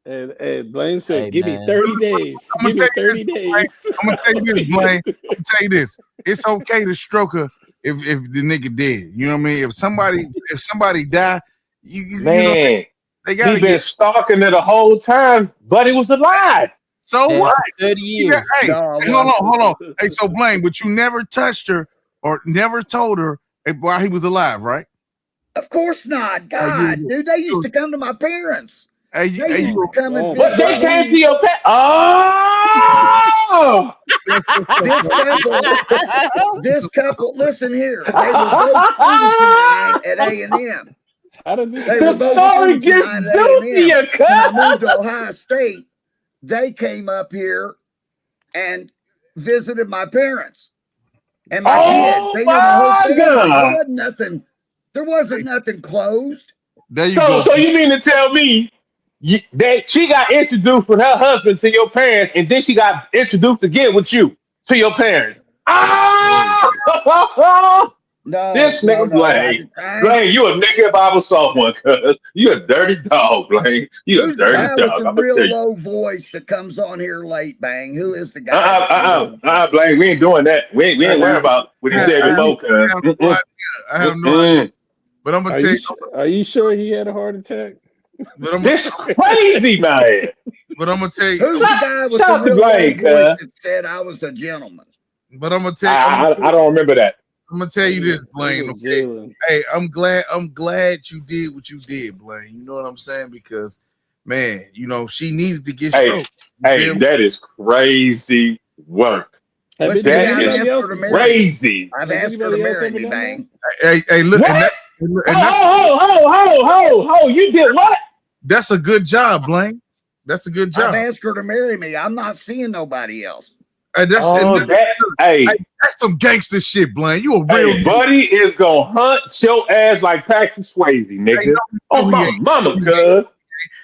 And Blaine said, "Give me 30 days. Give me 30 days." I'm gonna tell you this, Blaine. I'm gonna tell you this. It's okay to stroke her if the nigga dead. You know what I mean? If somebody die, you know, they gotta been stalking her the whole time, but he was alive. So what? 30 years. Hey, hold on. Hey, so Blaine, but you never touched her or never told her while he was alive, right? Of course not. God, dude, they used to come to my parents. They used to come and But they came to your parents. Oh! This couple, listen here. They were both students of mine at A&M. The story gets juicier, When I moved to Ohio State, they came up here and visited my parents and my kids. They knew my whole family. There wasn't nothing closed. There you go. So you mean to tell me that she got introduced with her husband to your parents, and then she got introduced again with you to your parents? No, this nigga Blaine. Blaine, you a nigga if I was someone, cuz you a dirty dog, Blaine. You a dirty dog. I'm real low voice that comes on here late, Bang. Who is the guy? Blaine, we ain't doing that. We ain't worried about what he said before, cuz. I have no idea. But I'm gonna tell you. Are you sure he had a heart attack? This crazy, man. But I'm gonna tell you. Who's the guy with Shout the out to real Blaine, low voice cuz. that said I was a gentleman? But I'm gonna tell you. I don't remember that. I'm gonna tell you this, Blaine. Okay? Hey, I'm glad you did what you did, Blaine. You know what I'm saying? Because, man, you know she needed to get stroked. Hey, that is crazy work. That is crazy. I've asked her to marry me, Bang. Hey, look. Ho! You did what? That's a good job, Blaine. That's a good job. I've asked her to marry me. I'm not seeing nobody else. Hey, that's some gangster shit, Blaine. You a real Buddy is gonna hunt your ass like Patrick Swayze, nigga. Oh my mama, cuz.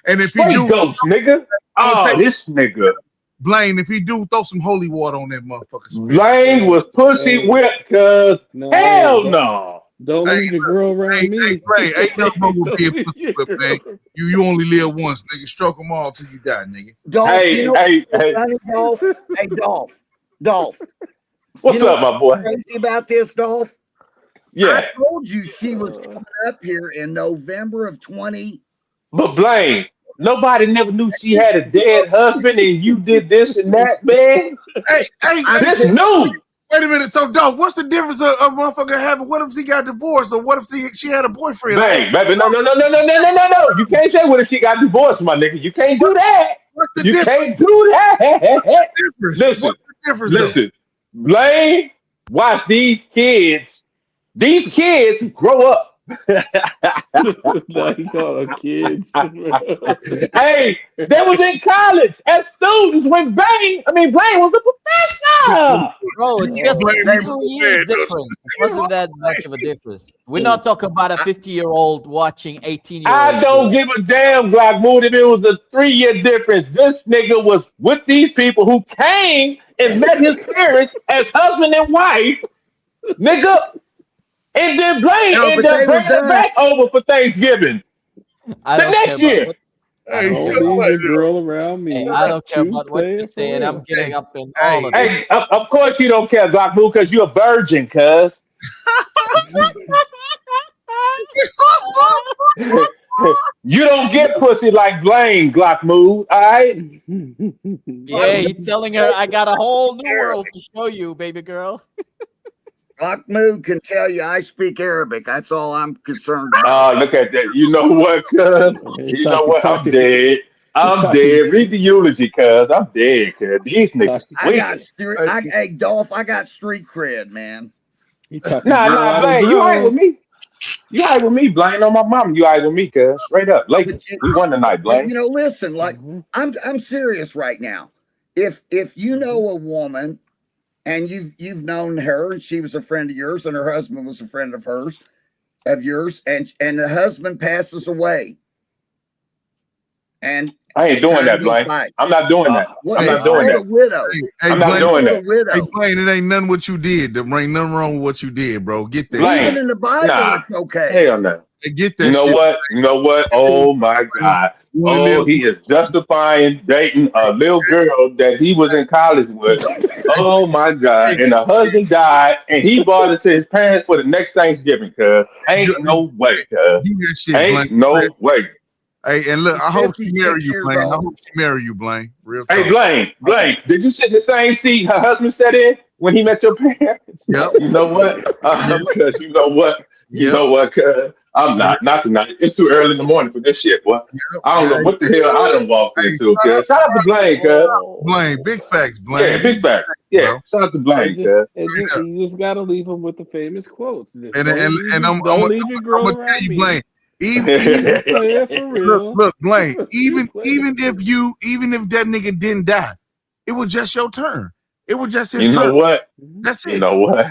And if he do, ghost, nigga. Oh, this nigga. Blaine, if he do, throw some holy water on that motherfucker. Blaine was pussy whipped, cuz. Hell no. Don't leave your girl around me. Hey, ain't nothing wrong with being pussy whipped, man. You only live once, nigga. Stroke them all till you die, nigga. Dolph, Dolph. What's up, my boy? Crazy about this, Dolph? Yeah. I told you she was coming up here in November of 20. But Blaine, nobody never knew she had a dead husband and you did this and that, man. Hey, this new. Wait a minute. So, dog, what's the difference of motherfucker having? What if she got divorced, or what if she had a boyfriend? Bang, baby, no. You can't say what if she got divorced, my nigga. You can't do that. You can't do that. Listen, Blaine, watch these kids. These kids grow up. Now he called them kids. Hey, they was in college as students when Blaine was a professor. Bro, it's just Blame 2 you so years bad, difference. It wasn't that much of a difference. We're not talking about a 50-year-old watching 18-year-old. I don't give a damn, Glock Mood, if it was a 3-year difference. This nigga was with these people who came and met his parents as husband and wife, nigga. And then Blaine ended up bringing it back over for Thanksgiving I the don't next care year. about Don't leave your girl around me. I don't care You about what play you're it for saying. I'm real. getting up in all of it. Hey, of course you don't care, Glock Mood, because you're a virgin, cuz. You don't get pussy like Blaine, Glock Mood, all right? Yeah, he's telling her, I got a whole new world to show you, baby girl. Mahmoud can tell you I speak Arabic. That's all I'm concerned about. Oh, look at that. You know what, cuz? You know what? I'm dead. I'm dead. Read the eulogy, cuz. I'm dead, cuz. These niggas Hey, Dolph, I got street cred, man. Nah, Blaine, you all right with me? You all right with me, Blaine? On my mom, you all right with me, cuz. Straight up. Lakers. We won tonight, Blaine. You know, listen, like I'm serious right now. If you know a woman and you've known her and she was a friend of yours and her husband was a friend of yours, and the husband passes away. And I ain't doing that, Blaine. I'm not doing that. I'm not doing that. Hey, I'm not doing that. Hey, Blaine, it ain't nothing what you did. There ain't nothing wrong with what you did, bro. Get that. Blaine, even in the Bible, nah, it's okay. Hell no. Hey, get that. You know shit. what? You know what? Oh my God. Oh, he is justifying dating a little girl that he was in college with. Oh my God. And the husband died and he brought it to his parents for the next Thanksgiving, cuz. Ain't no way, cuz. Ain't no way. Hey, and look, I hope she marry you, Blaine. I hope she marry you, Blaine. Real talk. Hey, Blaine, did you sit in the same seat her husband sat in when he met your parents? Yep. You know what? Because you know what? You know what, cuz? I'm not tonight. It's too early in the morning for this shit, boy. I don't know what the hell I done walked into, cuz. Shout out to Blaine, cuz. Blaine, big facts, Blaine. Yeah, big facts. Yeah, shout out to Blaine, cuz. You just gotta leave him with the famous quotes. And I'm gonna tell you, Blaine. Even look, Blaine. Even if that nigga didn't die, it was just your turn. It was just his turn. You know what? That's it. You know what?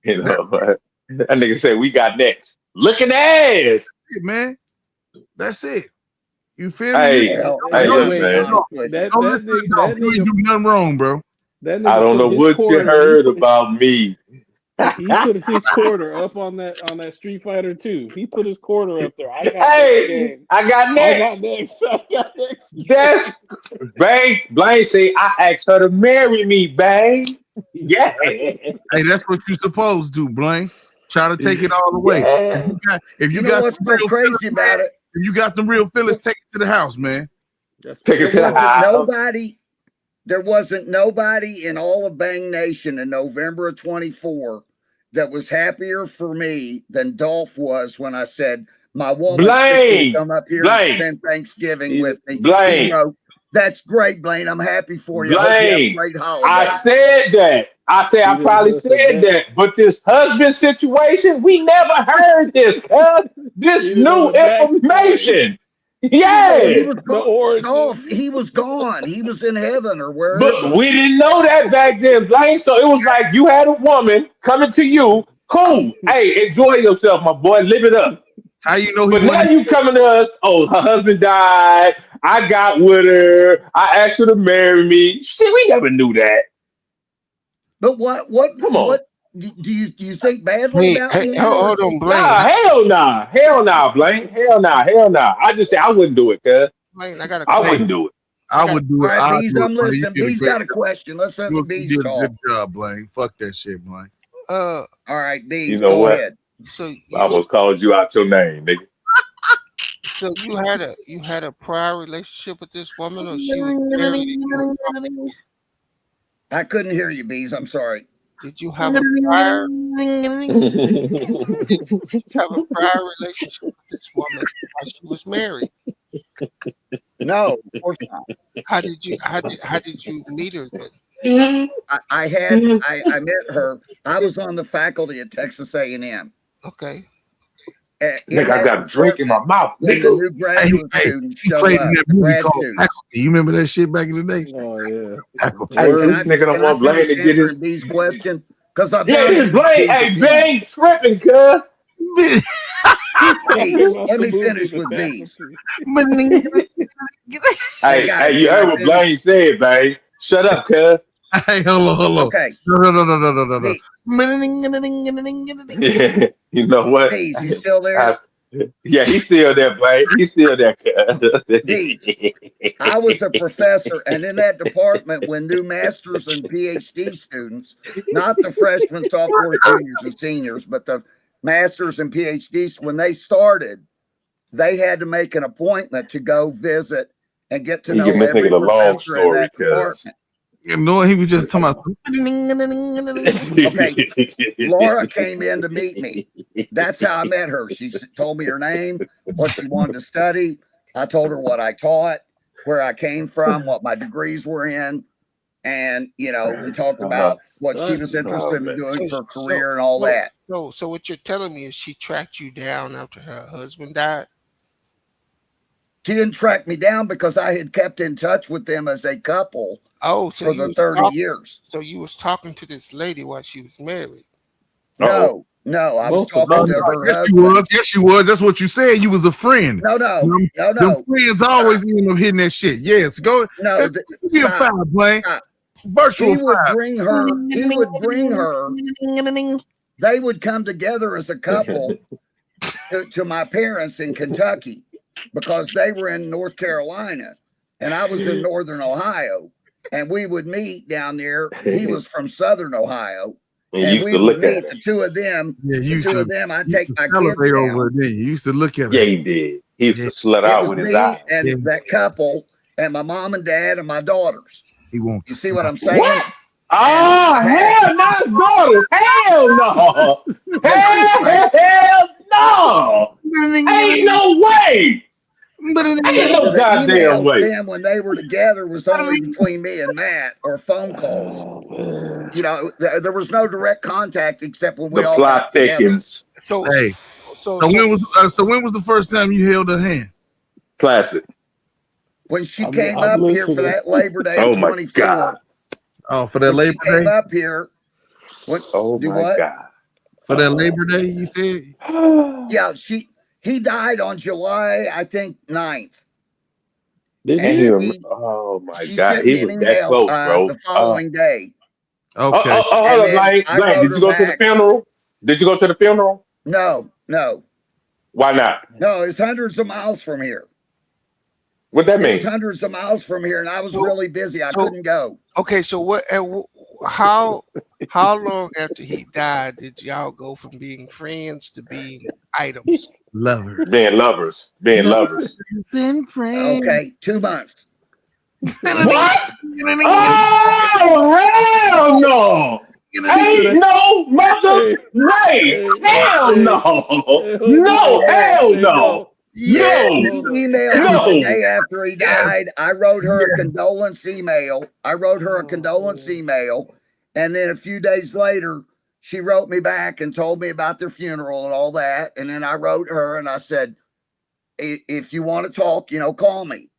You know what? That nigga said we got next. Look at that, man. That's it. You feel me? Hey, look, man. That You ain't do nothing wrong, bro. I don't know what you heard about me. He put his quarter up on that Street Fighter 2. He put his quarter up there. I got next. That's Blaine say I asked her to marry me, bang. Yeah. Hey, that's what you supposed to do, Blaine. Try to take it all the way. Yeah. If you got what's been crazy about it? If you got them real feelings, take it to the house, man. Take it to the house. There wasn't nobody in all of Bang Nation in November of 24 that was happier for me than Dolph was when I said my woman should come up here and spend Thanksgiving with me. Blaine. He wrote, that's great, Blaine. I'm happy for you. Blaine, I hope you have a great holiday. I said that. I probably said that. But this husband situation, we never heard this, cuz. This new information. Yeah. He was gone. He was gone. He was in heaven or wherever. But we didn't know that back then, Blaine. So it was like you had a woman coming to you. Cool. Hey, enjoy yourself, my boy. Live it up. How you know? But now you coming to us. Oh, her husband died. I got with her. I asked her to marry me. Shit, we never knew that. But what? Come on. What do you think badly about me? Hold on, Blaine. Nah, hell nah, Blaine. Hell nah. I just say I wouldn't do it, cuz. Blaine, I wouldn't do it. I would do it. All right, Bees, I'm listening. Bees got a question. Let's let Bees You did talk. a good job, Blaine. Fuck that shit, Blaine. All right, Bees. You know go what? ahead. So I almost called you out your name, nigga. So you had a prior relationship with this woman, or she was married? I couldn't hear you, Bees. I'm sorry. Did you have a prior? Did you have a prior relationship with this woman while she was married? No, of course not. How did you meet her then? I met her. I was on the faculty at Texas A&M. Okay. Nigga, I got a drink in my mouth. When the new graduate students He show played up, in that the movie grad called students. Faculty. You remember that shit back in the day? Oh yeah. Faculty. Hey, This nigga don't want Blaine to get his. answering B's question? Because I Yeah, found this Blaine. Hey, Blaine tripping, cuz. Let me finish with these. Hey, you heard what Blaine said, babe. Shut up, cuz. Hey, hold on. Okay. No. You know what? Please, you still there? Yeah, he's still there, Blaine. He's still there, cuz. I was a professor, and in that department, when new masters and PhD students, not the freshmen, sophomores, juniors, and seniors, but the masters and PhDs, when they started, they had to make an appointment to go visit and get to know every professor in that department. No, he was just talking about. Okay, Laura came in to meet me. That's how I met her. She told me her name, what she wanted to study. I told her what I taught, where I came from, what my degrees were in, and we talked about what she was interested in doing for a career and all that. So what you're telling me is she tracked you down after her husband died? She didn't track me down because I had kept in touch with them as a couple. So for the 30 years. So you was talking to this lady while she was married? No, I was talking to her husband. Yes, you was. That's what you said. You was a friend. No. Them friends always end up hitting that shit. Yes, go. No, be a five, Blaine. Virtual he would five. bring her. They would come together as a couple to my parents in Kentucky because they were in North Carolina and I was in Northern Ohio. And we would meet down there. He was from Southern Ohio. And we would meet the two of them. Yeah, the two of them, I'd take my kids down. Over there. You used to look at Yeah, he did. He used to slut out with his eye. And that couple, and my mom and dad, and my daughters. You see what I'm saying? What? Oh, hell no, daughters. Hell no. Hell no. Ain't no way. Ain't no goddamn way. Them when they were together was only between me and Matt or phone calls. There was no direct contact except when we all plot thickens. So when was the first time you held her hand? Plastic. When she came up here for that Labor Day of 24. God. Oh, for that Labor Day? Came up here. God. For that Labor Day, you said? Yeah, he died on July, I think, 9th. Oh my God, he was that close, bro. The following day. Okay. Hold up, Blaine. Did you go to the funeral? Did you go to the funeral? No. Why not? No, it's hundreds of miles from here. What that mean? It's hundreds of miles from here, and I was really busy. I couldn't go. Okay, so what? How long after he died did y'all go from being friends to being items? Lovers. Being lovers. And friends. Okay, 2 months. What? Oh, hell no. Ain't no mother way. Hell no. No, hell no. Yeah, he emailed me the day after he died. I wrote her a condolence email. And then a few days later, she wrote me back and told me about their funeral and all that. And then I wrote her and I said, if you want to talk, call me.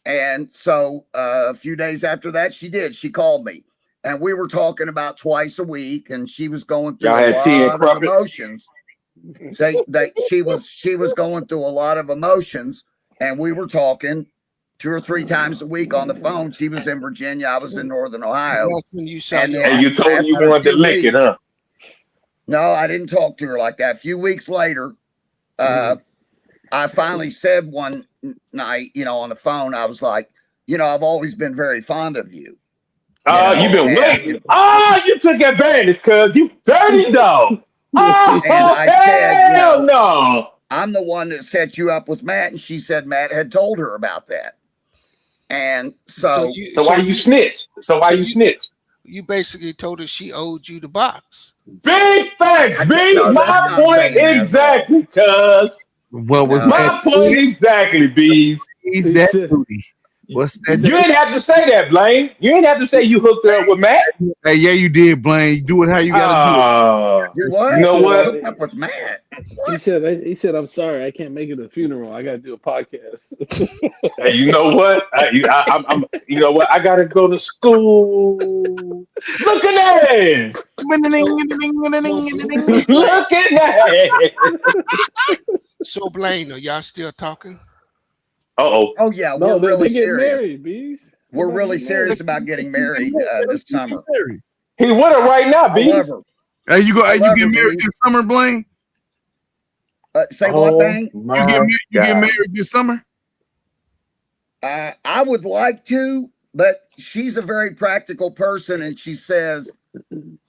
And so a few days after that, she did. She called me. And we were talking about twice a week. And she was going through a lot of emotions. She was going through a lot of emotions, and we were talking 2 or 3 times a week on the phone. She was in Virginia, I was in Northern Ohio. And you told her you wanted to lick it, huh? No, I didn't talk to her like that. A few weeks later, I finally said one night, on the phone, I was like, I've always been very fond of you. You've been waiting. You took advantage, cuz you dirty dog. And I said, no. I'm the one that set you up with Matt, and she said Matt had told her about that. And so why you snitch? You basically told her she owed you the box. Big facts, my point exactly, cuz. What was my point exactly, Bees? He's that booty. What's that? You didn't have to say that, Blaine. You didn't have to say you hooked up with Matt. Hey, yeah, you did, Blaine. Do it how you gotta You what? You know what? Hooked up with Matt. He said, I'm sorry, I can't make it to the funeral. I got to do a podcast. Hey, you know what? I'm. You know what? I gotta go to school. Look at that! Look at that! So Blaine, are y'all still talking? Uh-oh. Oh yeah, No, we're really they get serious. married, bees. We're really serious about getting married this summer. He with her right now, B. However, Hey, you go. Hey, you However, get married B. this summer, Blaine? say what, Bang? You get married this summer? I would like to, but she's a very practical person, and she says,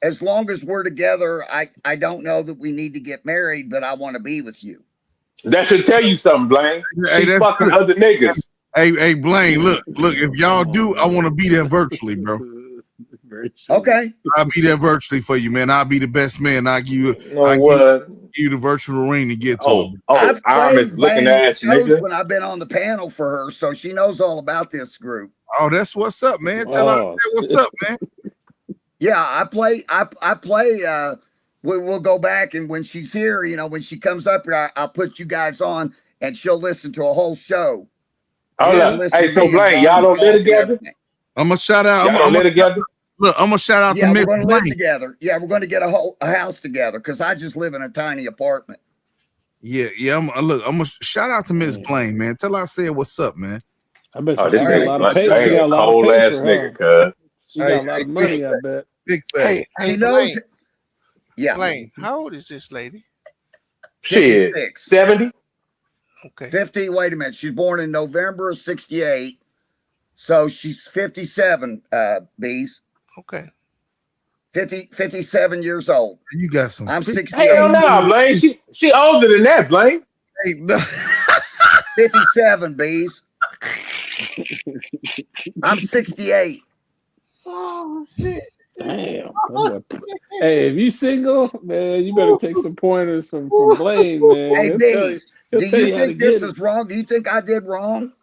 as long as we're together, I don't know that we need to get married, but I want to be with you. That should tell you something, Blaine. Hey, She's fucking good. other niggas. Hey, Blaine, look. If y'all do, I want to be there virtually, bro. Okay. I'll be there virtually for you, man. I'll be the best man. I'll give you the virtual ring to get to him. I've I'm played looking Bang ass shows nigga. when I've been on the panel for her, so she knows all about this group. Oh, that's what's up, man. Tell her what's up, man. Yeah, I play. We'll go back, and when she's here, when she comes up here, I'll put you guys on, and she'll listen to a whole show. Hey, so Blaine, y'all don't live together? I'm gonna shout out. Y'all don't live together? Look, I'm gonna shout out to We're Miss going to live Blaine. together. Yeah, we're going to get a house together because I just live in a tiny apartment. Yeah. I'm gonna shout out to Miss Blaine, man. Tell her I said what's up, man. I bet Oh, this she got a lot of pay. She got a lot of cold pay ass for nigga, her. cuz. She got a lot of money, I bet. Big fat. Hey, knows. Blaine. Yeah. Blaine, how old is this lady? Shit, 56. 70? Okay. 50. Wait a minute. She's born in November of '68, so she's 57. Bees. Okay. 57 years old. You got some. I'm 68. Hell no, Blaine. She older than that, Blaine. Hey, no. 57, Bees. I'm 68. Oh shit. Damn. Hey, if you single, man, you better take some pointers from Blaine, man. Hey, Bees, do you how to think this get is wrong? Do you think I did wrong?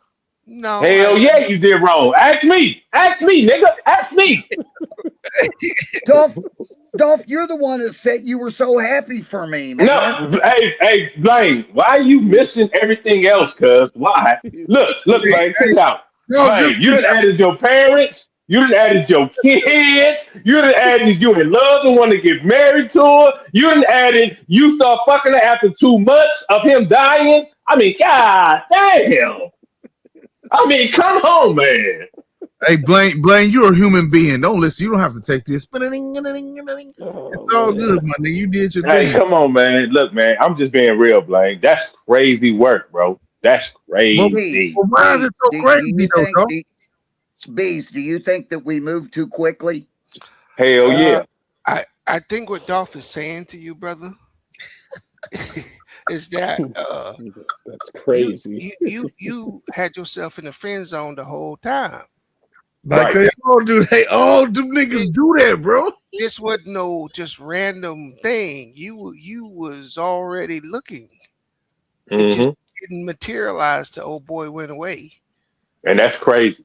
No. Hell yeah, you did wrong. Ask me, nigga. Ask me. Dolph, you're the one that said you were so happy for me, man. No, hey, Blaine, why are you missing everything else, cuz? Why? Look, Blaine, check it out. Blaine, you done added your parents, you done added your kids, you done added you in love and want to get married to her, you done added you start fucking her after 2 months of him dying. I mean, god damn. I mean, come on, man. Hey, Blaine, you're a human being. Don't listen. You don't have to take this. It's all good, my nigga. You did your Hey, thing. come on, man. Look, man, I'm just being real, Blaine. That's crazy work, bro. That's crazy. Well, why is it so crazy, though, Bees, do you think that we moved too quickly? Hell yeah. I think what Dolph is saying to you, brother, is that that's crazy. You had yourself in the friend zone the whole time. Like they all do. Them niggas do that, bro. This wasn't no just random thing. You was already looking. It just didn't materialize till old boy went away. And that's crazy.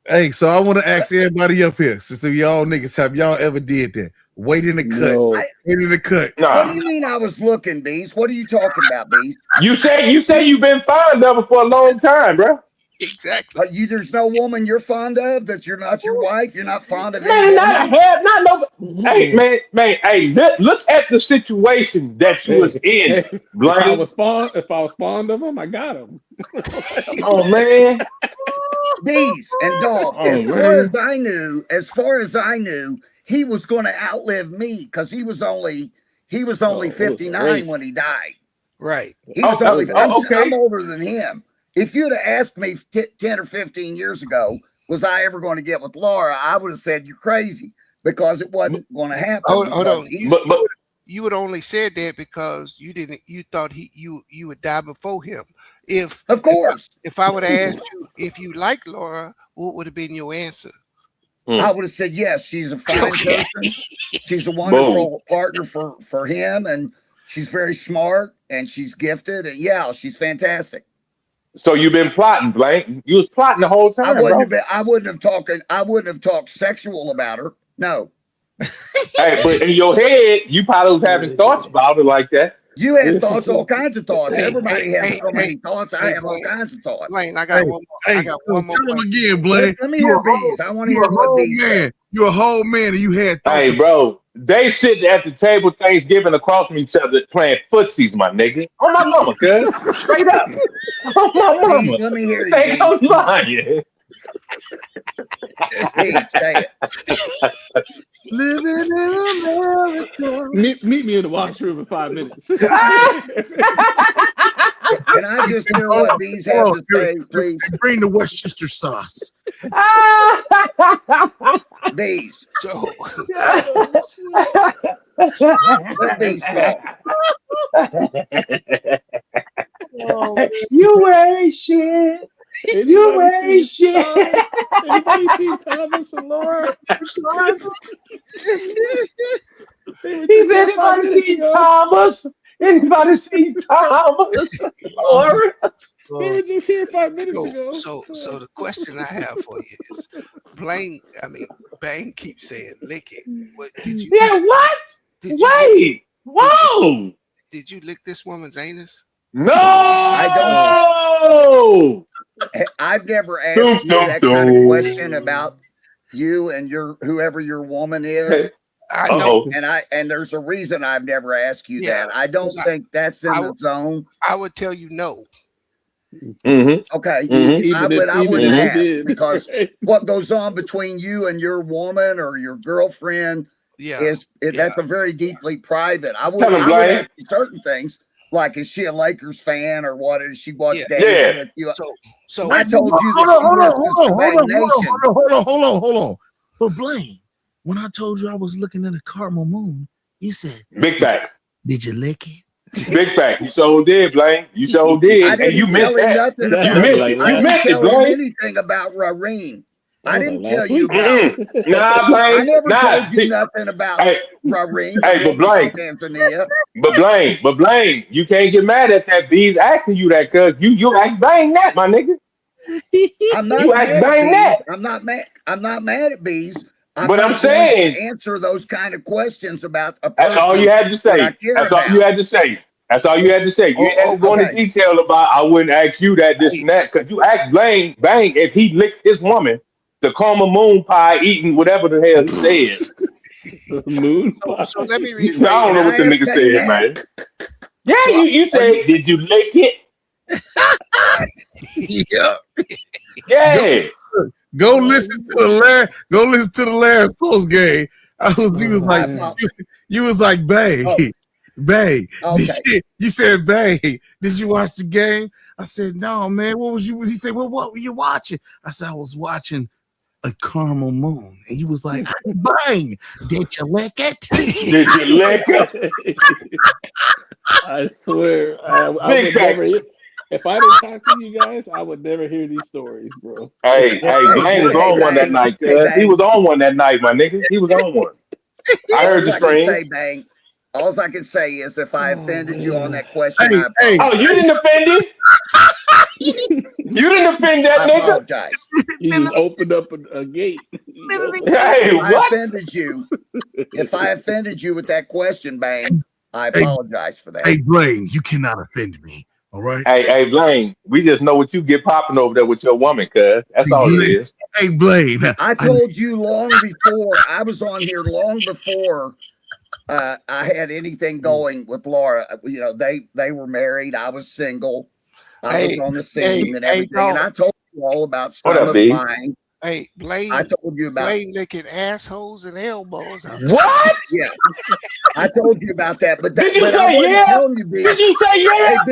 Hey, so I want to ask everybody up here, since y'all niggas, have y'all ever did that? Wait in the cut. No. Wait in the cut. Nah. What do you mean I was looking, Bees? What are you talking about, Bees? You say you've been fond of her for a long time, bro. Exactly. There's no woman you're fond of that you're not your wife. You're not fond of Man, not no. Hey, man. Hey, look at the situation that you was in, Blaine. If I was fond of him, I got him. Oh man. Bees and Dolph. As far as I knew, he was going to outlive me because he was only 59 when he died. Right. He was okay. I'm older than him. If you'd have asked me 10 or 15 years ago, was I ever going to get with Laura, I would have said you're crazy because it wasn't going to happen. Hold on. You would only said that because you thought you would die before him. Of course. If I would have asked you if you like Laura, what would have been your answer? I would have said yes. She's a fine person. She's a wonderful partner for him, and she's very smart and she's gifted. And yeah, she's fantastic. So you've been plotting, Blank. You was plotting the whole time, bro. I wouldn't have talked sexual about her. No. Hey, but in your head, you probably was having thoughts about it like that. You had thoughts, all kinds of thoughts. Everybody has so many thoughts. I have all kinds of thoughts. Blaine, I got one more. I got one more. Tell him again, Blaine. Let me hear Bees. I want to hear what Bees said. You're a whole man, and you had thoughts. Hey, bro, they sit at the table Thanksgiving across from each other playing footsies, my nigga. On my mama, cuz. Straight up. On my mama. Let me hear you. They don't lie. Bees, say it. Living in America. Meet me in the washroom in 5 minutes. Can I just hear what Bees has to say, please? Bring the Worcestershire sauce. Bees. So, let Bees talk. You ain't shit. You ain't shit. Anybody seen Thomas and Laura? He said, anybody seen Thomas? Anybody seen Thomas? Laura? We were just here 5 minutes ago. So the question I have for you is, Bang keeps saying lick it. What did you? Yeah, what? Wait. Whoa. Did you lick this woman's anus? No. I don't. I've never asked you that kind of question about you and whoever your woman is. I know, and there's a reason I've never asked you that. I don't think that's in the zone. I would tell you no. Mm-hmm. Okay, Mm-hmm. I wouldn't ask because what goes on between you and your woman or your girlfriend that's a very deeply private. I would ask you certain things. Like, is she a Lakers fan or what? Is she watch games with you? So I told you hold on. But Blaine, when I told you I was looking at a caramel moon, you said big fact. Did you lick it? Big fact. You so did, Blaine. You so did, and you meant that. You meant it, Blaine. Anything about Rareen? I didn't tell you about Nah, Blaine. I never told you nothing about Rareen. Hey, but Blaine. Tanzania. But Blaine, you can't get mad at that. B's asking you that because you act bang that, my nigga. I'm not you mad act bang at that. I'm not mad at Bees. I'm saying answer those kind of questions about a person. That's all you had to say. That's all you had to say. That's all you had to say. You ain't had to go into detail about I wouldn't ask you that, this and that, because you act bang if he licked his woman, the karma moon pie eating whatever the hell he said. The moon pie. So let me rephrase. I don't know what the nigga said, man. Yeah, you said, did you lick it? Yeah. Go listen to the last post game. You was like, babe. Okay. You said, babe, did you watch the game? I said, no, man. What was you? He said, well, what were you watching? I said, I was watching a caramel moon. And he was like, bang, did you lick it? Did you lick it? I swear, I would never. If I didn't talk to you guys, I would never hear these stories, bro. Hey, Blaine was on one that night, cuz. He was on one that night, my nigga. He was on one. I heard the stream. All I can say is if I offended you on that question, oh, you didn't offend him? You didn't offend that nigga? I apologize. You just opened up a gate. Hey, what? If I offended you with that question, Bang, I apologize for that. Hey, Blaine, you cannot offend me. All right. Hey, Blaine, we just know what you get popping over there with your woman, cuz. That's all it is. Hey, Blaine. I told you long before. I was on here long before I had anything going with Laura. You know, they were married. I was single. I was on the scene and everything. And I told you all about stuff of mine. Hey, Blaine. I told you about Blaine licking assholes and elbows. What? Yeah. I told you about that. But did you say yeah? Did you say yeah?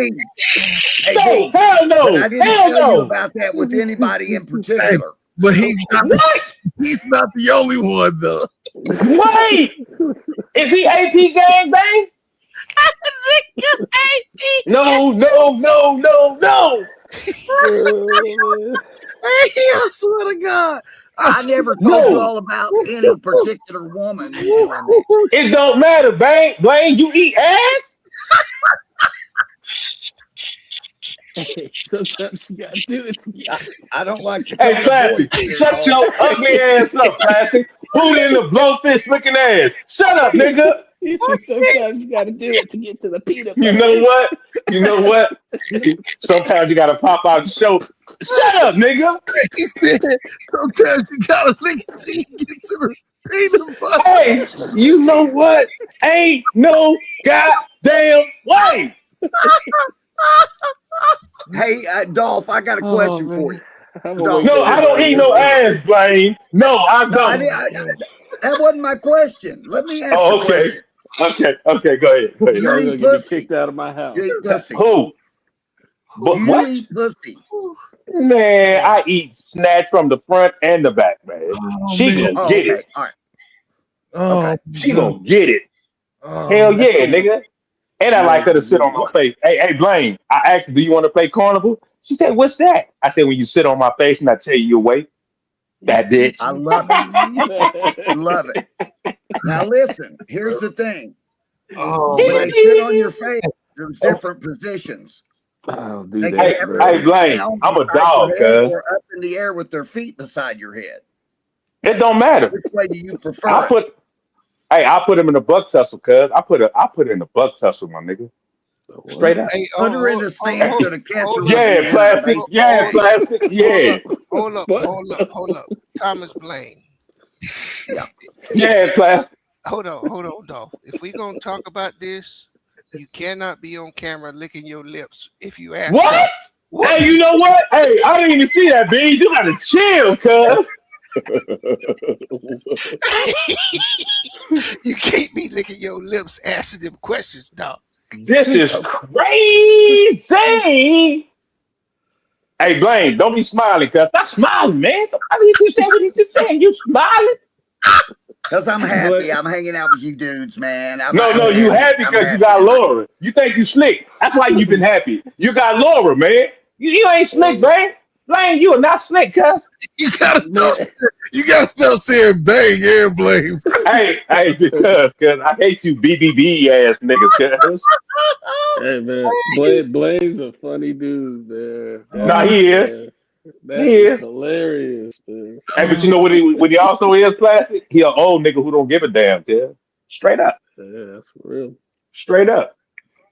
Hey, hell no. But I didn't tell you about that with anybody in particular. But he's not the only one, though. Wait, is he AP gang bang? No. I swear to God, I never told you all about any particular woman. It don't matter, Blaine. You eat ass. Sometimes you gotta do it. I don't like to Hey, call Plastic, the voice shut your ugly ass up, Plastic. Who in the blowfish looking ass? Shut up, nigga. He said sometimes you gotta do it to get to the peanut butter. You know what? You know what? Sometimes you gotta pop out the show. Shut up, nigga. He said sometimes you gotta lick it till you get to the peanut butter. Hey, you know what? Ain't no goddamn way. Hey, Dolph, I got a question for you. No, I don't eat no ass, Blaine. No, I don't. That wasn't my question. Let me ask Oh, you a okay. question. Okay, go ahead. Go ahead. You're gonna get me kicked out of my house. You eat pussy. Who? But You what? eat pussy. Man, I eat snatch from the front and the back, man. She gonna get it. All right. Oh, She gonna get it. Hell yeah, nigga. And I like her to sit on my face. Hey, Blaine, I asked her, do you want to play carnival? She said, what's that? I said, when you sit on my face and I tell you your weight. That bitch. I love it. Love it. Now listen, here's the thing. When they sit on your face, there's different positions. I'll do They that. can Hey, Blaine, I'm a dog, cuz. or up in the air with their feet beside your head. It don't matter. Which way do you prefer? I put him in a buck tussle, cuz. I put it in a buck tussle, my nigga. Straight up. Hey, put her in the stance so the cancer. Yeah, plastic. Yeah, plastic. Yeah. Hold up. Thomas Blaine. Yeah, plastic. Hold on, Dolph. If we're gonna talk about this, you cannot be on camera licking your lips if you ask. What? Hey, you know what? Hey, I didn't even see that, B. You gotta chill, cuz. You can't be licking your lips asking them questions, dog. This is crazy. Hey, Blaine, don't be smiling, cuz. Stop smiling, man. Why did you say what you just said? You smiling? Because I'm happy. I'm hanging out with you dudes, man. No, you happy because you got Laura. You think you slick. That's why you been happy. You got Laura, man. You ain't slick, Blaine. Blaine, you are not slick, cuz. You gotta stop saying bang and blame. Hey, because I hate you BBB ass niggas, cuz. Hey man, Blaine's a funny dude, man. Nah, he is. That He is is. hilarious, man. Hey, but you know what he also is, plastic? He an old nigga who don't give a damn, cuz. Straight up. Yeah, that's for real. Straight up.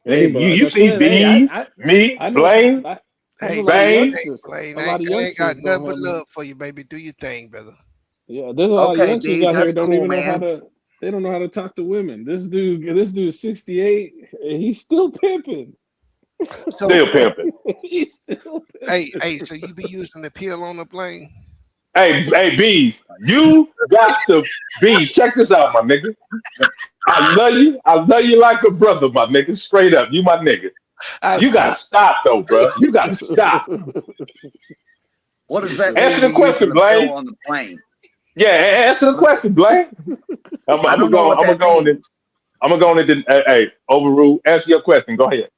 Hey, You see B's, me, Blaine. Hey, Blaine. Blaine, I ain't got nothing but love for you, baby. Do your thing, brother. Yeah, there's a lot of youngsters D's, out here that's don't cool, even know man. they don't know how to talk to women. This dude 68, and he's still pimping. Still pimping. He's still pimping. Hey, so you be using the pill on the plane? Hey, B, you got to B. Check this out, my nigga. I love you like a brother, my nigga. Straight up, you my nigga. You gotta stop though, bro. You gotta stop. What does that Answer mean? the question, Blaine. On the plane. Yeah, answer the question, Blaine. I'm gonna go on it. I'm gonna go on it. Hey, overrule. Answer your question. Go ahead.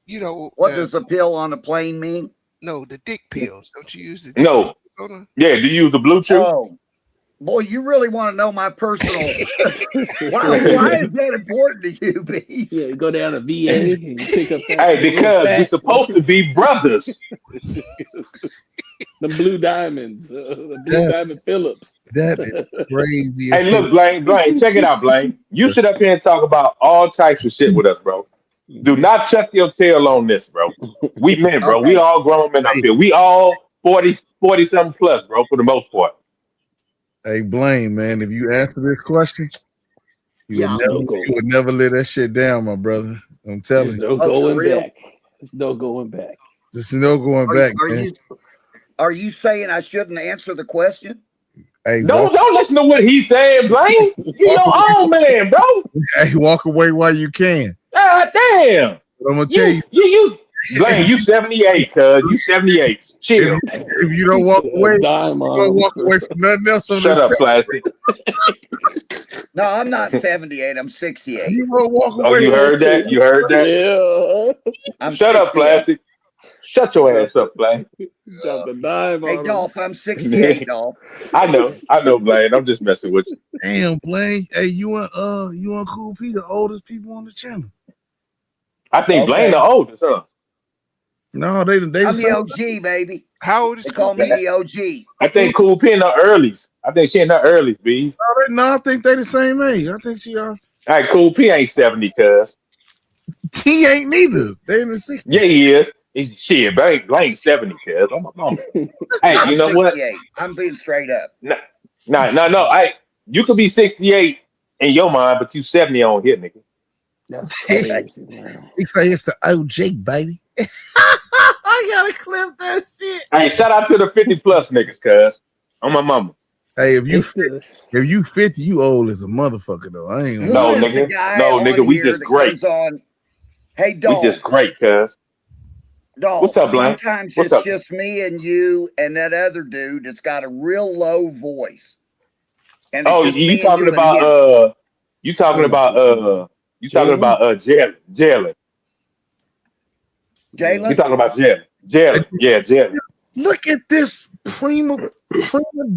You know what does a pill on a plane mean? No, the dick pills. Don't you use the dick No. pills? Yeah, do you use the Bluetooth? Oh, boy, you really want to know my personal. why is that important to you, B? Yeah, you go down to VA and you pick up that. Hey, because we're supposed to be brothers. The Blue Diamonds, the Blue Diamond Phillips. That is crazy. Hey, look, Blaine, check it out, Blaine. You sit up here and talk about all types of shit with us, bro. Do not chuck your tail on this, bro. We men, bro. We all grown men up here. We all 40-something plus, bro, for the most part. Hey, Blaine, man, if you answer this question, you would never let that shit down, my brother. I'm telling you. No going back. There's no going back. There's no going back, man. Are you saying I shouldn't answer the question? Hey, don't listen to what he's saying, Blaine. You your own man, bro. Hey, walk away while you can. God damn. But I'm gonna tell you, Blaine, you 78, cuz. You 78. Chill. If you don't walk away, you're gonna walk away from nothing else. Shut up, plastic. No, I'm not 78. I'm 68. You won't walk away. Oh, you heard that? You heard that? Yeah. Shut up, plastic. Shut your ass up, Blaine. Drop a dime on Hey, Dolph, I'm 68, Dolph. I know, Blaine. I'm just messing with you. Damn, Blaine. Hey, you and Cool P, the oldest people on the channel. I think Blaine the oldest, huh? No, they I'm the OG, baby. How old is They call me the OG. I think Cool P in the earlies. I think she in the earlies, B. No, I think they the same age. I think she are. All right, Cool P ain't 70, cuz. He ain't neither. They in the 60s. Yeah, he is. He's shit, Blank 70, cuz. Oh my mama. Hey, you know what? I'm being straight up. No. You could be 68 in your mind, but you 70 on here, nigga. That's crazy, man. He say it's the OG, baby. I gotta clip that shit. Hey, shout out to the 50+ niggas, cuz. On my mama. Hey, if you 50, you old as a motherfucker though. I ain't no nigga, we just great. Hey, Dolph. We just great, cuz. Dolph, what's up, Blank? Sometimes what's it's up? just me and you and that other dude that's got a real low voice. And you talking about Jalen? Jalen? You talking about Jalen? Yeah, Jalen. Look at this prima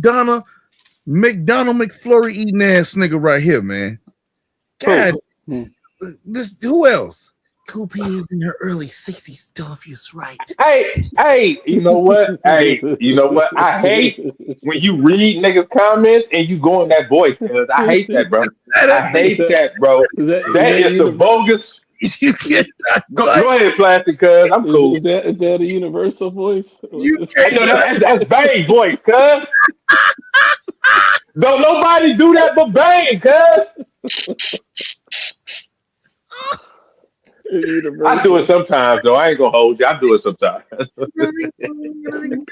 donna McDonald McFlurry eating ass nigga right here, man. God, who else? Koopy is in her early 60s. Dolphy's right. Hey, you know what? I hate when you read niggas' comments and you go in that voice. I hate that, bro. I hate that, bro. That is the bogus. Go ahead, Plastic, cuz. I'm cool. Is that a universal voice? That's Bang voice, cuz. Don't nobody do that but Bang, cuz. I do it sometimes, though. I ain't gonna hold you. I do it sometimes.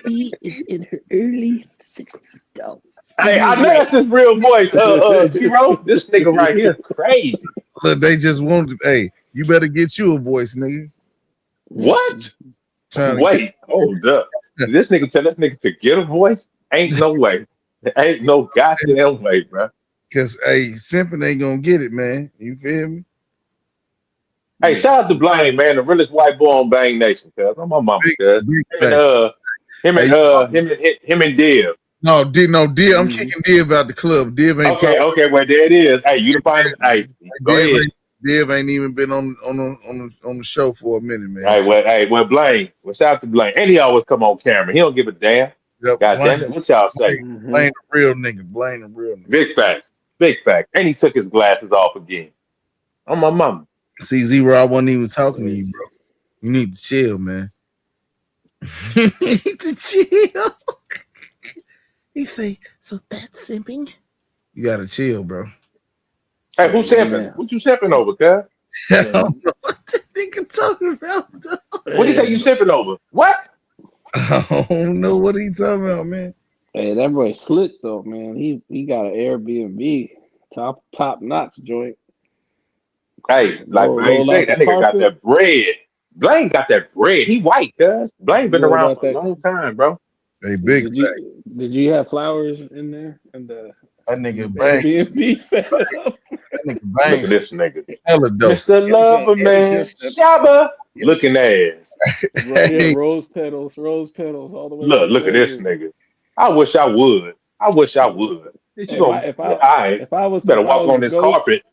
He is in her early 60s, though. Hey, I know that's his real voice. T-Ro, this nigga right here crazy. Look, they just wanted. Hey, you better get you a voice, nigga. What? Wait, hold up. This nigga tell this nigga to get a voice? Ain't no way. Ain't no goddamn way, bro. Cause hey, simping ain't gonna get it, man. You feel me? Hey, shout out to Blaine, man, the realest white boy on Bang Nation, cuz. I'm my mama, cuz. Him and Div. No, Div. I'm kicking Div out the club. Div ain't okay. Well, there it is. Hey, you find it. Hey, go ahead. Div ain't even been on the show for a minute, man. Well, Blaine. Well, shout out to Blaine. And he always come on camera. He don't give a damn. Yep, God damn it. What y'all say? Blaine the real nigga. Blaine the real nigga. Big fact. And he took his glasses off again. On my mama. See, Zero, I wasn't even talking to you, bro. You need to chill, man. You need to chill. He say, so that's simping? You gotta chill, bro. Hey, who's simping? What you simping over, cuz? I don't know what that nigga talking about, though. What do you say you simping over? What? I don't know what he talking about, man. Hey, that boy slick, though, man. He got an Airbnb. Top notch joint. Hey, like Blaine said, that nigga got that bread. Blaine got that bread. He white, cuz. Blaine been around for a long time, bro. Hey, big. Did you have flowers in there? And that nigga Bang. Airbnb set up? That nigga Bang. Look at this nigga. Hella dope. Mr. Lover, man. Shabba. Looking ass. Yeah, rose petals all the way. Look at this nigga. I wish I would. If I was better walk on this carpet.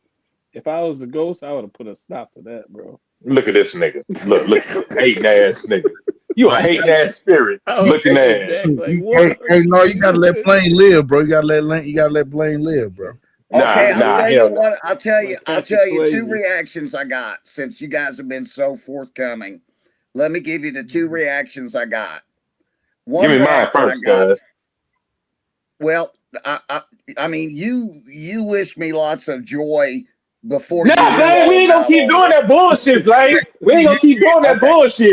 If I was a ghost, I would have put a stop to that, bro. Look at this nigga. Look, hating ass nigga. You a hating ass spirit. Looking ass. Hey, no, you gotta let Blaine live, bro. You gotta let Blaine live, bro. Okay, I'll tell you 2 reactions I got since you guys have been so forthcoming. Let me give you the 2 reactions I got. Give me mine first, guys. Well, I mean, you wish me lots of joy before. Nah, Blaine, we ain't gonna keep doing that bullshit, Blaine. We ain't gonna keep doing that bullshit.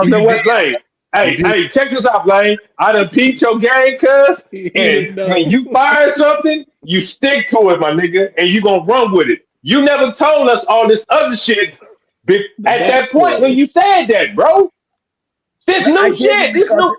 You know what, Blaine? Hey, check this out, Blaine. I done peeped your game, cuz. And when you fire something, you stick to it, my nigga, and you gonna run with it. You never told us all this other shit at that point when you said that, bro. This new shit. This new.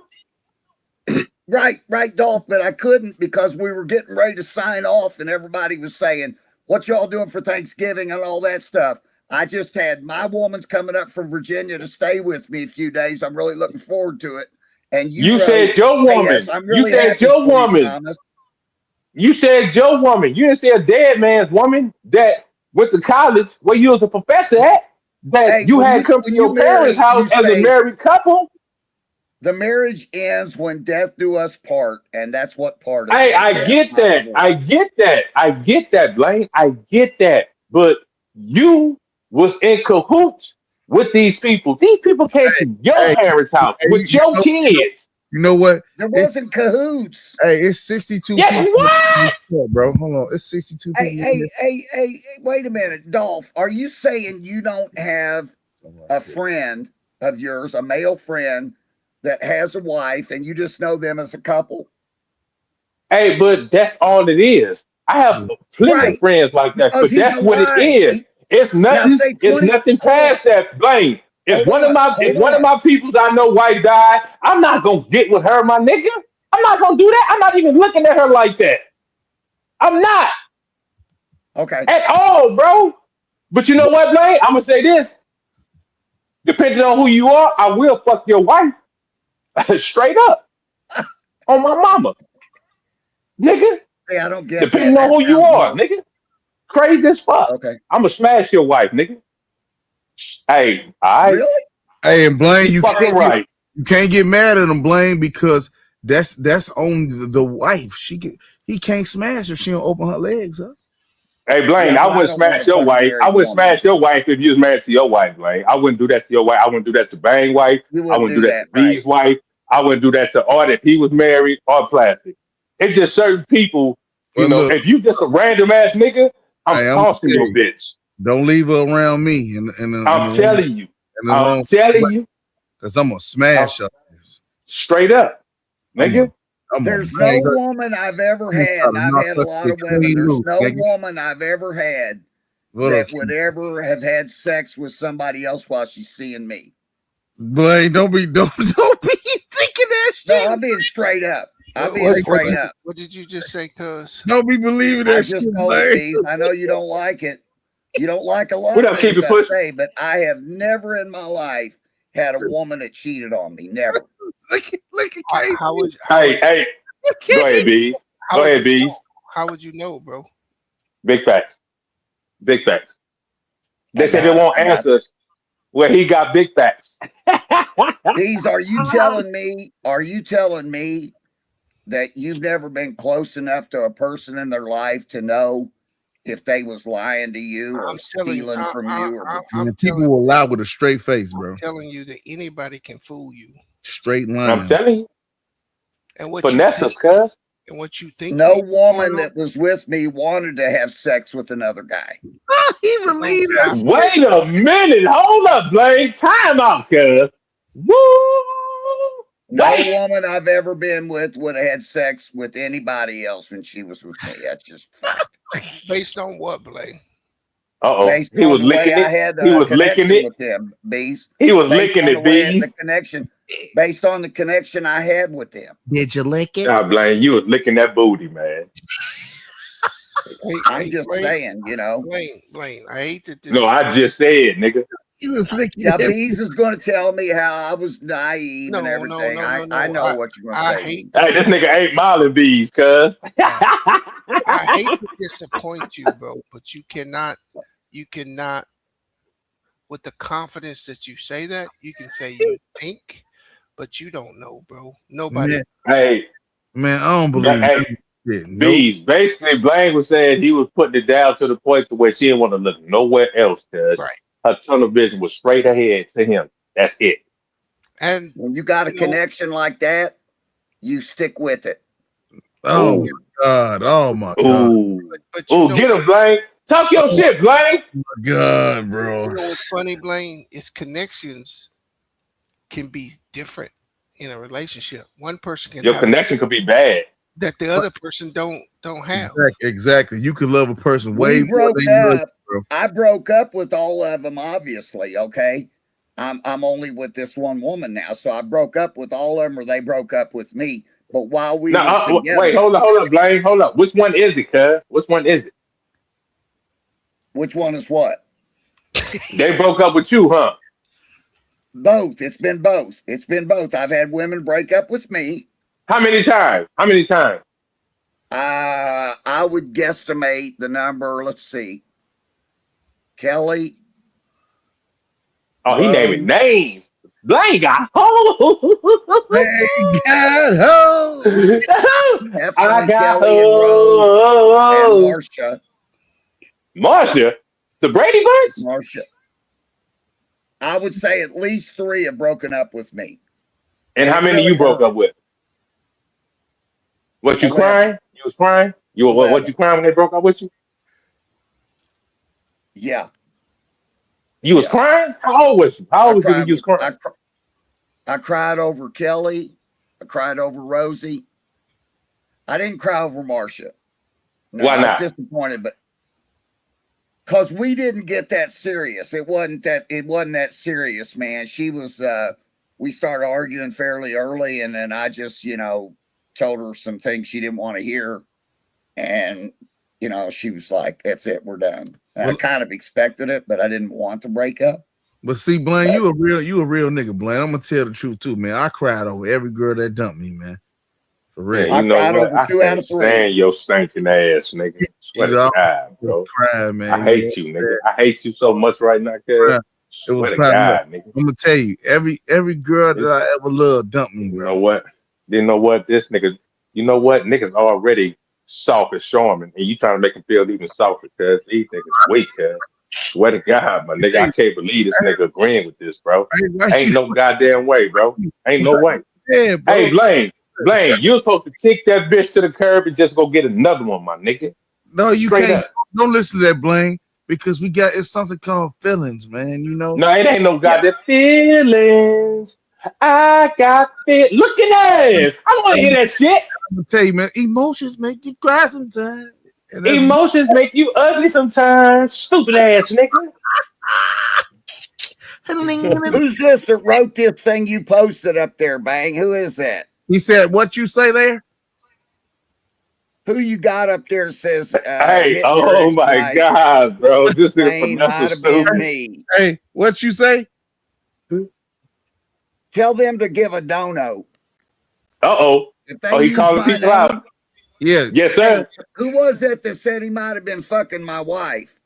Right, Dolph, but I couldn't because we were getting ready to sign off and everybody was saying, what y'all doing for Thanksgiving and all that stuff. I just had my woman's coming up from Virginia to stay with me a few days. I'm really looking forward to it. And you said your woman. You said your woman. You said your woman. You didn't say a dead man's woman that went to college where you was a professor at. that you had come to your parents' house as a married couple. The marriage ends when death do us part, and that's what part of Hey, it. I get that. I get that. I get that, Blaine. I get that. But you was in cahoots with these people. These people came to your parents' house with your kids. You know what? There wasn't cahoots. Hey, it's 62 Yeah, people. what? Bro, hold on. It's 62 people. Hey, wait a minute, Dolph. Are you saying you don't have a friend of yours, a male friend, that has a wife, and you just know them as a couple? Hey, but that's all it is. I have plenty of friends like that, but that's what it is. It's nothing. It's nothing past that, Blaine. If one of my peoples I know white died, I'm not gonna get with her, my nigga. I'm not gonna do that. I'm not even looking at her like that. I'm not. Okay. At all, bro. But you know what, Blaine? I'm gonna say this. Depending on who you are, I will fuck your wife. Straight up. On my mama. Nigga. Hey, I don't get Depending that. on who you are, nigga. Crazy as fuck. Okay. I'm gonna smash your wife, nigga. Hey, all right. Really? Hey, and Blaine, you fucking right. You can't get mad at him, Blaine, because that's only the wife. He can't smash if she don't open her legs up. Hey, Blaine, I wouldn't smash your wife. I wouldn't smash your wife if you was married to your wife, Blaine. I wouldn't do that to your wife. I wouldn't do that to Bang's wife. I wouldn't do that to B's wife. I wouldn't do that to Art if he was married or Plastic. It's just certain people, you know, if you just a random ass nigga, I'm tossing your bitch. Don't leave her around me. I'm telling you. I'm telling you. Because I'm going to smash her. Straight up, nigga. There's no woman I've ever had, and I've had a lot of women. There's no woman I've ever had that would ever have had sex with somebody else while she's seeing me. Blaine, don't be thinking that shit. No, I'm being straight up. I'm being straight up. What did you just say, cuz? Don't be believing that shit, Blaine. I know you don't like it. You don't like a lot We of don't keep things it I pushing. say, but I have never in my life had a woman that cheated on me. Never. Look at How would Hey, go ahead, B. Go ahead, B. How would you know, bro? Big facts. Big facts. They said they won't answer us. Well, he got big facts. These are you telling me? Are you telling me that you've never been close enough to a person in their life to know if they was lying to you or stealing from you? Or people will lie with a straight face, bro. I'm telling you that anybody can fool you. Straight line. I'm telling you. And what Vanessa's cuz. And what you think? No woman that was with me wanted to have sex with another guy. He believed that. Wait a minute. Hold up, Blaine. Time out, cuz. Woo! No woman I've ever been with would have had sex with anybody else when she was with me. That's just fact. Based on what, Blaine? Based He on was the way licking I it. had He was licking connection it. with them, bees. He was Based licking on it, the way- bees. The connection, based on the connection I had with them. Did you lick it? Nah, Blaine, you was licking that booty, man. I'm just saying, you know. Blaine, I hate that this. No, I just said, nigga. He was licking Now, it. Bees is going to tell me how I was naive and everything. I know what you're going to say. Hey, this nigga ain't Marlon Bees, cuz. I hate to disappoint you, bro, but you cannot, with the confidence that you say that, you can say you think, but you don't know, bro. Nobody. Man, Hey, man, I don't believe hey, it. Bees. Basically, Blaine was saying he was putting it down to the point to where she didn't want to look nowhere else, cuz her tunnel vision was straight ahead to him. That's it. And when you got a connection like that, you stick with it. Oh, my God. Oh, my God. Ooh, get him, Blaine. Talk your shit, Blaine. Oh, my God, bro. You know what's funny, Blaine? Is connections can be different in a relationship. One person can Your have connection could be bad. that the other person don't have. Exactly. You could love a person We way more broke than you love up. bro. I broke up with all of them, obviously. Okay, I'm only with this one woman now, so I broke up with all of them, or they broke up with me. But while we was together, wait, hold up, Blaine, hold up. Which one is it, cuz? Which one is it? Which one is what? They broke up with you, huh? Both. It's been both. It's been both. I've had women break up with me. How many times? How many times? I would guesstimate the number. Let's see. Kelly, Oh, he naming names. Blaine got hoes. They got hoes. I got Kelly and Rose and hoes. Marsha. Marsha, the Brady Bunch. Marsha. I would say at least 3 have broken up with me. And how many you broke up with? What, you 11. crying? You was crying? What you crying when they broke up with you? Yeah. You was crying? How old was you? How old was you when you was crying? I cried over Kelly. I cried over Rosie. I didn't cry over Marsha. No, Why not? I was disappointed, but because we didn't get that serious. It wasn't that serious, man. She was we started arguing fairly early, and then I just, told her some things she didn't want to hear. And, she was like, that's it, we're done. And I kind of expected it, but I didn't want to break up. But see, Blaine, you a real nigga, Blaine. I'm gonna tell the truth too, man. I cried over every girl that dumped me, man. For real. Yeah, you know what? I can't stand your stinking ass, nigga. Swear to God, bro. Crying, man. I hate you, nigga. I hate you so much right now, cuz. It was Swear to God, nigga. I'm gonna tell you, every girl that I ever loved dumped me, bro. You know what? You know what? This nigga, you know what? Niggas already soft as Sharman, and you trying to make him feel even softer, cuz these niggas weak, cuz. Swear to God, my nigga, I can't believe this nigga agreeing with this, bro. Ain't no goddamn way, bro. Ain't no way. Yeah, bro. Hey, Blaine, you're supposed to kick that bitch to the curb and just go get another one, my nigga. No, you Straight can't. up. Don't listen to that, Blaine, because it's something called feelings, man. No, it ain't no goddamn feelings. I got it. Look at that. I don't want to hear that shit. I'm gonna tell you, man, emotions make you cry sometimes. Emotions make you ugly sometimes. Stupid ass nigga. Who's this that wrote this thing you posted up there, Bang? Who is that? He said, what you say there? Who you got up there says, hey, oh my God, bro. This nigga stupid. Me. Hey, what you say? Tell them to give a dono. Oh, he calling people out. Yeah. Yes, sir. Hey, who was it that said he might have been fucking my wife?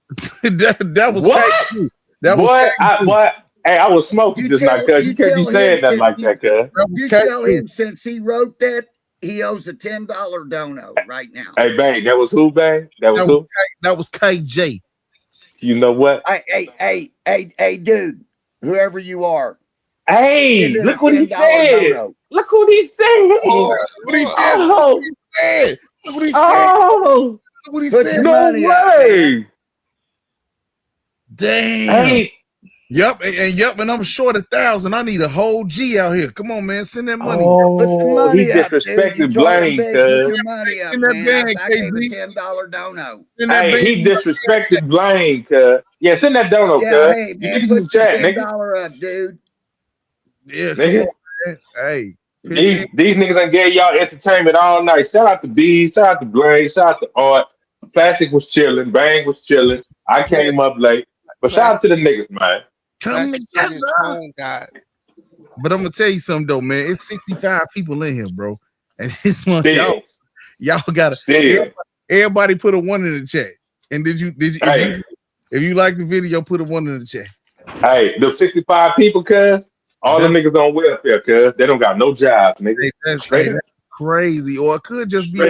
that was what? Kate. That boy, was what? Hey, I was smoking just now, cuz. You can't be saying that like that, cuz. You tell him since he wrote that, he owes a $10 dono right now. Hey, Bang, that was who, Bang? That was who? That was KJ. You know what? Hey, dude, whoever you are. Hey, look what he said. Dono. Look what he said. What he said. Oh. Look what he said. Oh. Look what he said. No way. Damn. Hey. Yep, and I'm short 1,000. I need a whole G out here. Come on, man, send that money. Oh, he disrespected Blaine, cuz. Send that bag, I gave a $10 dono. Hey, he disrespected Blaine, cuz. Yeah, send that dono, cuz. Hey, man, you put chat, your nigga. $10 up, dude. Yeah, nigga. Man. Hey. These niggas done gave y'all entertainment all night. Shout out to B, shout out to Blaine, shout out to Art. Plastic was chilling, Bang was chilling. I came up late. But shout out to the niggas, man. Come together. But I'm gonna tell you something though, man. It's 65 people in here, bro. And this one, y'all gotta everybody put a 1 in the chat. And did you if you like the video, put a 1 in the chat. Hey, the 65 people, cuz all the niggas on welfare, cuz they don't got no jobs, nigga. That's crazy. Or it could just be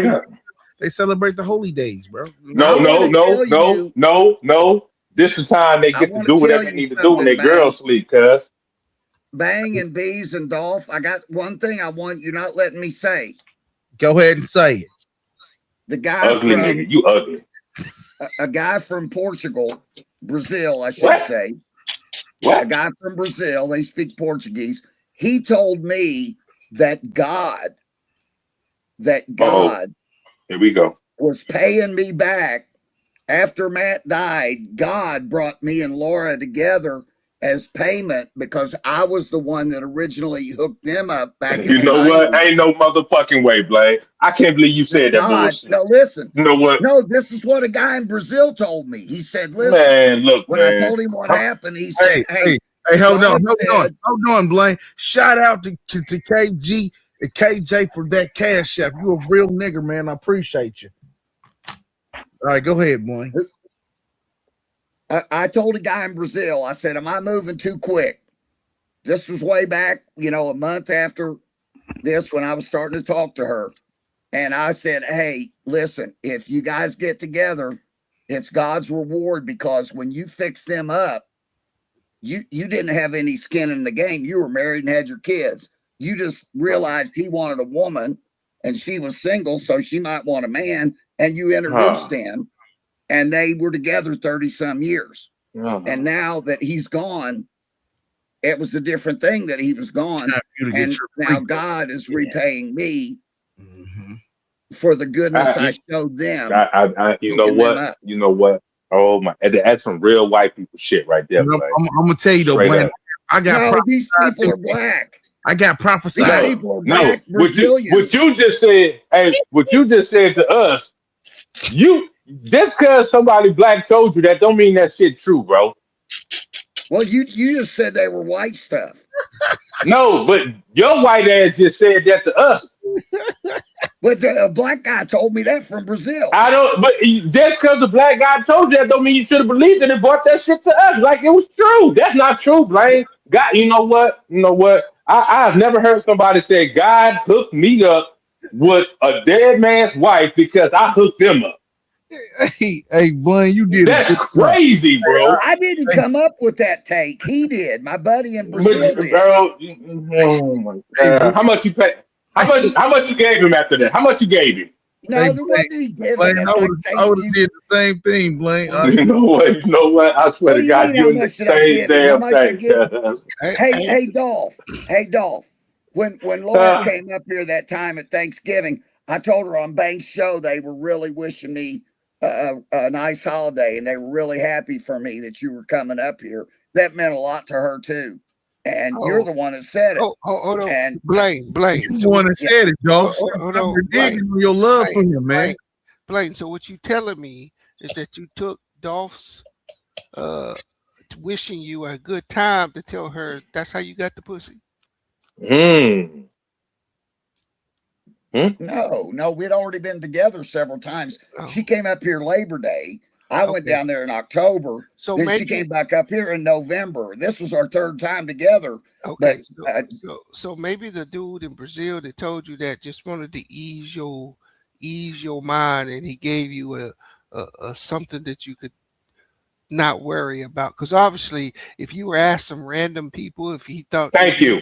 they celebrate the holy days, bro. No. This is the time they get to do whatever they need to do when their girls sleep, cuz. Bang and Bees and Dolph, I got one thing I want you not letting me say. Go ahead and say it. The guy ugly nigga, you ugly. A guy from Portugal, Brazil, I should say. What? A guy from Brazil, they speak Portuguese. He told me that God here we go. was paying me back after Matt died. God brought me and Laura together as payment because I was the one that originally hooked them up back in the 90s. You know what? Ain't no motherfucking way, Blaine. I can't believe you said that bullshit. No, listen. You know what? No, this is what a guy in Brazil told me. He said, listen, man, look, when I told him what happened, he said, hey, hold on, Blaine. Shout out to KG and KJ for that cash app. You a real nigger, man. I appreciate you. All right, go ahead, Blaine. I told a guy in Brazil, I said, am I moving too quick? This was way back, a month after this when I was starting to talk to her. And I said, hey, listen, if you guys get together, it's God's reward, because when you fix them up, you didn't have any skin in the game. You were married and had your kids. You just realized he wanted a woman and she was single, so she might want a man. And you introduced them, and they were together 30-some years. And now that he's gone, it was a different thing that he was gone. And now God is repaying me for the goodness I showed them. You know what? Oh my! That's some real white people shit right there. I'm gonna tell you though, man. I got these people are black. I got prophesied. No, what you just said, what you just said to us, just because somebody black told you that don't mean that shit true, bro. Well, you just said they were white stuff. No, but your white ass just said that to us. But a black guy told me that from Brazil. I don't, but just because the black guy told you that don't mean you should have believed it and brought that shit to us like it was true. That's not true, Blaine. God, you know what? I've never heard somebody say God hooked me up with a dead man's wife because I hooked them up. Hey, Blaine, you did That's crazy, bro. I didn't come up with that take. He did. My buddy in Brazil did. Bro, oh my God. How much you pay? How much you gave him after that? How much you gave him? No, there wasn't any giving. Blaine, I would have did the same thing, Blaine. You know what? I swear to God, you the same damn thing. Hey, Dolph. When Laura came up here that time at Thanksgiving, I told her on Bank's show they were really wishing me a nice holiday, and they were really happy for me that you were coming up here. That meant a lot to her too. And you're the one that said it. Hold on. And Blaine. You're the one that said it, Dolph. Hold on. Your love for him, man. Blaine, so what you telling me is that you took Dolph's wishing you a good time to tell her that's how you got the pussy? No, we'd already been together several times. She came up here Labor Day. I went down there in October. So then maybe she came back up here in November. This was our third time together. Okay, so maybe the dude in Brazil that told you that just wanted to ease your mind, and he gave you a something that you could not worry about. Because obviously, if you were asked some random people, if he thought you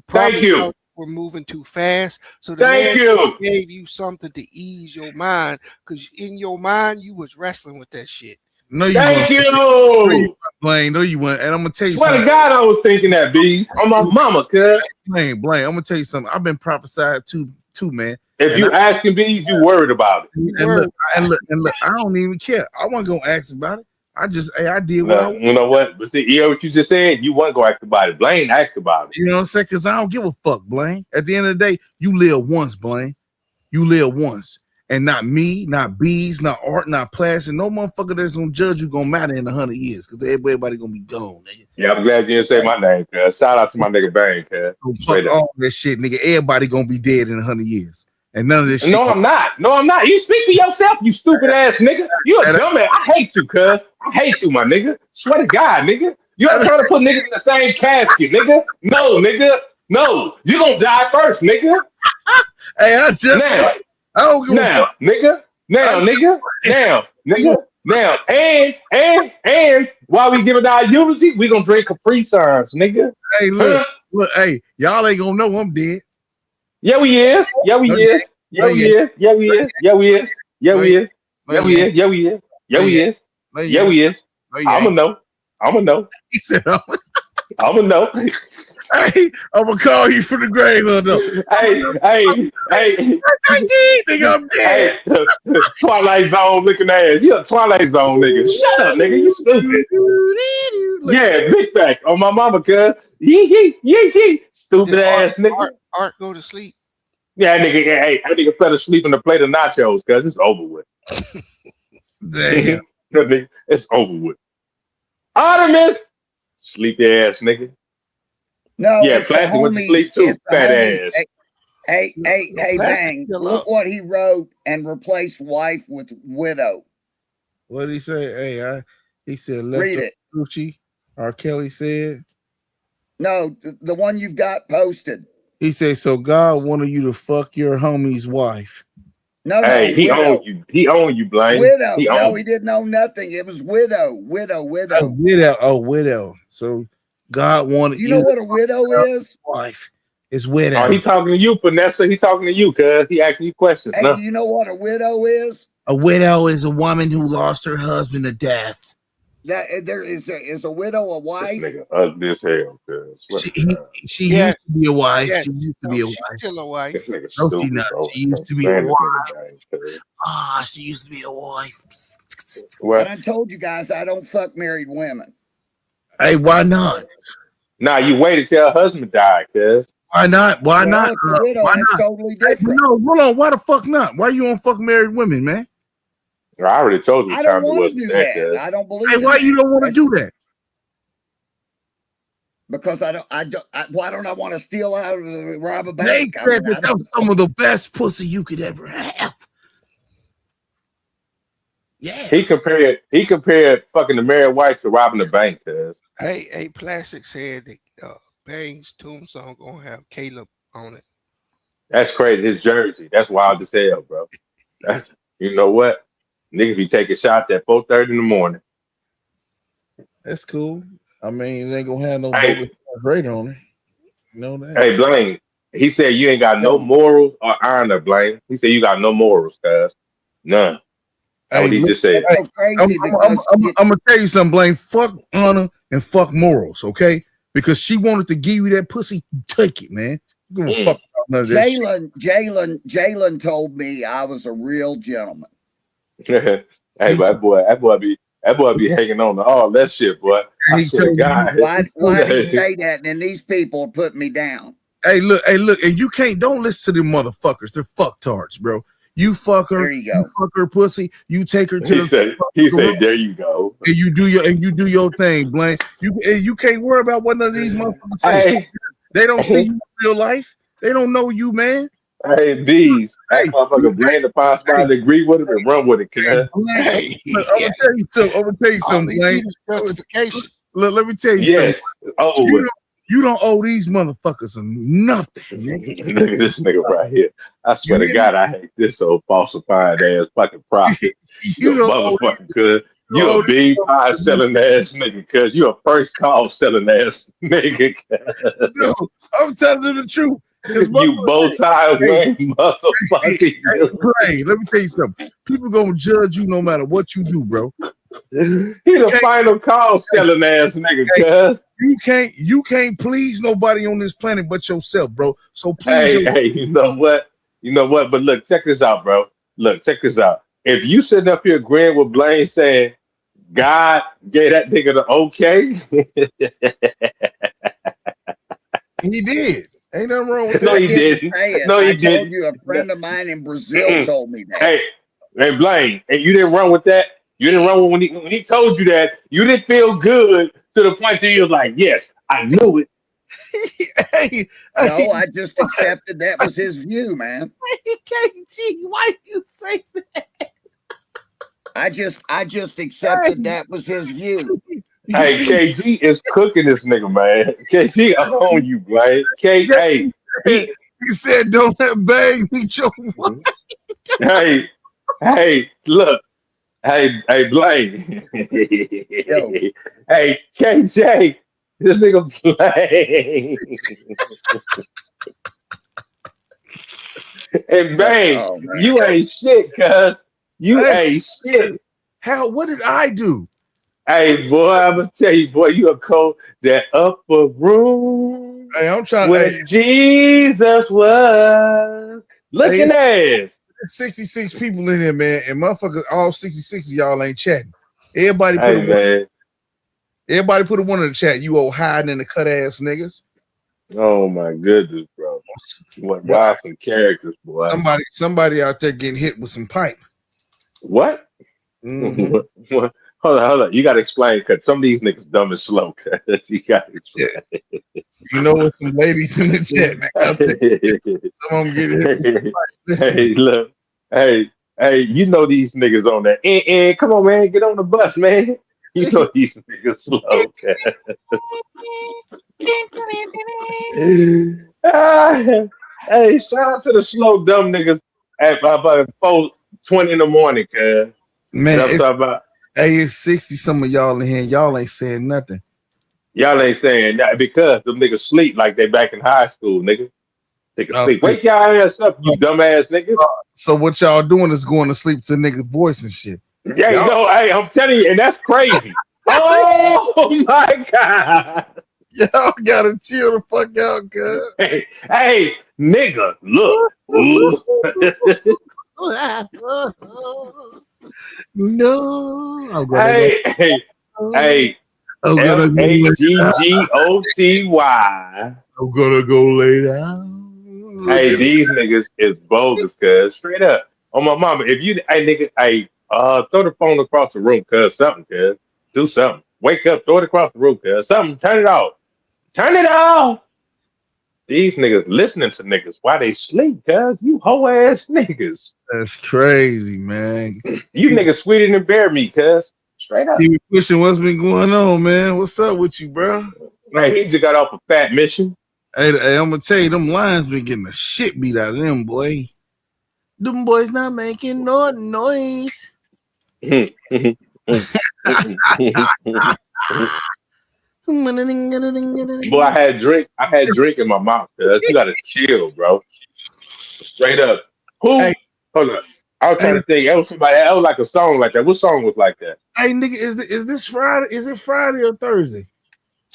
probably were moving too fast. So the man gave you something to ease your mind, because in your mind you was wrestling with that shit. No, you Thank you. No, you Blaine. No, you weren't. And I'm gonna tell you something. Swear to God, I was thinking that, Bees. On my mama, cuz. Blaine, I'm gonna tell you something. I've been prophesied too, man. If you asking Bees, you worried about it. And look, I don't even care. I wasn't gonna ask about it. I did what I wanted. You know what? But see, you know what you just said? You wasn't gonna ask about it. Blaine asked about it. You know what I'm saying? Because I don't give a fuck, Blaine. At the end of the day, you live once, Blaine. You live once. And not me, not Bees, not Art, not Plastic. No motherfucker that's gonna judge you gonna matter in 100 years, because everybody gonna be gone, nigga. Yeah, I'm glad you didn't say my name, cuz. Shout out to my nigga Bang, cuz. So fuck all that shit, nigga. Everybody gonna be dead in 100 years. And none of this shit. No, I'm not. You speak for yourself, you stupid ass nigga. You a dumbass. I hate you, cuz. I hate you, my nigga. Swear to God, nigga. You ever trying to put niggas in the same casket, nigga? No, nigga. No. You gonna die first, nigga. Hey, I just I don't give now, nigga. Now, and while we giving our eulogy, we gonna drink Capri Suns, nigga. Hey, look, hey, y'all ain't gonna know I'm dead. Yeah, we is. Yeah, we is. Yeah, we is. Yeah, we is. Yeah, we is. Yeah, we is. Yeah, we is. Yeah, we is. Yeah, we is. Yeah, we is. I'ma know. He said, I'ma know. Hey, I'm gonna call you from the grave, though. Hey, nigga, I'm dead. Hey, Twilight Zone looking ass. You a Twilight Zone nigga. Shut up, nigga. You stupid. Yeah, big facts on my mama, cuz. Yee. Stupid ass nigga. Art go to sleep. Yeah, nigga. Hey, that nigga fell asleep in the plate of nachos, cuz it's over with. Damn. It's over with. Artemis, sleepy ass nigga. No, yeah, Plastic went to sleep too. Fat ass. Hey, Bang! Look what he wrote and replaced wife with widow. What did he say? Hey, he said Read left it. Gucci. R. Kelly said. No, the one you've got posted. He said, so God wanted you to fuck your homie's wife. No, Hey, no, he widow. owned you. He owned you, Blaine. Widow. He No, owned he you. didn't own nothing. It was widow. Oh, widow. Oh, widow. So God wanted You know what a widow is? Wife. It's widow. Oh, he talking to you, Vanessa. He talking to you, cuz he asking you questions. Hey, No? do you know what a widow is? A widow is a woman who lost her husband to death. That there is a widow a This wife? nigga ugly as hell, cuz. She used to be a wife. Yes. She used to No, be a she's wife. still a wife. This nigga No, stupid, she not. bro. She used to be a Stand this wife. nigga, cuz. She used to be a wife. What? I told you guys I don't fuck married women. Hey, why not? Nah, you waited till her husband died, cuz. Why not? Why not? It's a widow. Why That's not? totally Hey, different. no, hold on. Why the fuck not? Why you don't fuck married women, man? I already told you I what don't time it want was to do with that, that. cuz. I don't believe. Hey, why in you that. don't want to do that? Because why don't I want to steal out of rob a They bank? said that was some of the best pussy you could ever have. Yeah. He compared fucking the married wife to robbing the bank, cuz. Hey, Plastic said that Bang's tombstone gonna have Caleb on it. That's crazy. His jersey. That's wild as hell, bro. That's, you know what? Niggas be taking shots at 4:30 in the morning. That's cool. I mean, it ain't gonna have no Hey. bogus rate on it. You know that. Hey, Blaine. He said you ain't got no morals or honor, Blaine. He said you got no morals, cuz. None. That's what he just said. That's so crazy I'm because gonna tell you something, Blaine. Fuck honor and fuck morals, okay? Because she wanted to give you that pussy, take it, man. Give a fuck about none of that shit. Jalen told me I was a real gentleman. Hey, but that boy be hanging on to all that shit, boy. I swear to God. Why did he say that? And then these people put me down. Hey, look, and you don't listen to them motherfuckers. They're fucktards, bro. You fuck her, There you go. fuck her pussy, you take her to He said, there you go. And you do your thing, Blaine. You can't worry about what none of these motherfuckers say. Hey. They don't see you in real life. They don't know you, man. Hey, bees. That motherfucker Blaine the find somebody to agree with it and run with it, cuz. Look, I'm gonna tell you something, Blaine. Justification. Look, let me tell you Yes. something. You don't owe these motherfuckers nothing. Look at this nigga right here. I swear to God, I hate this old falsifying ass fucking prophet. You motherfucker, cuz. You a big pie selling ass nigga, cuz. You a first call selling ass nigga, cuz. No, I'm telling you the truth. You bow tie wearing motherfucking. Hey, let me tell you something. People gonna judge you no matter what you do, bro. He the final call selling ass nigga, cuz. You can't please nobody on this planet but yourself, bro. So please. Hey, you know what? But look, check this out, bro. Look, check this out. If you sitting up here agreeing with Blaine saying God gave that nigga the okay, he did. Ain't nothing wrong with that. No, he didn't. No, he I didn't. told you a friend of mine in Brazil told me that. Hey, Blaine, and you didn't run with that. You didn't run with when he told you that. You didn't feel good to the point that you was like, yes, I knew it. No, I just accepted that was his view, man. KG, why you say that? I just accepted that was his view. Hey, KG is cooking this nigga, man. KG, I'm on you, Blaine. KG, he said, "Don't let Bang meet your wife." Hey, look. Hey, Blaine. Hey, KJ, this nigga Blaine. And Bang, you ain't shit, cuz. You ain't shit. Hell, what did I do? Hey, boy, I'm gonna tell you, boy, you a cold that upper room. Hey, I'm trying where Jesus was looking ass. 66 people in here, man, and motherfuckers, all 66 of y'all ain't chatting. Everybody put a one in the chat. You old hiding in the cut ass niggas. Oh my goodness, bro. What wild some characters, boy. Somebody out there getting hit with some pipe. What? Mm-hmm. Hold on. You gotta explain, because some of these niggas dumb and slow, cuz. You gotta explain. Yeah. You know what, some ladies in the chat, man. Some of them get hit. Hey, look. Hey, Hey, you know these niggas on that. Come on, man, get on the bus, man. You know these niggas slow. Hey, shout out to the slow dumb niggas at about 4:20 in the morning, cuz. Man, I'm talking about. Hey, it's 60 some of y'all in here. Y'all ain't saying nothing. Y'all ain't saying that because them niggas sleep like they back in high school, nigga. Niggas sleep. Wake y'all ass up, you dumbass niggas. So what y'all doing is going to sleep to niggas' voice and shit. Yeah, you know, hey, I'm telling you, and that's crazy. Oh my god. Y'all gotta chill the fuck out, cuz. Hey, nigga, look. No. I'm gonna Hey. MAGGOTY. I'm gonna go lay down. Hey, these niggas is bogus, cuz. Straight up. On my mama, if you, hey, nigga, hey, throw the phone across the room, cuz. Something, cuz. Do something. Wake up, throw it across the room, cuz. Something, turn it off. Turn it off. These niggas listening to niggas while they sleep, cuz. You hoe ass niggas. That's crazy, man. You niggas sweeter than bear meat, cuz. Straight up. You pushing what's been going on, man? What's up with you, bro? Man, he just got off a fat mission. Hey, I'm gonna tell you, them Lions been getting the shit beat out of them, boy. Them boys not making no noise. Boy, I had drink in my mouth, cuz. You gotta chill, bro. Straight up. Who? Hey. Hold up. I was trying to think. That was like a song like that. What song was like that? Hey, nigga, is this Friday? Is it Friday or Thursday?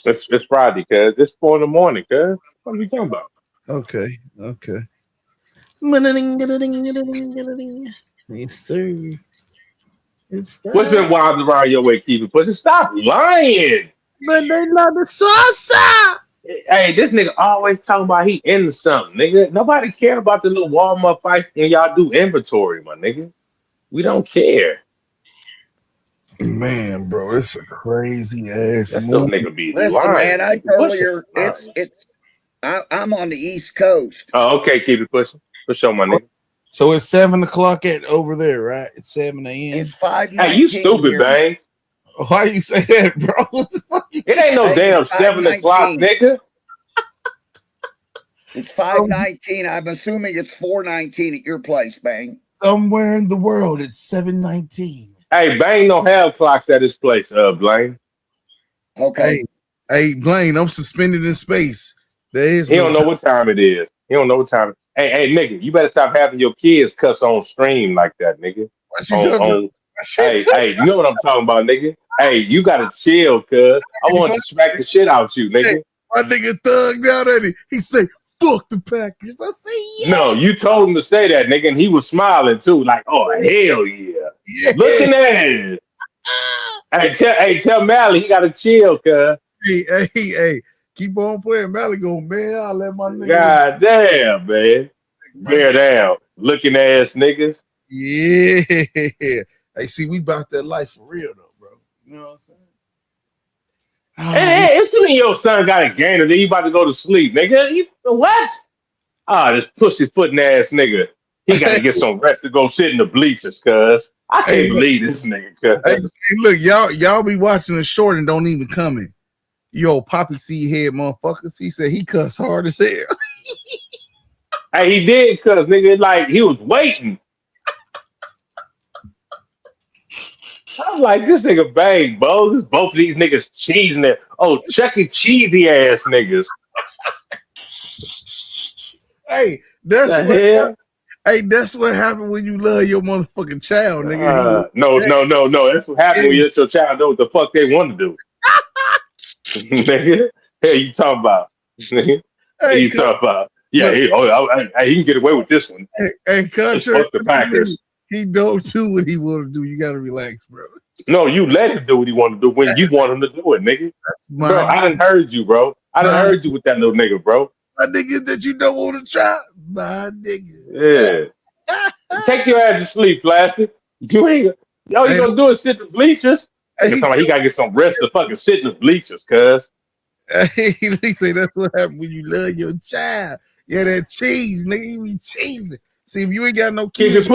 It's Friday, cuz. It's 4 in the morning, cuz. What are we talking about? Okay. Yes, sir. What's been wild around your way, keeping pushing? Stop lying. But they love the salsa. Hey, this nigga always talking about he into something, nigga. Nobody care about the little Walmart fight when y'all do inventory, my nigga. We don't care. Man, bro, it's a crazy ass. That little nigga be Listen, lying. man, I told you I'm on the East Coast. Oh, okay, keep it pushing. For sure, my nigga. So it's 7 o'clock at over there, right? It's 7 a.m. It's 5:19. Hey, you stupid, bang. Why you say that, bro? What the fuck it ain't no damn 7 o'clock, nigga. It's 5:19. I'm assuming it's 4:19 at your place, bang. Somewhere in the world, it's 7:19. Hey, Bang don't have clocks at his place, Blaine. Okay. Hey, Blaine, I'm suspended in space. He don't know what time it is. He don't know what time. Hey, nigga, you better stop having your kids cuss on stream like that, nigga. Hey, you know what I'm talking about, nigga? Hey, you gotta chill, cuz. I want to smack the shit out you, nigga. Hey, my nigga thugged out at him. He say, "Fuck the Packers." I say, "Yeah." No, you told him to say that, nigga, and he was smiling too, like, "Oh hell yeah!" Looking at it. Tell Mally he gotta chill, cuz. Hey. Keep on playing. Mally go, man. I'll let my nigga. God damn, man. Bear down. Looking ass niggas. Yeah. Hey, see, we about that life for real, though, bro. You know what I'm saying? Hey, if you and your son got a game and then you about to go to sleep, nigga. What? This pussy footing ass nigga. He got to get some rest to go sit in the bleachers, cuz. I can't believe this nigga, cuz. Hey, look, y'all be watching the short and don't even come in. You old poppy seed head motherfuckers. He said he cussed hard as hell. Hey, he did cuss, nigga. Like, he was waiting. I'm like, this nigga bang, bro. Both of these niggas cheesing it. Oh, Chuck E. Cheesy ass niggas. Hey, that's what happened when you love your motherfucking child, nigga. No. That's what happened when you let your child know what the fuck they want to do. Nigga, hey, you talking about? Nigga, hey, you talking about? Yeah, he can get away with this one. Hey, contrary, fuck the Packers. He don't do what he want to do. You gotta relax, bro. No, you let him do what he want to do when you want him to do it, nigga. Bro, I done heard you, bro. I done heard you with that little nigga, bro. My nigga that you don't want to try, my nigga. Yeah. Take your ass to sleep, Flashy. You ain't. All you gonna do is sit in the bleachers. He gotta get some rest to fucking sit in the bleachers, cuz. He say that's what happens when you love your child. Yeah, that cheese, nigga, you be cheesing. See, if you ain't got no kids,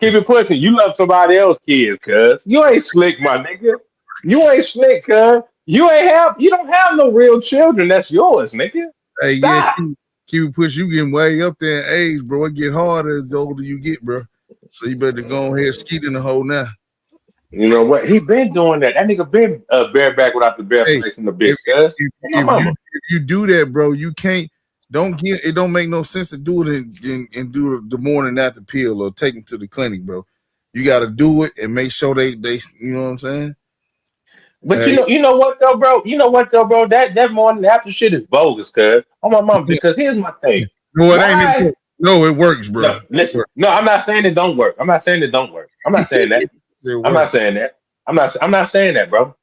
Keep it pushing. You love somebody else's kids, cuz. You ain't slick, my nigga. You ain't slick, cuz. You don't have no real children. That's yours, nigga. Hey, Stop. yeah, keep it push. You getting way up there in age, bro. It get harder as the older you get, bro. So you better go ahead and skeet in the hole now. You know what? He been doing that. That nigga been bareback without the bare face in the bitch, cuz. If you do that, bro, you can't. It don't make no sense to do it and do the morning after pill or take them to the clinic, bro. You got to do it and make sure they you know what I'm saying. But you know what though, bro? That morning after shit is bogus, cuz. On my mom, because here's my thing. No, it ain't. No, it works, bro. No, listen. No, I'm not saying it don't work. I'm not saying it don't work. I'm not saying that. I'm not saying that. I'm not saying that, bro.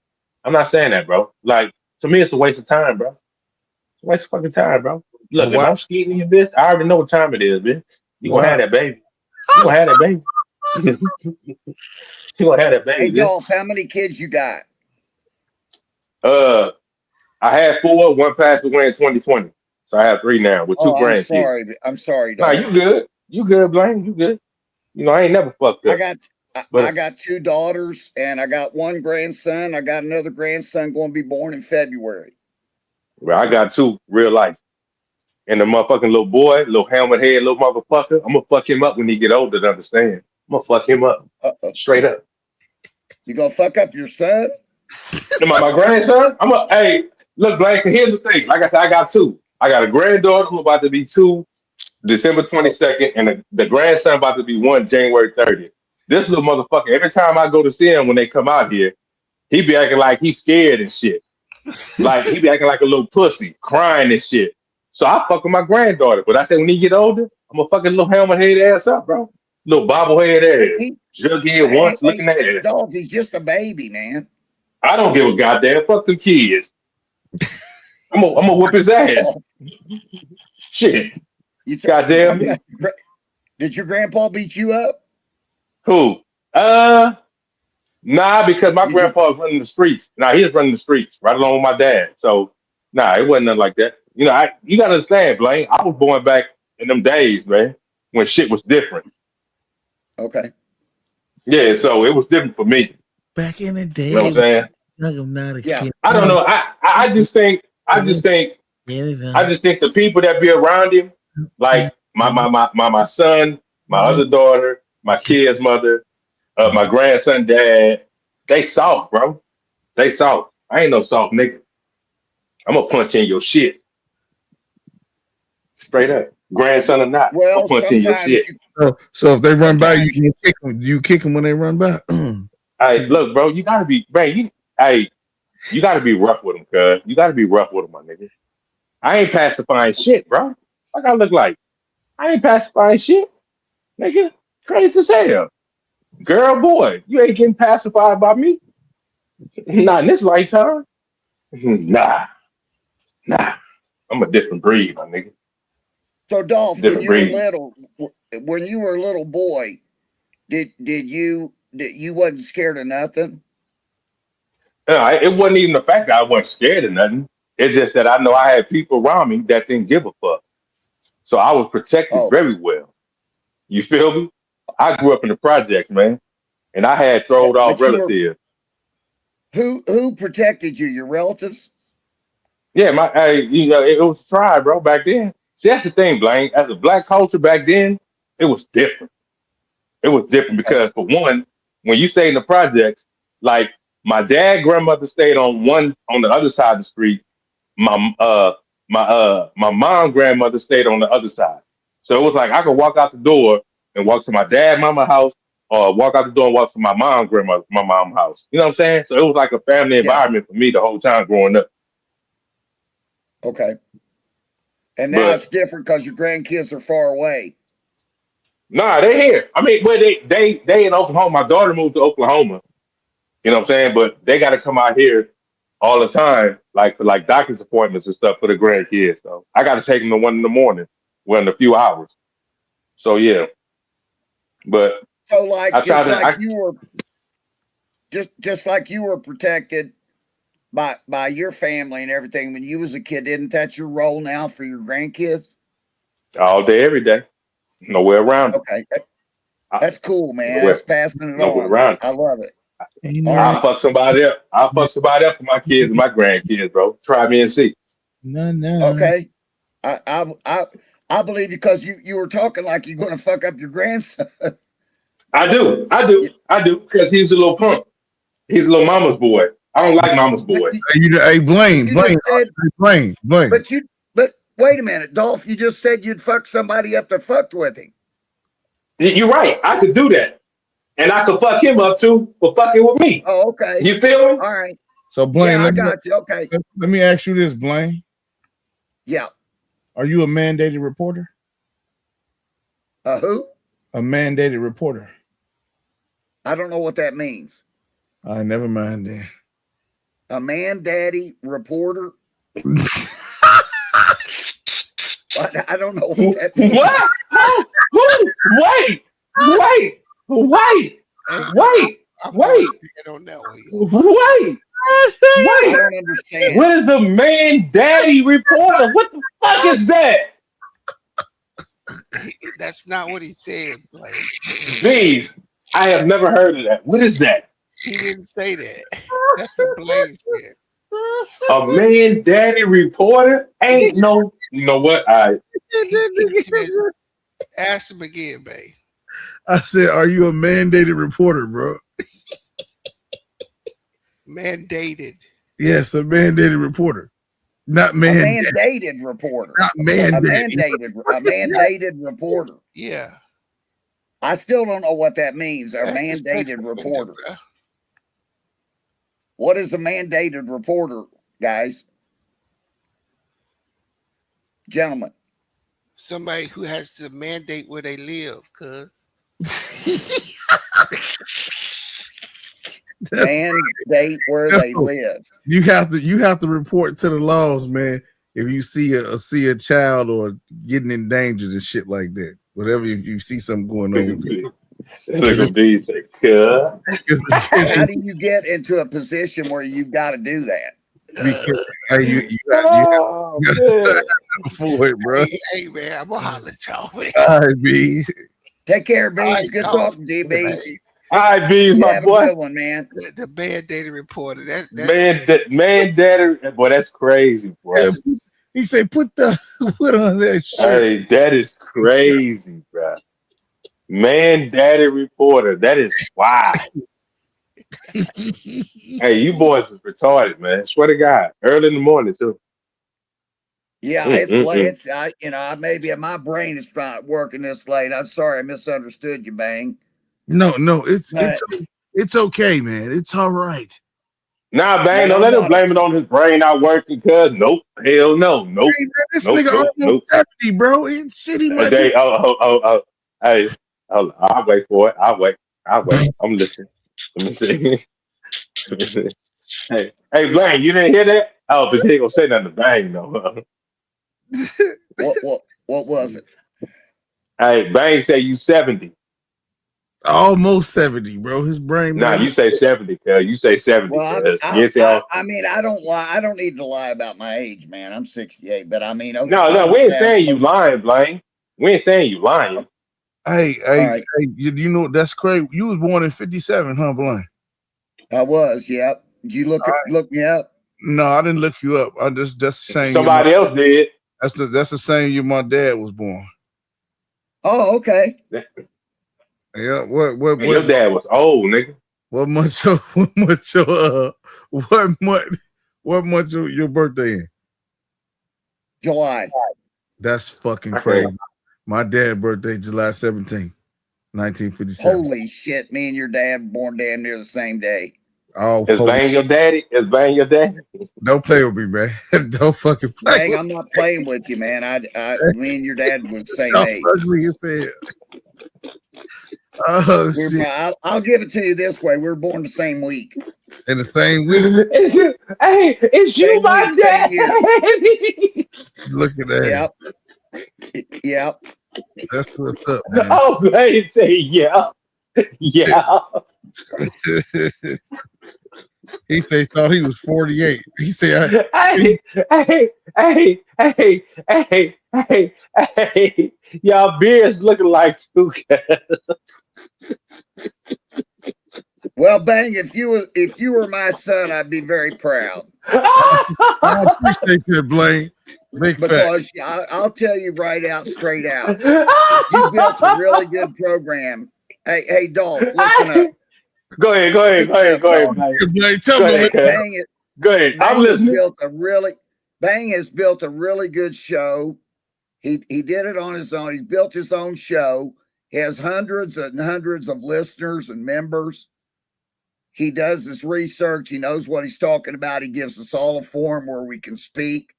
I'm not saying that, bro. Like, to me, it's a waste of time, bro. It's a waste of fucking time, bro. Look, if I'm skeeting you, bitch, I already know what time it is, bitch. You gonna have that baby. You gonna have that baby. You gonna have that baby. Hey, Dolph, how many kids you got? I had 4. One passed away in 2020, so I have 3 now with 2 grandkids. I'm sorry, Nah, Dolph. you good. You good, Blaine. You good. You know, I ain't never fucked up. I got 2 daughters and I got 1 grandson. I got another grandson going to be born in February. Well, I got 2 real life. And the motherfucking little boy, little helmet head, little motherfucker, I'm gonna fuck him up when he get older to understand. I'm gonna fuck him up. Straight up. You gonna fuck up your son? My grandson? Hey, look, Blake, here's the thing. Like I said, I got 2. I got a granddaughter who about to be 2 December 22nd, and the grandson about to be 1 January 30th. This little motherfucker, every time I go to see him when they come out here, he be acting like he's scared and shit. Like, he be acting like a little pussy, crying and shit. So I fuck with my granddaughter. But I said, when he get older, I'm gonna fucking little helmet head ass up, bro. Little bobblehead ass. Jughead once looking ass. Dolph, he's just a baby, man. I don't give a goddamn. Fuck them kids. I'm gonna whip his ass. Shit. Goddamn me. Did your grandpa beat you up? Who? Nah, because my grandpa was running the streets. Nah, he was running the streets right along with my dad. So, nah, it wasn't nothing like that. You know, you gotta understand, Blaine. I was born back in them days, man, when shit was different. Okay. Yeah, so it was different for me. Back in the day, you know what I'm saying? I'm not a kid. I don't know. I just think the people that be around him, like my son, my other daughter, my kid's mother, my grandson dad, they soft, bro. They soft. I ain't no soft nigga. I'm gonna punch in your shit. Straight up. Grandson or not. Well, I'm punching your shit. So if they run by, you kick them when they run by. Hey, look, bro, you gotta be, man, you gotta be rough with them, cuz. You gotta be rough with them, my nigga. I ain't pacifying shit, bro. Like I look like. I ain't pacifying shit. Nigga, crazy as hell. Girl, boy, you ain't getting pacified by me. Not in this lifetime. Nah. I'm a different breed, my nigga. So, Dolph, when you were a little boy, did you wasn't scared of nothing? It wasn't even the fact that I wasn't scared of nothing. It's just that I know I had people around me that didn't give a fuck. So I was protected very well. You feel me? I grew up in the projects, man, and I had throwed off relatives. Who protected you? Your relatives? Yeah, it was a tribe, bro, back then. See, that's the thing, Blaine. As a black culture back then, it was different. It was different because, for one, when you stay in the projects, like my dad, grandmother stayed on the other side of the street. My mom, grandmother stayed on the other side. So it was like I could walk out the door and walk to my dad, mama house, or walk out the door and walk to my mom's house. You know what I'm saying? So it was like a family environment for me the whole time growing up. Okay. And now it's different because your grandkids are far away. Nah, they here. I mean, but they in Oklahoma. My daughter moved to Oklahoma. You know what I'm saying? But they got to come out here all the time, for doctor's appointments and stuff for the grandkids. So I got to take them to 1 in the morning, in a few hours. So yeah, but so just like you were protected by your family and everything when you was a kid. Isn't that your role now for your grandkids? All day, every day, nowhere around. Okay, That's cool, man. No That's passing it way on. around. I love it. I'll fuck somebody up. I'll fuck somebody up for my kids and my grandkids, bro. Try me and see. No. Okay. I believe you because you were talking like you're going to fuck up your grandson. I do, because he's a little punk. He's a little mama's boy. I don't like mama's boy. Hey, Blaine. But wait a minute, Dolph. You just said you'd fuck somebody up that fucked with him. You're right. I could do that, and I could fuck him up too for fucking with me. Oh, okay. You feel me? All right. So Blaine, I got you. Okay. Let me ask you this, Blaine. Yeah. Are you a mandated reporter? Who? A mandated reporter. I don't know what that means. Never mind then. A man-daddy reporter? I don't know what that means. What? Wait. I don't know. Wait. I don't understand. What is a man-daddy reporter? What the fuck is that? That's not what he said. Like, Bees, I have never heard of that. What is that? he didn't say that. That's what Blaine said. A man-daddy reporter? Ain't no. You know what? Ask him again, babe. I said, are you a mandated reporter, bro? Mandated. Yes, a mandated reporter. Not A mandated reporter. Not mandated. A mandated reporter. Yeah. I still don't know what that means. A That's mandated reporter. What is a mandated reporter, guys? Gentlemen. Somebody who has to mandate where they live, cuz. Mandate where they live. You have to report to the laws, man. If you see a child or getting endangered and shit like that, whatever, if you see something going on. Look at these things. How do you get into a position where you've got to do that? Because you got to sign up for it, bro. Hey, man, I'm gonna holler at y'all, man. All right, B. Take care, B. Good talking, DB. All right, B, my boy. Good one, man. The mandated reporter. Man-daddy. Boy, that's crazy, bro. He said, put on that shit. Hey, that is crazy, bro. Man-daddy reporter. That is wild. Hey, you boys is retarded, man. Swear to God. Early in the morning, too. Yeah, it's late. Maybe my brain is not working this late. I'm sorry, I misunderstood you, Bang. No, it's okay, man. It's all right. Nah, Bang, don't let him blame it on his brain not working, cuz. Nope. Hell no. Nope. Hey, man, this nigga almost 70, bro. It's shitty, man. Hey, I'll wait for it. I'll wait. I'm listening. Let me see. Hey, Blaine, you didn't hear that? Oh, but he ain't gonna say nothing to Bang, though. What was it? Hey, Bang say you 70. Almost 70, bro. His brain. Nah, you say 70, cuz. You say 70. Well, I mean, I don't lie. I don't need to lie about my age, man. I'm 68, but I mean, okay, no, we ain't saying you lying, Blaine. We ain't saying you lying. Hey, you know that's crazy. You was born in 57, huh, Blaine? I was, yep. Did you look me up? No, I didn't look you up. That's the same. Somebody else did. That's the same year my dad was born. Oh, okay. Yeah, what your dad was old, nigga. What month your birthday in? July. That's fucking crazy. My dad's birthday, July 17th, 1957. Holy shit, me and your dad born damn near the same day. Oh, is Bang your daddy? Don't play with me, man. Don't fucking play. Bang, I'm not playing with you, man. Me and your dad was the same age. Oh, shit. I'll give it to you this way. We were born the same week. In the same week? It's you, my dad. Look at that. Yep. That's what's up, man. Oh, they say yeah. He said he thought he was 48. He said, hey, y'all beards looking like two cats. Well, Bang, if you were my son, I'd be very proud. I appreciate that, Blaine. Because I'll tell you right out, straight out, you built a really good program. Hey, Dolph, listen up. Go ahead, Blaine. Tell me. Go ahead. I'm listening. Bang has built a really good show. He did it on his own. He built his own show. He has hundreds and hundreds of listeners and members. He does his research. He knows what he's talking about. He gives us all a forum where we can speak.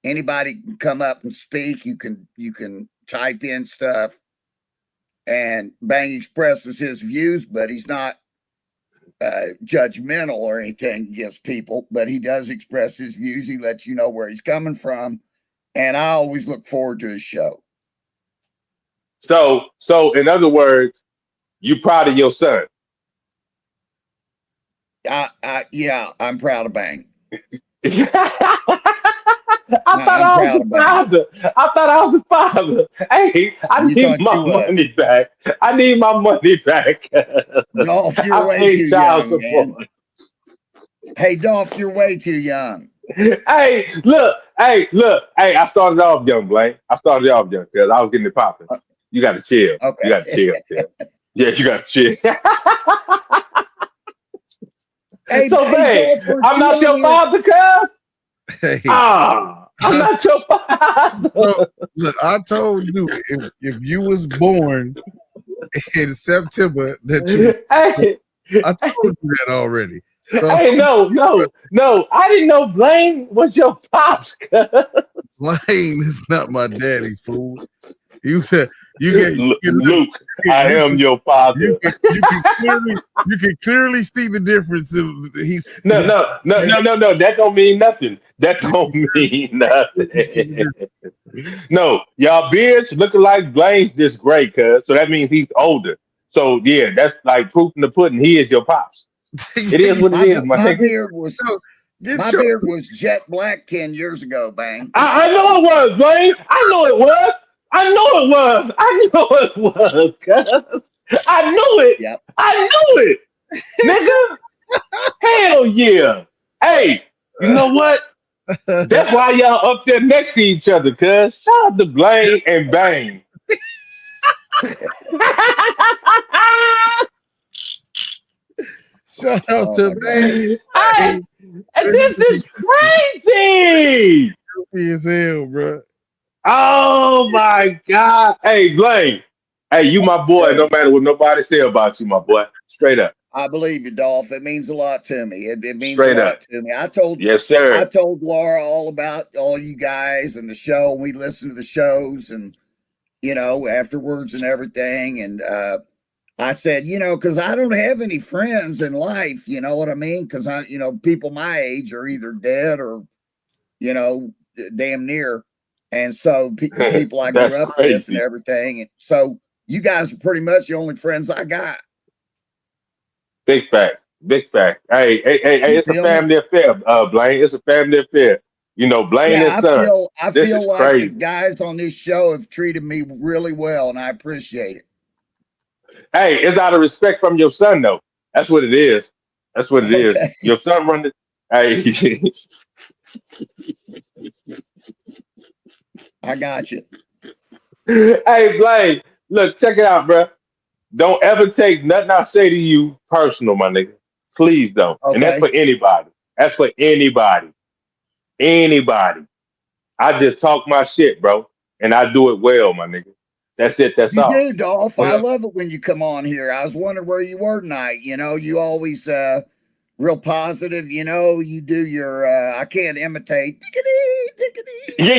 Anybody can come up and speak. You can type in stuff. And Bang expresses his views, but he's not judgmental or anything against people, but he does express his views. He lets you know where he's coming from. And I always look forward to his show. So in other words, you proud of your son? Yeah, I'm proud of Bang. I thought I was the father. Hey, I need my money back. I need my money back. Dolph, you're way too young, man. Hey, Dolph, you're way too young. Hey, look. Hey, I started off young, Blaine. I started off young because I was getting it popping. You got to chill. Okay. You got to chill. Yes, you got to chill. Hey, so, babe, I'm not your father, cuz? Hey. I'm not your father. Look, I told you if you was born in September that you I told you that already. So, hey, no. I didn't know Blaine was your pops. Blaine is not my daddy, fool. You said Luke, I am your father. You can clearly see the difference. No. That don't mean nothing. That don't mean nothing. No, y'all beards looking like Blaine's just great, cuz. So that means he's older. So yeah, that's like proof in the pudding. He is your pops. It is what it is, my beard was beard was jet black 10 years ago, Bang. I know it was, Blaine. I know it was. Cuz. I knew it. Yep. I knew it. Nigga. Hell yeah. Hey, you know what? That's why y'all up there next to each other, cuz. Shout out to Blaine and Bang. Shout out to Bang. Hey, and this is crazy. As hell, bro. Oh my God. Hey, Blaine. Hey, you my boy. No matter what nobody say about you, my boy. Straight up. I believe you, Dolph. It means a lot to me. It means Straight a lot up. to me. I told Laura all about all you guys and the show. We listened to the shows and afterwards and everything. And I said, because I don't have any friends in life, you know what I mean? Because people my age are either dead or, damn near. And so people I grew up with and everything. And so you guys are pretty much the only friends I got. Big fact. Hey, it's a family affair, Blaine. It's a family affair. Blaine and son. I feel like crazy. The guys on this show have treated me really well, and I appreciate it. Hey, it's out of respect from your son, though. That's what it is. Your son run the. Hey. I got you. Hey, Blaine, look, check it out, bro. Don't ever take nothing I say to you personal, my nigga. Please don't. Okay. And that's for anybody. Anybody. I just talk my shit, bro. And I do it well, my nigga. That's it. That's all. You do, Dolph. I love it when you come on here. I was wondering where you were tonight. You always real positive. You do your, I can't imitate. Yeah.